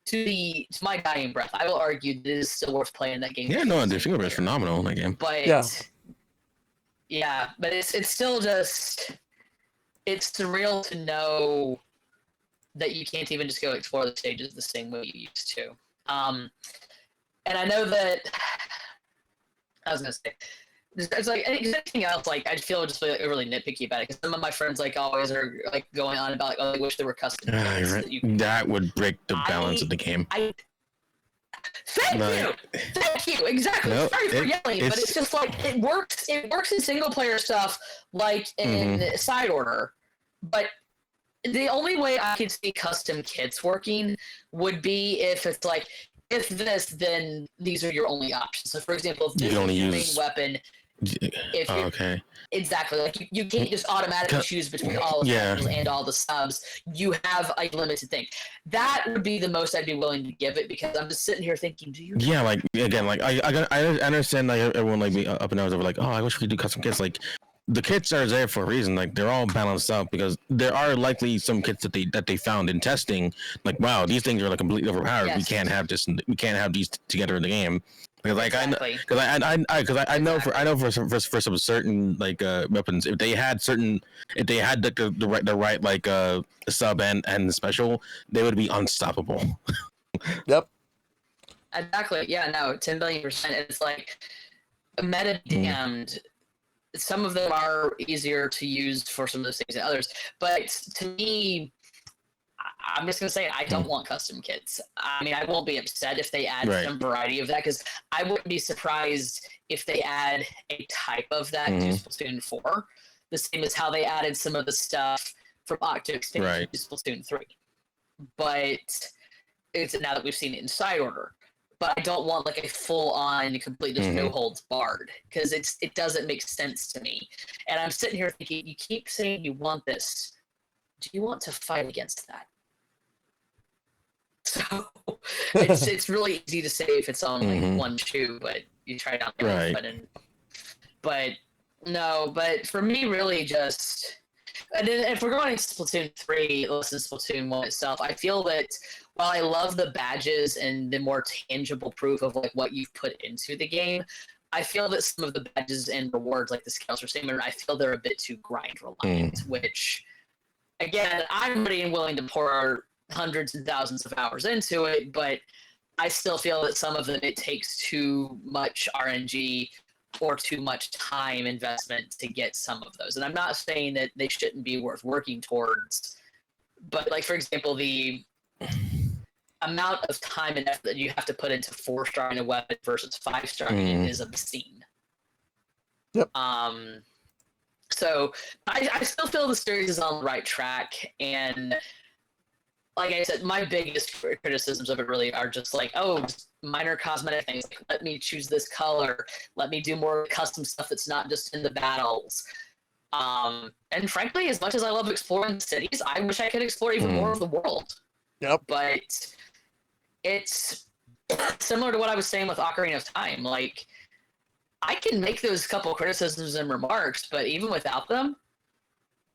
to my dying breath, I will argue that it is still worth playing that game. Yeah, no, the single player is phenomenal in that game. But but it's still just, it's surreal to know that you can't even just go explore the stages the same way you used to. And I know that I was gonna say, it's like anything else. Like I feel just really nitpicky about it because some of my friends like always are like going on about like, oh, I wish there were custom. That would break the balance of the game. Thank you. Exactly. No, Sorry for yelling, but it's just like it works. It works in single player stuff, like in side order. But the only way I could see custom kits working would be if it's like, if this, then these are your only options. So, for example, if this is your main weapon. Exactly. Like you can't just automatically choose between all of them and all the subs. You have a limited thing. That would be the most I'd be willing to give it, because I'm just sitting here thinking, do you? Yeah, like again, like I understand like everyone like be up and down over like, oh, I wish we could do custom kits. Like the kits are there for a reason. Like they're all balanced out because there are likely some kits that they found in testing. Like, wow, these things are like completely overpowered. Yes. We can't have this. We can't have these together in the game. Because like I know for some certain like weapons, if they had the right like sub and special, they would be unstoppable. Yep. Exactly. Yeah. No. 10 billion%. It's like meta damned. Some of them are easier to use for some of those things than others, but to me, I'm just going to say I don't want custom kits. I mean, I won't be upset if they add some variety of that, because I wouldn't be surprised if they add a type of that to Splatoon 4, the same as how they added some of the stuff from Octo Expansion to Splatoon 3. But it's now that we've seen it in side order. But I don't want like a full-on, complete, just no holds barred, because it doesn't make sense to me. And I'm sitting here thinking, you keep saying you want this. Do you want to fight against that? So it's really easy to say if it's on like one shoe, but you try it on the other foot. But no, but for me, really just, and then if we're going to Splatoon 3, less than Splatoon 1 itself, I feel that while I love the badges and the more tangible proof of like what you've put into the game, I feel that some of the badges and rewards, like the scales or statement, I feel they're a bit too grind reliant, which, again, I'm ready and willing to pour hundreds and thousands of hours into it, but I still feel that some of them, it takes too much RNG or too much time investment to get some of those. And I'm not saying that they shouldn't be worth working towards, but like, for example, the amount of time and effort that you have to put into 4-starring a weapon versus 5-starring it is obscene. Yep. So I still feel the series is on the right track, and like I said, my biggest criticisms of it really are just like, oh, just minor cosmetic things. Like, let me choose this color. Let me do more custom stuff that's not just in the battles. And frankly, as much as I love exploring cities, I wish I could explore even more of the world. Yep. But it's similar to what I was saying with Ocarina of Time. Like, I can make those couple criticisms and remarks, but even without them,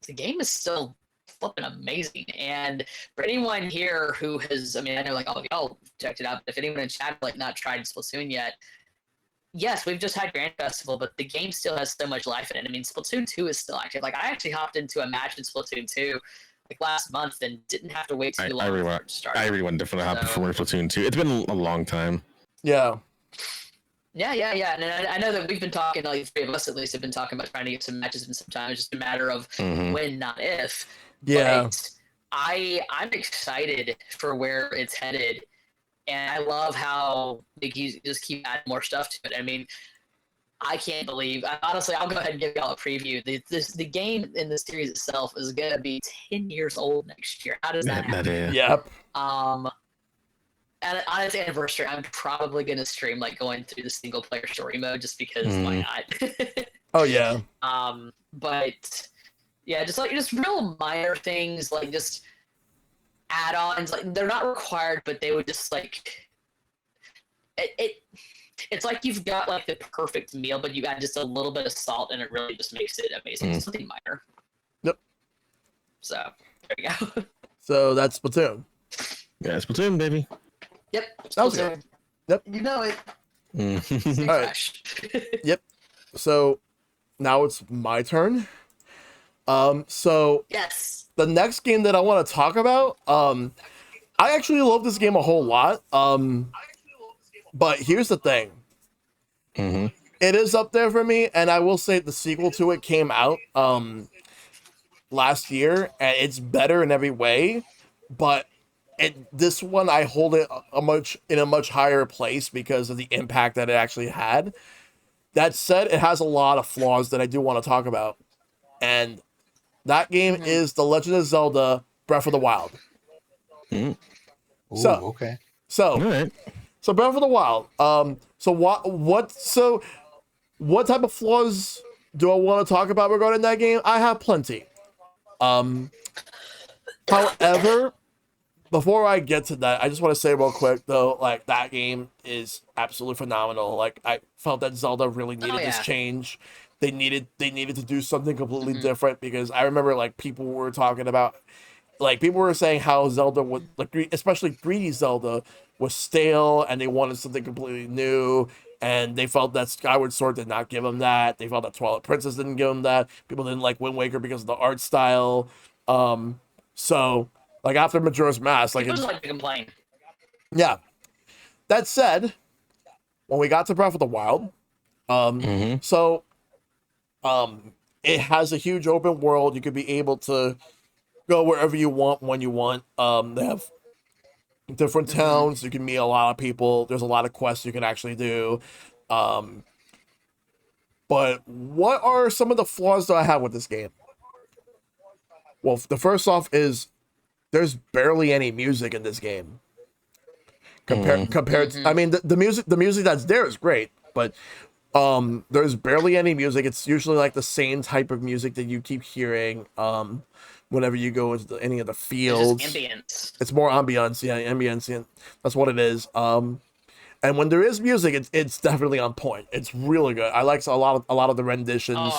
the game is still flipping amazing. And for anyone here who has, I mean, I know like all of y'all checked it out, but if anyone in chat like not tried Splatoon yet, yes, we've just had Grand Festival, but the game still has so much life in it. I mean, Splatoon 2 is still active. Like, I actually hopped into a match in Splatoon 2 like last month and didn't have to wait too long for it to start. I really want to definitely hop for Splatoon 2. It's been a long time. Yeah. Yeah. And I know that we've been talking, like three of us at least have been talking about trying to get some matches in some time. It's just a matter of when, not if. Yeah. But I'm excited for where it's headed. And I love how they just keep adding more stuff to it. I mean, I can't believe. Honestly, I'll go ahead and give y'all a preview. The game in the series itself is going to be 10 years old next year. How does that happen? Yep. And on its anniversary, I'm probably going to stream like going through the single player story mode just because why not? Oh yeah. But yeah, just real minor things like just add-ons. Like they're not required, but they would just like it's like you've got like the perfect meal, but you add just a little bit of salt, and it really just makes it amazing. It's something minor. Yep. So there you go. So that's Splatoon. Yeah, Splatoon, baby. Yep. Sounds good. Yep. You know it. All right. Yep. So now it's my turn. So yes, the next game that I want to talk about, I actually love this game a whole lot. But here's the thing. It is up there for me, and I will say the sequel to it came out last year, and it's better in every way. But this one I hold it in a much higher place because of the impact that it actually had. That said, it has a lot of flaws that I do want to talk about, and that game is The Legend of Zelda: Breath of the Wild. Ooh, So okay. So Breath of the Wild. So what type of flaws do I want to talk about regarding that game? I have plenty. However, before I get to that, I just want to say real quick though, like that game is absolutely phenomenal. Like I felt that Zelda really needed this change. They needed to do something completely different because I remember like people were talking about, like people were saying how Zelda would, like especially 3D Zelda was stale and they wanted something completely new. And they felt that Skyward Sword did not give them that. They felt that Twilight Princess didn't give them that. People didn't like Wind Waker because of the art style. So like after Majora's Mask, like people just like to complain. Yeah. That said, when we got to Breath of the Wild, it has a huge open world. You could be able to go wherever you want when you want. They have different towns. You can meet a lot of people. There's a lot of quests you can actually do. But what are some of the flaws that I have with this game? Well, the first off is there's barely any music in this game. Compared to, I mean, the music that's there is great, but there's barely any music. It's usually like the same type of music that you keep hearing whenever you go into any of the fields. It's just ambience. It's more ambience, yeah, ambience. Yeah, that's what it is. And when there is music, it's definitely on point. It's really good. I like a lot of the renditions.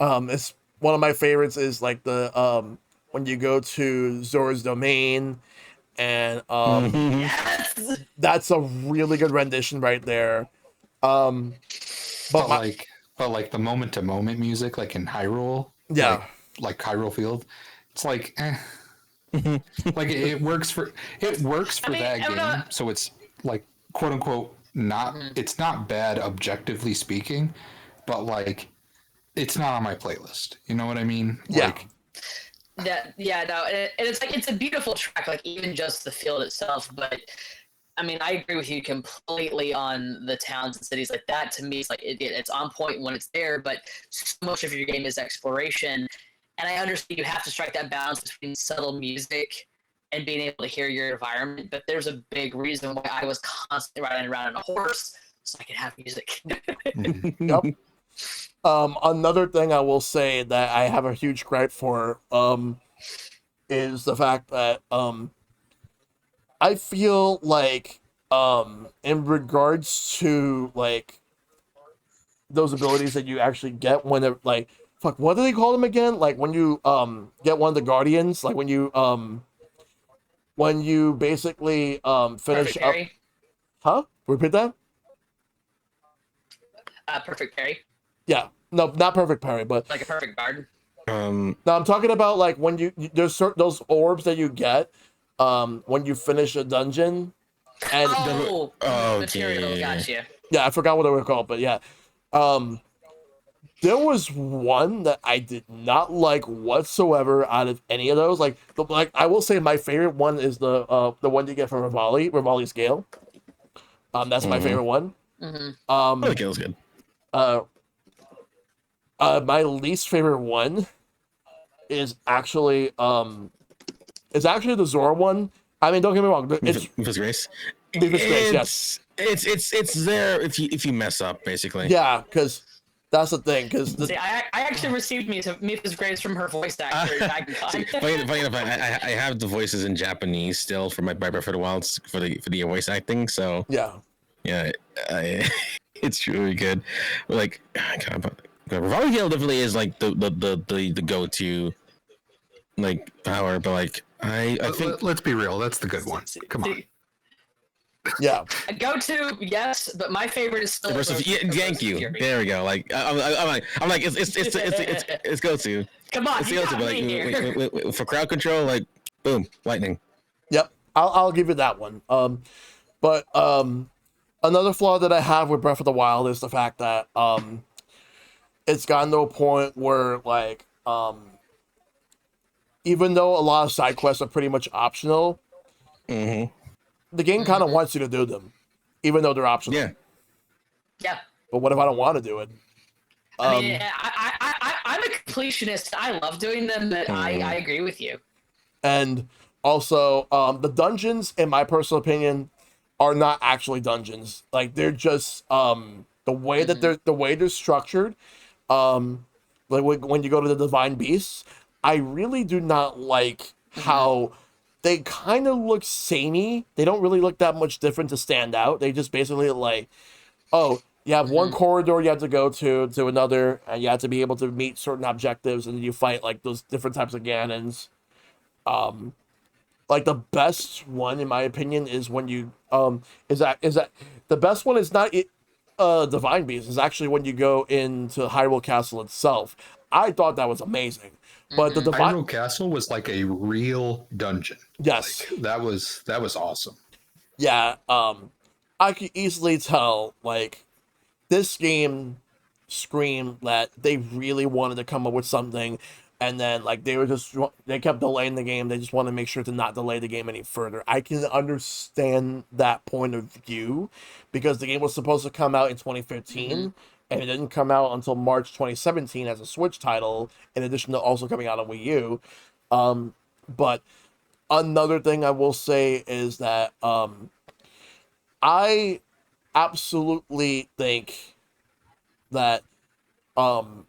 It's one of my favorites is like the when you go to Zora's Domain, and that's a really good rendition right there. But like the moment to moment music, like in Hyrule, like Hyrule Field, it's like, like it works for that game. So it's like quote unquote not it's not bad objectively speaking, but like it's not on my playlist. You know what I mean? Yeah. Like, and it's like it's a beautiful track, like even just the field itself. But I mean, I agree with you completely on the towns and cities like that. To me, it's like it's on point when it's there, but so much of your game is exploration. And I understand you have to strike that balance between subtle music and being able to hear your environment. But there's a big reason why I was constantly riding around on a horse so I could have music. Yep. Another thing I will say that I have a huge gripe for is the fact that I feel like in regards to like those abilities that you actually get when it like fuck what do they call them again? Like when you get one of the guardians, like when you basically finish Perfect up. parry. Huh? Repeat that? Perfect parry. Yeah. No, not perfect parry, but Like a perfect guard. no, I'm talking about like when there's certain those orbs that you get when you finish a dungeon, and Oh, okay. material. Gotcha. yeah, I forgot what they were called, but yeah, there was one that I did not like whatsoever out of any of those. Like I will say my favorite one is the one you get from Rivali's Gale. That's my favorite one. Mm-hmm. The Gale's good. My least favorite one is actually the Zora one. I mean, don't get me wrong. It's Memphis Grace. Memphis Grace, yes. It's there if you mess up, basically. Yeah, because that's the thing. Because See, I actually received Mipha's grades from her voice actor. Funny enough, I have the voices in Japanese still for my Breath of the Wild for the voice acting. So yeah, it's really good. Like, Revolving Gale definitely is like the go-to like power, but like I think Let's be real, that's the good one. Come on. yeah. Go to yes, but my favorite is still. Thank you. Fury. There we go. Like I'm like it's go-to. Come on, It's you go-to, got but me here. like for crowd control, like boom, lightning. Yep. I'll give you that one. But another flaw that I have with Breath of the Wild is the fact that it's gotten to a point where like even though a lot of side quests are pretty much optional, the game kind of wants you to do them, even though they're optional. Yeah. Yeah. But what if I don't want to do it? I mean, I'm a completionist. I love doing them, but I agree with you. And also, the dungeons, in my personal opinion, are not actually dungeons. Like they're just the way that they're structured. Like when you go to the Divine Beasts, I really do not like how they kind of look samey. They don't really look that much different to stand out. They just basically like, oh, you have one corridor you have to go to another, and you have to be able to meet certain objectives, and you fight like those different types of Ganons. Like the best one, in my opinion, is when you is that the best one is not Divine Beast. Is actually when you go into Hyrule Castle itself. I thought that was amazing, but the Divine Hyrule Castle was like a real dungeon. Yes, Like, that was awesome. yeah. I could easily tell like this game screamed that they really wanted to come up with something, and then like they kept delaying the game. They just want to make sure to not delay the game any further. I can understand that point of view because the game was supposed to come out in 2015 and it didn't come out until March 2017 as a Switch title, in addition to also coming out on Wii U. But another thing I will say is that I absolutely think that Hyrule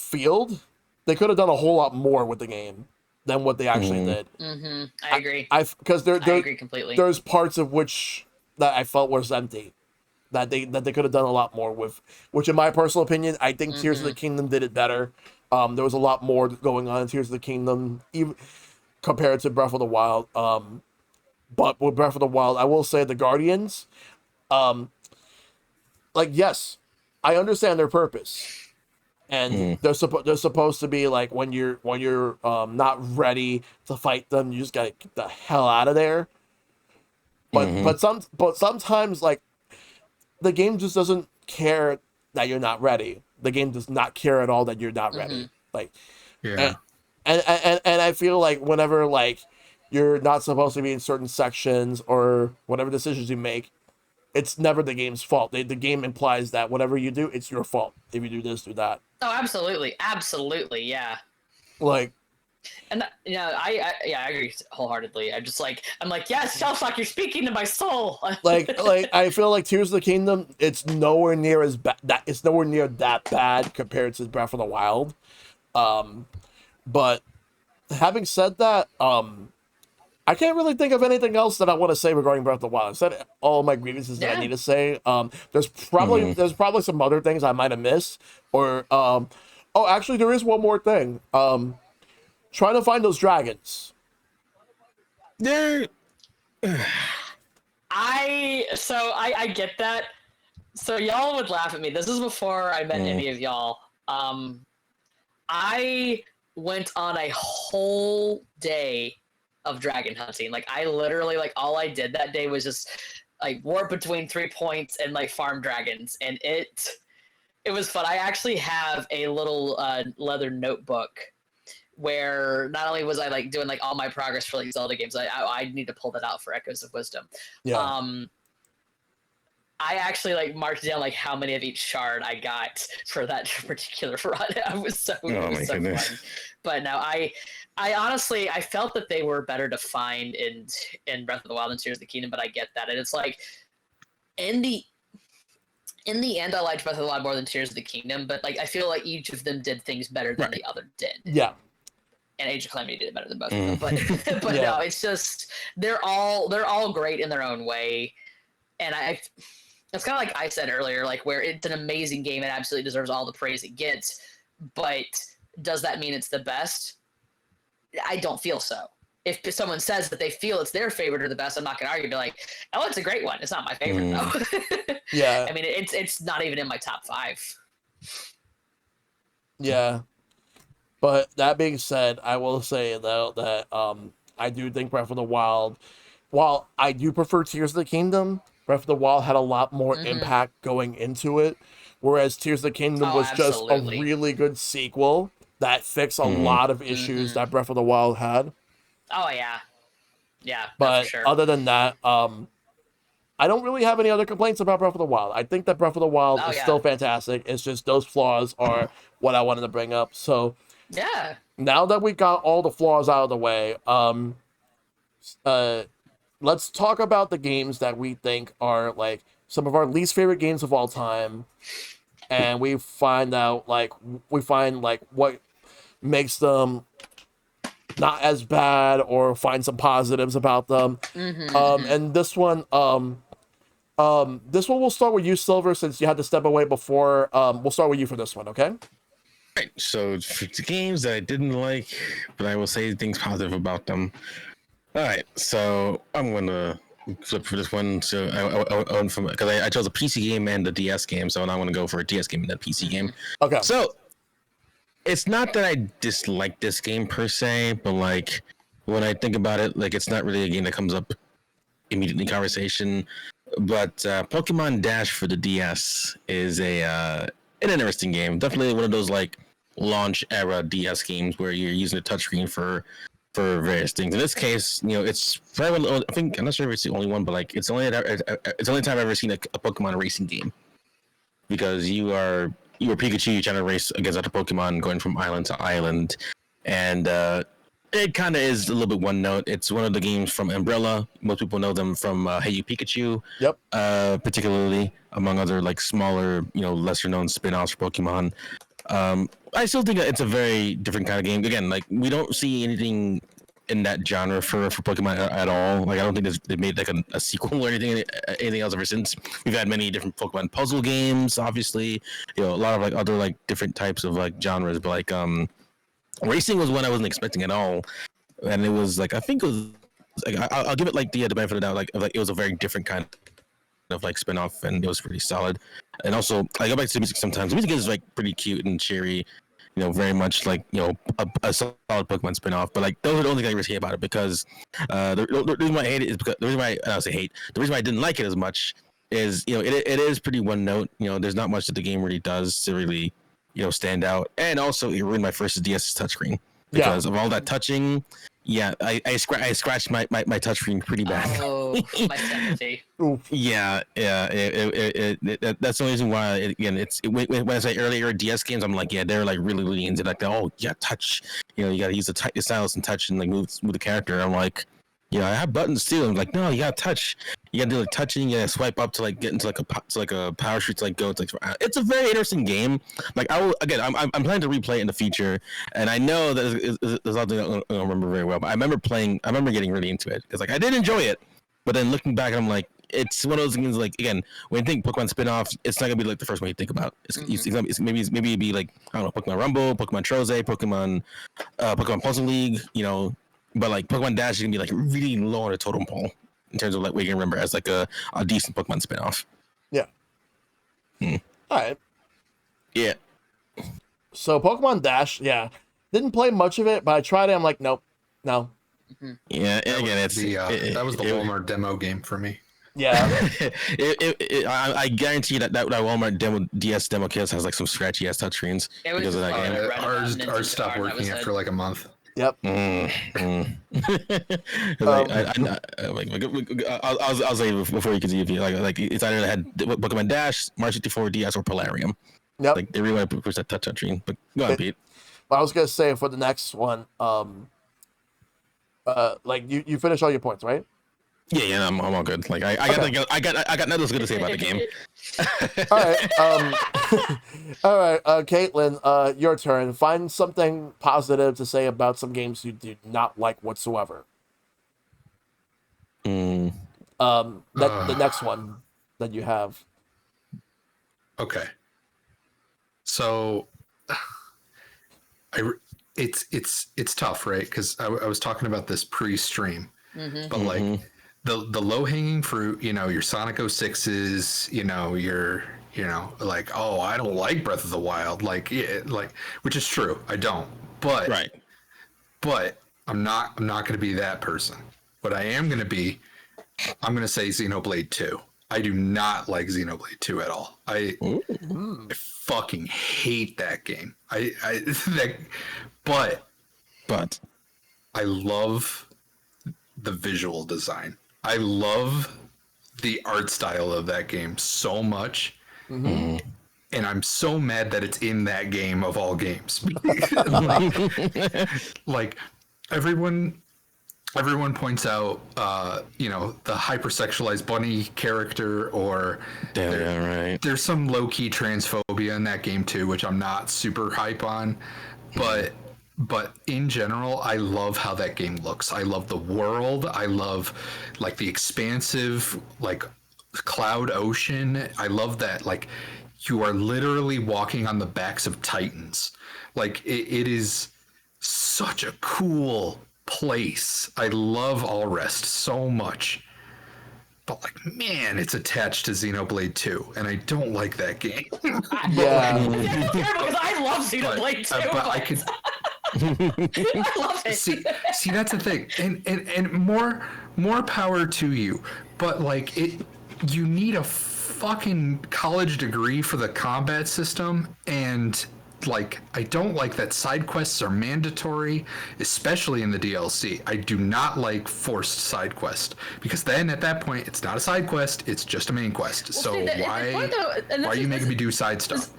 Field, they could have done a whole lot more with the game than what they actually did. I agree. Because I agree completely. There's parts of which that I felt was empty, that they could have done a lot more with. Which, in my personal opinion, I think Tears of the Kingdom did it better. There was a lot more going on in Tears of the Kingdom, even compared to Breath of the Wild. But with Breath of the Wild, I will say the Guardians, like yes, I understand their purpose. And they're supposed to be like when you're not ready to fight them, you just gotta get the hell out of there. But sometimes like the game just doesn't care that you're not ready. The game does not care at all that you're not ready. Like Yeah. and I feel like whenever like you're not supposed to be in certain sections or whatever decisions you make, it's never the game's fault. The game implies that whatever you do, it's your fault if you do this, do that. Oh, absolutely, absolutely, yeah. Like, and I agree wholeheartedly. I'm like, yes, Shellshock, you're speaking to my soul. like I feel like Tears of the Kingdom, it's nowhere near as bad. It's nowhere near that bad compared to Breath of the Wild. But having said that, I can't really think of anything else that I want to say regarding Breath of the Wild. I said all my grievances that I need to say. There's probably some other things I might have missed, or oh, actually, there is one more thing. Trying to find those dragons. I get that. So y'all would laugh at me. This is before I met any of y'all. I went on a whole day of dragon hunting. Like, I literally, like, all I did that day was just like warp between 3 points and like farm dragons, and it was fun. I actually have a little leather notebook where not only was I like doing like all my progress for like Zelda games, I need to pull that out for Echoes of Wisdom. Yeah. I actually like marked down like how many of each shard I got for that particular run. I was so, fun. But no, I honestly, I felt that they were better defined in Breath of the Wild and Tears of the Kingdom, but I get that. And it's like, in the end, I liked Breath of the Wild more than Tears of the Kingdom, but like I feel like each of them did things better than the other did. Yeah. And Age of Calamity did it better than both of them. But no, it's just they're all great in their own way. And it's kind of like I said earlier, like where it's an amazing game, it absolutely deserves all the praise it gets. But does that mean it's the best? I don't feel so. If someone says that they feel it's their favorite or the best, I'm not going to argue. Be like, oh, it's a great one. It's not my favorite though. Yeah. I mean, it's not even in my top 5. Yeah. But that being said, I will say though that I do think Breath of the Wild, while I do prefer Tears of the Kingdom, Breath of the Wild had a lot more impact going into it, whereas Tears of the Kingdom was just a really good sequel that fixed a lot of issues that Breath of the Wild had. Oh yeah, yeah. But for sure. Other than that, I don't really have any other complaints about Breath of the Wild. I think that Breath of the Wild is still fantastic. It's just those flaws are what I wanted to bring up. So yeah. Now that we got all the flaws out of the way, let's talk about the games that we think are like some of our least favorite games of all time, and we find what makes them not as bad or find some positives about them. And this one we'll start with you, Silver, since you had to step away before. We'll start with you for this one, okay? Right. So for the games that I didn't like, but I will say things positive about them. All right. So I'm going to flip for this one. So I went from, because I chose a PC game and a DS game. So now I want to go for a DS game and a PC game. Okay. So it's not that I dislike this game per se, but like when I think about it, like it's not really a game that comes up immediately in conversation. But Pokemon Dash for the DS is an interesting game. Definitely one of those like launch era DS games where you're using a touchscreen for various things. In this case, it's probably, I think, I'm not sure if it's the only one, but like it's the only time I've ever seen a Pokemon racing game, because you are Pikachu, you're trying to race against other Pokemon going from island to island, and it kind of is a little bit one note. It's one of the games from Umbrella. Most people know them from Hey You Pikachu. Yep. Particularly among other like smaller, lesser known spin-offs for Pokemon. I still think it's a very different kind of game. Again, like we don't see anything in that genre for Pokemon at all. Like I don't think they've made like a sequel or anything else ever since. We've had many different Pokemon puzzle games, obviously. A lot of like other like different types of like genres, but like racing was one I wasn't expecting at all, and it was like I think it was like I'll give it like the benefit of the doubt. Like it was a very different kind of like spin-off, and it was pretty solid. And also I go back to the music sometimes. The music is like pretty cute and cheery, very much like a solid Pokemon spin-off. But like those are the only things I really hate about it, because the reason why I hate it is because the reason why I didn't like it as much is it is pretty one note. There's not much that the game really does to really stand out, and also it ruined my first DS touchscreen because of all that touching. Yeah, I scratched my touchscreen pretty bad. Oh, my sympathy. Yeah, that's the reason why. When I say earlier DS games, I'm like, yeah, they're like really into like, oh yeah, touch. You know, you gotta use the stylus and touch and like move the character. I'm like, I have buttons too. I'm like, no, you gotta touch. You gotta do like touching. You gotta swipe up to like get into like a power street to like go to like. It's a very interesting game. Like I'm planning to replay it in the future, and I know that there's something I don't remember very well, but I remember getting really into it because like I did enjoy it, but then looking back, I'm like, it's one of those things like again when you think Pokemon spin-offs, it's not gonna be like the first one you think about. It's maybe it'd be like I don't know, Pokemon Rumble, Pokemon Troze, Pokemon Puzzle League, but like Pokemon Dash is gonna be like really low on the totem pole in terms of like what you can remember as like a decent Pokemon spin-off. Yeah. All right. Yeah. So Pokemon Dash, yeah, didn't play much of it, but I tried it. I'm like, nope, no. Yeah, and again, that was the Walmart demo game for me. Yeah. I guarantee that Walmart DS demo kit has like some scratchy ass touchscreens because of that game. Ours stopped working after like a month. Yep. I'll say before you can see if you like it's either had Pokemon Dash, Mario 64, DS, or Polarium. Yep. Like they really want to push that touchscreen. But go on, Pete. But I was gonna say for the next one, like you finished all your points, right? Yeah, I'm all good. Like I got nothing good to say about the game. All right, all right, Caitlin, your turn. Find something positive to say about some games you do not like whatsoever. The next one that you have. Okay. So, it's tough, right? Because I was talking about this pre-stream, but like the low hanging fruit, your Sonic 06s, your like, oh, I don't like Breath of the Wild, like which is true, I don't, but right, but I'm not going to be that person. What I am going to be, I'm going to say Xenoblade 2. I do not like Xenoblade 2 at all. I fucking hate that game. But I love the visual design. I love the art style of that game so much. And I'm so mad that it's in that game of all games. like everyone points out, the hypersexualized bunny character, or there's some low-key transphobia in that game too, which I'm not super hype on, but in general, I love how that game looks. I love the world. I love like the expansive like cloud ocean. I love that like you are literally walking on the backs of titans. Like it is such a cool place. I love Allrest so much. But like, man, it's attached to Xenoblade 2, and I don't like that game. Yeah. Because I love Xenoblade 2. But I could I love it. See, that's the thing, and more power to you. But like, you need a fucking college degree for the combat system, and like, I don't like that side quests are mandatory, especially in the DLC. I do not like forced side quest, because then at that point it's not a side quest, it's just a main quest. Well, so why are you making me do side stuff?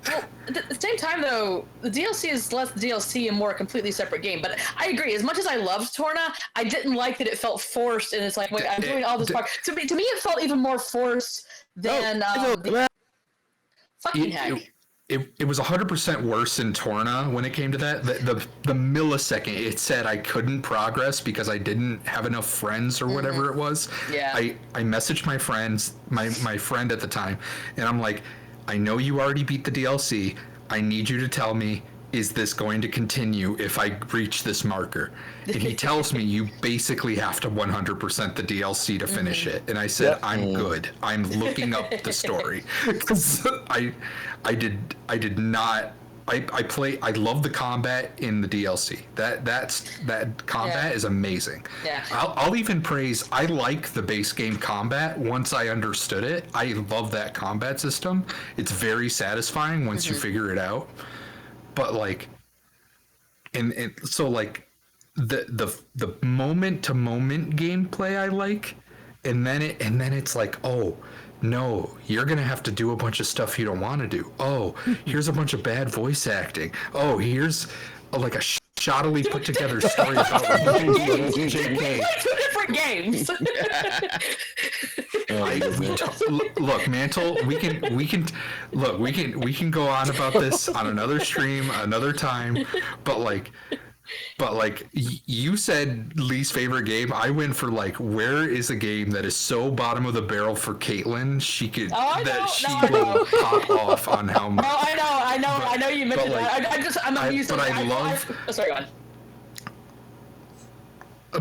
Well, at the same time, though, the DLC is less DLC and more a completely separate game. But I agree. As much as I loved Torna, I didn't like that it felt forced. And it's like, wait, I'm doing all this part. To me, it felt even more forced than fucking heck. It was 100% worse in Torna when it came to that. The millisecond it said I couldn't progress because I didn't have enough friends or whatever it was. Yeah. I messaged my friends, my friend at the time, and I'm like, I know you already beat the DLC. I need you to tell me, is this going to continue if I reach this marker? And he tells me you basically have to 100% the DLC to finish it. And I said, I'm good. I'm looking up the story. Because I did not. I love the combat in the DLC. That combat is amazing. Yeah. I'll even praise. I like the base game combat once I understood it. I love that combat system. It's very satisfying once you figure it out. But like, and so like, the moment to moment gameplay I like, and then it's like, oh no, you're gonna have to do a bunch of stuff you don't want to do. Oh, here's a bunch of bad voice acting. Oh, here's like a shoddily put together story about JK. Two different games. Look, Mantle, we can go on about this on another stream, another time, but you said least favorite game. I went for like, where is a game that is so bottom of the barrel for Caitlin she could will pop off on how much. Oh, I know you mentioned that. I'm not used to. But I love. Sorry, go on.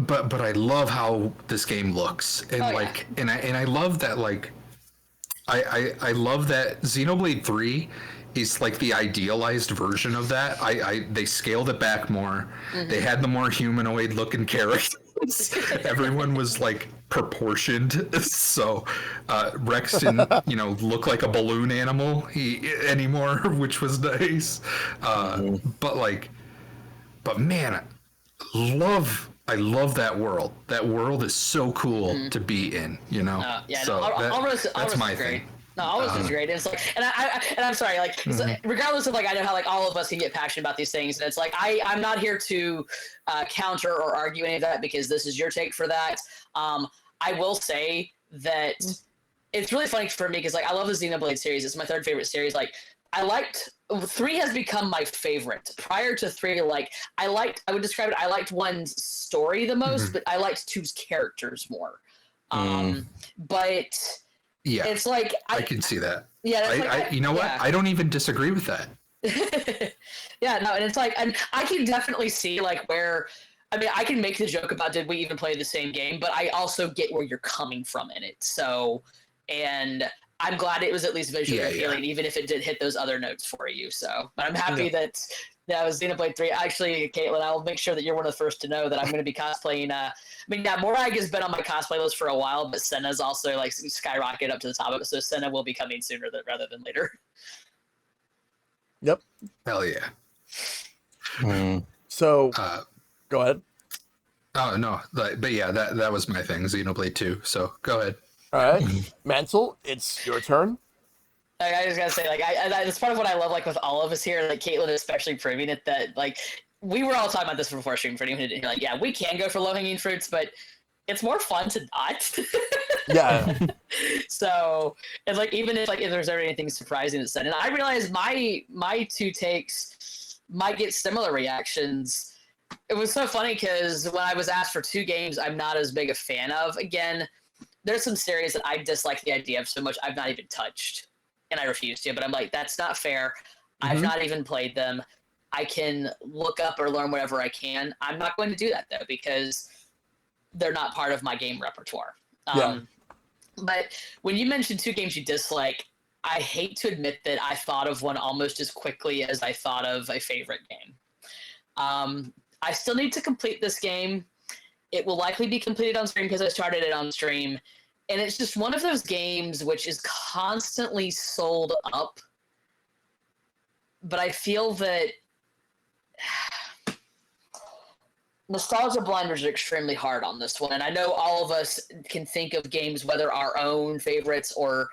But I love how this game looks, and and I love that I love that Xenoblade 3 is like the idealized version of that. They scaled it back more. Mm-hmm. They had the more humanoid looking characters. Everyone was like proportioned, so Rex didn't look like a balloon animal anymore, which was nice. But man, I love that world. That world is so cool to be in, that's my thing. No, Almost is great. It's like, and I'm sorry, like, regardless of like, I know how like all of us can get passionate about these things, and it's like I'm not here to counter or argue any of that because this is your take for that. I will say that it's really funny for me because like I love the Xenoblade series. It's my third favorite series. Like I liked 3 has become my favorite. Prior to 3, like I would describe it. I liked 1's story the most, but I liked 2's characters more. But yeah, it's like I can see that. Yeah, you know what? I don't even disagree with that. Yeah, no, and it's like, and I can definitely see like where. I mean, I can make the joke about did we even play the same game, but I also get where you're coming from in it. So, and I'm glad it was at least visually appealing, even if it did hit those other notes for you. So, but I'm happy that was Xenoblade 3. Actually, Caitlin, I'll make sure that you're one of the first to know that I'm going to be cosplaying. Morag has been on my cosplay list for a while, but Senna's also like skyrocketed up to the top of it. So Senna will be coming sooner rather than later. Yep. Hell yeah. So, go ahead. Oh no, but yeah, that was my thing, Xenoblade 2. So go ahead. All right, Mantle, it's your turn. I just gotta say, like, that's part of what I love, like, with all of us here, like, Caitlin especially proving it, that, like, we were all talking about this before stream, for anyone who didn't hear, like, yeah, we can go for low-hanging fruits, but it's more fun to not. Yeah. So, it's like, even if there's ever anything surprising that's said, and I realize my 2 takes might get similar reactions. It was so funny, because when I was asked for 2 games I'm not as big a fan of, again, there's some series that I dislike the idea of so much I've not even touched. And I refuse to, but I'm like, that's not fair. I've not even played them. I can look up or learn whatever I can. I'm not going to do that, though, because they're not part of my game repertoire. But when you mentioned 2 games you dislike, I hate to admit that I thought of one almost as quickly as I thought of a favorite game. I still need to complete this game. It will likely be completed on stream because I started it on stream. And it's just one of those games which is constantly sold up. But I feel that nostalgia blinders are extremely hard on this one. And I know all of us can think of games, whether our own favorites or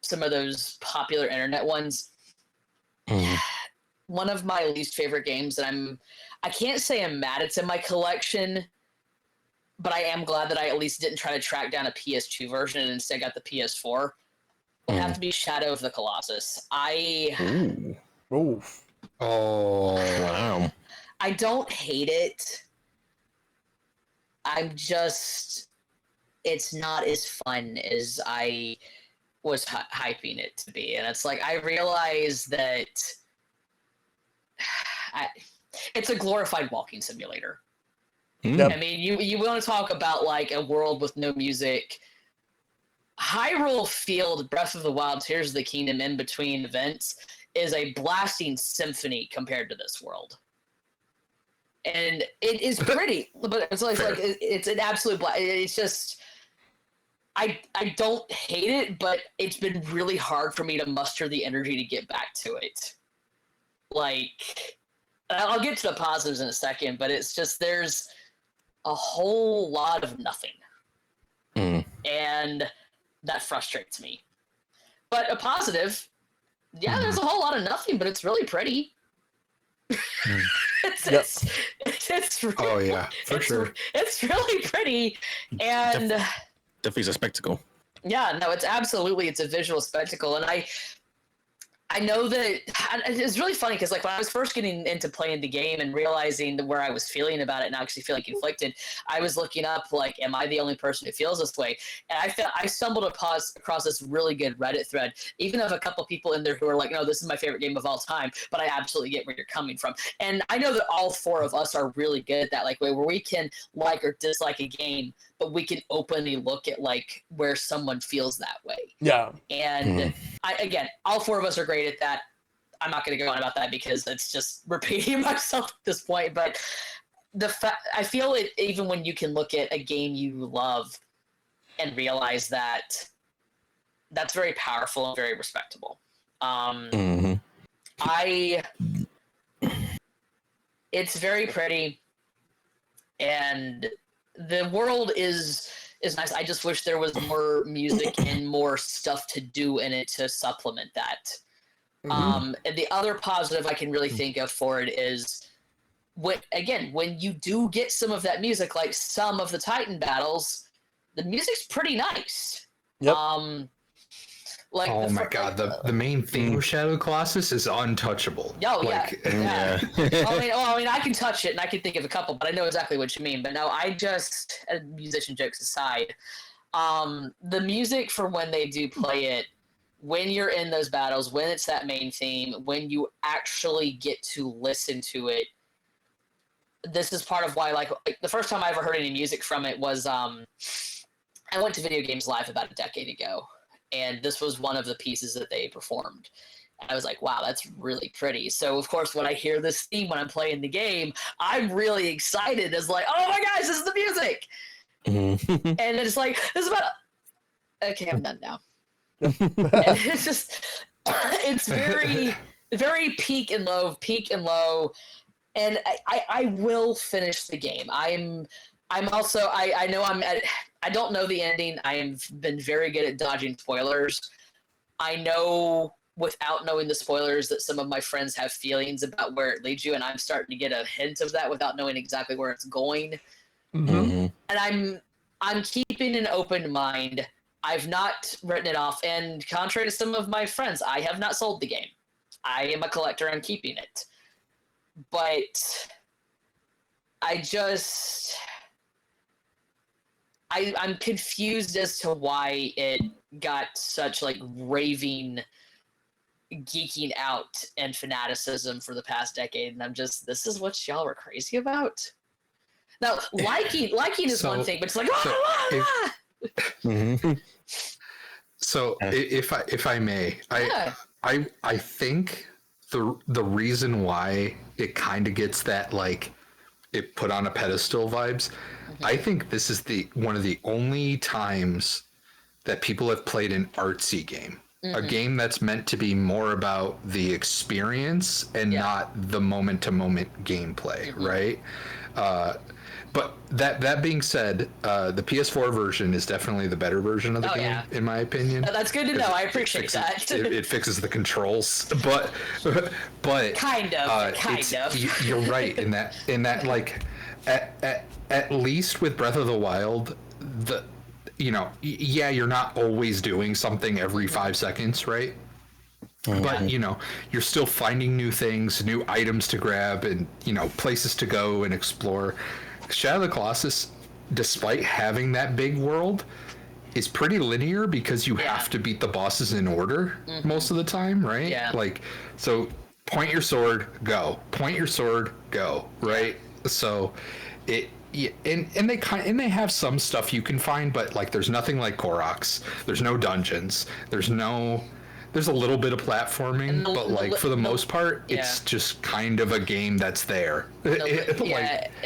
some of those popular internet ones. One of my least favorite games that I can't say I'm mad it's in my collection, but I am glad that I at least didn't try to track down a PS2 version and instead got the PS4. It would have to be Shadow of the Colossus. Oh, wow. I don't hate it. It's not as fun as I was hyping it to be. And it's like, I realize that it's a glorified walking simulator. Yep. I mean, you want to talk about like a world with no music. Hyrule Field, Breath of the Wild, Tears of the Kingdom in between events is a blasting symphony compared to this world. And it is pretty, but it's an absolute blast. It's just, I don't hate it, but it's been really hard for me to muster the energy to get back to it. Like, I'll get to the positives in a second, but it's just there's a whole lot of nothing. And that frustrates me. But a positive, there's a whole lot of nothing, but it's really pretty. It's really, oh yeah, for sure. It's really pretty, and definitely a spectacle. Yeah, no, it's a visual spectacle, and I know that it's really funny because, like, when I was first getting into playing the game and realizing where I was feeling about it and actually feeling conflicted, I was looking up, like, am I the only person who feels this way? And I stumbled across this really good Reddit thread, even of a couple people in there who are like, no, this is my favorite game of all time, but I absolutely get where you're coming from. And I know that all four of us are really good at that, like, way where we can like or dislike a game, but we can openly look at, like, where someone feels that way. Yeah. And again, all four of us are great at that. I'm not going to go on about that because it's just repeating myself at this point. But I feel it even when you can look at a game you love and realize that that's very powerful and very respectable. It's very pretty, and the world is nice. I just wish there was more music and more stuff to do in it to supplement that. And the other positive I can really think of for it is when you do get some of that music, like some of the Titan battles, the music's pretty nice. Yep. Like oh my god, the main theme of Shadow Colossus is untouchable. Oh like, yeah. I mean, I can touch it and I can think of a couple, but I know exactly what you mean. But no, musician jokes aside, the music for when they do play it, when you're in those battles, when it's that main theme, when you actually get to listen to it, this is part of why, like the first time I ever heard any music from it was, I went to Video Games Live about a decade ago. And this was one of the pieces that they performed. And I was like, wow, that's really pretty. So, of course, when I hear this theme when I'm playing the game, I'm really excited. It's like, oh my gosh, this is the music. And it's like, this is about... Okay, I'm done now. And it's just... It's very, very peak and low. And I will finish the game. I'm also... I know I'm at... I don't know the ending. I've been very good at dodging spoilers. I know without knowing the spoilers that some of my friends have feelings about where it leads you, and I'm starting to get a hint of that without knowing exactly where it's going. And I'm keeping an open mind. I've not written it off, and contrary to some of my friends, I have not sold the game. I am a collector. I'm keeping it. But I'm confused as to why it got such, like, raving geeking out and fanaticism for the past decade, and I'm just, this is what y'all were crazy about? Now, liking is one thing, but it's like, So if I may, I think the reason why it kind of gets that, like, it put on a pedestal vibes, I think this is one of the only times that people have played an artsy game. A game that's meant to be more about the experience and not the moment-to-moment gameplay, right? But that being said, the PS4 version is definitely the better version of the game, in my opinion. That's good to know. I appreciate that. It fixes the controls, but kind of. You're right in that like at least with Breath of the Wild, you're not always doing something every 5 seconds, right? But you're still finding new things, new items to grab, and places to go and explore. Shadow of the Colossus, despite having that big world, is pretty linear because you have to beat the bosses in order most of the time, right? Yeah. Like, so point your sword, go. Point your sword, go. Right. So and they have some stuff you can find, but like there's nothing like Koroks. There's no dungeons. There's a little bit of platforming, but like for the most part, it's just kind of a game that's there. And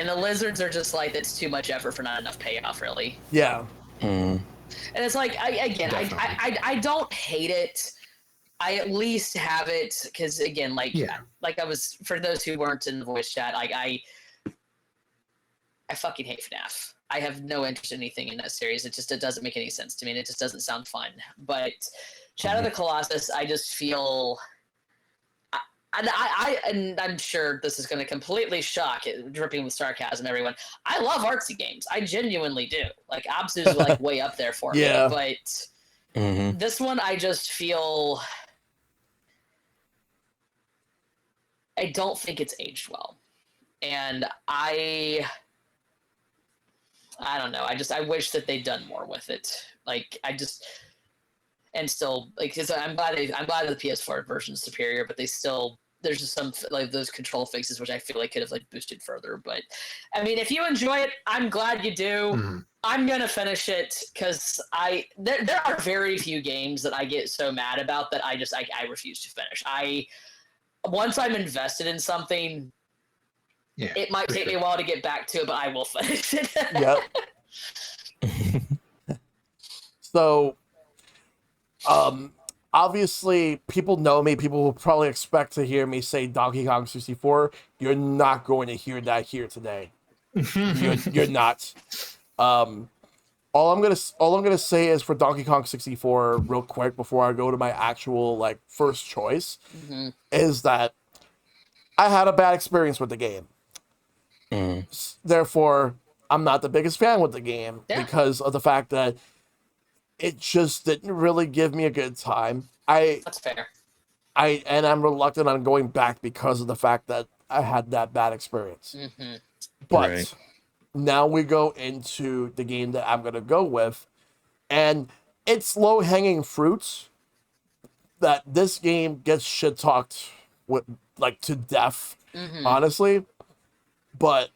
the lizards are just like, it's too much effort for not enough payoff, really. Yeah. And it's like, I don't hate it. I at least have it because again, like I was, for those who weren't in the voice chat, like I fucking hate FNAF. I have no interest in anything in that series. It doesn't make any sense to me, and it just doesn't sound fun. But Shadow of the Colossus, I just feel. And I'm sure this is going to completely shock it, dripping with sarcasm, everyone. I love artsy games. I genuinely do. Like, Absu is like way up there for me. But this one, I just feel... I don't think it's aged well. And I don't know. I wish that they'd done more with it. Like, and still, like, I'm glad the PS4 version is superior, but there's just some like those control fixes which I feel like could have like boosted further. But I mean, if you enjoy it, I'm glad you do. I'm gonna finish it because there are very few games that I get so mad about that I refuse to finish. Once I'm invested in something, it might take me a while to get back to it, but I will finish it. Yep. So. Obviously, people know me. People will probably expect to hear me say Donkey Kong 64. You're not going to hear that here today. You're not. All I'm gonna say is for Donkey Kong 64, real quick, before I go to my actual like first choice, is that I had a bad experience with the game. Therefore, I'm not the biggest fan with the game because of the fact that it just didn't really give me a good time. That's fair. And I'm reluctant on going back because of the fact that I had that bad experience. But now we go into the game that I'm going to go with, and it's low-hanging fruits that this game gets shit-talked with, like, to death, honestly. But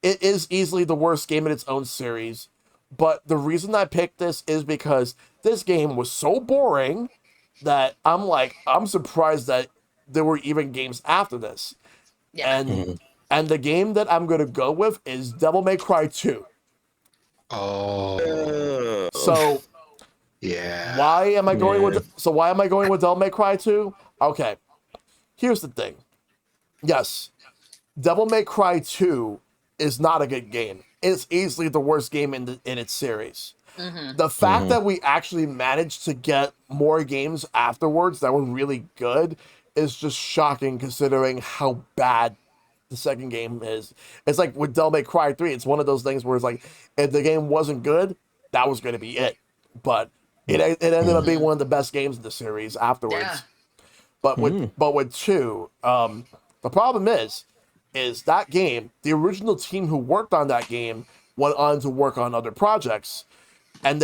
it is easily the worst game in its own series. But the reason I picked this is because this game was so boring that I'm surprised that there were even games after this. And the game that I'm going to go with is Devil May Cry 2. Oh. So why am I going with Devil May Cry 2? Okay. Here's the thing. Yes. Devil May Cry 2 is not a good game. It's easily the worst game in its series. The fact that we actually managed to get more games afterwards that were really good is just shocking considering how bad the second game is. It's like with Devil May Cry 3, it's one of those things where it's like, if the game wasn't good, that was going to be it. But it ended up being one of the best games in the series afterwards. But with 2, the problem is that game, the original team who worked on that game went on to work on other projects, and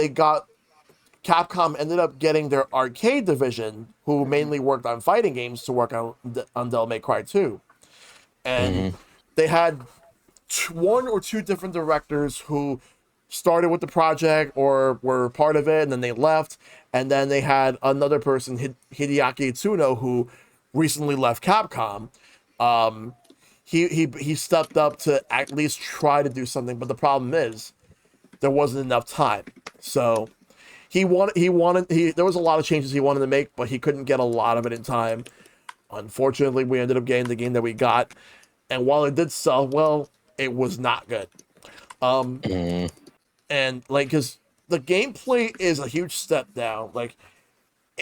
Capcom ended up getting their arcade division, who mainly worked on fighting games, to work on Devil May Cry 2. And they had one or two different directors who started with the project or were part of it, and then they left. And then they had another person, Hideaki Itsuno, who recently left Capcom. He stepped up to at least try to do something, but the problem is there wasn't enough time. So there was a lot of changes he wanted to make, but he couldn't get a lot of it in time. Unfortunately, we ended up getting the game that we got, and while it did sell well, it was not good. And like, because the gameplay is a huge step down. Like,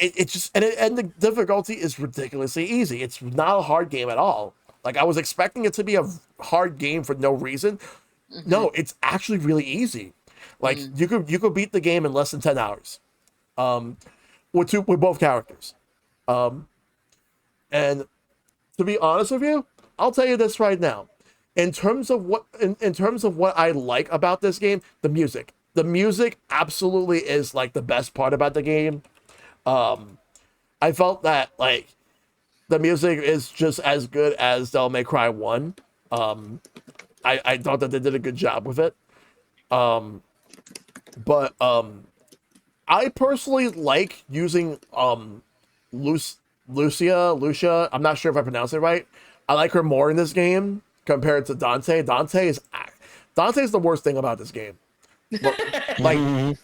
and the difficulty is ridiculously easy. It's not a hard game at all. Like, I was expecting it to be a hard game for no reason. No, it's actually really easy. Like, you could beat the game in less than 10 hours. With both characters. And to be honest with you, I'll tell you this right now. In terms of what I like about this game, the music. The music absolutely is like the best part about the game. I felt that like the music is just as good as Devil May Cry 1. I thought that they did a good job with it. But I personally like using Lucia. I'm not sure if I pronounced it right. I like her more in this game compared to Dante. Dante's the worst thing about this game. Like,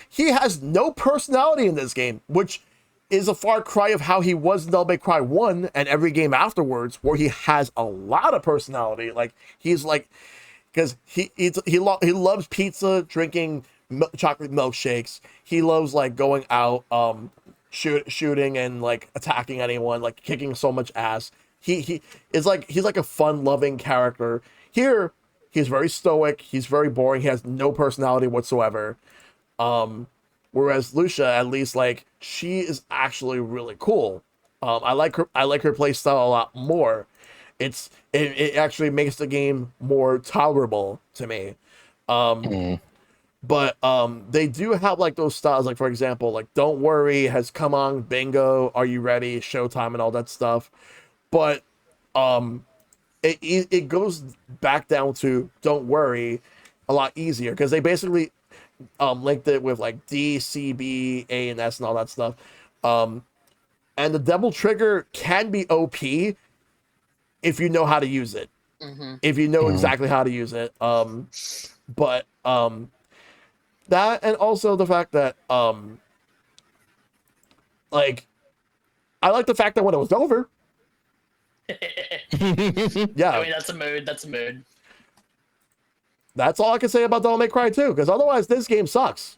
he has no personality in this game, which is a far cry of how he was in Devil May Cry 1 and every game afterwards, where he has a lot of personality. Like, he's like, because he loves pizza, drinking chocolate milkshakes. He loves like going out, shooting and like attacking anyone, like kicking so much ass. He is like, he's like a fun loving character. Here, he's very stoic. He's very boring. He has no personality whatsoever. Whereas Lucia, at least, like, she is actually really cool. I like her play style a lot more. It actually makes the game more tolerable to me. But they do have like those styles, like for example, like Don't Worry has Come On, Bingo, Are You Ready, Showtime, and all that stuff. But it goes back down to Don't Worry a lot easier, because they basically linked it with like D, C, B, A, and S and all that stuff. And the Devil Trigger can be OP if you know how to use it. If you know exactly how to use it. But that, and also the fact that like, I like the fact that when it was over. Yeah. I mean, that's a mood. That's a mood. That's all I can say about Devil May Cry 2, because otherwise this game sucks.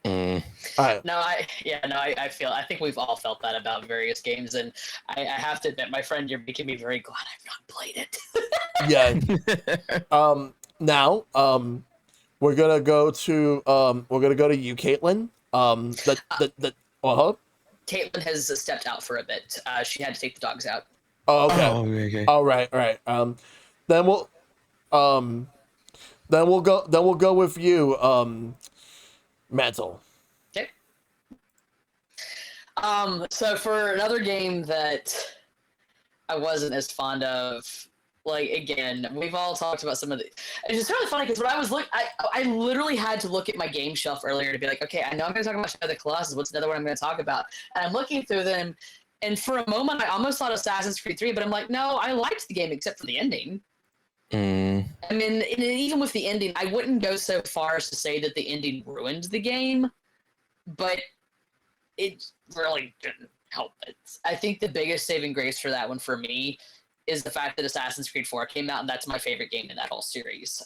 No, I think we've all felt that about various games, and I have to admit, my friend, you're making me very glad I've not played it. Yeah. Now, we're gonna go to you, Caitlin. Caitlin has stepped out for a bit. She had to take the dogs out. Oh, okay. Oh, okay. All right. Then we'll go with you, Mantle. Okay. So for another game that I wasn't as fond of, like, again, we've all talked about some of the. It's just really funny because when I was I literally had to look at my game shelf earlier to be like, okay, I know I'm going to talk about Shadow of the Colossus. What's another one I'm going to talk about? And I'm looking through them, and for a moment, I almost thought Assassin's Creed 3, but I'm like, no, I liked the game except for the ending. I mean, even with the ending, I wouldn't go so far as to say that the ending ruined the game, but it really didn't help it. I think the biggest saving grace for that one for me is the fact that Assassin's Creed 4 came out, and that's my favorite game in that whole series.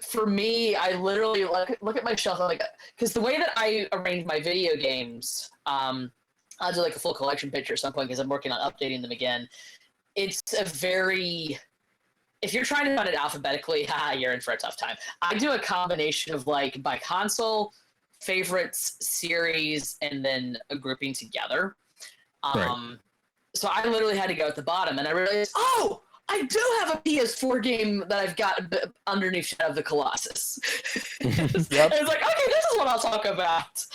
For me, I literally look at my shelf, I'm like, because the way that I arrange my video games, I'll do like a full collection picture at some point because I'm working on updating them again. It's a very... If you're trying to find it alphabetically, you're in for a tough time. I do a combination of like by console, favorites, series, and then a grouping together. Right. So I literally had to go at the bottom, and I realized, oh, I do have a PS4 game that I've got underneath Shadow of the Colossus. Yep. And it's like, okay, this is what I'll talk about.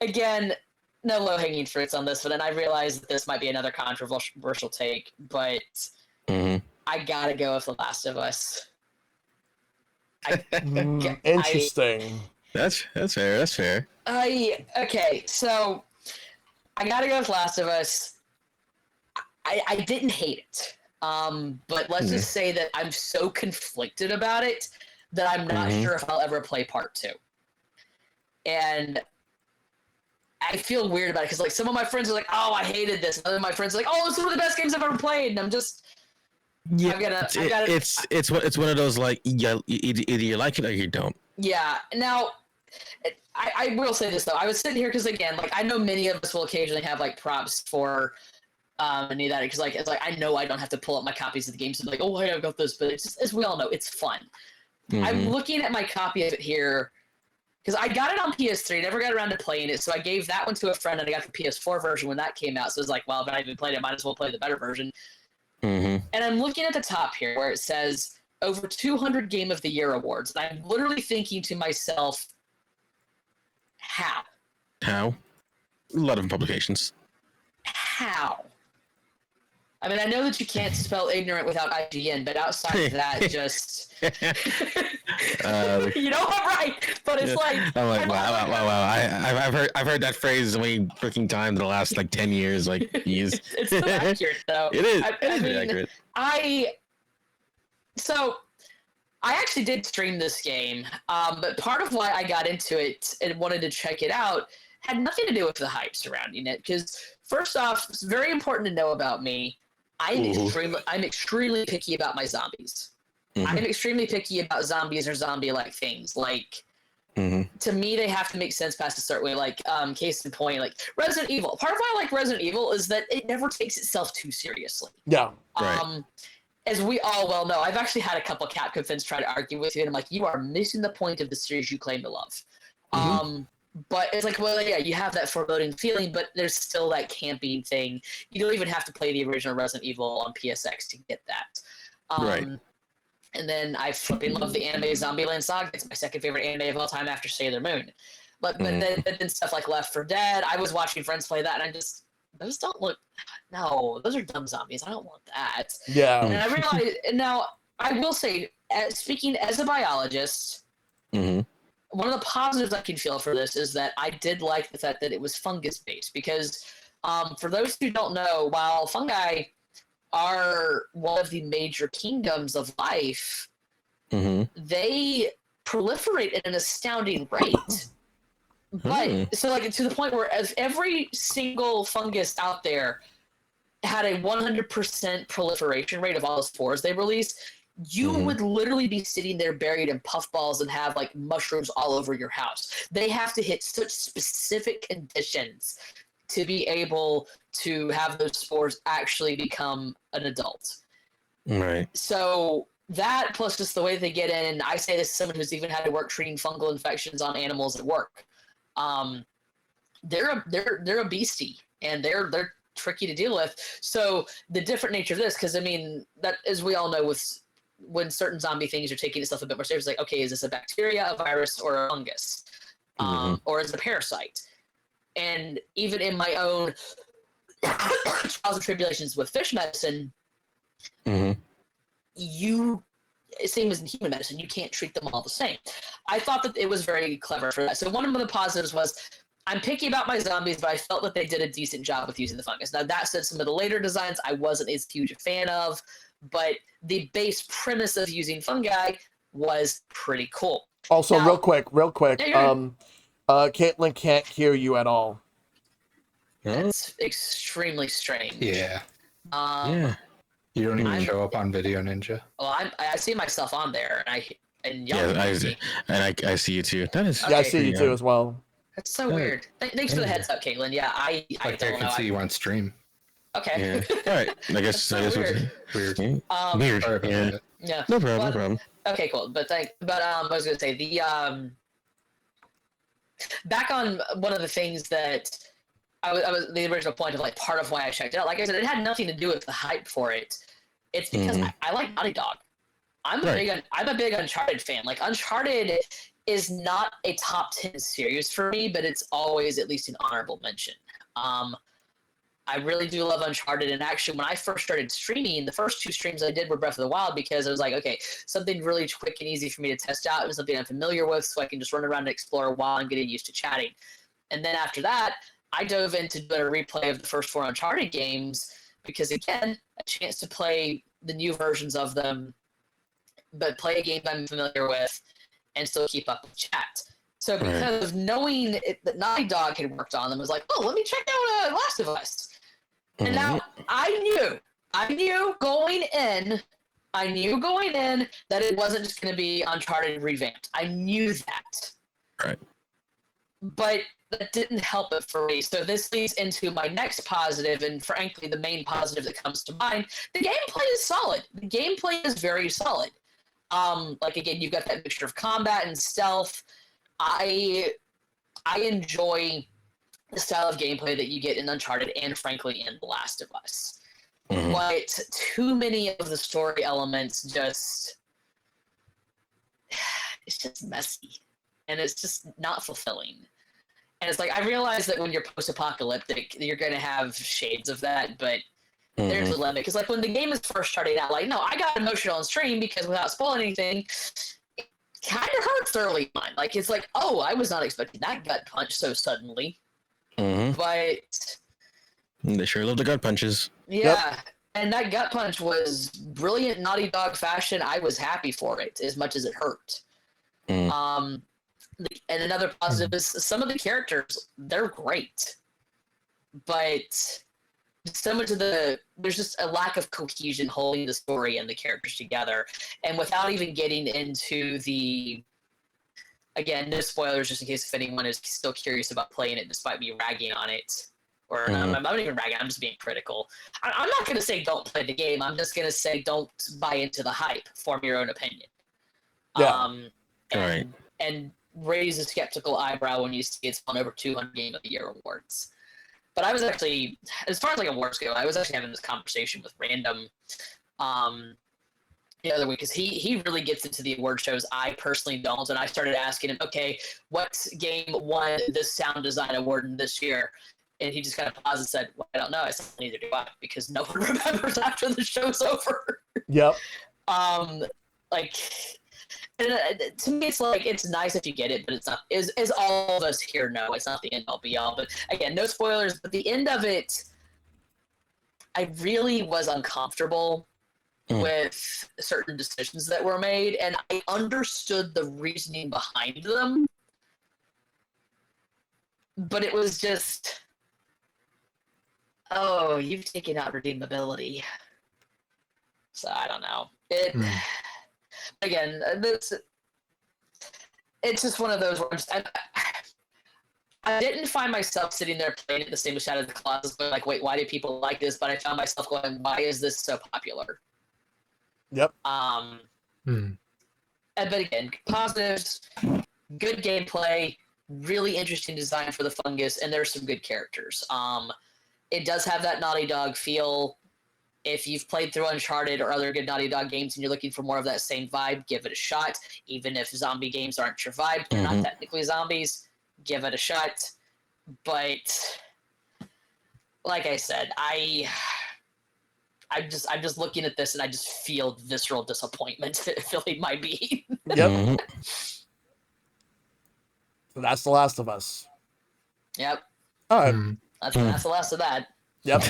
Again, no low-hanging fruits on this one, and I realize that this might be another controversial take, but I gotta go with The Last of Us. Interesting. That's fair. That's fair. Okay, so I gotta go with Last of Us. I didn't hate it, but let's just say that I'm so conflicted about it that I'm not sure if I'll ever play part 2. And I feel weird about it because like some of my friends are like, "Oh, I hated this," and other of my friends are like, "Oh, it's one of the best games I've ever played," and I'm just. Yeah, it's one of those like either you like it or you don't. Yeah. Now, I will say this though. I was sitting here because again, like I know many of us will occasionally have like props for any of that because like it's like I know I don't have to pull up my copies of the games and be like, oh, hey, I've got this, but it's just, as we all know, it's fun. I'm looking at my copy of it here because I got it on PS3, never got around to playing it, so I gave that one to a friend and I got the PS4 version when that came out. So it was like, well, if I haven't played it, I might as well play the better version. And I'm looking at the top here where it says over 200 Game of the Year awards. And I'm literally thinking to myself, how? How? A lot of publications. How? I mean, I know that you can't spell ignorant without IGN, but outside of that, just... you know I'm right, but it's like... I'm like, wow. I've heard that phrase so many freaking times in the last, like, 10 years. Like, geez. It's so accurate, though. It is. I mean, accurate. I actually did stream this game, but part of why I got into it and wanted to check it out had nothing to do with the hype surrounding it. Because first off, it's very important to know about me. I'm extremely picky about my zombies. I'm extremely picky about zombies or zombie-like things. Like, to me, they have to make sense past a certain way. Like, case in point, like Resident Evil. Part of why I like Resident Evil is that it never takes itself too seriously. Yeah. Right. As we all well know, I've actually had a couple Capcom fans try to argue with you, and I'm like, you are missing the point of the series you claim to love. But it's like, well, yeah, you have that foreboding feeling, but there's still that camping thing. You don't even have to play the original Resident Evil on PSX to get that. Right. And then I flipping love the anime Zombieland Saga. It's my second favorite anime of all time after Sailor Moon. But then stuff like Left 4 Dead, I was watching friends play that, and those don't look, no, those are dumb zombies. I don't want that. Yeah. And I realized, and now I will say, speaking as a biologist, one of the positives I can feel for this is that I did like the fact that it was fungus based, because for those who don't know, while fungi are one of the major kingdoms of life, they proliferate at an astounding rate. But so, like, to the point where as every single fungus out there had a 100% proliferation rate of all the spores they release, you would literally be sitting there buried in puffballs and have like mushrooms all over your house. They have to hit such specific conditions to be able to have those spores actually become an adult. Right. So that, plus just the way they get in, and I say this as someone who's even had to work treating fungal infections on animals at work. They're a beastie, and they're tricky to deal with. So the different nature of this, because I mean, that, as we all know, with when certain zombie things are taking itself a bit more serious, like, okay, is this a bacteria, a virus, or a fungus, or is it a parasite? And even in my own trials and tribulations with fish medicine, same as in human medicine, you can't treat them all the same. I thought that it was very clever for that. So one of the positives was, I'm picky about my zombies, but I felt that they did a decent job with using the fungus. Now, that said, some of the later designs I wasn't as huge a fan of, but the base premise of using fungi was pretty cool. Also, now, real quick, yeah, Caitlin can't hear you at all. That's extremely strange. Yeah. Yeah. You don't even show up on Video Ninja. Well, I see myself on there, and y'all Yeah, can see me. I see you too. That is. Yeah, I see you too as well. That's so weird. Thanks for the heads up, Caitlin. Yeah, I Like, I can see you on stream. Okay. Yeah. All right. I guess. So I guess weird. Weird. Weird. Sorry about Yeah. that. Yeah. No problem. But- No problem. Okay, cool. But I was gonna say the back on one of the things that I was the original point of, like, part of why I checked it out. Like I said, it had nothing to do with the hype for it. It's because I like Naughty Dog. I'm a big Uncharted fan. Like, Uncharted is not a top 10 series for me, but it's always at least an honorable mention. I really do love Uncharted, and actually, when I first started streaming, the first 2 streams I did were Breath of the Wild, because I was like, okay, something really quick and easy for me to test out. It was something I'm familiar with, so I can just run around and explore while I'm getting used to chatting. And then after that, I dove into doing a replay of the first 4 Uncharted games, because, again, a chance to play the new versions of them, but play a game I'm familiar with and still keep up with chat. So because of knowing that Naughty Dog had worked on them, I was like, oh, let me check out Last of Us. And now I knew going in that it wasn't just going to be Uncharted revamped. I knew that. Right. But that didn't help it for me. So this leads into my next positive, and frankly, the main positive that comes to mind. The gameplay is solid. The gameplay is very solid. Like, again, you've got that mixture of combat and stealth. I enjoy the style of gameplay that you get in Uncharted and, frankly, in The Last of Us. But too many of the story elements it's just messy. And it's just not fulfilling. And it's like, I realize that when you're post-apocalyptic, you're going to have shades of that, but there's a limit. Because, like, when the game is first starting out, like, no, I got emotional on stream because, without spoiling anything, it kind of hurts early on. Like, it's like, oh, I was not expecting that gut punch so suddenly. But they sure love the gut punches. yeah, And that gut punch was brilliant Naughty Dog fashion. I was happy for it as much as it hurt. And another positive is some of the characters, they're great. But so much of there's just a lack of cohesion holding the story and the characters together. And without even getting into again, no spoilers just in case if anyone is still curious about playing it despite me ragging on it. Or I'm not even ragging, I'm just being critical. I'm not going to say don't play the game. I'm just going to say don't buy into the hype. Form your own opinion. Yeah. And raise a skeptical eyebrow when you see it's won over 200 Game of the Year awards. But I was actually, as far as like awards go, I was actually having this conversation with Random the other week because he really gets into the award shows. I personally don't, and I started asking him, okay, what game won this sound design award this year? And he just kind of paused and said, well, I don't know. I said, neither do I, because no one remembers after the show's over. Yep. Like, to me, it's like, it's nice if you get it, but it's not, as all of us here know, it's not the end all be all. But again, no spoilers, but the end of it, I really was uncomfortable with certain decisions that were made, and I understood the reasoning behind them. But it was just, oh, you've taken out redeemability. So I don't know. Again, it's just one of those where I didn't find myself sitting there playing it the same as Shadow of the Colossus, but like, wait, why do people like this? But I found myself going, why is this so popular? Yep. But again, positives, good gameplay, really interesting design for the fungus, and there's some good characters. It does have that Naughty Dog feel. If you've played through Uncharted or other good Naughty Dog games and you're looking for more of that same vibe, give it a shot. Even if zombie games aren't your vibe, they're not technically zombies, give it a shot. But like I said, I'm just looking at this and I just feel visceral disappointment filling my being. Yep. So that's The Last of Us. Yep. All right. That's the last of that. Yep.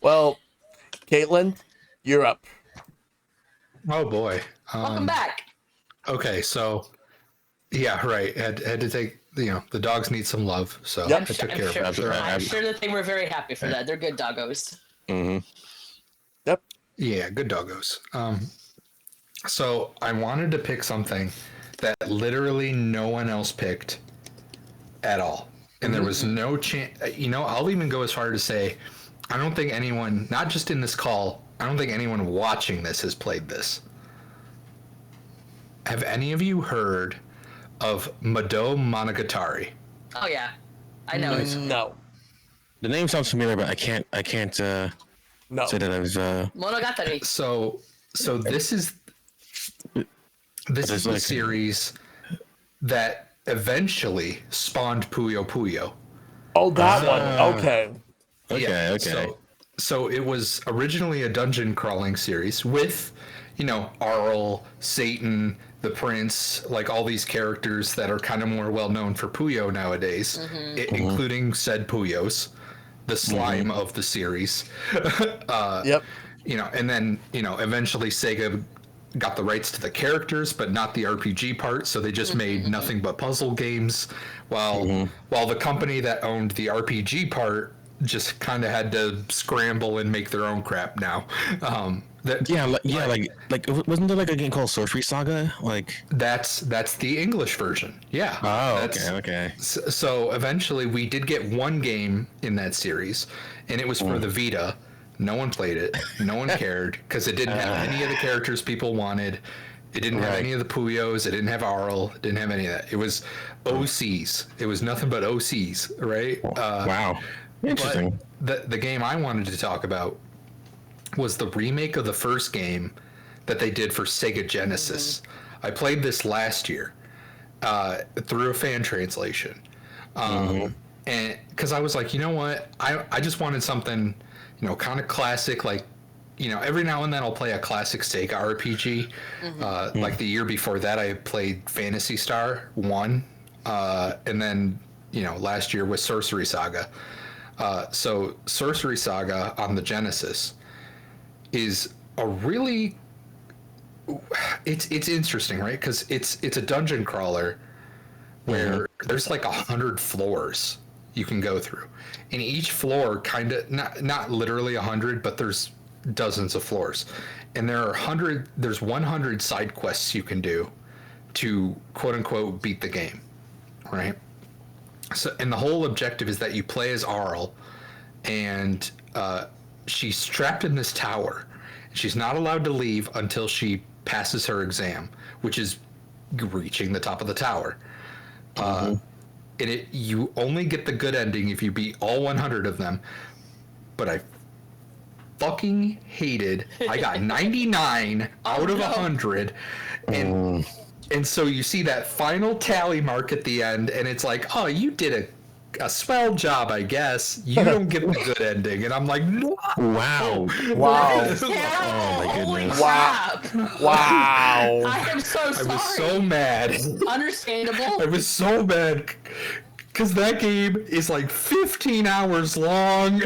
Well, Caitlin, you're up. Oh boy. Welcome back. Okay, so yeah, right. Had to take, the dogs need some love, so Yep. I took care of it. I'm sure that they were very happy for that. They're good doggos. Yep. Yeah, good doggos. So I wanted to pick something that literally no one else picked at all. And there was no chance, I'll even go as far to say, I don't think anyone, not just in this call, I don't think anyone watching this has played this. Have any of you heard of Mado Monogatari? Oh yeah, I know it. No. The name sounds familiar, but I can't No. say that I've Monogatari. So this is the series that eventually spawned Puyo Puyo. Oh, that one. Okay. Okay. So it was originally a dungeon crawling series with, Arl, Satan, the Prince, like all these characters that are kind of more well known for Puyo nowadays, including said Puyos, the slime of the series. Yep. And then, eventually Sega got the rights to the characters, but not the RPG part, so they just made nothing but puzzle games, while the company that owned the RPG part just kind of had to scramble and make their own crap now. Like wasn't there like a game called Sorcery Saga? Like that's the English version. Yeah. Oh, okay. So eventually we did get one game in that series, and it was for the Vita. No one played it. No one cared because it didn't have any of the characters people wanted. It didn't have any of the Puyos. It didn't have Arl. It didn't have any of that. It was OCs. It was nothing but OCs, right? Wow. Interesting. But the game I wanted to talk about was the remake of the first game that they did for Sega Genesis. I played this last year through a fan translation. And because I was like, you know what? I just wanted something, kind of classic, like, every now and then I'll play a classic Sega RPG. Like the year before that, I played Phantasy Star 1. And then, last year was Sorcery Saga. So Sorcery Saga on the Genesis is a really it's interesting, right? Because it's a dungeon crawler where there's like 100 floors you can go through, and each floor kind of not literally 100, but there's dozens of floors, and there's 100 side quests you can do to quote unquote beat the game, right? So, and the whole objective is that you play as Arl, and she's trapped in this tower. She's not allowed to leave until she passes her exam, which is reaching the top of the tower. And you only get the good ending if you beat all 100 of them. But I fucking hated. I got 99 out of 100, and so you see that final tally mark at the end, and it's like, oh, you did a swell job, I guess. You don't get the good ending, and I'm like, no. Wow. Oh my goodness! Wow! I am so sorry. I was so mad. Understandable. I was so mad because that game is like 15 hours long.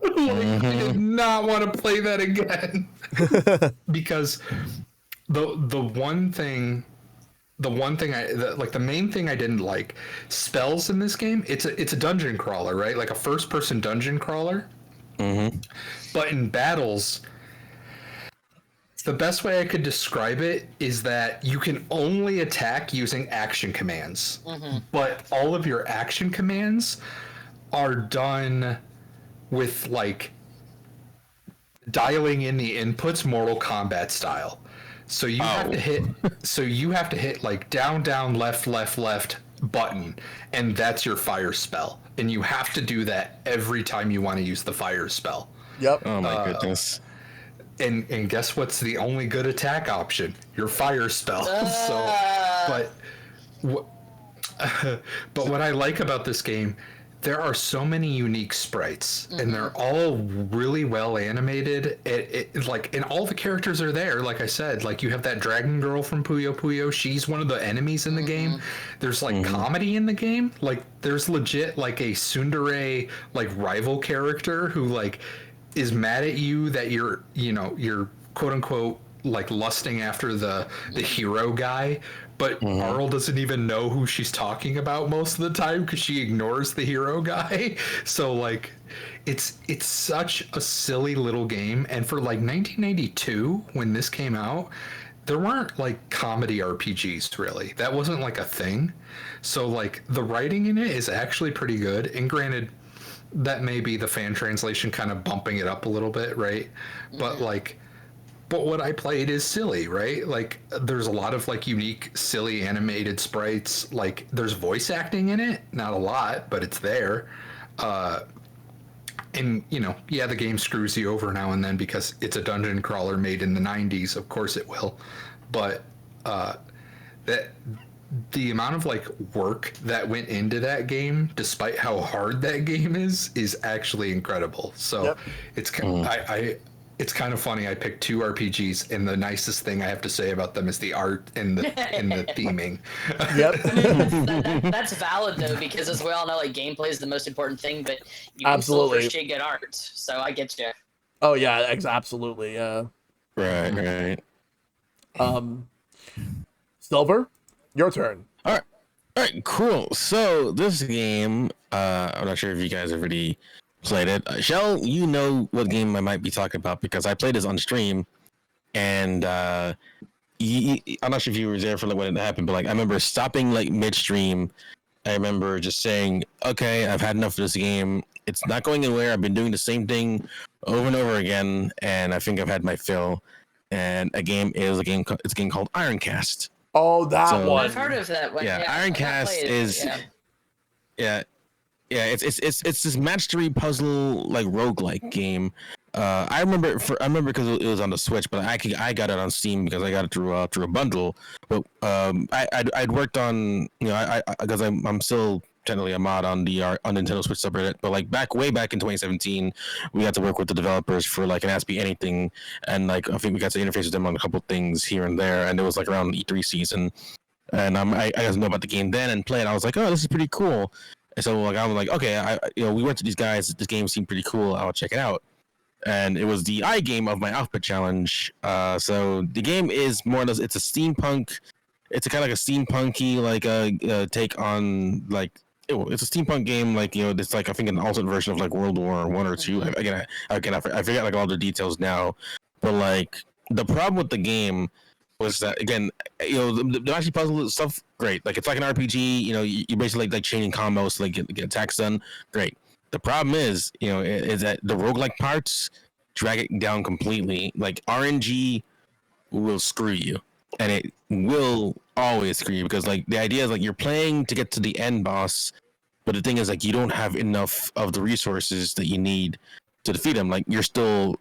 I did not want to play that again because the main thing I didn't like, spells in this game, it's a dungeon crawler, right? Like a first person dungeon crawler. But in battles, the best way I could describe it is that you can only attack using action commands. But all of your action commands are done with like dialing in the inputs Mortal Kombat style. So you have to hit like down, down, left, left, left button, and that's your fire spell. And you have to do that every time you want to use the fire spell. Yep. Oh my goodness. And guess what's the only good attack option? Your fire spell. But what I like about this game, there are so many unique sprites, and they're all really well animated. And all the characters are there. Like I said, like you have that dragon girl from Puyo Puyo. She's one of the enemies in the game. There's like comedy in the game. Like there's legit like a tsundere like rival character who like is mad at you that you're quote unquote like lusting after the hero guy. But Arl doesn't even know who she's talking about most of the time because she ignores the hero guy. So like, it's such a silly little game. And for like 1992, when this came out, there weren't like comedy RPGs really. That wasn't like a thing. So like the writing in it is actually pretty good. And granted, that may be the fan translation kind of bumping it up a little bit, right? But what I played is silly, right? Like there's a lot of like unique, silly animated sprites. Like there's voice acting in it, not a lot, but it's there. And the game screws you over now and then because it's a dungeon crawler made in the 90s. Of course it will. But the amount of like work that went into that game, despite how hard that game is actually incredible. So it's It's kind of funny. I picked two RPGs, and the nicest thing I have to say about them is the art and the theming. That's valid though, because as we all know, like gameplay is the most important thing, but you can still Absolutely. appreciate good art. So I get you. Oh yeah, absolutely. Yeah. Right. Silver, your turn. All right, cool. So this game, I'm not sure if you guys have already played it. Shell, you know what game I might be talking about because I played this on stream, and I'm not sure if you were there for like when it happened, but like I remember stopping like midstream. I remember just saying, "Okay, I've had enough of this game. It's not going anywhere. I've been doing the same thing over and over again, and I think I've had my fill." And it's a game called Ironcast. Oh, that one. I've heard of that one. Yeah, Ironcast is. Yeah, it's this match 3 puzzle like roguelike game. I remember because it was on the Switch, but I got it on Steam because I got it through a bundle. But I'd worked on because I'm still technically a mod on the on Nintendo Switch subreddit. But like way back in 2017, we got to work with the developers for like an Ask Me Anything, and like I think we got to interface with them on a couple things here and there. And it was like around E3 season, and I got to know about the game then and play it. I was like, oh, this is pretty cool. And so like I was like, okay, we went to these guys. This game seemed pretty cool. I'll check it out. And it was the I game of my alphabet challenge. So the game is more or less it's a steampunk. It's a kind of like a steampunky like take on like it's a steampunk game like it's like I think an alternate version of like World War One or Two. Again, I forget like all the details now, but like the problem with the game was that again the actually puzzle stuff great, like it's like an RPG. You basically like chaining combos to like get attacks done. Great. The problem is is that the roguelike parts drag it down completely. Like RNG will screw you, and it will always screw you because like the idea is like you're playing to get to the end boss, but the thing is like you don't have enough of the resources that you need to defeat him. Like you're still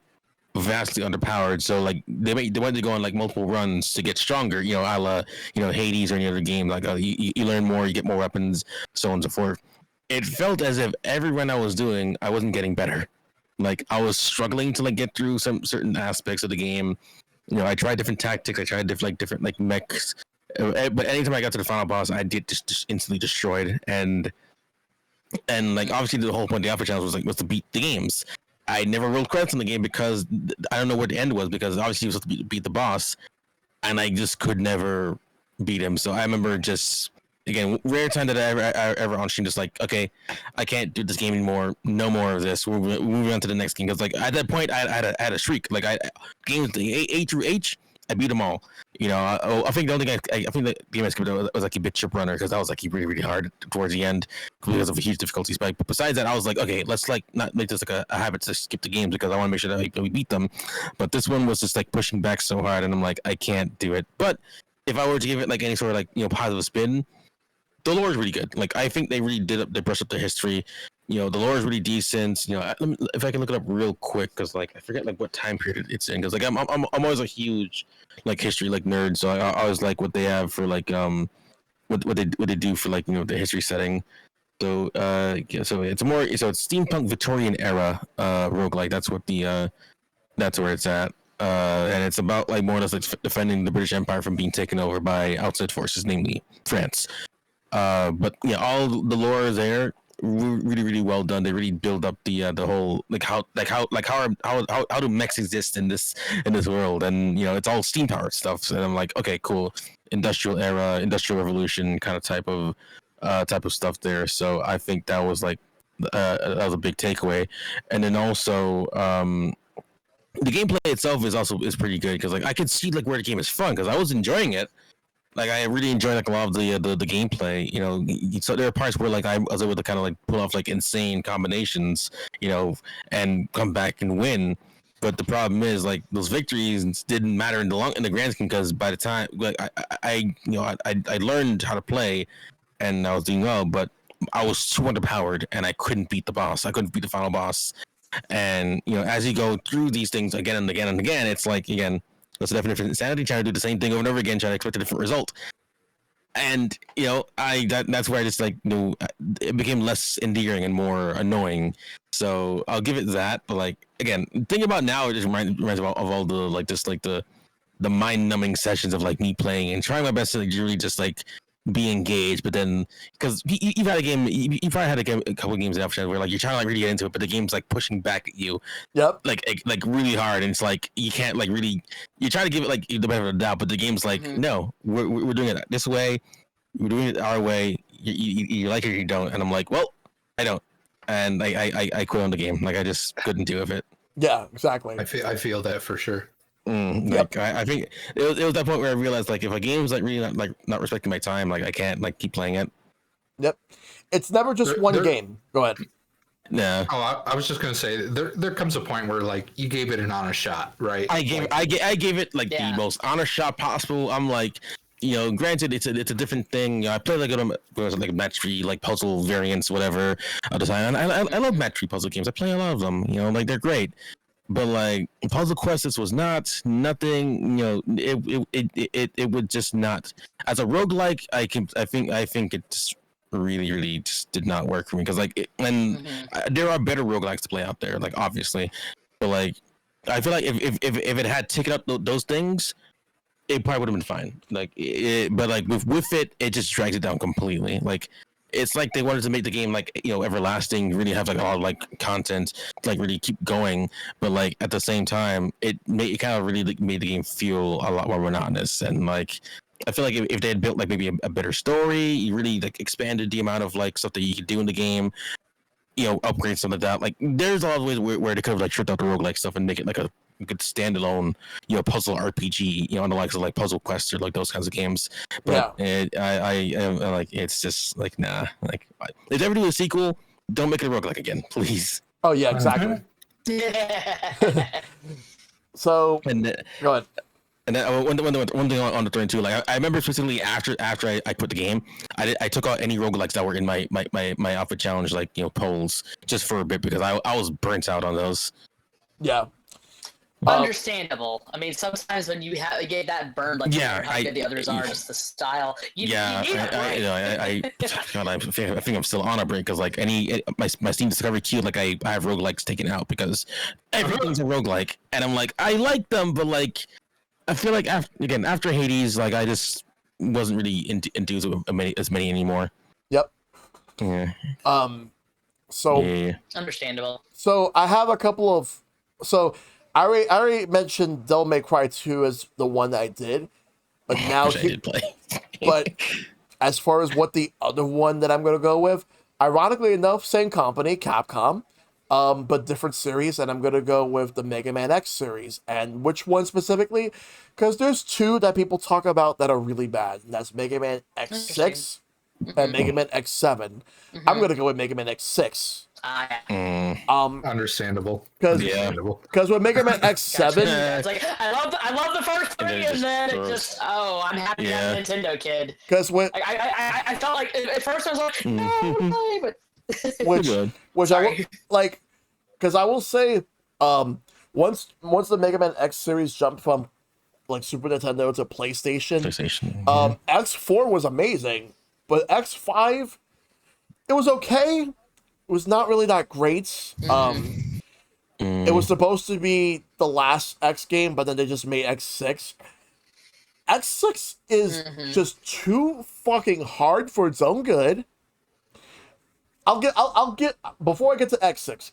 vastly underpowered, so like they want to go on like multiple runs to get stronger, a la Hades or any other game. Like you learn more, you get more weapons, so on and so forth. It felt as if every run I was doing, I wasn't getting better. Like I was struggling to like get through some certain aspects of the game. I tried different tactics, I tried different like mechs, but anytime I got to the final boss, I did just instantly destroyed. And like obviously the whole point of the alpha challenge was to beat the games. I never rolled credits in the game because I don't know where the end was, because obviously he was supposed to beat the boss, and I just could never beat him. So I remember just again, rare time that I ever on stream just like, okay, I can't do this game anymore. No more of this. We're moving on to the next game, because like at that point I had a streak. Like games A through H, I beat them all. I think the only thing I think the game I skipped was like a bit Chip Runner, because that was like really really hard towards the end because of a huge difficulty spike. But besides that, I was like, okay, let's like not make this like a habit to skip the games, because I want to make sure that we beat them. But this one was just like pushing back so hard, and I'm like, I can't do it. But if I were to give it like any sort of like positive spin, the lore is really good. Like I think they really they brushed up the history. The lore is really decent. If I can look it up real quick, because like I forget like what time period it's in. Because like I'm always a huge like history like nerd, so I always like what they have for like what they do for like the history setting. So so it's steampunk Victorian era roguelike. That's where it's at. And it's about like more or less like defending the British Empire from being taken over by outside forces, namely France. But yeah, all the lore is there. Really, really well done. They really build up the whole how do mechs exist in this world, and it's all steam powered stuff. And I'm like, okay, cool, industrial era, industrial revolution kind of type of stuff there. So I think that was like that was a big takeaway. And then also the gameplay itself is pretty good, because like I could see like where the game is fun, because I was enjoying it. Like I really enjoy like a lot of the gameplay, So there are parts where like I was able to kind of like pull off like insane combinations, and come back and win. But the problem is like those victories didn't matter in the grand scheme, because by the time like I learned how to play, and I was doing well, but I was too underpowered, and I couldn't beat the boss. I couldn't beat the final boss. And as you go through these things again and again and again, it's like again. That's the definition of insanity, trying to do the same thing over and over again, trying to expect a different result. And, that's where I just, like, it became less endearing and more annoying. So I'll give it that. But, like, again, thinking about now, it just reminds me of all the, like, just, like, the mind-numbing sessions of, like, me playing and trying my best to, like, really just, like, be engaged. But then, because you've had a game, you probably had a couple of games after where, like, you're trying to, like, really get into it, but the game's, like, pushing back at you. Yep. Like really hard, and it's like you can't like really. You try to give it like the benefit of the doubt, but the game's like, no, we're doing it this way, we're doing it our way. You like it or you don't, and I'm like, well, I don't, and I quit on the game. Like I just couldn't do it. Yeah, exactly. I feel that for sure. Like I think it was that point where I realized like if a game's like really not respecting my time, like I can't like keep playing it. Yep, it's never just one game. Go ahead. No. Oh, I was just gonna say there comes a point where like you gave it an honest shot, right? I gave it like the most honest shot possible. I'm like, granted it's a different thing. I play like a match 3 like puzzle variants, whatever. At the time, and I love match 3 puzzle games. I play a lot of them. Like they're great. But like Puzzle Quest, this was nothing. It would just not as a roguelike. I think it just really really just did not work for me, because like there are better roguelikes to play out there, like obviously, but like I feel like if it had taken up those things, it probably would have been fine. Like but like with it just drags it down completely. Like it's like they wanted to make the game like everlasting, really have like a lot of like content, like really keep going. But like at the same time, it kind of really like, made the game feel a lot more monotonous. And like I feel like if they had built like maybe a better story, you really like expanded the amount of like stuff that you could do in the game. Upgrade some of that. Like, there's a lot of ways where they could have like stripped out the roguelike stuff and make it like a good standalone, puzzle RPG, on the likes of like Puzzle Quest or like those kinds of games. But I like it's just like nah. Like, if they ever do a sequel, don't make it a roguelike again, please. Oh yeah, exactly. So go ahead. And then one thing on the thread too, like I remember specifically after I put the game, I took out any roguelikes that were in my outfit challenge like polls just for a bit because I was burnt out on those. Yeah. Understandable. I mean, sometimes when you get that burned, like how good the others are, just the style. You need a break. God, I think I'm still on a break because like my Steam Discovery queue, like I have roguelikes taken out because everything's a roguelike, and I'm like I like them, but like. I feel like after Hades, like I just wasn't really enthused with as many anymore. Yep. Yeah. So understandable. So I have a couple of. So I already mentioned Devil May Cry 2 as the one that I did, but now I did play. But as far as what the other one that I'm gonna go with, ironically enough, same company, Capcom. But different series, and I'm gonna go with the Mega Man X series. And which one specifically? Because there's two that people talk about that are really bad, and that's Mega Man X6 and Mega Man X7. I'm gonna go with Mega Man X6. Understandable. Because with Mega Man X7, it's like I love the first three, and then it just I'm happy I'm a Nintendo kid. Because when I felt like at first I was like no, but. which I will, like, because I will say, once the Mega Man X series jumped from like Super Nintendo to PlayStation, X4 was amazing, but X5 it was okay. It was not really that great. It was supposed to be the last X game, but then they just made X6. X6 is just too fucking hard for its own good. I'll get before I get to X6.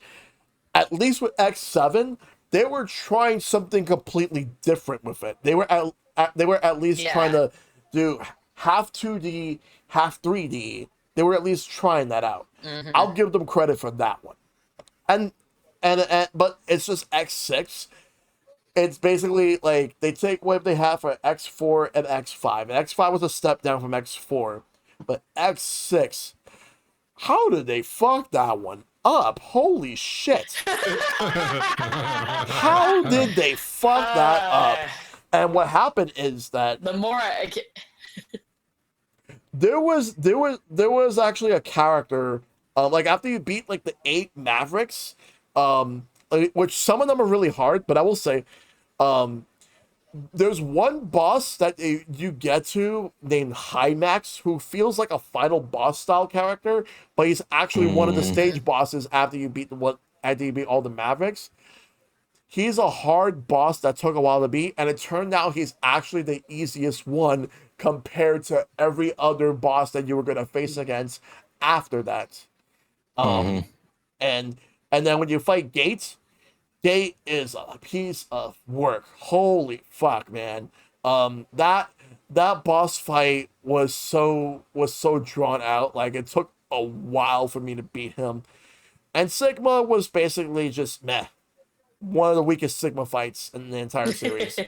At least with X7, they were trying something completely different with it. They were at least trying to do half 2D, half 3D. They were at least trying that out. I'll give them credit for that one. And but it's just X6. It's basically like they take what they have for X4 and X5. And X5 was a step down from X4, but X6. How did they fuck that one up? Holy shit. How did they fuck that up? And what happened is that the more I there was actually a character like after you beat like the 8 Mavericks, which some of them are really hard, but I will say there's one boss that you get to named Hymax who feels like a final boss style character, but he's actually one of the stage bosses after you beat all the Mavericks. He's a hard boss that took a while to beat, and it turned out he's actually the easiest one compared to every other boss that you were going to face against after that. And then when you fight Gate is a piece of work. Holy fuck, man. That boss fight was so drawn out. Like, it took a while for me to beat him. And Sigma was basically just meh. One of the weakest Sigma fights in the entire series.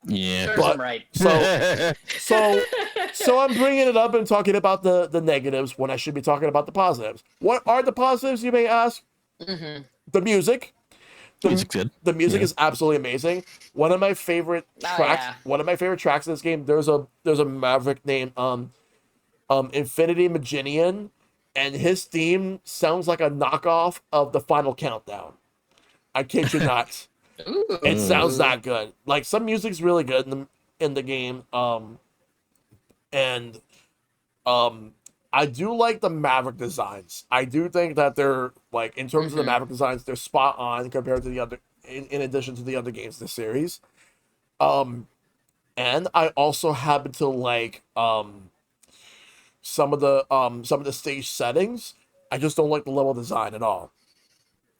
Yeah, but right. So I'm bringing it up and talking about the negatives when I should be talking about the positives. What are the positives, you may ask? The music. The music is absolutely amazing. One of my favorite tracks. One of my favorite tracks in this game. There's a Maverick named Infinity Maginian, and his theme sounds like a knockoff of the Final Countdown. I kid you not. It sounds that good. Like, some music's really good in the game. I do like the Maverick designs. I do think that they're, like, in terms of the Maverick designs, they're spot on compared to the other, in addition to the other games in the series. And I also happen to like some of the stage settings. I just don't like the level design at all.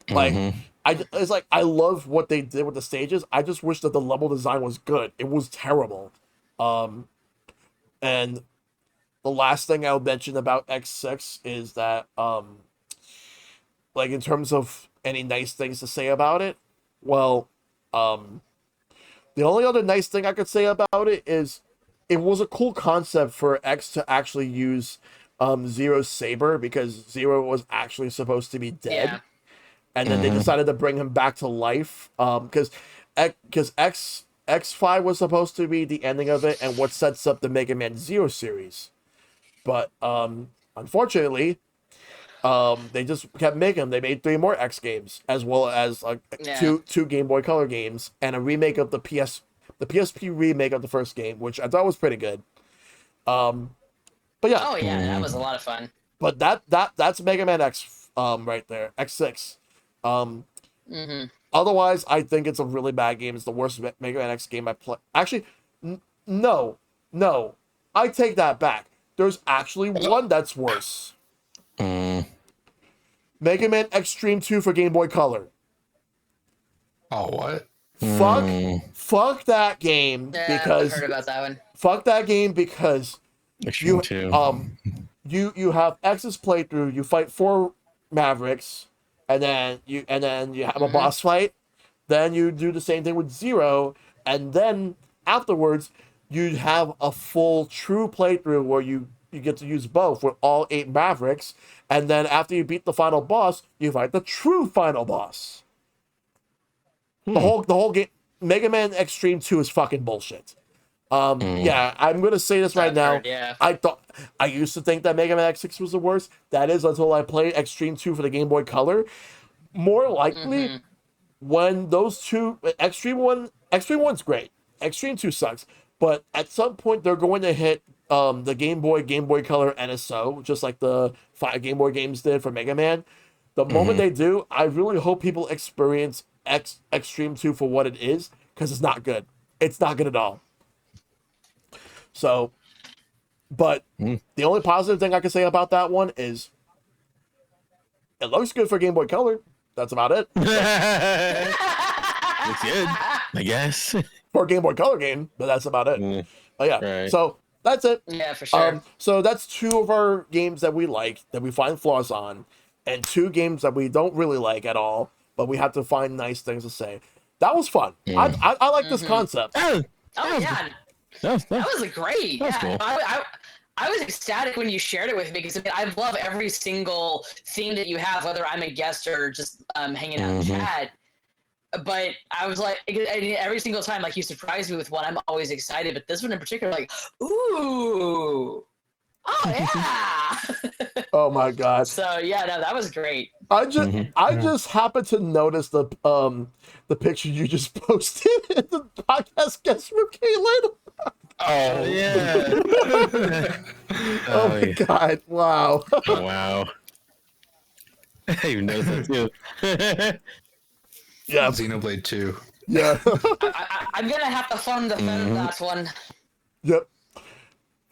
Like, it's like I love what they did with the stages. I just wish that the level design was good. It was terrible. And the last thing I'll mention about X6 is that, like, in terms of any nice things to say about it, well, the only other nice thing I could say about it is it was a cool concept for X to actually use Zero's saber, because Zero was actually supposed to be dead. Yeah. And then they decided to bring him back to life, because X5 was supposed to be the ending of it and what sets up the Mega Man Zero series. But unfortunately, they just kept making them. They made 3 more X games, as well as two Game Boy Color games, and a remake of the PSP remake of the first game, which I thought was pretty good. But yeah. Oh yeah, that was a lot of fun. But that's Mega Man X right there, X6. Otherwise, I think it's a really bad game. It's the worst Mega Man X game I play. Actually, no, I take that back. There's actually one that's worse. Mega Man Extreme 2 for Game Boy Color. Oh, what? Fuck that game, because I heard about that one. Fuck that game because Extreme you have X's playthrough. You fight 4 Mavericks, and then you have a boss fight. Then you do the same thing with Zero, and then afterwards you have a full true playthrough where you get to use both with all 8 Mavericks, and then after you beat the final boss, you fight the true final boss. The whole game, Mega Man Extreme 2 is fucking bullshit. Yeah, I'm gonna say this right now. Yeah. I used to think that Mega Man X6 was the worst. That is until I played Extreme 2 for the Game Boy Color. More likely, when those two, Extreme 1's great. Extreme 2 sucks. But at some point, they're going to hit the Game Boy Color NSO, just like the 5 Game Boy games did for Mega Man. The moment they do, I really hope people experience Extreme 2 for what it is, because it's not good. It's not good at all. So, but the only positive thing I can say about that one is it looks good for Game Boy Color. That's about it. Looks good, I guess. For a Game Boy Color game, but that's about it. Oh yeah. Right. So that's it. Yeah, for sure. So that's 2 of our games that we like, that we find flaws on, and 2 games that we don't really like at all, but we have to find nice things to say. That was fun. I like this concept. Oh yeah. That was great. That was cool. I was ecstatic when you shared it with me, because I love every single theme that you have, whether I'm a guest or just hanging out in chat. But I was like, every single time, like, you surprise me with one, I'm always excited. But this one in particular, like, ooh, oh yeah. Oh my god. So yeah, no, that was great. I just happened to notice the picture you just posted in the podcast guest room, Caitlin. Oh yeah. Oh my god! Wow. Oh, wow. I even noticed that too. Yeah. Xenoblade 2. Yeah. I'm gonna have to fund the that one. Yep.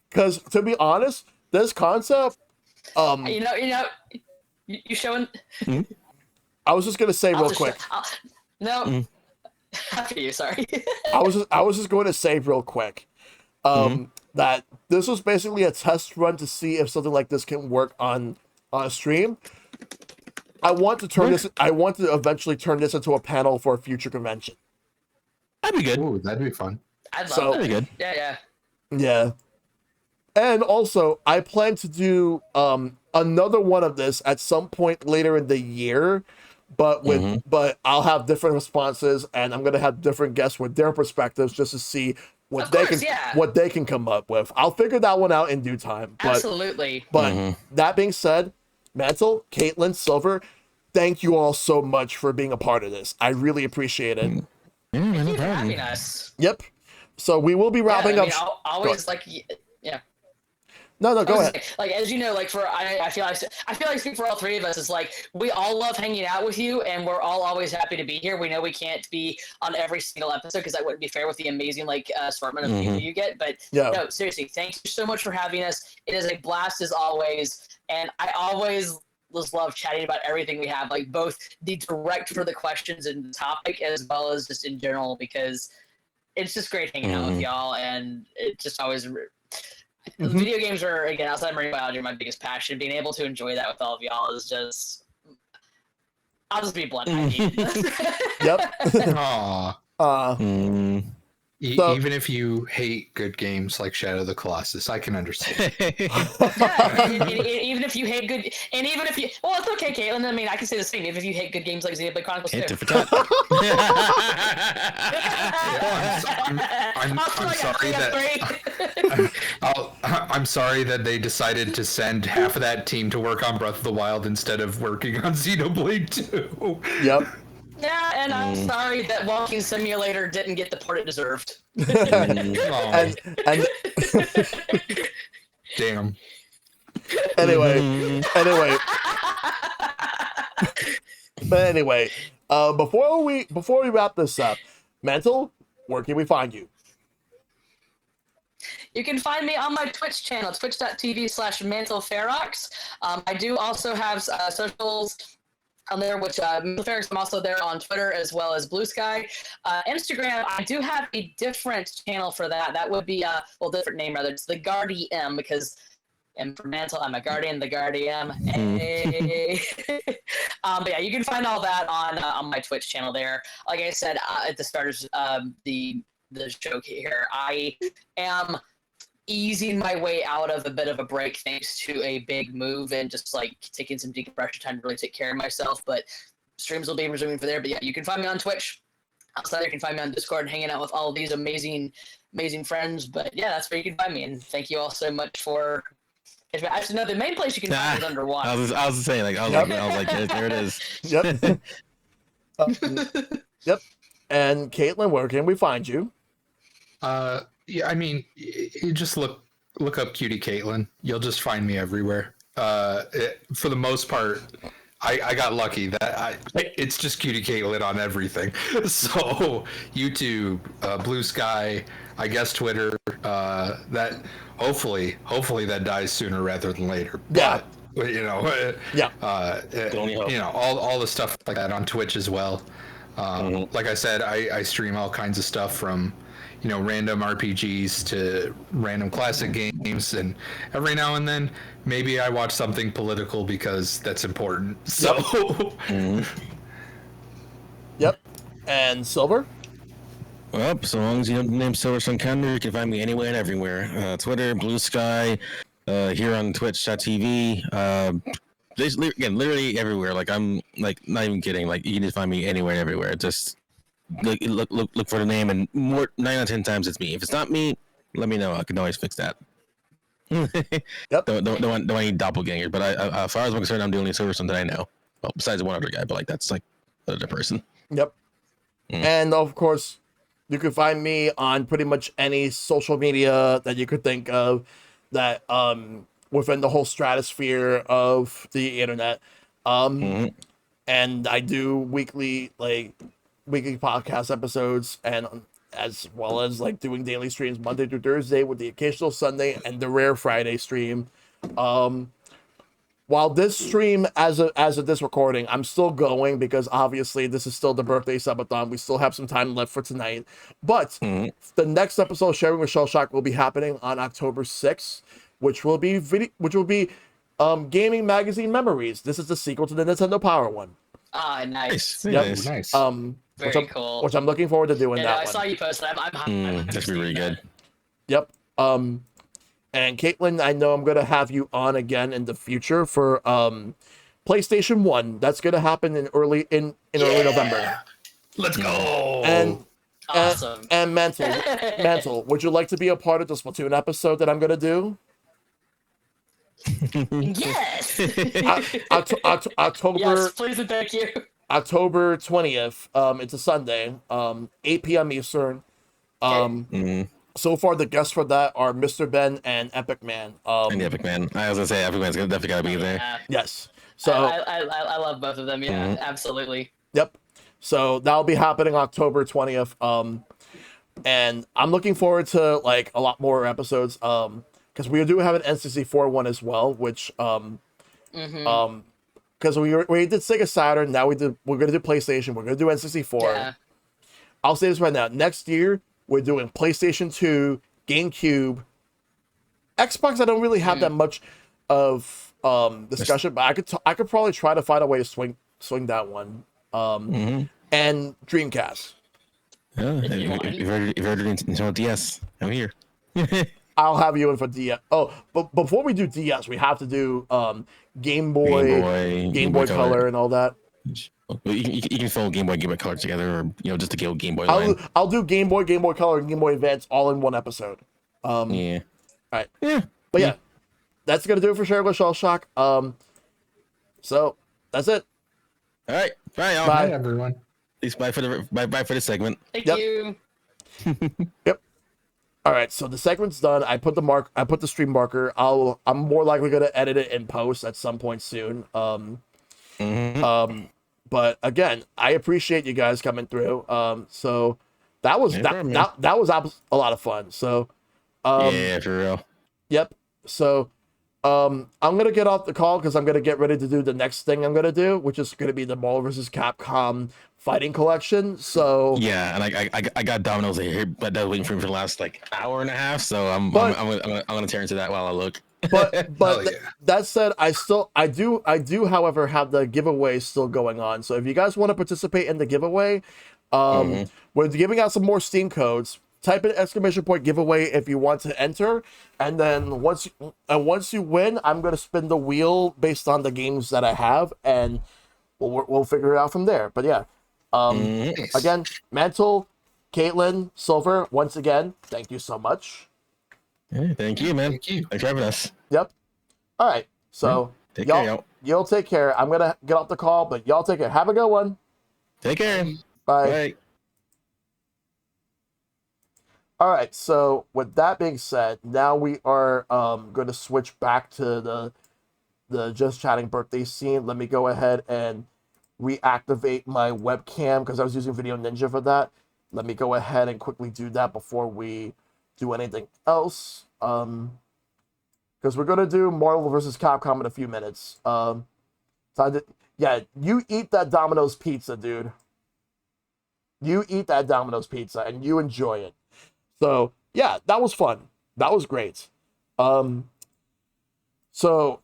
Because to be honest, this concept, you showing. I was just gonna say real quick. After you, sorry. I was just going to say real quick, that this was basically a test run to see if something like this can work on a stream. I want to eventually turn this into a panel for a future convention. That'd be good. Ooh, that'd be fun. I'd love that. That'd be good. Yeah. And also, I plan to do another one of this at some point later in the year, but but I'll have different responses, and I'm gonna have different guests with their perspectives just to see what they can come up with. I'll figure that one out in due time. Absolutely. But that being said, Mantle, Caitlin, Silver, thank you all so much for being a part of this. I really appreciate it. Yeah, Thank you for having us. Yep. So we will be wrapping up. Always like, yeah. No, go ahead. Like, as you know, like I feel like speak for all three of us. It's like we all love hanging out with you, and we're all always happy to be here. We know we can't be on every single episode because that wouldn't be fair with the amazing assortment of people you get. But no, seriously, thank you so much for having us. It is a blast as always, and I always just love chatting about everything we have, like both the direct for the questions and the topic as well as just in general, because it's just great hanging out with y'all, and it just always. Video games are, again, outside of marine biology, my biggest passion. Being able to enjoy that with all of y'all is just. I'll just be blunt. I need Yep. Aww. Even if you hate good games like Shadow of the Colossus, I can understand. Yeah, even if you hate good, and even if you, well, it's okay, Caitlin. I mean, I can say the same. If you hate good games like Xenoblade Chronicles 2. I'm sorry that they decided to send half of that team to work on Breath of the Wild instead of working on Xenoblade 2. Yep. Yeah, and I'm sorry that Walking Simulator didn't get the part it deserved. and damn. Anyway. But anyway, before we wrap this up, Mantle, where can we find you? You can find me on my Twitch channel, twitch.tv/MantleFerox. I do also have socials on there, which MantleFerox, I'm also there on Twitter as well as Blue Sky. Instagram, I do have a different channel for that. That would be, different name rather. It's the Guardian, because M for Mantle, I'm a Guardian, the Guardian. Hey. But yeah, you can find all that on my Twitch channel there. Like I said at the start of the show here, I am easing my way out of a bit of a break thanks to a big move and just like taking some decompression time to really take care of myself. But streams will be resuming for there. But yeah, you can find me on Twitch. Outside, you can find me on Discord, hanging out with all of these amazing friends. But yeah, that's where you can find me. And thank you all so much for. Actually, no, the main place you can find is underwater. I was saying, like, I was like, there it is. Yep. Yep. And Caitlin, where can we find you? Yeah, I mean, you just look up Cutie Caitlin. You'll just find me everywhere. For the most part, I got lucky that it's just Cutie Caitlin on everything. So YouTube, Blue Sky, I guess Twitter. That hopefully that dies sooner rather than later. Yeah. But Yeah. All the stuff like that on Twitch as well. Like I said, I stream all kinds of stuff from. Random RPGs to random classic games, and every now and then, maybe I watch something political because that's important. So, Yep. And Silver? Well, so long as you don't name Silver Sun Calendar, you can find me anywhere and everywhere. Twitter, Blue Sky, here on Twitch.tv. Again, literally everywhere. Like, I'm like not even kidding. Like, you can just find me anywhere and everywhere. Just look for the name, and 9 out of 10 times it's me. If it's not me, let me know. I can always fix that. Yep. Don't want any doppelganger. But as far as I'm concerned, I'm the only Silver Sun that I know. Well, besides one other guy, but like that's like another person. Yep. And of course, you can find me on pretty much any social media that you could think of that within the whole stratosphere of the internet. And I do weekly podcast episodes, and as well as like doing daily streams Monday through Thursday with the occasional Sunday and the rare Friday stream. While this stream, as of this recording, I'm still going because obviously this is still the birthday subathon. We still have some time left for tonight. But the next episode of Sharing with Shellshock will be happening on October 6th, which will be Gaming Magazine Memories. This is the sequel to the Nintendo Power one. Ah, nice. Yep. Nice. Very cool. Which I'm looking forward to doing that I one. saw you post that. I'm That's really good. Yep. And Caitlin, I know I'm gonna have you on again in the future for PlayStation 1. That's gonna happen in early November. Let's go. And awesome. And Mantle, would you like to be a part of the Splatoon episode that I'm gonna do? Yes. October. Yes, please and thank you. October 20th. It's a Sunday. 8 p.m. Eastern. so far the guests for that are Mr. Ben and Epic Man. And the Epic Man. I was gonna say Epic Man's definitely gotta be there. Yeah. Yes. I, So I love both of them. Yeah, absolutely. yep. So that'll be happening October 20th. And I'm looking forward to like a lot more episodes. Because we do have an N64 one as well, which because we did Sega Saturn, now we're gonna do PlayStation, we're gonna do N64. Yeah. I'll say this right now. Next year, we're doing PlayStation 2, GameCube, Xbox. I don't really have that much of discussion, but I could probably try to find a way to swing that one. And Dreamcast. Yeah, you've heard Nintendo DS. I'm here. I'll have you in for DS. Oh, but before we do DS, we have to do Game Boy Color and all that. You can throw Game Boy Color together, or just the Game Boy line. I'll do Game Boy Color, and Game Boy Advance all in one episode. Yeah. All right. Yeah. But yeah, that's gonna do it for Sharing with Shell Shock. So that's it. All right. Bye, y'all. Bye. Bye, everyone. Please bye for the segment. Thank Yep. you. Yep. All right, so the segment's done. I put the stream marker. I'm more likely gonna edit it in post at some point soon. But again, I appreciate you guys coming through. So that was that was a lot of fun. So Yeah, for real. yep. So I'm gonna get off the call because I'm gonna get ready to do the next thing I'm gonna do, which is gonna be the Marvel vs. Capcom fighting collection. So Yeah, and I got Domino's here, but I was waiting for him for the last like hour and a half. So I'm gonna turn to that while I look. But yeah. that said, I do however have the giveaway still going on. So if you guys want to participate in the giveaway, we're giving out some more Steam codes. Type in ! Giveaway if you want to enter, and then once you win, I'm gonna spin the wheel based on the games that I have, and we'll figure it out from there. But yeah, again, Mantle, Caitlin, Silver, once again, thank you so much. Yeah, thank you, man. Thank you. Thanks for having us. Yep. All right. So Take care, y'all. y'all take care. I'm gonna get off the call, but y'all take care. Have a good one. Take care. Bye. Bye. All right. So with that being said, now we are going to switch back to the Just Chatting birthday scene. Let me go ahead and reactivate my webcam because I was using Video Ninja for that. Let me go ahead and quickly do that before we do anything else. Because we're gonna do Marvel vs. Capcom in a few minutes. Yeah, you eat that Domino's pizza, dude. You eat that Domino's pizza and you enjoy it. So yeah, that was fun. That was great. So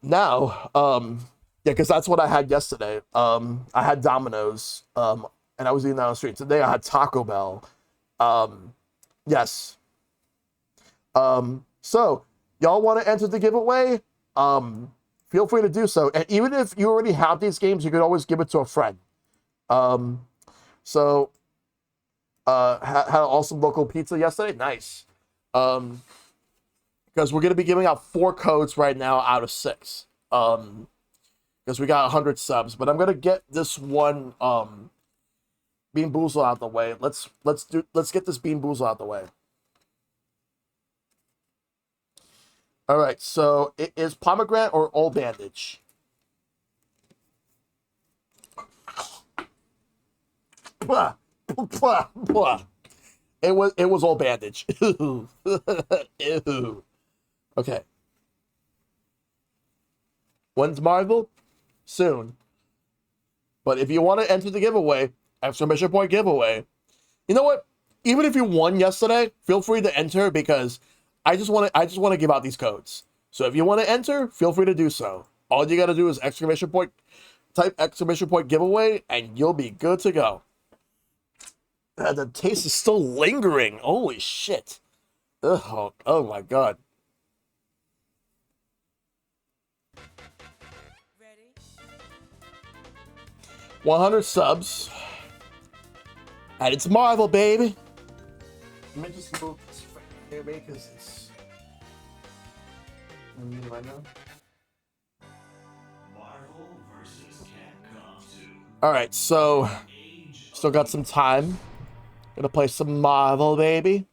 now, yeah, because that's what I had yesterday. I had Domino's, and I was eating that on the street. Today I had Taco Bell. Yes. So y'all want to enter the giveaway? Feel free to do so. And even if you already have these games, you could always give it to a friend. So had an awesome local pizza yesterday. Nice. Because we're going to be giving out 4 codes right now out of 6. Because we got 100 subs. But I'm going to get this one Bean Boozle out the way. Let's get this Bean Boozle out the way. All right, so it is pomegranate or old bandage. Blah, blah, blah. It was old bandage. Ew. Ew. Okay. When's Marvel? Soon. But if you want to enter the giveaway, exclamation point giveaway. You know what? Even if you won yesterday, feel free to enter because I just want to give out these codes. So if you want to enter, feel free to do so. All you got to do is type exclamation point giveaway, and you'll be good to go. The taste is still lingering. Holy shit. Ugh, oh my god. Ready? 100 subs. And it's Marvel, baby. Let me just move this here because it's right now. Marvel versus Capcom 2. All right, so still got some time. Gonna play some Marvel, baby.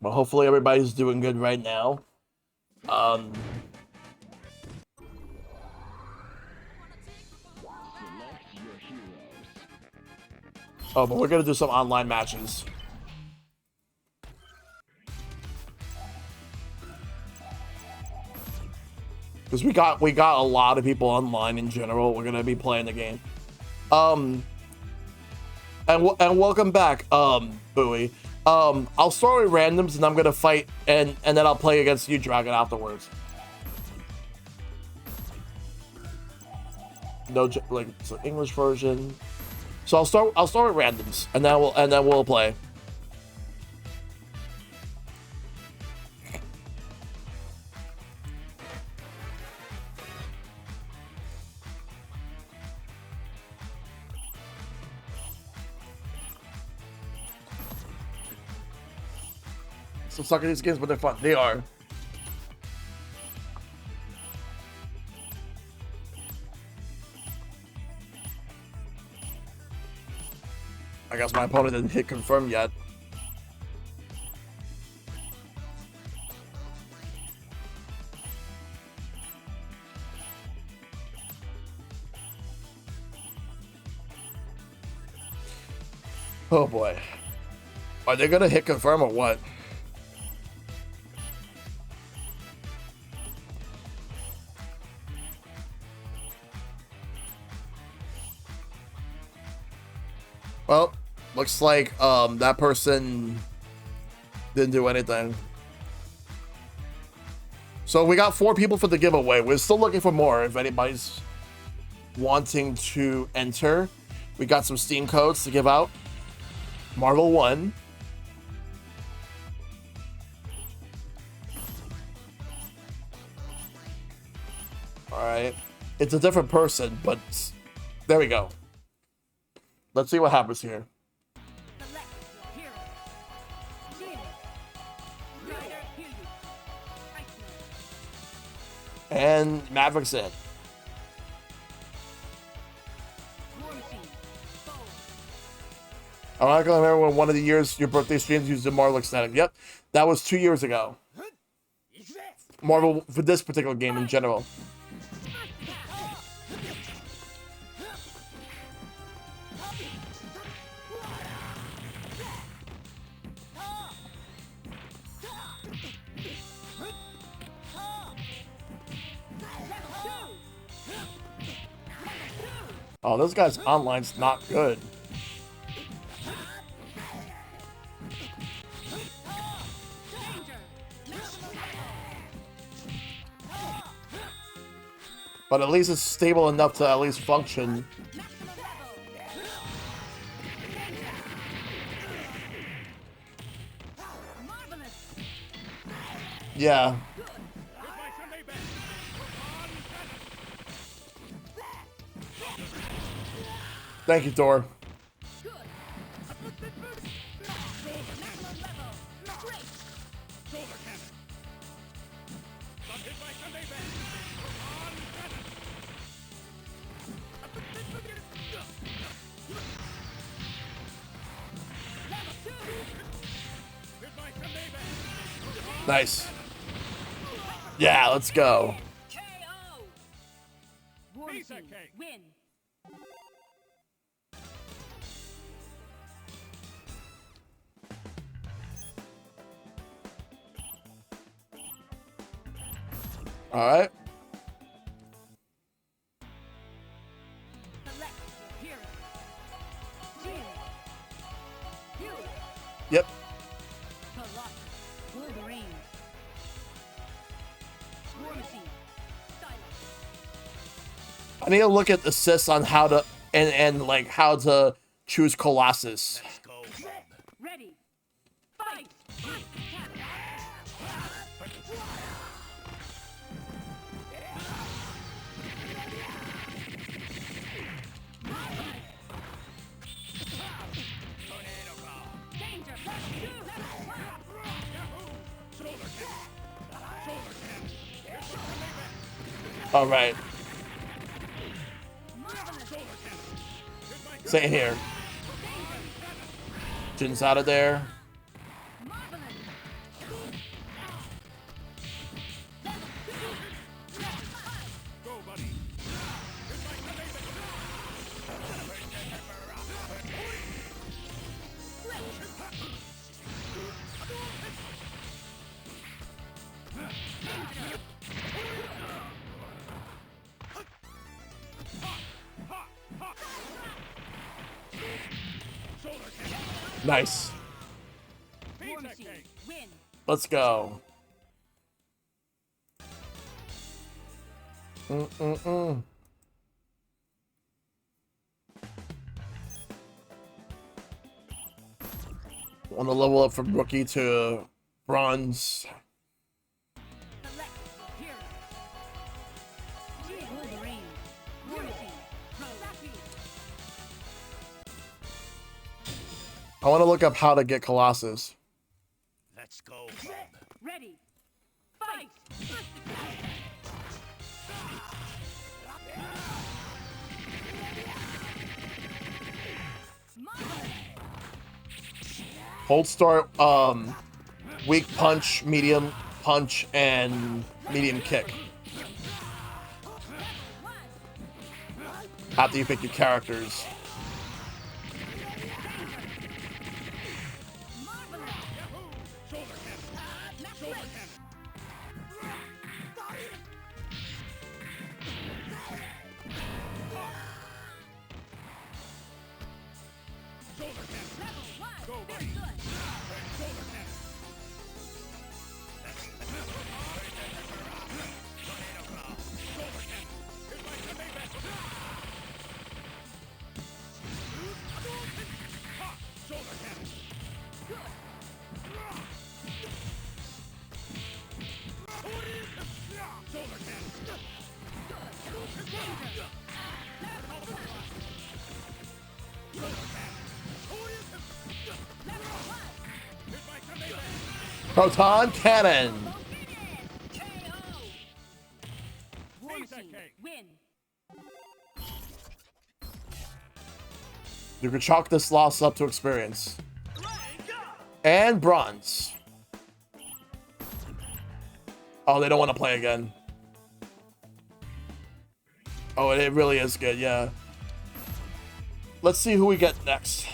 Well, hopefully everybody's doing good right now. Oh, but we're gonna do some online matches. Because we got a lot of people online in general. We're gonna be playing the game. And welcome back, Bowie. I'll start with randoms and I'm gonna fight and then I'll play against you, Dragon, afterwards. No, like it's an English version. So I'll start with randoms and then we'll play. Some suck at these games, but they're fun. They are. I guess my opponent didn't hit confirm yet. Oh boy. Are they gonna hit confirm or what? Well, looks like that person didn't do anything. So we got 4 people for the giveaway. We're still looking for more if anybody's wanting to enter. We got some Steam codes to give out. MAHVEL 1. Alright. It's a different person, but there we go. Let's see what happens here. And Maverick's in. I can remember when one of the years your birthday streams used the MAHVEL aesthetic. Yep, that was 2 years ago. MAHVEL for this particular game in general. Oh, this guy's online's not good. But at least it's stable enough to at least function. Yeah. Thank you, Thor. Nice. Yeah, let's go. Win. All right. Yep. I need to look at assists on how to and like how to choose Colossus. Ready. Fight. All right. Same here. Jin's out of there. Nice. War Machine, win. Let's go. Mm-mm-mm. Want to level up from rookie to bronze. Select hero. Wolverine. War Machine. Rocky. I want to look up how to get Colossus. Let's go. Ready. Fight. First attack. Hold start, weak punch, medium punch, and medium kick. After you pick your characters. Proton Cannon. War Machine, win. You can chalk this loss up to experience. And bronze. Oh, they don't want to play again. Oh, it really is good, yeah. Let's see who we get next.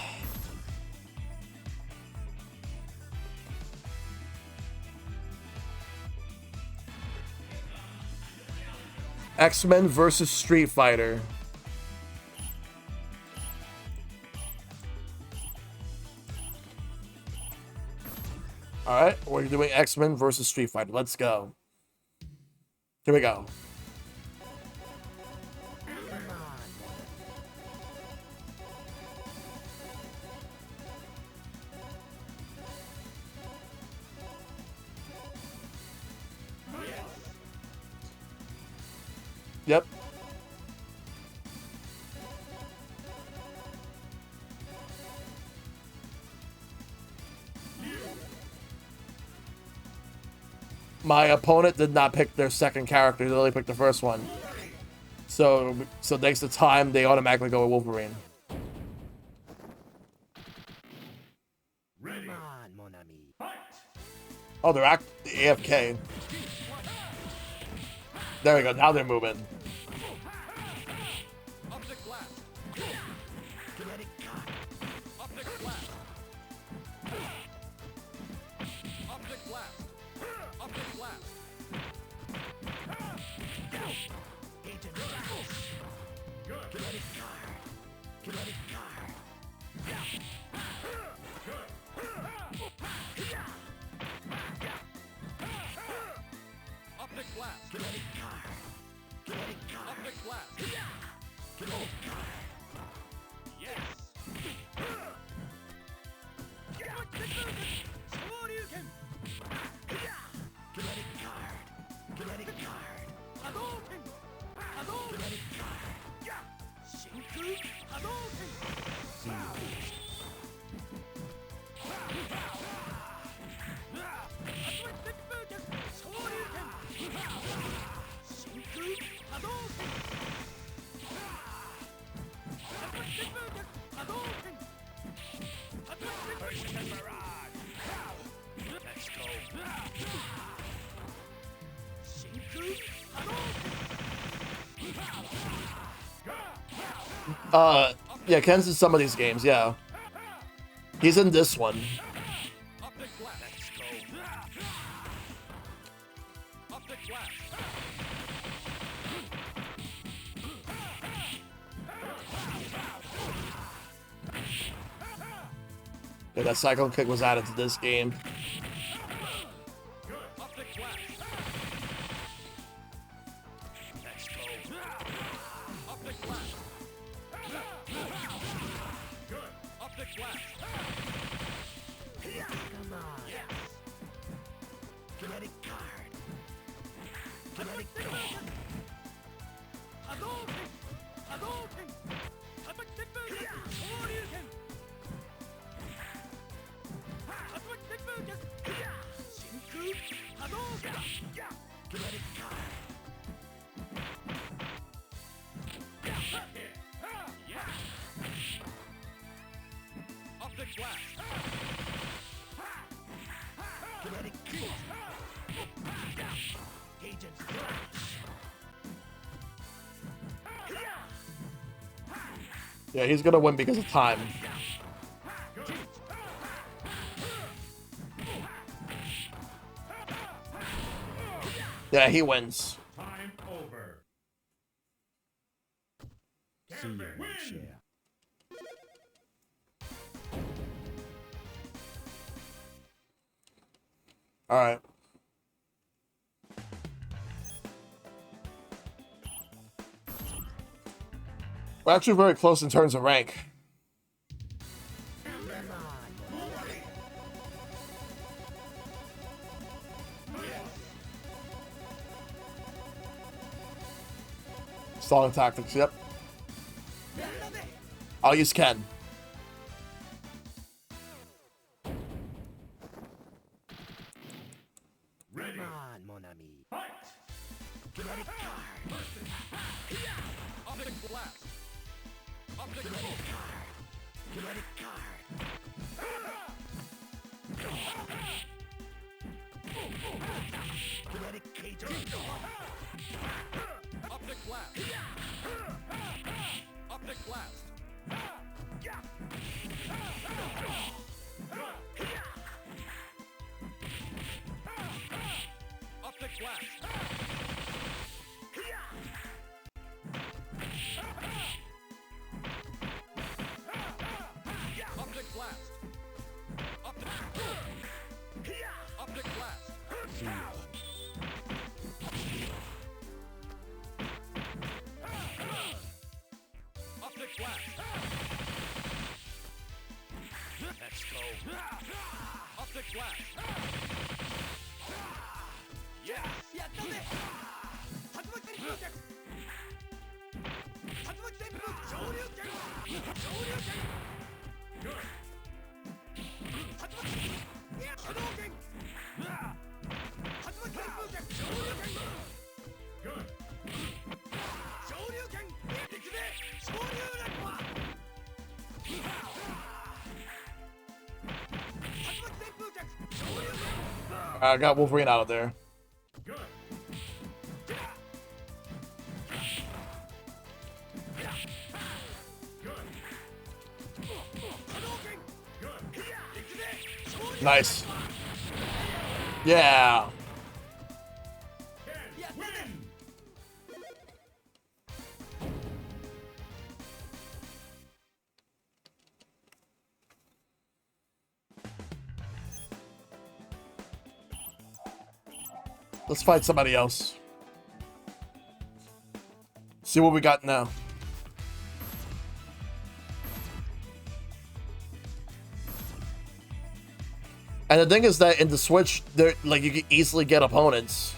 X-Men versus Street Fighter. Alright, we're doing X-Men versus Street Fighter. Let's go. Here we go. Yep. My opponent did not pick their second character, they only picked the first one. So thanks to time, they automatically go with Wolverine. Ready. Come on, mon ami. Oh, they're AFK. There we go, now they're moving. Yeah, Ken's in some of these games, yeah. He's in this one. Yeah, that cyclone kick was added to this game. Yeah, he's gonna win because of time. Yeah, he wins. Time over. See you, share. All right. We're actually very close in terms of rank. Stalling tactics, yep. I'll use Ken. Ready. Come on, mon ami. Fight. Kinetic card. Optic blast. Optic Kinetic card. Kinetic card. Kinetic cage. Optic blast. Optic blast. Optic blast. Optic blast. Optic blast. See you. Optic blast. Let's go. Optic blast. Yes. Good. Good. I got Wolverine out of there. Good. Nice. Yeah. Win. Let's fight somebody else. See what we got now. And the thing is that in the Switch, there like you can easily get opponents.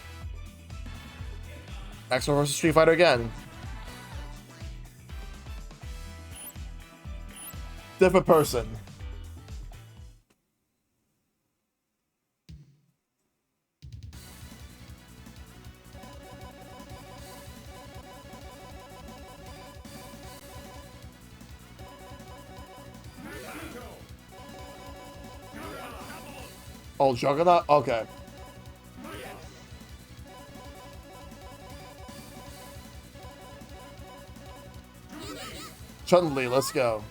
Maxwell versus Street Fighter again. Different person. Oh, Juggernaut? Okay. Chun-Li, let's go.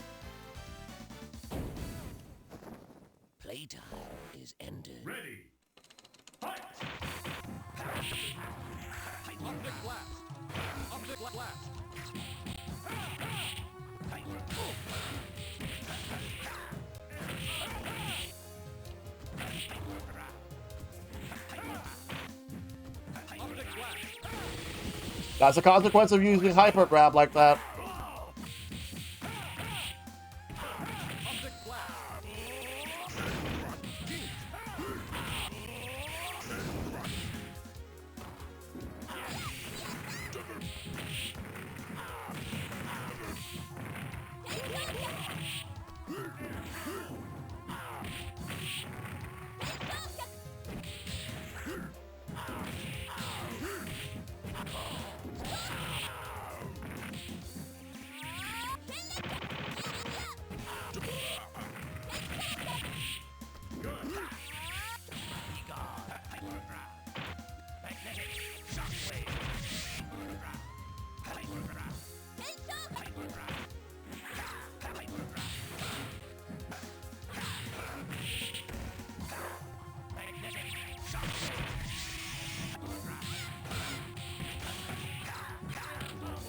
Playtime is ended. Ready. Fight. Optic blast. Optic blast. That's a consequence of using hyper grab like that.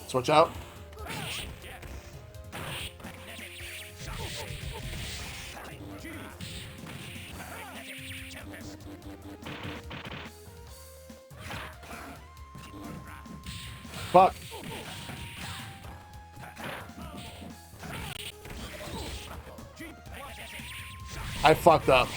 Switch out. Fuck. I fucked up.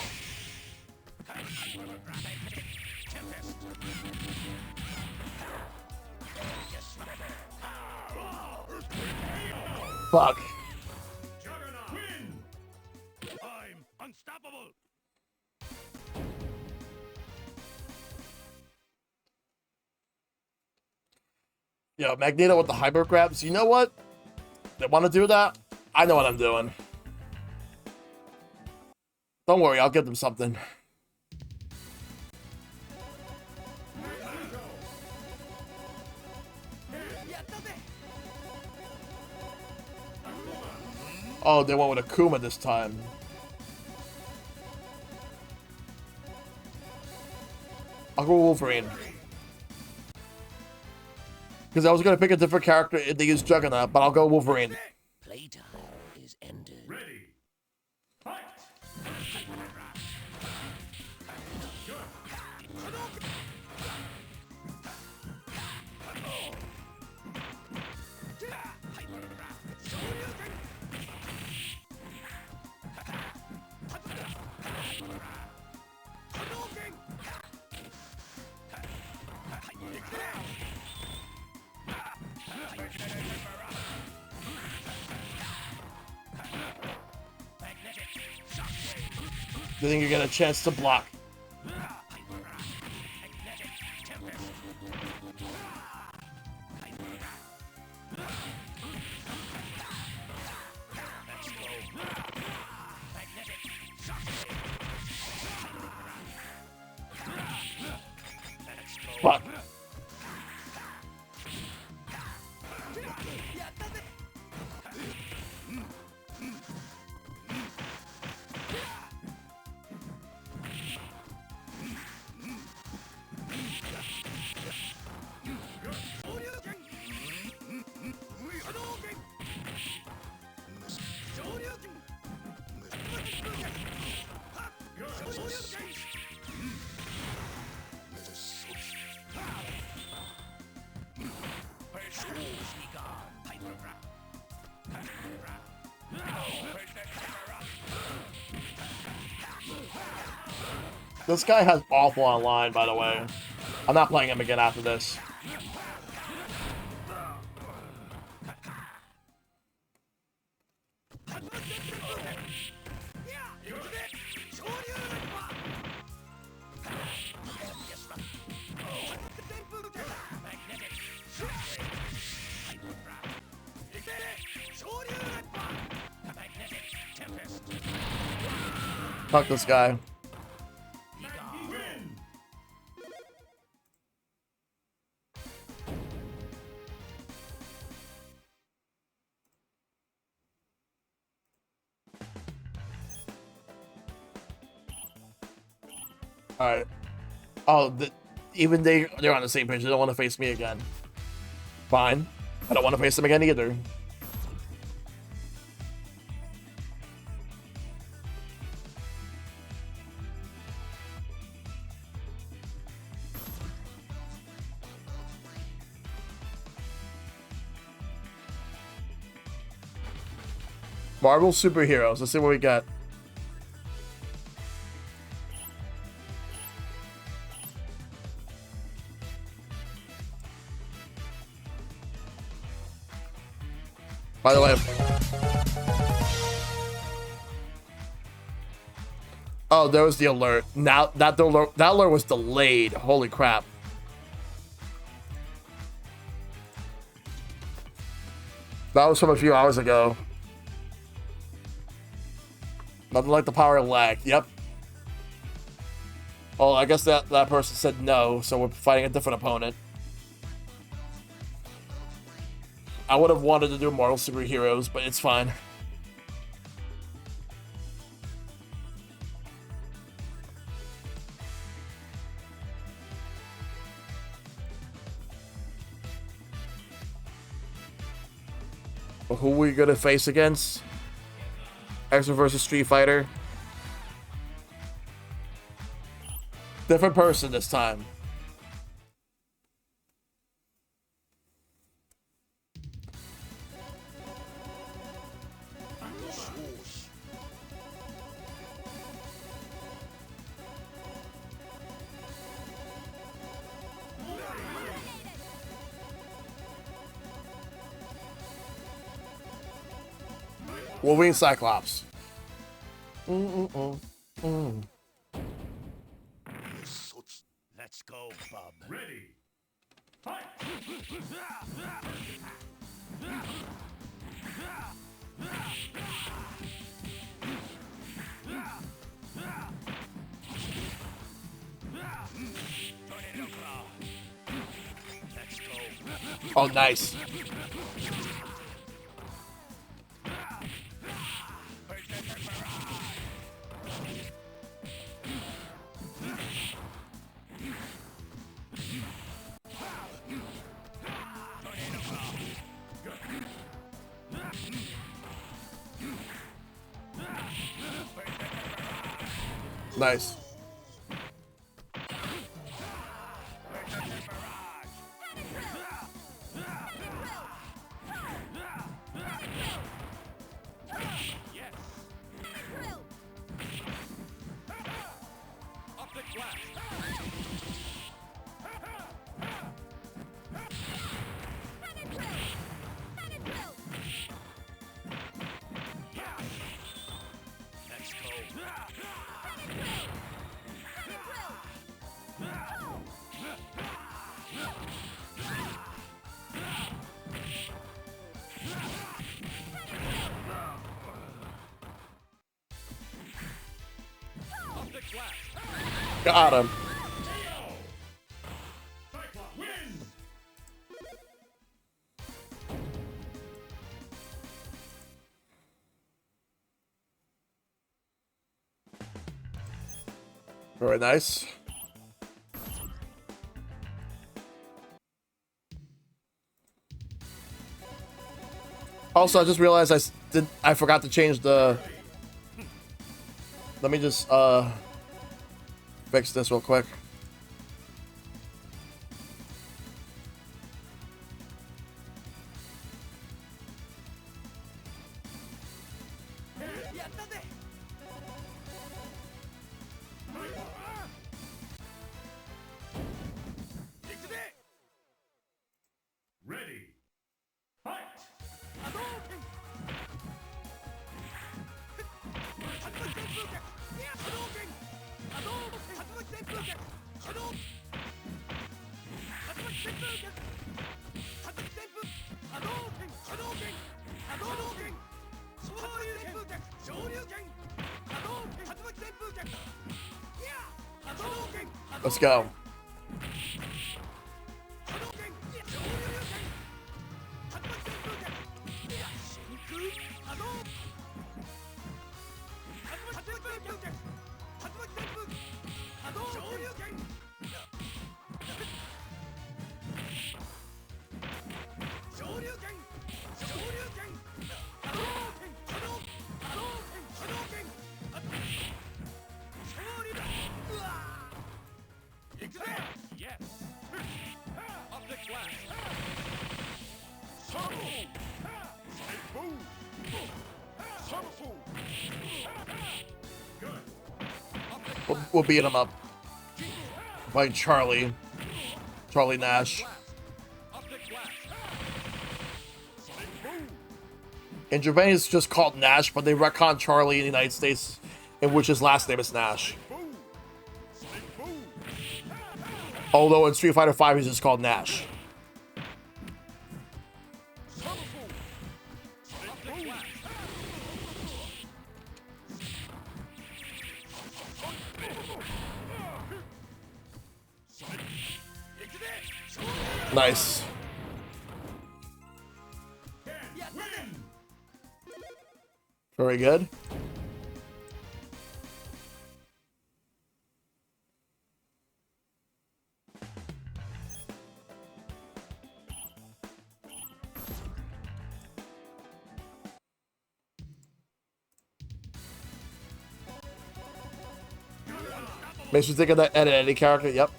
Fuck. Juggernaut, win! I'm unstoppable! Yo, Magneto with the hyper grabs. You know what? They want to do that? I know what I'm doing. Don't worry, I'll give them something. Oh, they went with Akuma this time. I'll go Wolverine. Because I was going to pick a different character if they use Juggernaut, but I'll go Wolverine. Playtime is ended. Ready. Fight! Do you think you get a chance to block? Fuck. This guy has awful online, by the way. I'm not playing him again after this. Fuck this guy. Alright. Oh, even they're on the same page. They don't want to face me again. Fine. I don't want to face them again either. Marvel superheroes. Let's see what we got. By the way, oh, there was the alert. Now that alert was delayed. Holy crap! That was from a few hours ago. Nothing like the power of lag. Yep. Well, I guess that person said no, so we're fighting a different opponent. I would have wanted to do Marvel superheroes, but it's fine. But who are we gonna face against? X-Men versus Street Fighter. Different person this time. Wolverine Cyclops. Let's go, bub. Ready. Fight. Oh, nice. Nice. Got him. Very nice. Also, I just realized I forgot to change the. Let me just fix this real quick. Ready. Fight. Let's go. We'll beat him up. Fighting Charlie Nash. In Japan, it's just called Nash, but they retcon Charlie in the United States, in which his last name is Nash. Although in Street Fighter V, he's just called Nash. Nice. Very good. Makes you think of that edit any character. Yep.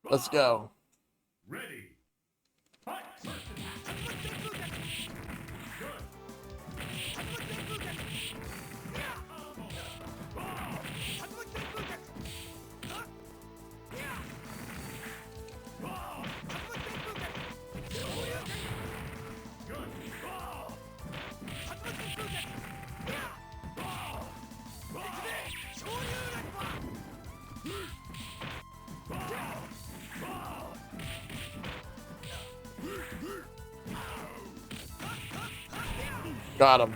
Let's go. Ready. Got him.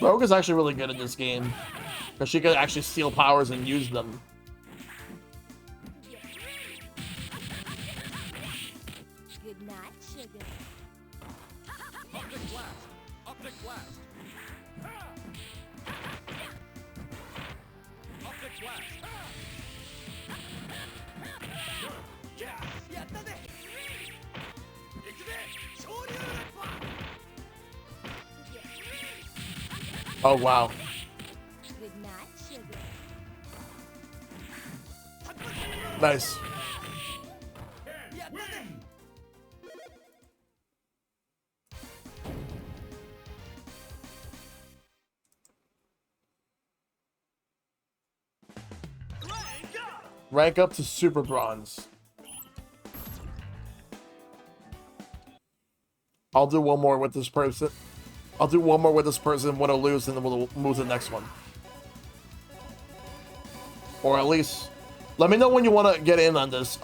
Rogue is actually really good in this game because she can actually steal powers and use them. Good night, sugar. Oh wow. Good night, sugar. Nice. Rank up to Super Bronze. I'll do one more with this person. I'll do one more with this person, win or lose, and then we'll move to the next one. Or at least, let me know when you want to get in on this,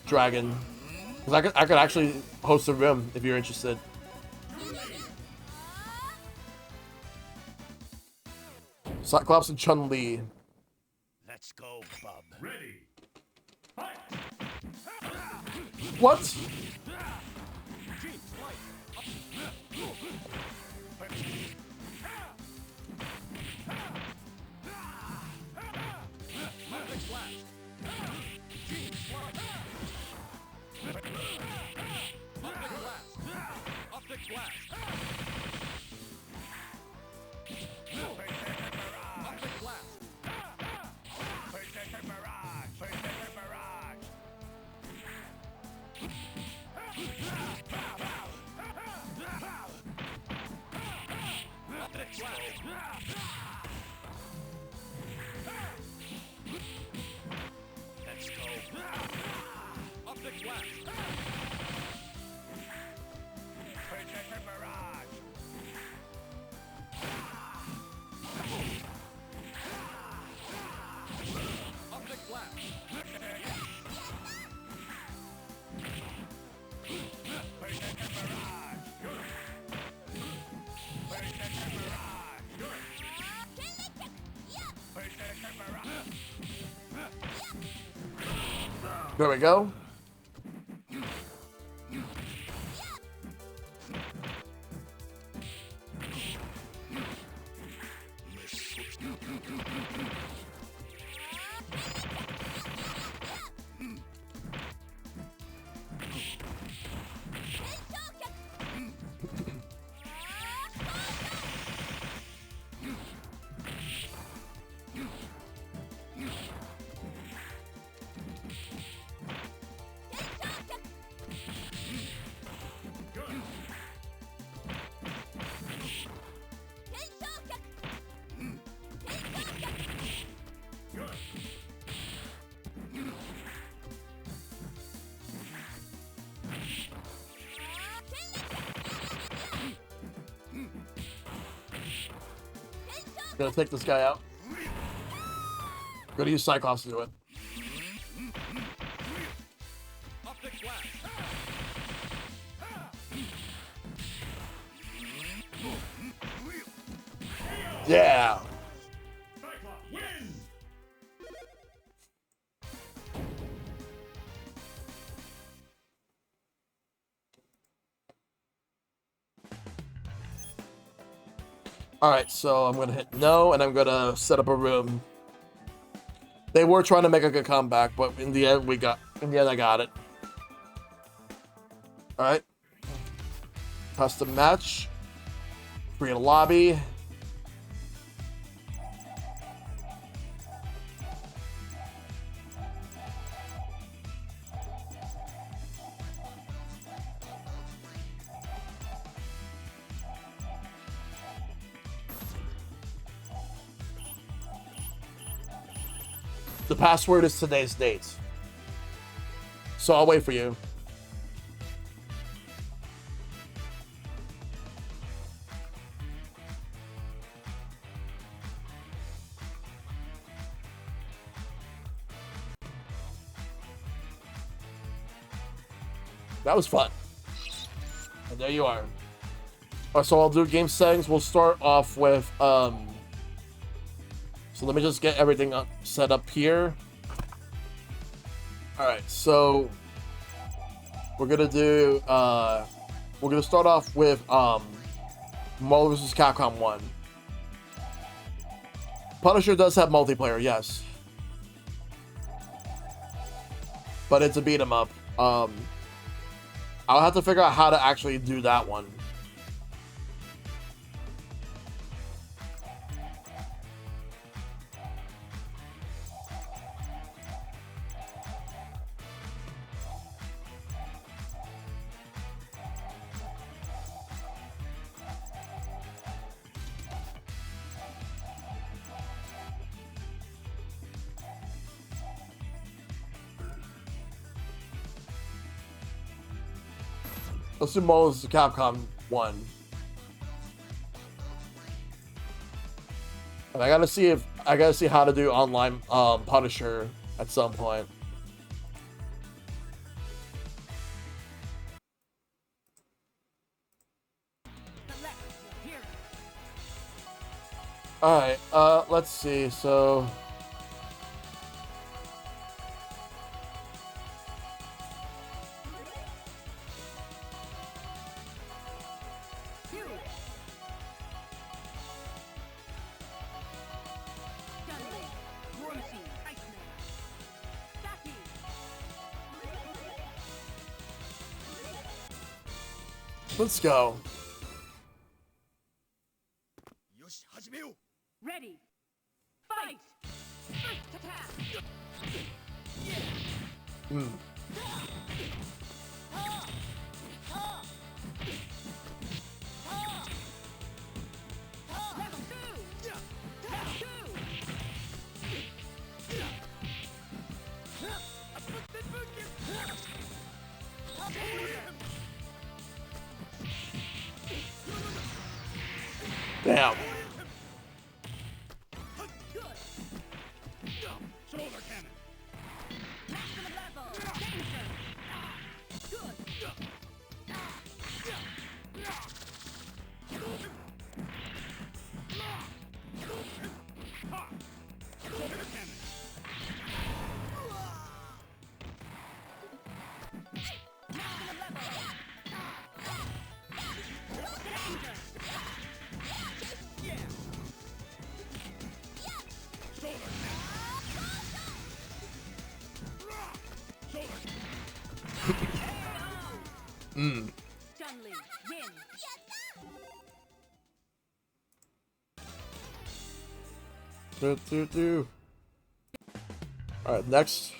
Dragon. Because I could actually host a room if you're interested. Cyclops and Chun-Li. Let's go, bub. Ready. What? There we go. Gonna take this guy out. Gonna use Cyclops to do it. Yeah. Cyclops wins! Alright, so I'm gonna hit no, and I'm gonna set up a room. They were trying to make a good comeback, but in the end, I got it. Alright. Custom match. Create a lobby. The password is today's date. So I'll wait for you. That was fun. And there you are. Alright, so I'll do game settings. We'll start off with so let me just get everything set up here. Alright, so we're gonna start off with Marvel vs. Capcom 1. Punisher does have multiplayer, yes. But it's a beat 'em up. I'll have to figure out how to actually do that one. Let's do Marvel vs. Capcom 1. And I gotta see how to do online Punisher at some point. Alright, let's see, so let's go. Ready. Fight. First attack. Level 2. Level 2. Damn. Shoulder cannon! Maximum level. Danger. Good. Shoulder cannon! Chun-Li, win. Alright, next.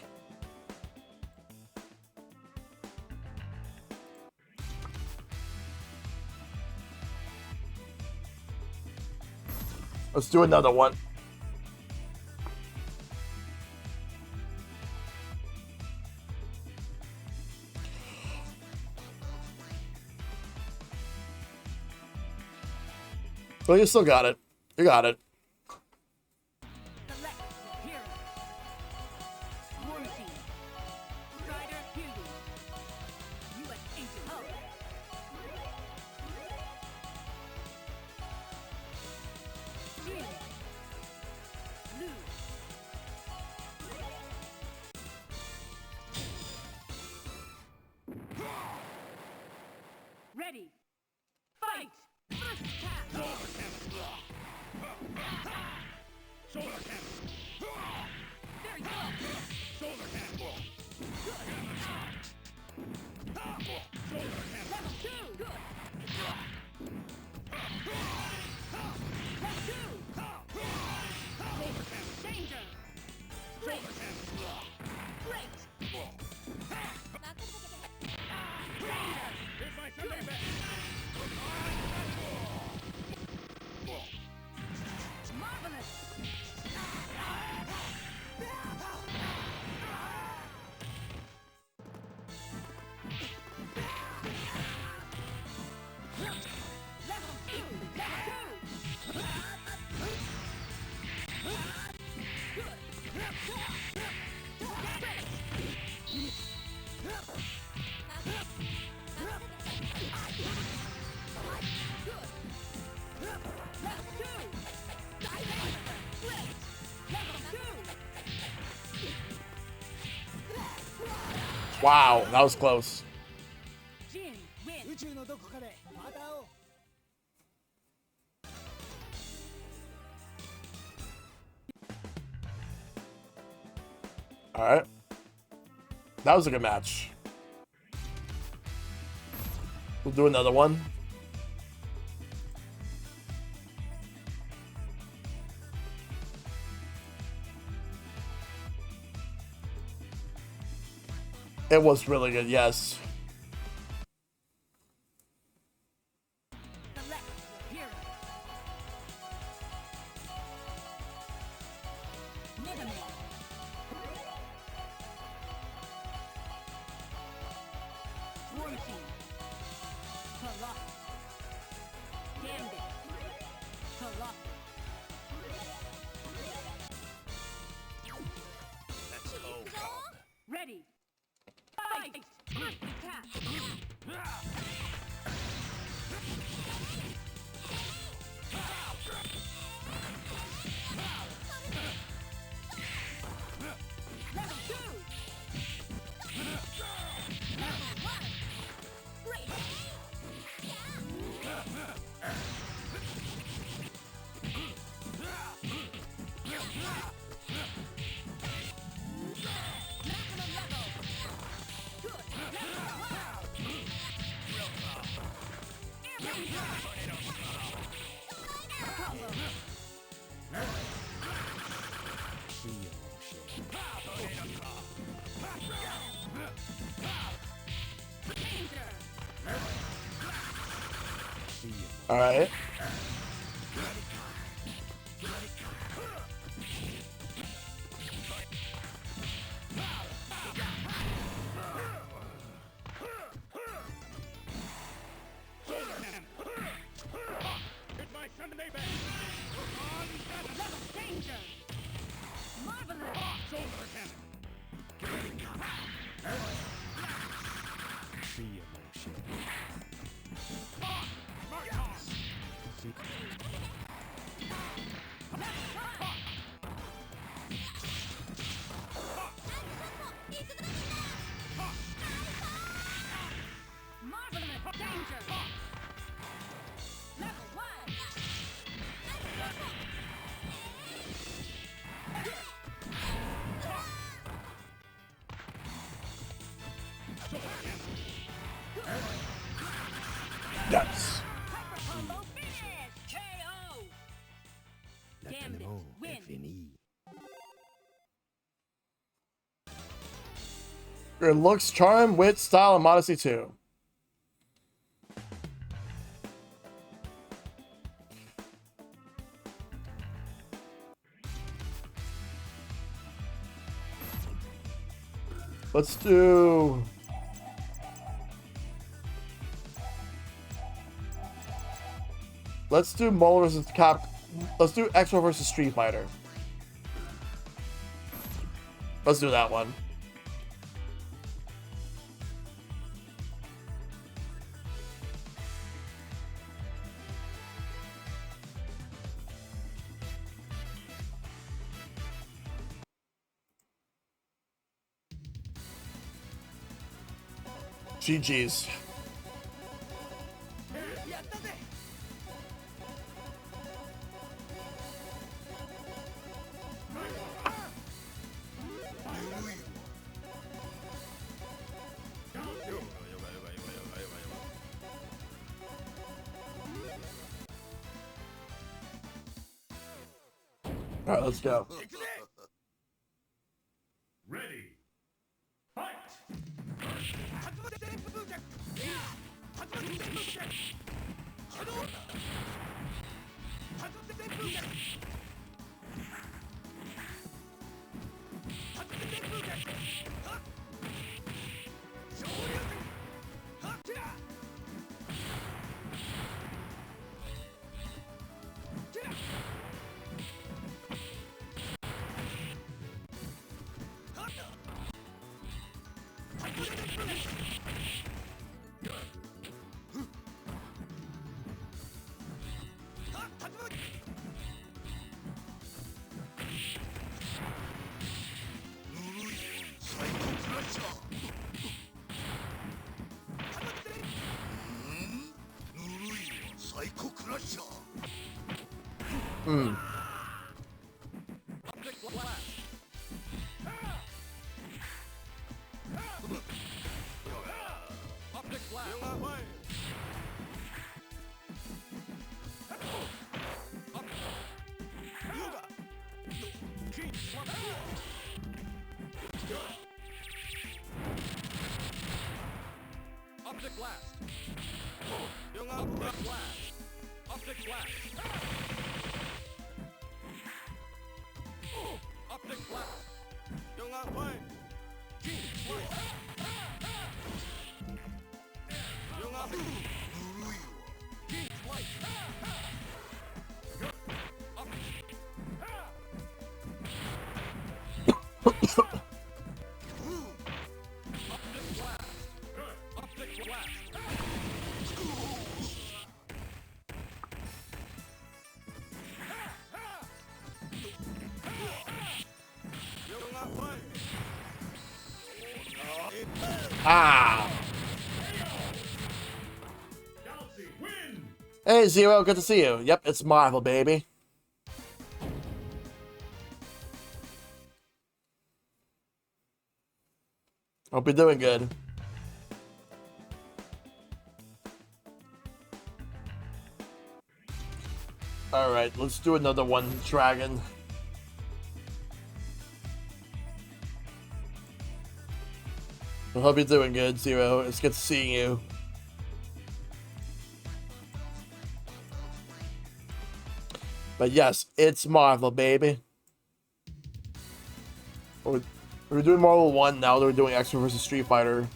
Let's do another one. Well, you still got it. You got it. Win. Lose. Ready. Fight. First attack. Solar cannon. Very good. Solar cannon. Good. Solar cannon. Level 2. Good. Level 2. Danger. Great. Great. Here's my Sunday best. Marvelous. Level 2. Wow, that was close. Jin, win. 宇宙のどこかでまた会おう All right. That was a good match. We'll do another one. It was really good, yes. Select your hero. Minimum. Warranty. Colossus. Gambit. Colossus. Let's go, Bob. Ready. Fight. First attack. Level 2. Level 1. Great. Maximum level. Good. Level 1. Air combo. Danger. All right. Solar cannon. Here's my Sunday best. Level danger. Marvelous. Solar cannon. Smart toss. Marvelous. Danger. Level 1. Yes. Hyper combo finish. KO. Gambit. Win. Good looks, charm, wit, style, and modesty too. Let's do... Let's do Molar versus Cap. Let's do Exo versus Street Fighter. Let's do that one. GG's. All right, let's go. Ready. Fight. Optic blast. Young optic blast. Optic blast. Optic blast. Young optic. Gene slice. Young optic. Gene slice. Ah. Hey, Zero, good to see you. Yep, it's Marvel, baby. Hope you're doing good. Alright, let's do another one, Dragon. I hope you're doing good, Zero. It's good seeing you. But yes, it's Marvel, baby. We're doing Marvel 1 now. They're doing X-Men vs. Street Fighter.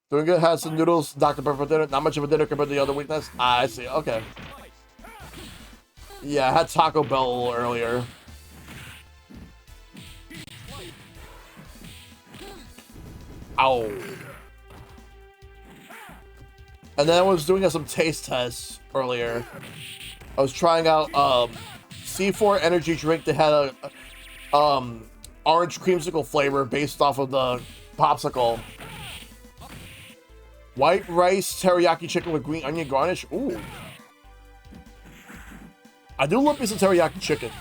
Doing good. Had some noodles, Dr. Pepper for dinner. Not much of a dinner compared to the other weeknights. Ah, I see. Okay. Yeah, I had Taco Bell a little earlier. Ow. And then I was doing some taste tests earlier. I was trying out C4 energy drink that had a orange creamsicle flavor based off of the popsicle. White rice teriyaki chicken with green onion garnish. Ooh. I do love me some teriyaki chicken.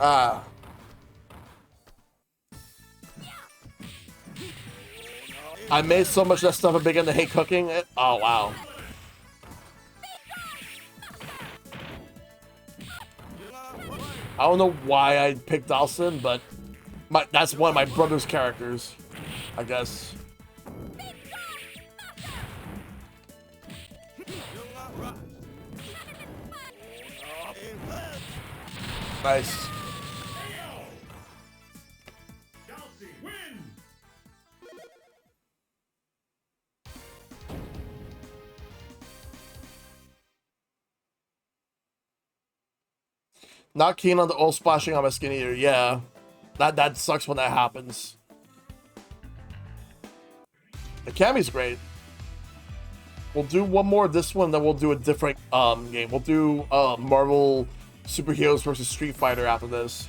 Ah. I made so much of that stuff I began to hate cooking it. Oh, wow. I don't know why I picked Dawson, but that's one of my brother's characters. I guess. Nice. Not keen on the oil splashing on my skin either. Yeah, that sucks when that happens. The Cammy's great. We'll do one more of this one, then we'll do a different game. We'll do Marvel Superheroes versus Street Fighter after this.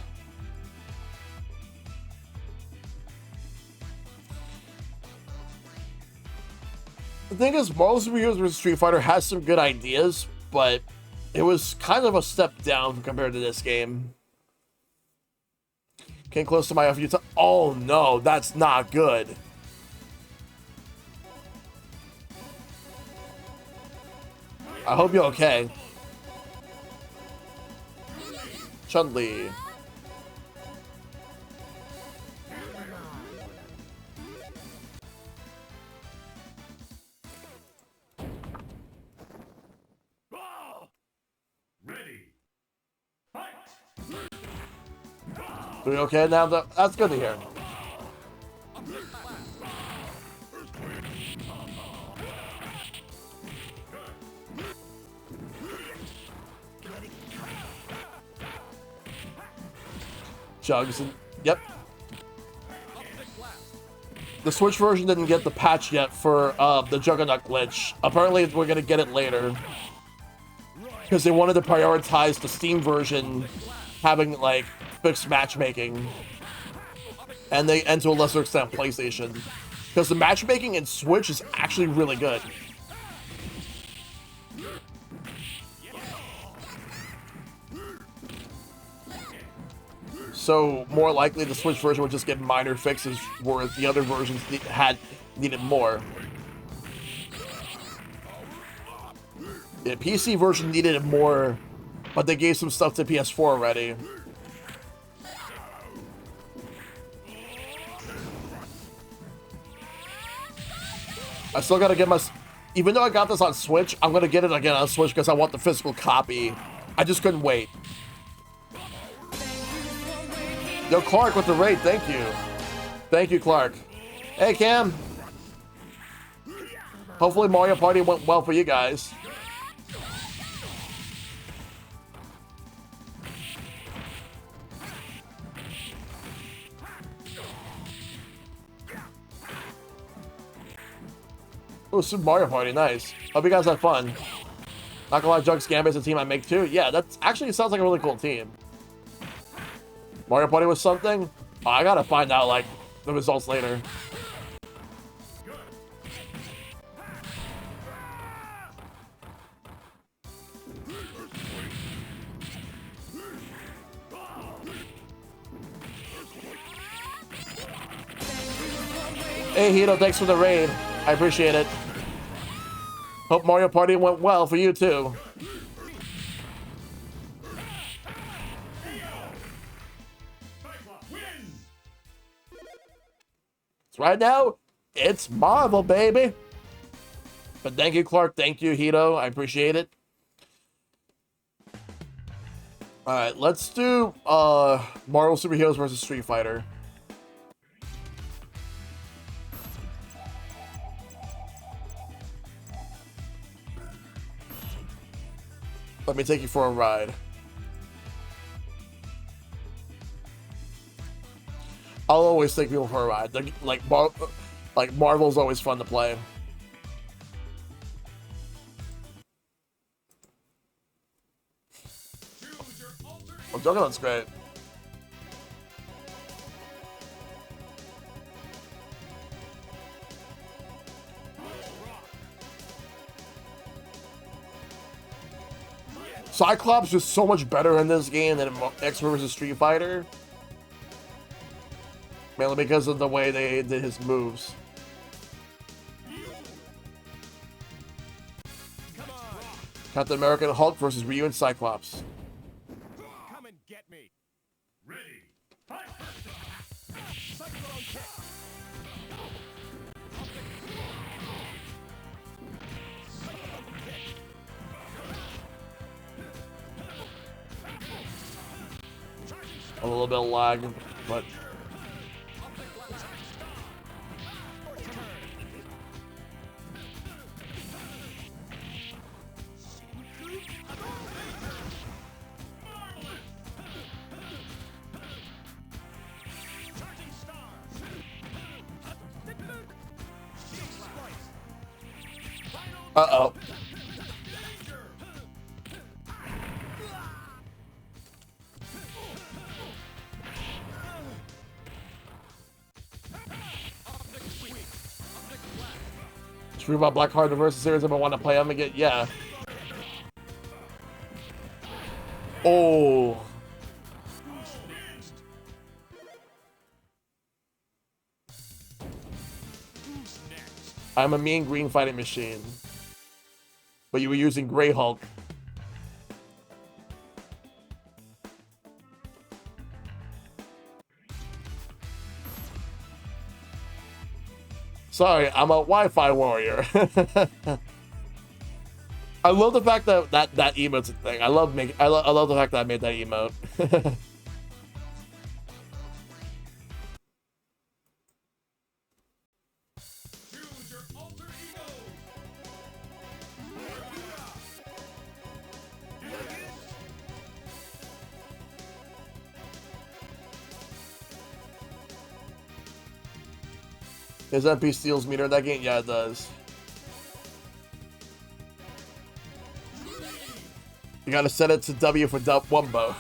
The thing is, Marvel Superheroes vs. Street Fighter has some good ideas, but it was kind of a step down compared to this game. Came close to my a few times. Oh no, that's not good. I hope you're okay. Chun-Li. Doing okay now? That's good to hear. Jugs and yep. The Switch version didn't get the patch yet for the Juggernaut glitch. Apparently, we're gonna get it later because they wanted to prioritize the Steam version having like fixed matchmaking, and to a lesser extent PlayStation, because the matchmaking in Switch is actually really good. So more likely the Switch version would just get minor fixes, whereas the other versions needed more. The PC version needed it more, but they gave some stuff to PS4 already. I still gotta get my... Even though I got this on Switch, I'm gonna get it again on Switch because I want the physical copy. I just couldn't wait. Yo, Clark with the raid, thank you. Thank you, Clark. Hey, Cam. Hopefully Mario Party went well for you guys. Oh, Super Mario Party, nice. Hope you guys had fun. Not gonna lie, Jugs Gambit's a team I make too. Yeah, that actually sounds like a really cool team. Mario Party was something? Oh, I gotta find out, like, the results later. Hey, Hito, thanks for the raid. I appreciate it. Hope Mario Party went well for you, too. So right now, it's Marvel, baby. But thank you, Clark. Thank you, Hito. I appreciate it. Alright, let's do Marvel Superheroes versus Street Fighter. Let me take you for a ride. I'll always take people for a ride. Like Marvel's always fun to play. Oh, Juggernaut's great. Cyclops is so much better in this game than X vs. Street Fighter. Mainly because of the way they did his moves. Captain America and Hulk versus Ryu and Cyclops. Come and get me. Ready. Fight. Cyclone kick. A little bit of lag, but uh-oh. True about Blackheart, the versus series if I want to play them again. Yeah. Oh. I'm a mean green fighting machine. But you were using Grey Hulk. Sorry, I'm a Wi-Fi warrior. I love the fact that that emote's a thing. I love the fact that I made that emote. Is MP steals meter in that game? Yeah, it does. You gotta set it to W for Wumbo.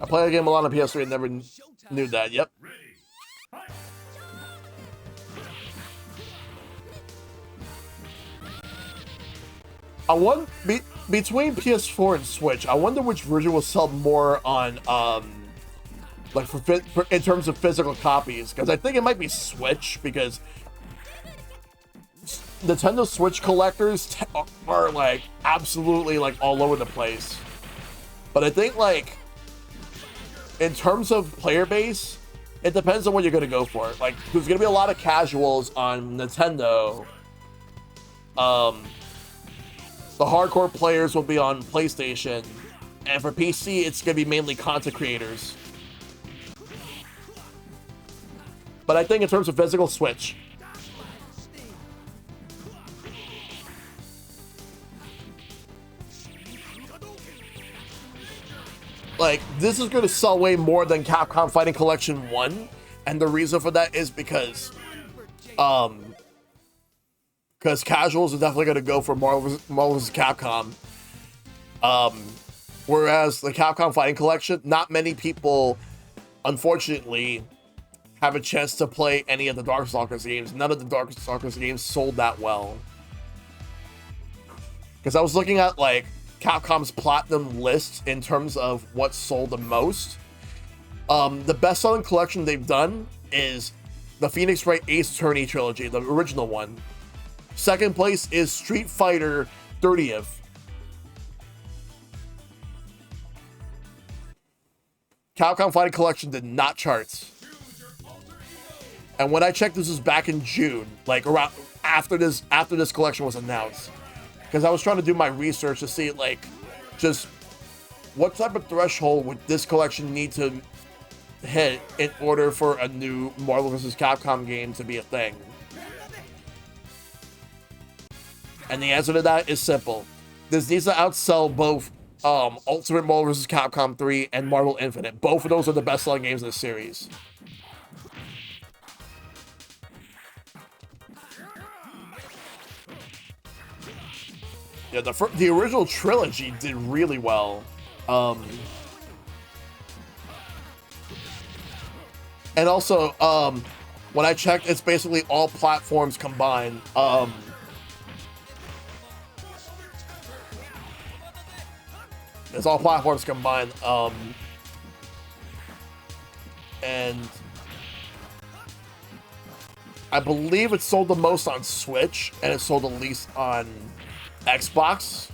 I play the game a lot on PS3 and never knew that. Yep. I wonder between PS4 and Switch, I wonder which version will sell more on like for in terms of physical copies, because I think it might be Switch, because Nintendo Switch collectors are like absolutely like all over the place. But I think like in terms of player base, it depends on what you're gonna go for. Like there's gonna be a lot of casuals on Nintendo. The hardcore players will be on PlayStation, and for PC it's gonna be mainly content creators. But I think in terms of physical, Switch. Like, this is going to sell way more than Capcom Fighting Collection 1. And the reason for that is because casuals are definitely going to go for Marvel vs. Capcom. Whereas the Capcom Fighting Collection, not many people, unfortunately, have a chance to play any of the Darkstalkers games. None of the Darkstalkers games sold that well. Because I was looking at like Capcom's Platinum list in terms of what sold the most. The best-selling collection they've done is the Phoenix Wright Ace Attorney trilogy, the original one. Second place is Street Fighter 30th. Capcom Fighting Collection did not charts. And when I checked, this was back in June, like around after this collection was announced, because I was trying to do my research to see like just what type of threshold would this collection need to hit in order for a new Marvel vs. Capcom game to be a thing. And the answer to that is simple. This needs to outsell both Ultimate Marvel vs. Capcom 3 and Marvel Infinite. Both of those are the best-selling games in the series. Yeah, the original trilogy did really well. And also, when I checked, it's basically all platforms combined. It's all platforms combined. And I believe it sold the most on Switch, and it sold the least on Xbox,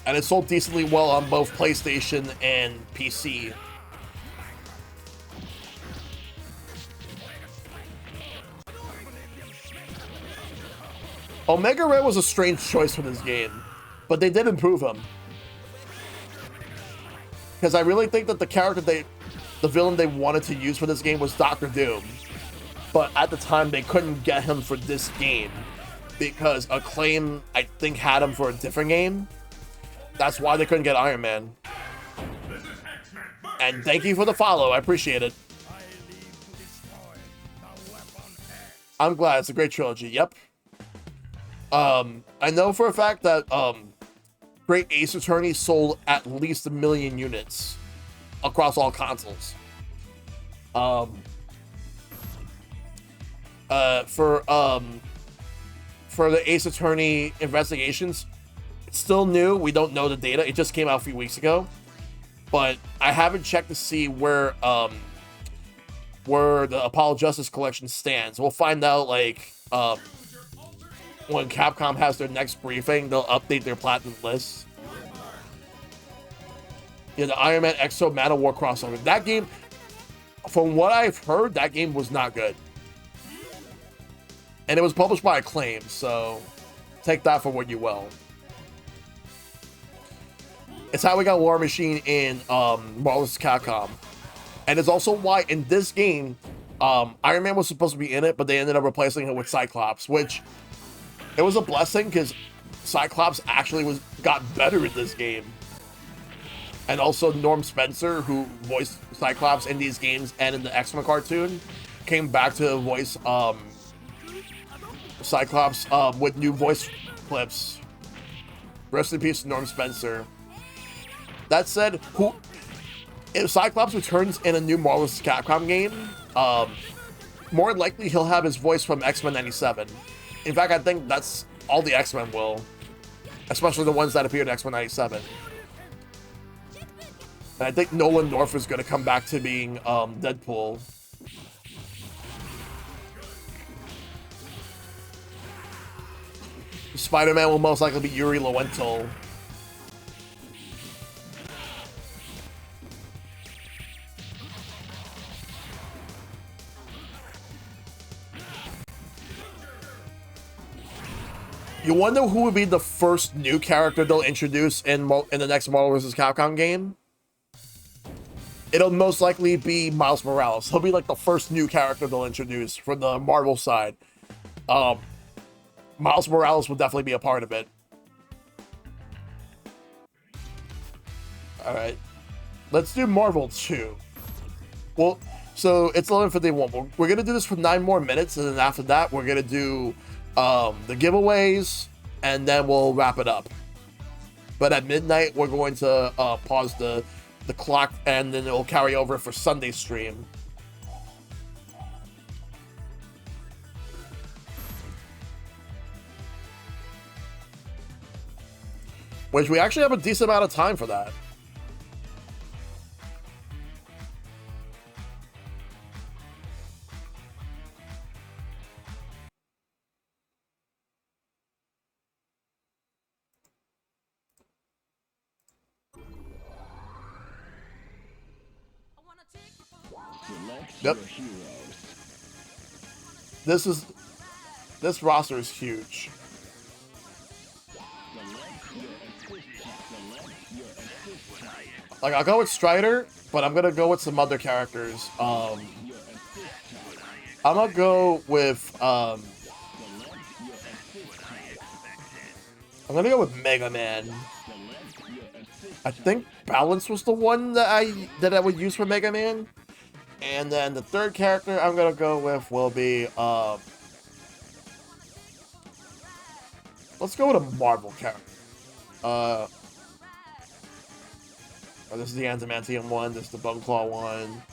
and it sold decently well on both PlayStation and PC. Omega Red was a strange choice for this game, but they did improve him. Because I really think that the villain they wanted to use for this game was Doctor Doom. But at the time, they couldn't get him for this game because Acclaim, I think, had him for a different game. That's why they couldn't get Iron Man. And thank you for the follow. I appreciate it. I'm glad. It's a great trilogy. Yep. I know for a fact that Great Ace Attorney sold at least 1 million units across all consoles. For the Ace Attorney investigations, it's still new. We don't know the data. It just came out a few weeks ago, but I haven't checked to see where the Apollo Justice Collection stands. We'll find out like when Capcom has their next briefing. They'll update their platinum list. Yeah, the Iron Man Exo Man of War crossover. That game, from what I've heard, that game was not good. And it was published by Acclaim, so take that for what you will. It's how we got War Machine in Marvel vs. Capcom. And it's also why in this game, Iron Man was supposed to be in it, but they ended up replacing it with Cyclops, which it was a blessing because Cyclops actually got better in this game. And also Norm Spencer, who voiced Cyclops in these games and in the X-Men cartoon, came back to voice Cyclops with new voice clips. Rest in peace, Norm Spencer. That said, if Cyclops returns in a new Marvel vs. Capcom game, more likely he'll have his voice from X-Men 97. In fact, I think that's all the X-Men will, especially the ones that appeared in X-Men 97. And I think Nolan North is going to come back to being Deadpool. Spider-Man will most likely be Yuri Lowenthal. You wonder who would be the first new character they'll introduce in the next Marvel vs. Capcom game? It'll most likely be Miles Morales. He'll be like the first new character they'll introduce from the Marvel side. Miles Morales will definitely be a part of it. Alright. Let's do Marvel 2. Well, so it's 11:51. We're going to do this for 9 more minutes, and then after that, we're going to do the giveaways, and then we'll wrap it up. But at midnight, we're going to pause the clock, and then it'll carry over for Sunday stream. Which we actually have a decent amount of time for that. Yep. This roster is huge. Like, I'll go with Strider, but I'm gonna go with some other characters. I'm gonna go with I'm gonna go with Mega Man. I think Balance was the one that I would use for Mega Man. And then the third character I'm gonna go with will be let's go with a Marvel character. This is the Adamantium one, this is the Bone Claw one.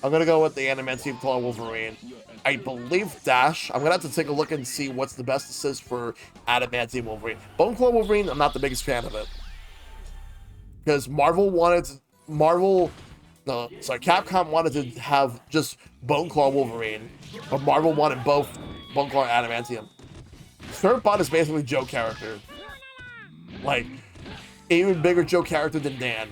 I'm gonna go with the Adamantium Claw Wolverine. I believe Dash. I'm gonna have to take a look and see what's the best assist for Adamantium Wolverine. Bone Claw Wolverine, I'm not the biggest fan of it. Because Capcom wanted to have just Bone Claw Wolverine, but Marvel wanted both Bone Claw and Adamantium. Surfbot is basically Joe character. Like, even bigger Joe character than Dan.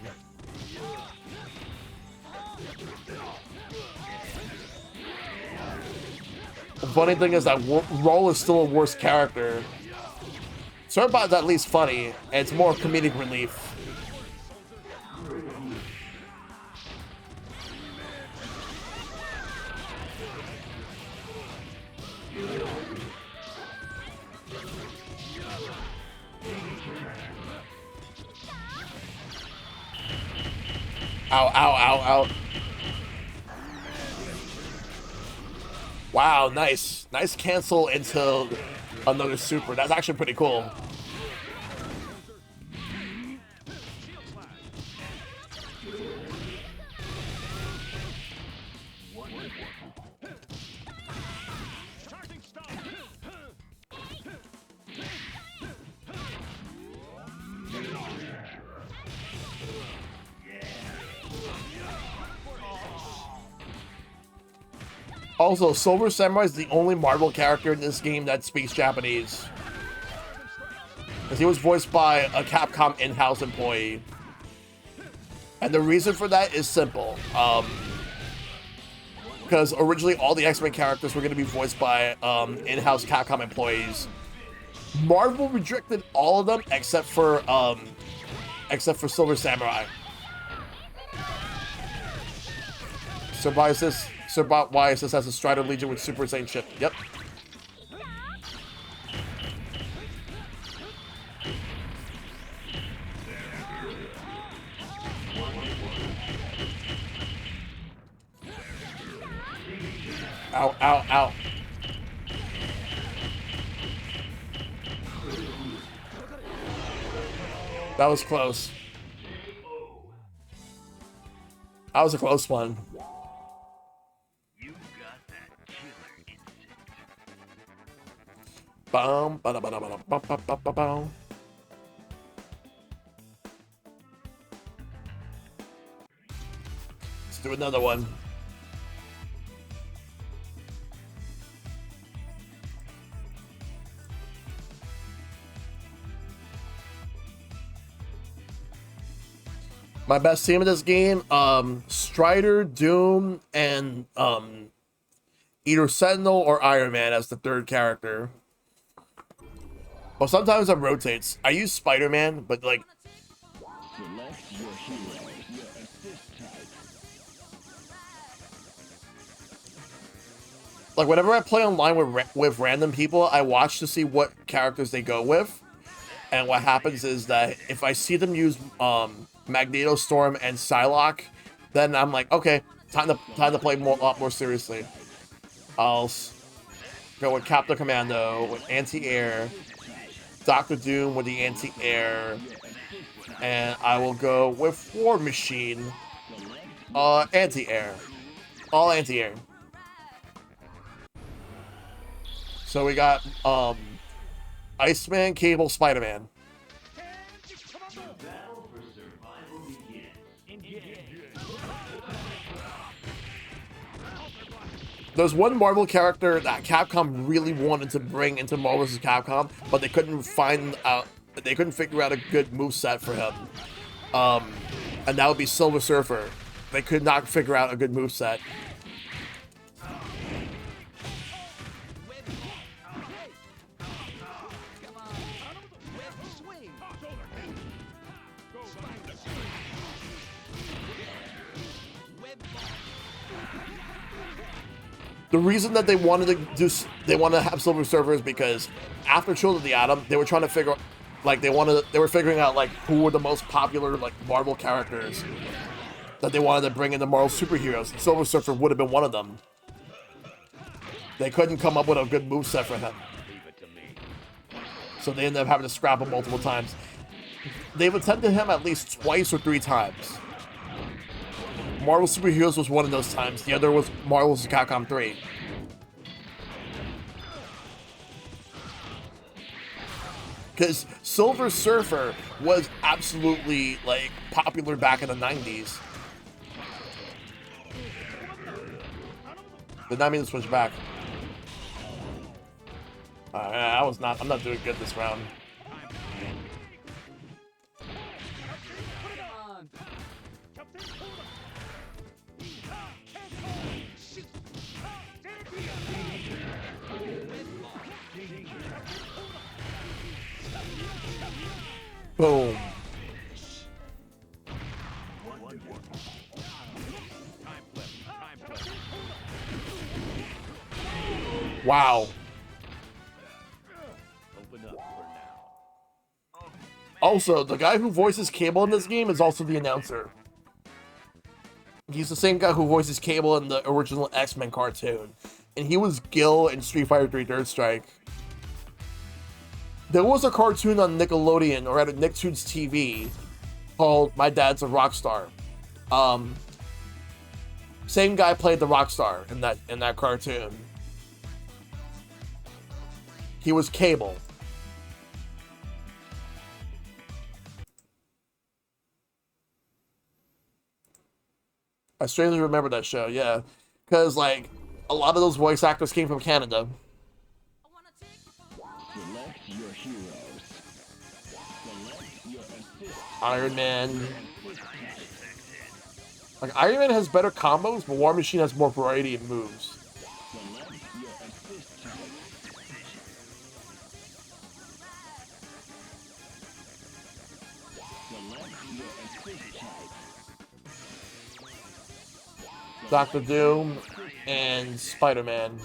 The funny thing is that Roll is still a worse character. Surfbot's at least funny, and it's more comedic relief. Ow, ow, ow, ow. Wow, nice. Nice cancel into another super. That's actually pretty cool. Also, Silver Samurai is the only Marvel character in this game that speaks Japanese. Because he was voiced by a Capcom in-house employee. And the reason for that is simple. Because originally all the X-Men characters were going to be voiced by in-house Capcom employees. Marvel rejected all of them except for Silver Samurai. Survival has a Strider Legion with Super Saiyan ship. Yep. Ow, ow, ow. That was close. That was a close one. Bum, ba da ba da ba da ba ba ba ba ba. Let's do another one. My best team in this game, Strider, Doom, and either Sentinel or Iron Man as the third character. Well, sometimes it rotates. I use Spider-Man, but like... Like, whenever I play online with random people, I watch to see what characters they go with. And what happens is that if I see them use Magneto, Storm, and Psylocke, then I'm like, okay, time to play a lot more seriously. I'll go with Captain Commando, with Anti-Air, Doctor Doom with the Anti-Air, and I will go with War Machine, Anti-Air. All Anti-Air. So we got Iceman, Cable, Spider-Man. There's one Marvel character that Capcom really wanted to bring into Marvel vs. Capcom, but they couldn't figure out a good moveset for him. And that would be Silver Surfer. They could not figure out a good moveset. The reason that they wanted to have Silver Surfer is because after Children of the Atom, they were trying to figure, like they were figuring out like who were the most popular like Marvel characters that they wanted to bring into Marvel superheroes. Silver Surfer would have been one of them. They couldn't come up with a good moveset for him, so they ended up having to scrap him multiple times. They've attempted him at least twice or 3 times. Marvel Superheroes was one of those times. The other was Marvel vs. Capcom 3. Because Silver Surfer was absolutely, like, popular back in the 90s. Did not mean to switch back. I'm not doing good this round. Boom. Wow. Also, the guy who voices Cable in this game is also the announcer. He's the same guy who voices Cable in the original X-Men cartoon. And he was Gil in Street Fighter 3 Third Strike. There was a cartoon on Nickelodeon, or at Nicktoons TV, called My Dad's a Rockstar. Same guy played the Rockstar in that cartoon. He was Cable. I strangely remember that show, yeah. Because, like, a lot of those voice actors came from Canada. Iron Man. Like, Iron Man has better combos, but War Machine has more variety in moves. Dr. Doom and Spider-Man.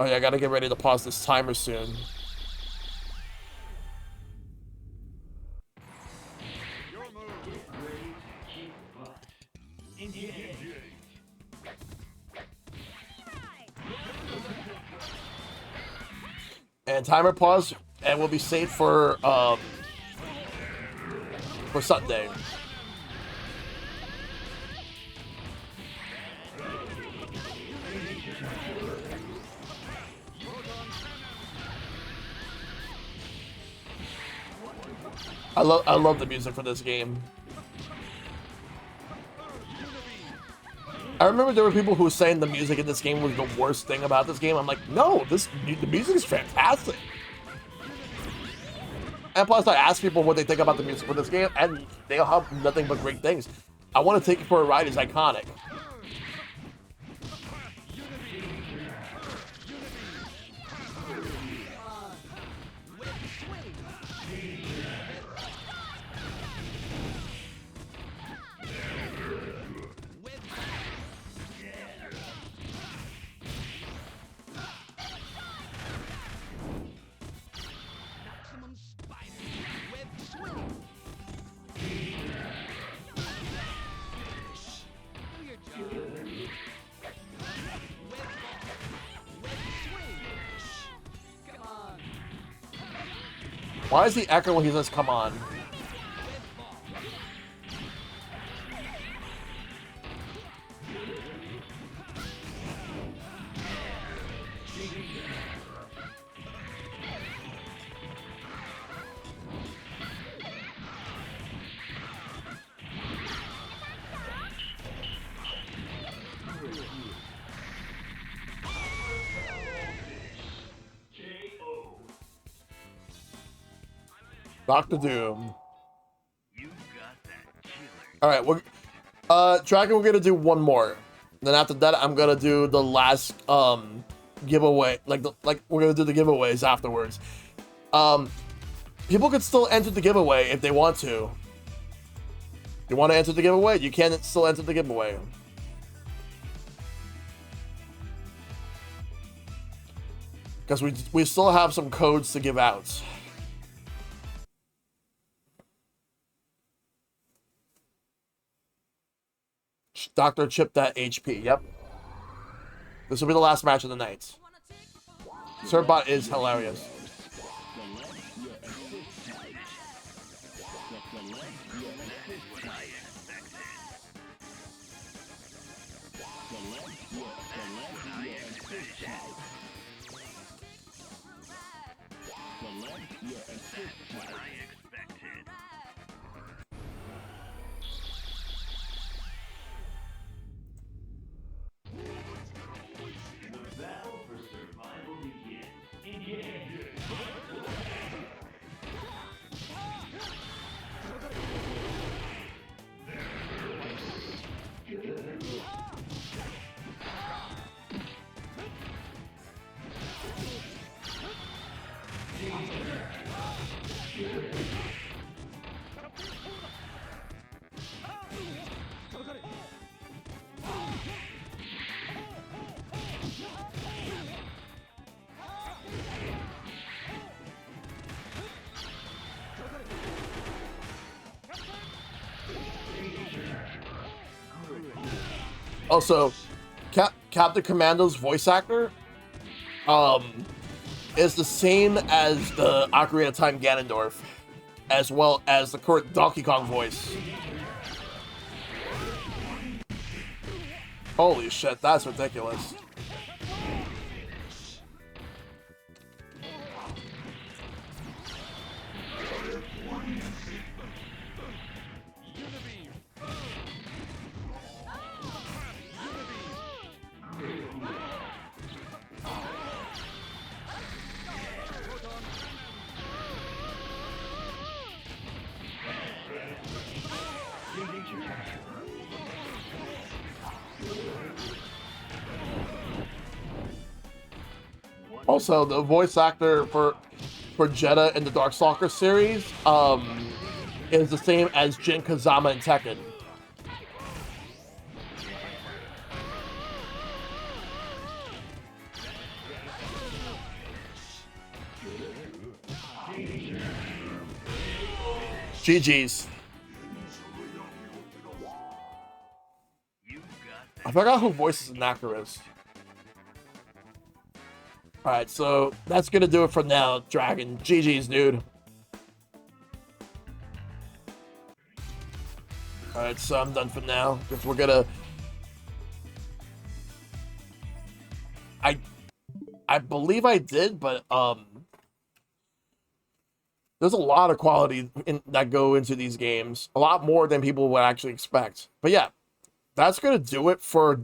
Oh yeah, I gotta get ready to pause this timer soon. And timer pause, and we'll be safe for Sunday. I love the music for this game. I remember there were people who were saying the music in this game was the worst thing about this game. I'm like, no, the music is fantastic. And plus, I asked people what they think about the music for this game, and they all have nothing but great things. I Want to Take You for a Ride is iconic. Why is he echoing when he says, come on? Dr. Doom. Alright, Dragon, we're gonna do one more. Then after that, I'm gonna do the last giveaway. Like we're gonna do the giveaways afterwards. People could still enter the giveaway if they want to. You want to enter the giveaway? You can still enter the giveaway. Because we still have some codes to give out. Dr. Chip that HP, yep. This will be the last match of the night. Sirbot is hilarious. Also, Captain Commando's voice actor is the same as the Ocarina of Time Ganondorf, as well as the current Donkey Kong voice. Holy shit, that's ridiculous. Also, the voice actor for Jedha in the Darkstalker series is the same as Jin Kazama in Tekken. GG's. I forgot who voices Naka is. Alright, so that's gonna do it for now, Dragon. GG's, dude. Alright, so I'm done for now, because we're gonna... I believe I did, but, there's a lot of quality that go into these games. A lot more than people would actually expect. But yeah, that's gonna do it for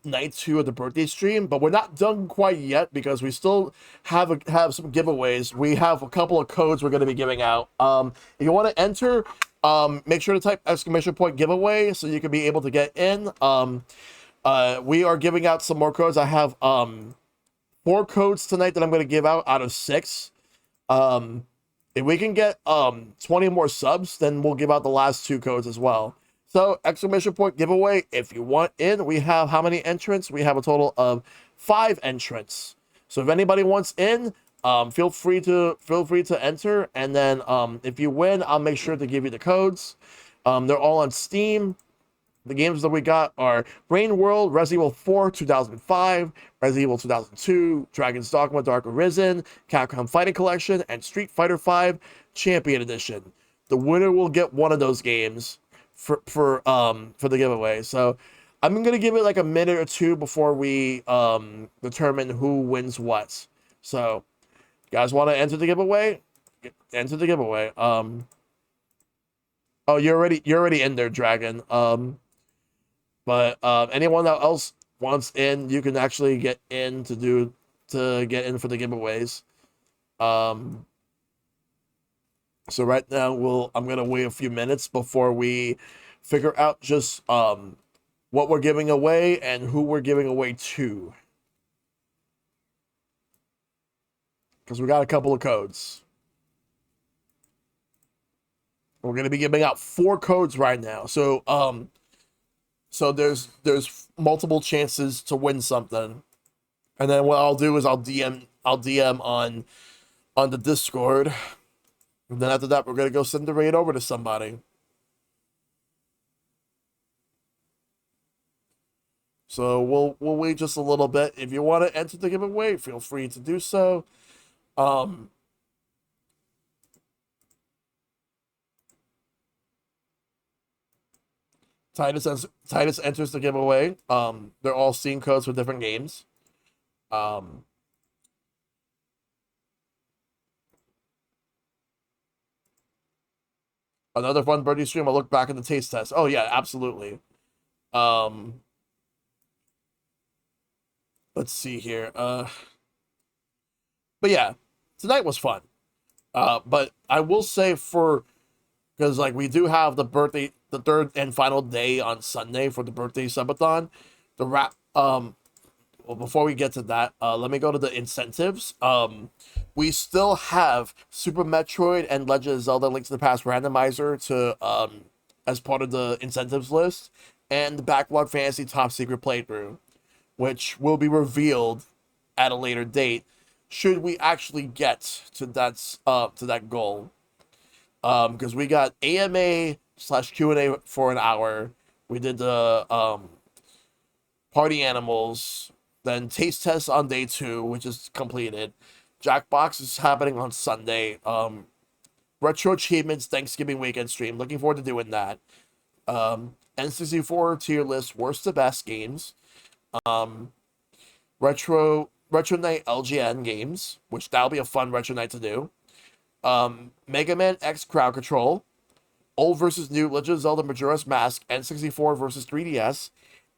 night 2 of the birthday stream. But we're not done quite yet because we still have some giveaways. We have a couple of codes we're gonna be giving out. If you want to enter, make sure to type !! giveaway so you can be able to get in. We are giving out some more codes. I have 4 codes tonight that I'm gonna give out of 6. If we can get 20 more subs, then we'll give out the last 2 codes as well. So, ! giveaway, if you want in, we have how many entrants? We have a total of 5 entrants. So if anybody wants in, feel free to enter, and then if you win, I'll make sure to give you the codes. They're all on Steam. The games that we got are Rain World, Resident Evil 4 2005, Resident Evil 2002, Dragon's Dogma Dark Arisen, Capcom Fighting Collection, and Street Fighter V Champion Edition. The winner will get one of those games for the giveaway. So I'm gonna give it like a minute or 2 before we determine who wins what. So you guys want to enter the giveaway? Enter the giveaway. Oh, you're already in there, Dragon. But anyone that else wants in, you can actually get in to get in for the giveaways. So right now I'm gonna wait a few minutes before we figure out just what we're giving away and who we're giving away to. Because we got a couple of codes. We're gonna be giving out 4 codes right now. So so there's multiple chances to win something. And then what I'll do is I'll DM on the Discord. And then after that, we're gonna go send the raid over to somebody. So we'll wait just a little bit. If you want to enter the giveaway, feel free to do so. Titus enters the giveaway. They're all Steam codes for different games. Another fun birdie stream. I'll look back at the taste test. Oh yeah, absolutely. Let's see here. But yeah, tonight was fun. But I will say because like we do have the 3rd and final day on Sunday for the birthday subathon. Well, before we get to that, let me go to the incentives. we still have Super Metroid and Legend of Zelda: Link to the Past randomizer to as part of the incentives list, and the Backlog Fantasy Top Secret playthrough, which will be revealed at a later date should we actually get to that goal. Because we got AMA/Q&A for an hour. We did the party animals, then taste tests on day 2, which is completed. Jackbox is happening on Sunday. Retro Achievements Thanksgiving weekend stream. Looking forward to doing that. N64 tier list worst to best games. Retro Night LGN games, which that'll be a fun retro night to do. Mega Man X Crowd Control. Old versus New Legend of Zelda Majora's Mask N64 versus 3DS.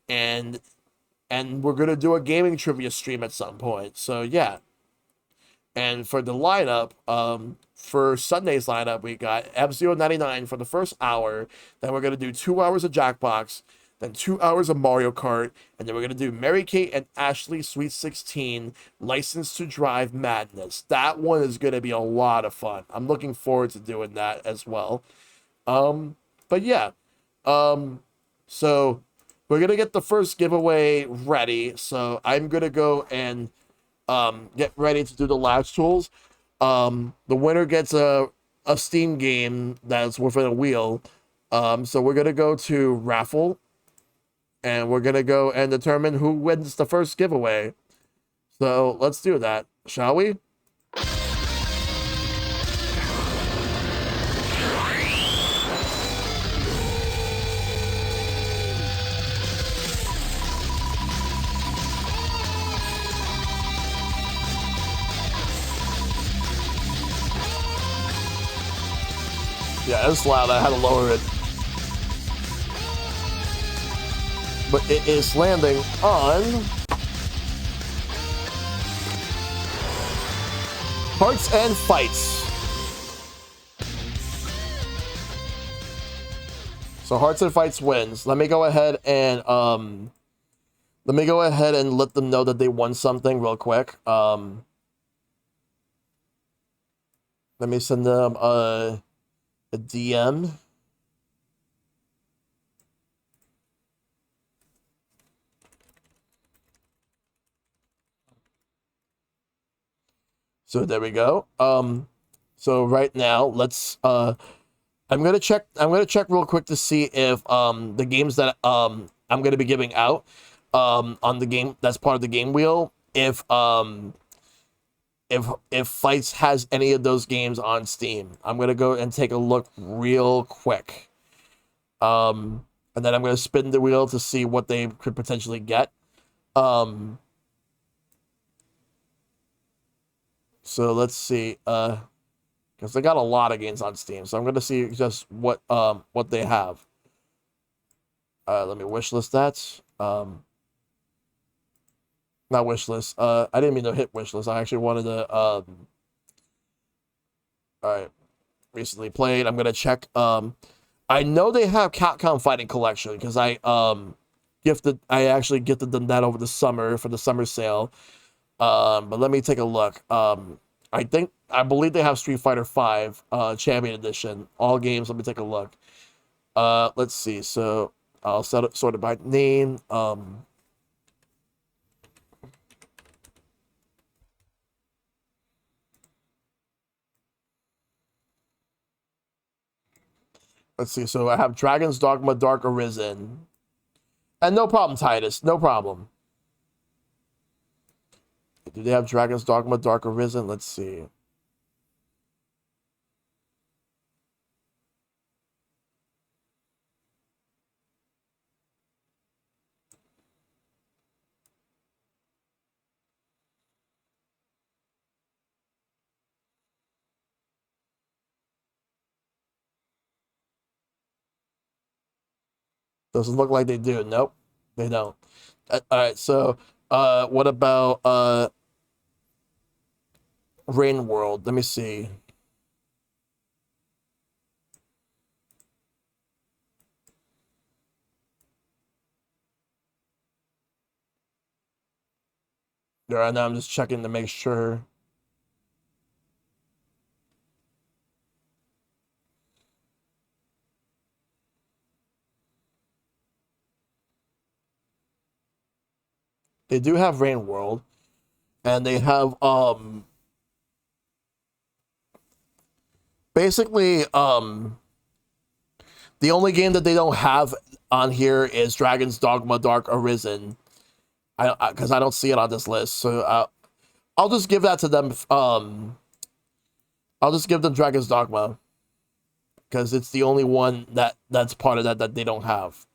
And we're gonna do a gaming trivia stream at some point. So yeah. And for the lineup, for Sunday's lineup, we got F-Zero 99 for the first hour. Then we're gonna do 2 hours of Jackbox, then 2 hours of Mario Kart, and then we're gonna do Mary Kate and Ashley Sweet 16 License to Drive Madness. That one is gonna be a lot of fun. I'm looking forward to doing that as well. But yeah, so we're gonna get the first giveaway ready. So I'm gonna go and get ready to do the latch tools. The winner gets a Steam game that's within a wheel. So we're gonna go to raffle, and we're gonna go and determine who wins the first giveaway. So let's do that, shall we? Yeah, it's loud. I had to lower it. But it is landing on Hearts and Fights. So Hearts and Fights wins. Let me go ahead and let them know that they won something real quick. Let me send them a DM. So there we go. So right now, let's I'm gonna check real quick to see if the games that I'm gonna be giving out on the game that's part of the game wheel, if Fights has any of those games on Steam. I'm gonna go and take a look real quick. And then I'm gonna spin the wheel to see what they could potentially get. So let's see. Because they got a lot of games on Steam. So I'm gonna see just what they have. Let me wishlist that. Not wishlist. I didn't mean to hit wishlist. I actually wanted to all right. Recently played. I'm gonna check. I know they have Capcom Fighting Collection because I actually gifted them that over the summer for the summer sale. But let me take a look. I believe they have Street Fighter V Champion Edition. All games. Let me take a look. Let's see. So I'll sort it by name. Let's see. So I have Dragon's Dogma Dark Arisen. And no problem, Titus. No problem. Do they have Dragon's Dogma Dark Arisen? Let's see. Doesn't look like they do. Nope, they don't. All right, so what about Rain World? Let me see. All right, now I'm just checking to make sure. They do have Rain World, and they have basically the only game that they don't have on here is Dragon's Dogma Dark Arisen. Because I don't see it on this list, so I'll just give that to them. I'll just give them Dragon's Dogma because it's the only one that's part of that they don't have.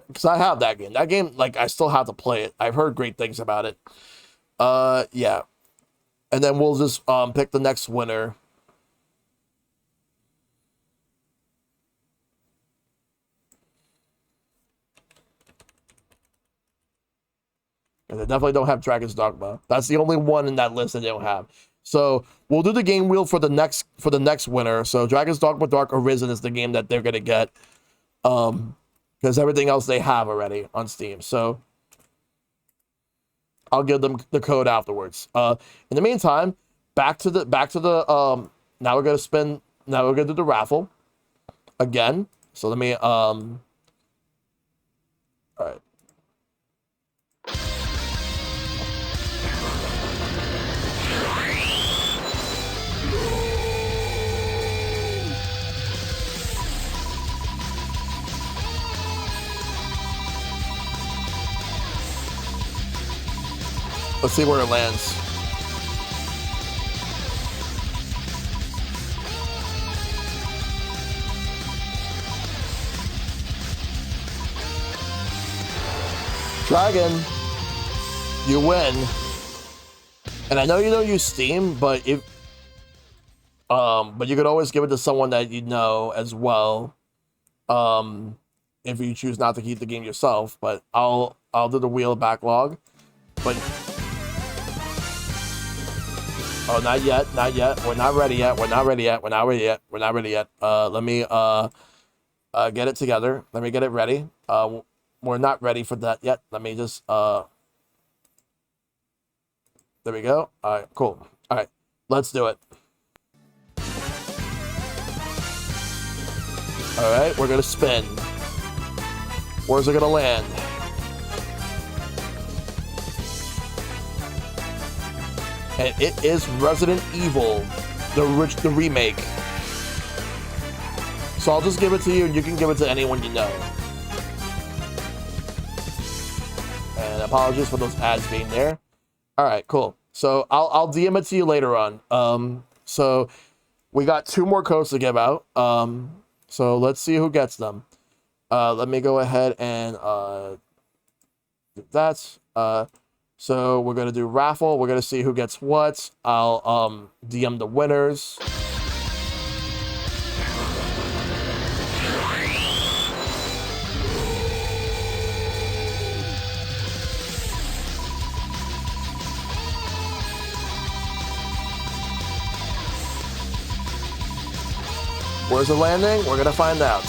Because I have that game. That game, like, I still have to play it. I've heard great things about it. Yeah. And then we'll just pick the next winner. And they definitely don't have Dragon's Dogma. That's the only one in that list that they don't have. So we'll do the game wheel for the next winner. So Dragon's Dogma Dark Arisen is the game that they're gonna get. Because everything else they have already on Steam. So I'll give them the code afterwards. In the meantime, back to the now we're gonna do the raffle again. So let me all right. Let's see where it lands. Dragon, you win. And I know you don't use Steam, but but you could always give it to someone that you know as well. If you choose not to keep the game yourself, but I'll do the wheel backlog. But oh, not yet. We're not ready yet. Let me get it together. Let me get it ready. We're not ready for that yet. Let me just there we go. All right, cool. All right, let's do it. All right, we're gonna spin. Where's it gonna land? And it is Resident Evil, the remake. So I'll just give it to you, and you can give it to anyone you know. And apologies for those ads being there. All right, cool. So I'll DM it to you later on. So we got 2 more codes to give out. So let's see who gets them. Let me go ahead and do that. So we're gonna do raffle. We're gonna see who gets what. I'll DM the winners. Where's the landing? We're gonna find out.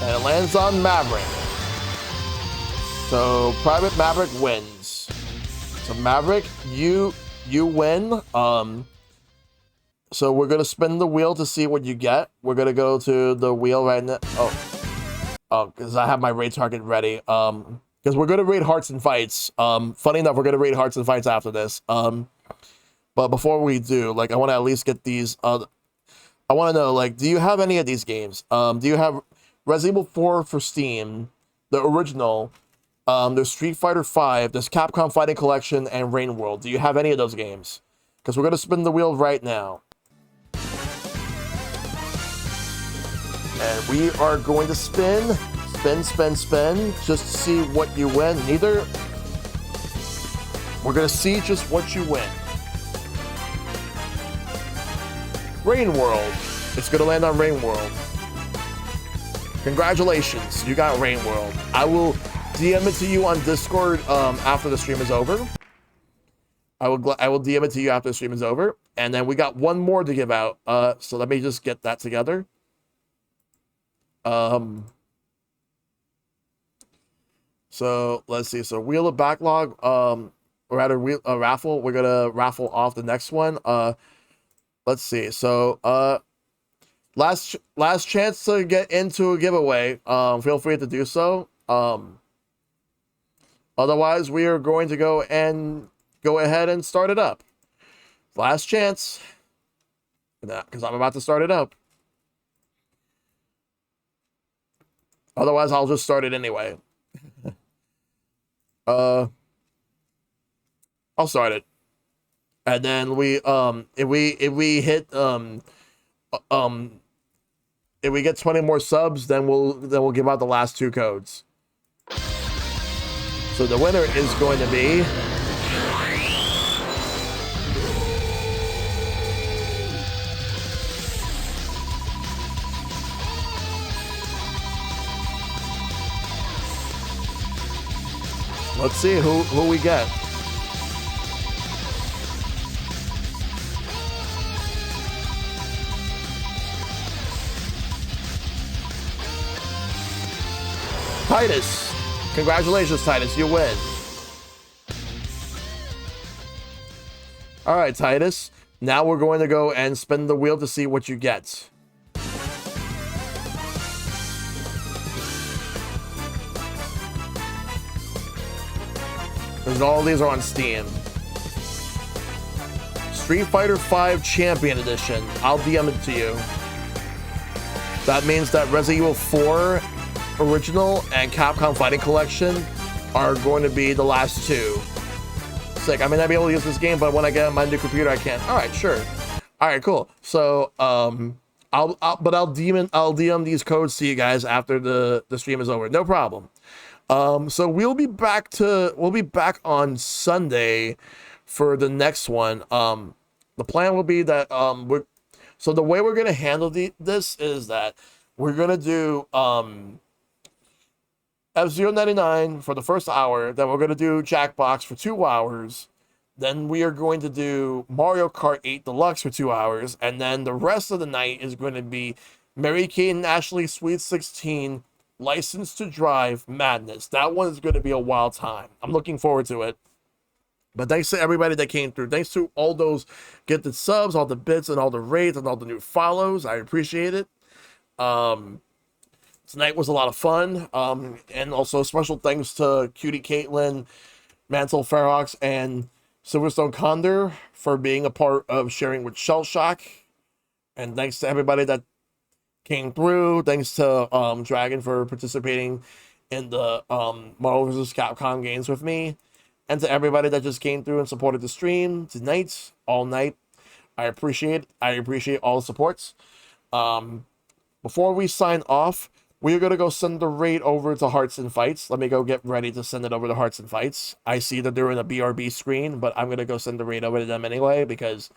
And it lands on Maverick. So Private Maverick wins. So Maverick, you win. So we're gonna spin the wheel to see what you get. We're gonna go to the wheel right now. Oh, because I have my raid target ready. Because we're gonna raid Hearts and Fights. Funny enough, we're gonna raid Hearts and Fights after this. But before we do, like, I want to at least get these. I want to know, like, do you have any of these games? Do you have Resident Evil 4 for Steam, the original? There's Street Fighter 5, there's Capcom Fighting Collection, and Rain World. Do you have any of those games? Because we're gonna spin the wheel right now. And we are going to spin, just to see what you win. We're gonna see just what you win. Rain World. It's gonna land on Rain World. Congratulations, you got Rain World. I will DM it to you on Discord after the stream is over. I will DM it to you after the stream is over. And then we got one more to give out. So let me just get that together. So let's see. So wheel of backlog. raffle. We're gonna raffle off the next one. Let's see. So last chance to get into a giveaway. Feel free to do so. Otherwise, we are going to go ahead and start it up. Last chance, because I'm about to start it up. Otherwise, I'll just start it anyway. I'll start it, and then if we get 20 more subs, then we'll give out the last 2 codes. So the winner is going to be let's see who we get. Titus. Congratulations, Titus. You win. All right, Titus. Now we're going to go and spin the wheel to see what you get. Because all these are on Steam. Street Fighter V Champion Edition. I'll DM it to you. That means that Resident Evil 4 Original and Capcom Fighting Collection are going to be the last 2. Sick. I may not be able to use this game, but when I get my new computer, I can. All right, sure. All right, cool. So, I'll DM these codes to you guys after the stream is over. No problem. So we'll be back on Sunday for the next one. The plan will be that so the way we're gonna handle this is that we're gonna do F099 for the first hour, then we're gonna do Jackbox for 2 hours, then we are going to do Mario Kart 8 Deluxe for 2 hours, and then the rest of the night is going to be Mary Kate and Ashley Sweet 16 License to Drive Madness. That one is going to be a wild time. I'm looking forward to it. But thanks to everybody that came through. Thanks to all those gifted subs, all the bits, and all the raids, and all the new follows. I appreciate it. Tonight was a lot of fun. And also special thanks to Cutie Caitlin, Mantle Ferox, and Silverstone Condor for being a part of sharing with Shellshock. And thanks to everybody that came through. Thanks to Dragon for participating in the Marvel vs. Capcom games with me. And to everybody that just came through and supported the stream tonight, all night. I appreciate all the supports. Before we sign off, we're going to go send the raid over to Hearts and Fights. Let me go get ready to send it over to Hearts and Fights. I see that they're in a BRB screen, but I'm going to go send the raid over to them anyway because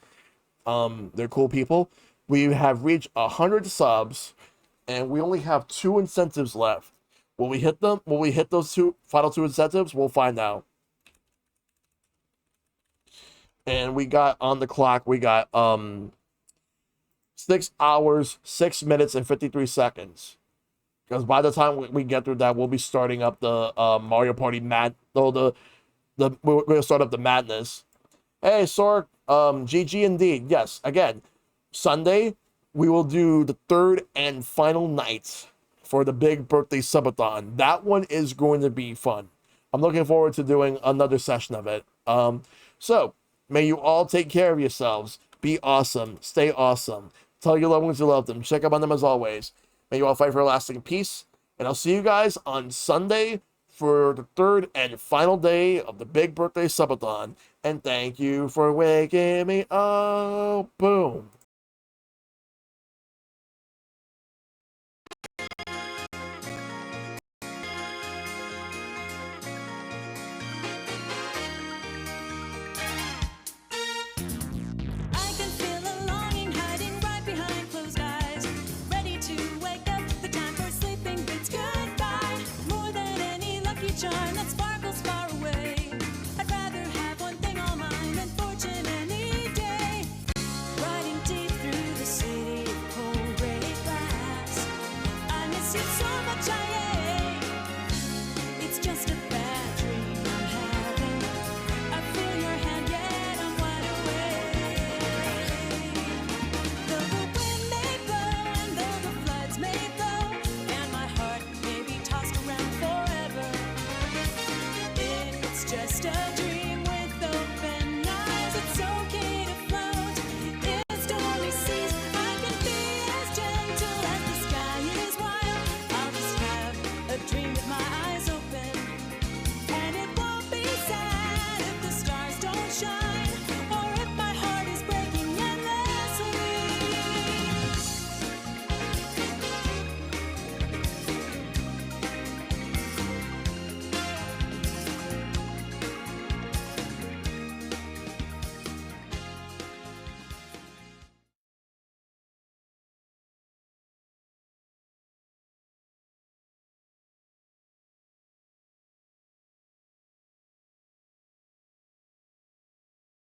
they're cool people. We have reached 100 subs, and we only have 2 incentives left. Will we hit them? Will we hit those final 2 incentives? We'll find out. And we got on the clock, we got 6 hours, 6 minutes, and 53 seconds. Because by the time we get through that, we'll be starting up the Mario Party we're going to start up the Madness. Hey, Sork, GG indeed. Yes, again, Sunday, we will do the 3rd and final night for the big birthday subathon. That one is going to be fun. I'm looking forward to doing another session of it. So, may you all take care of yourselves. Be awesome. Stay awesome. Tell your loved ones you love them. Check up on them as always. May you all fight for lasting peace. And I'll see you guys on Sunday for the 3rd and final day of the big birthday subathon. And thank you for waking me up. Boom.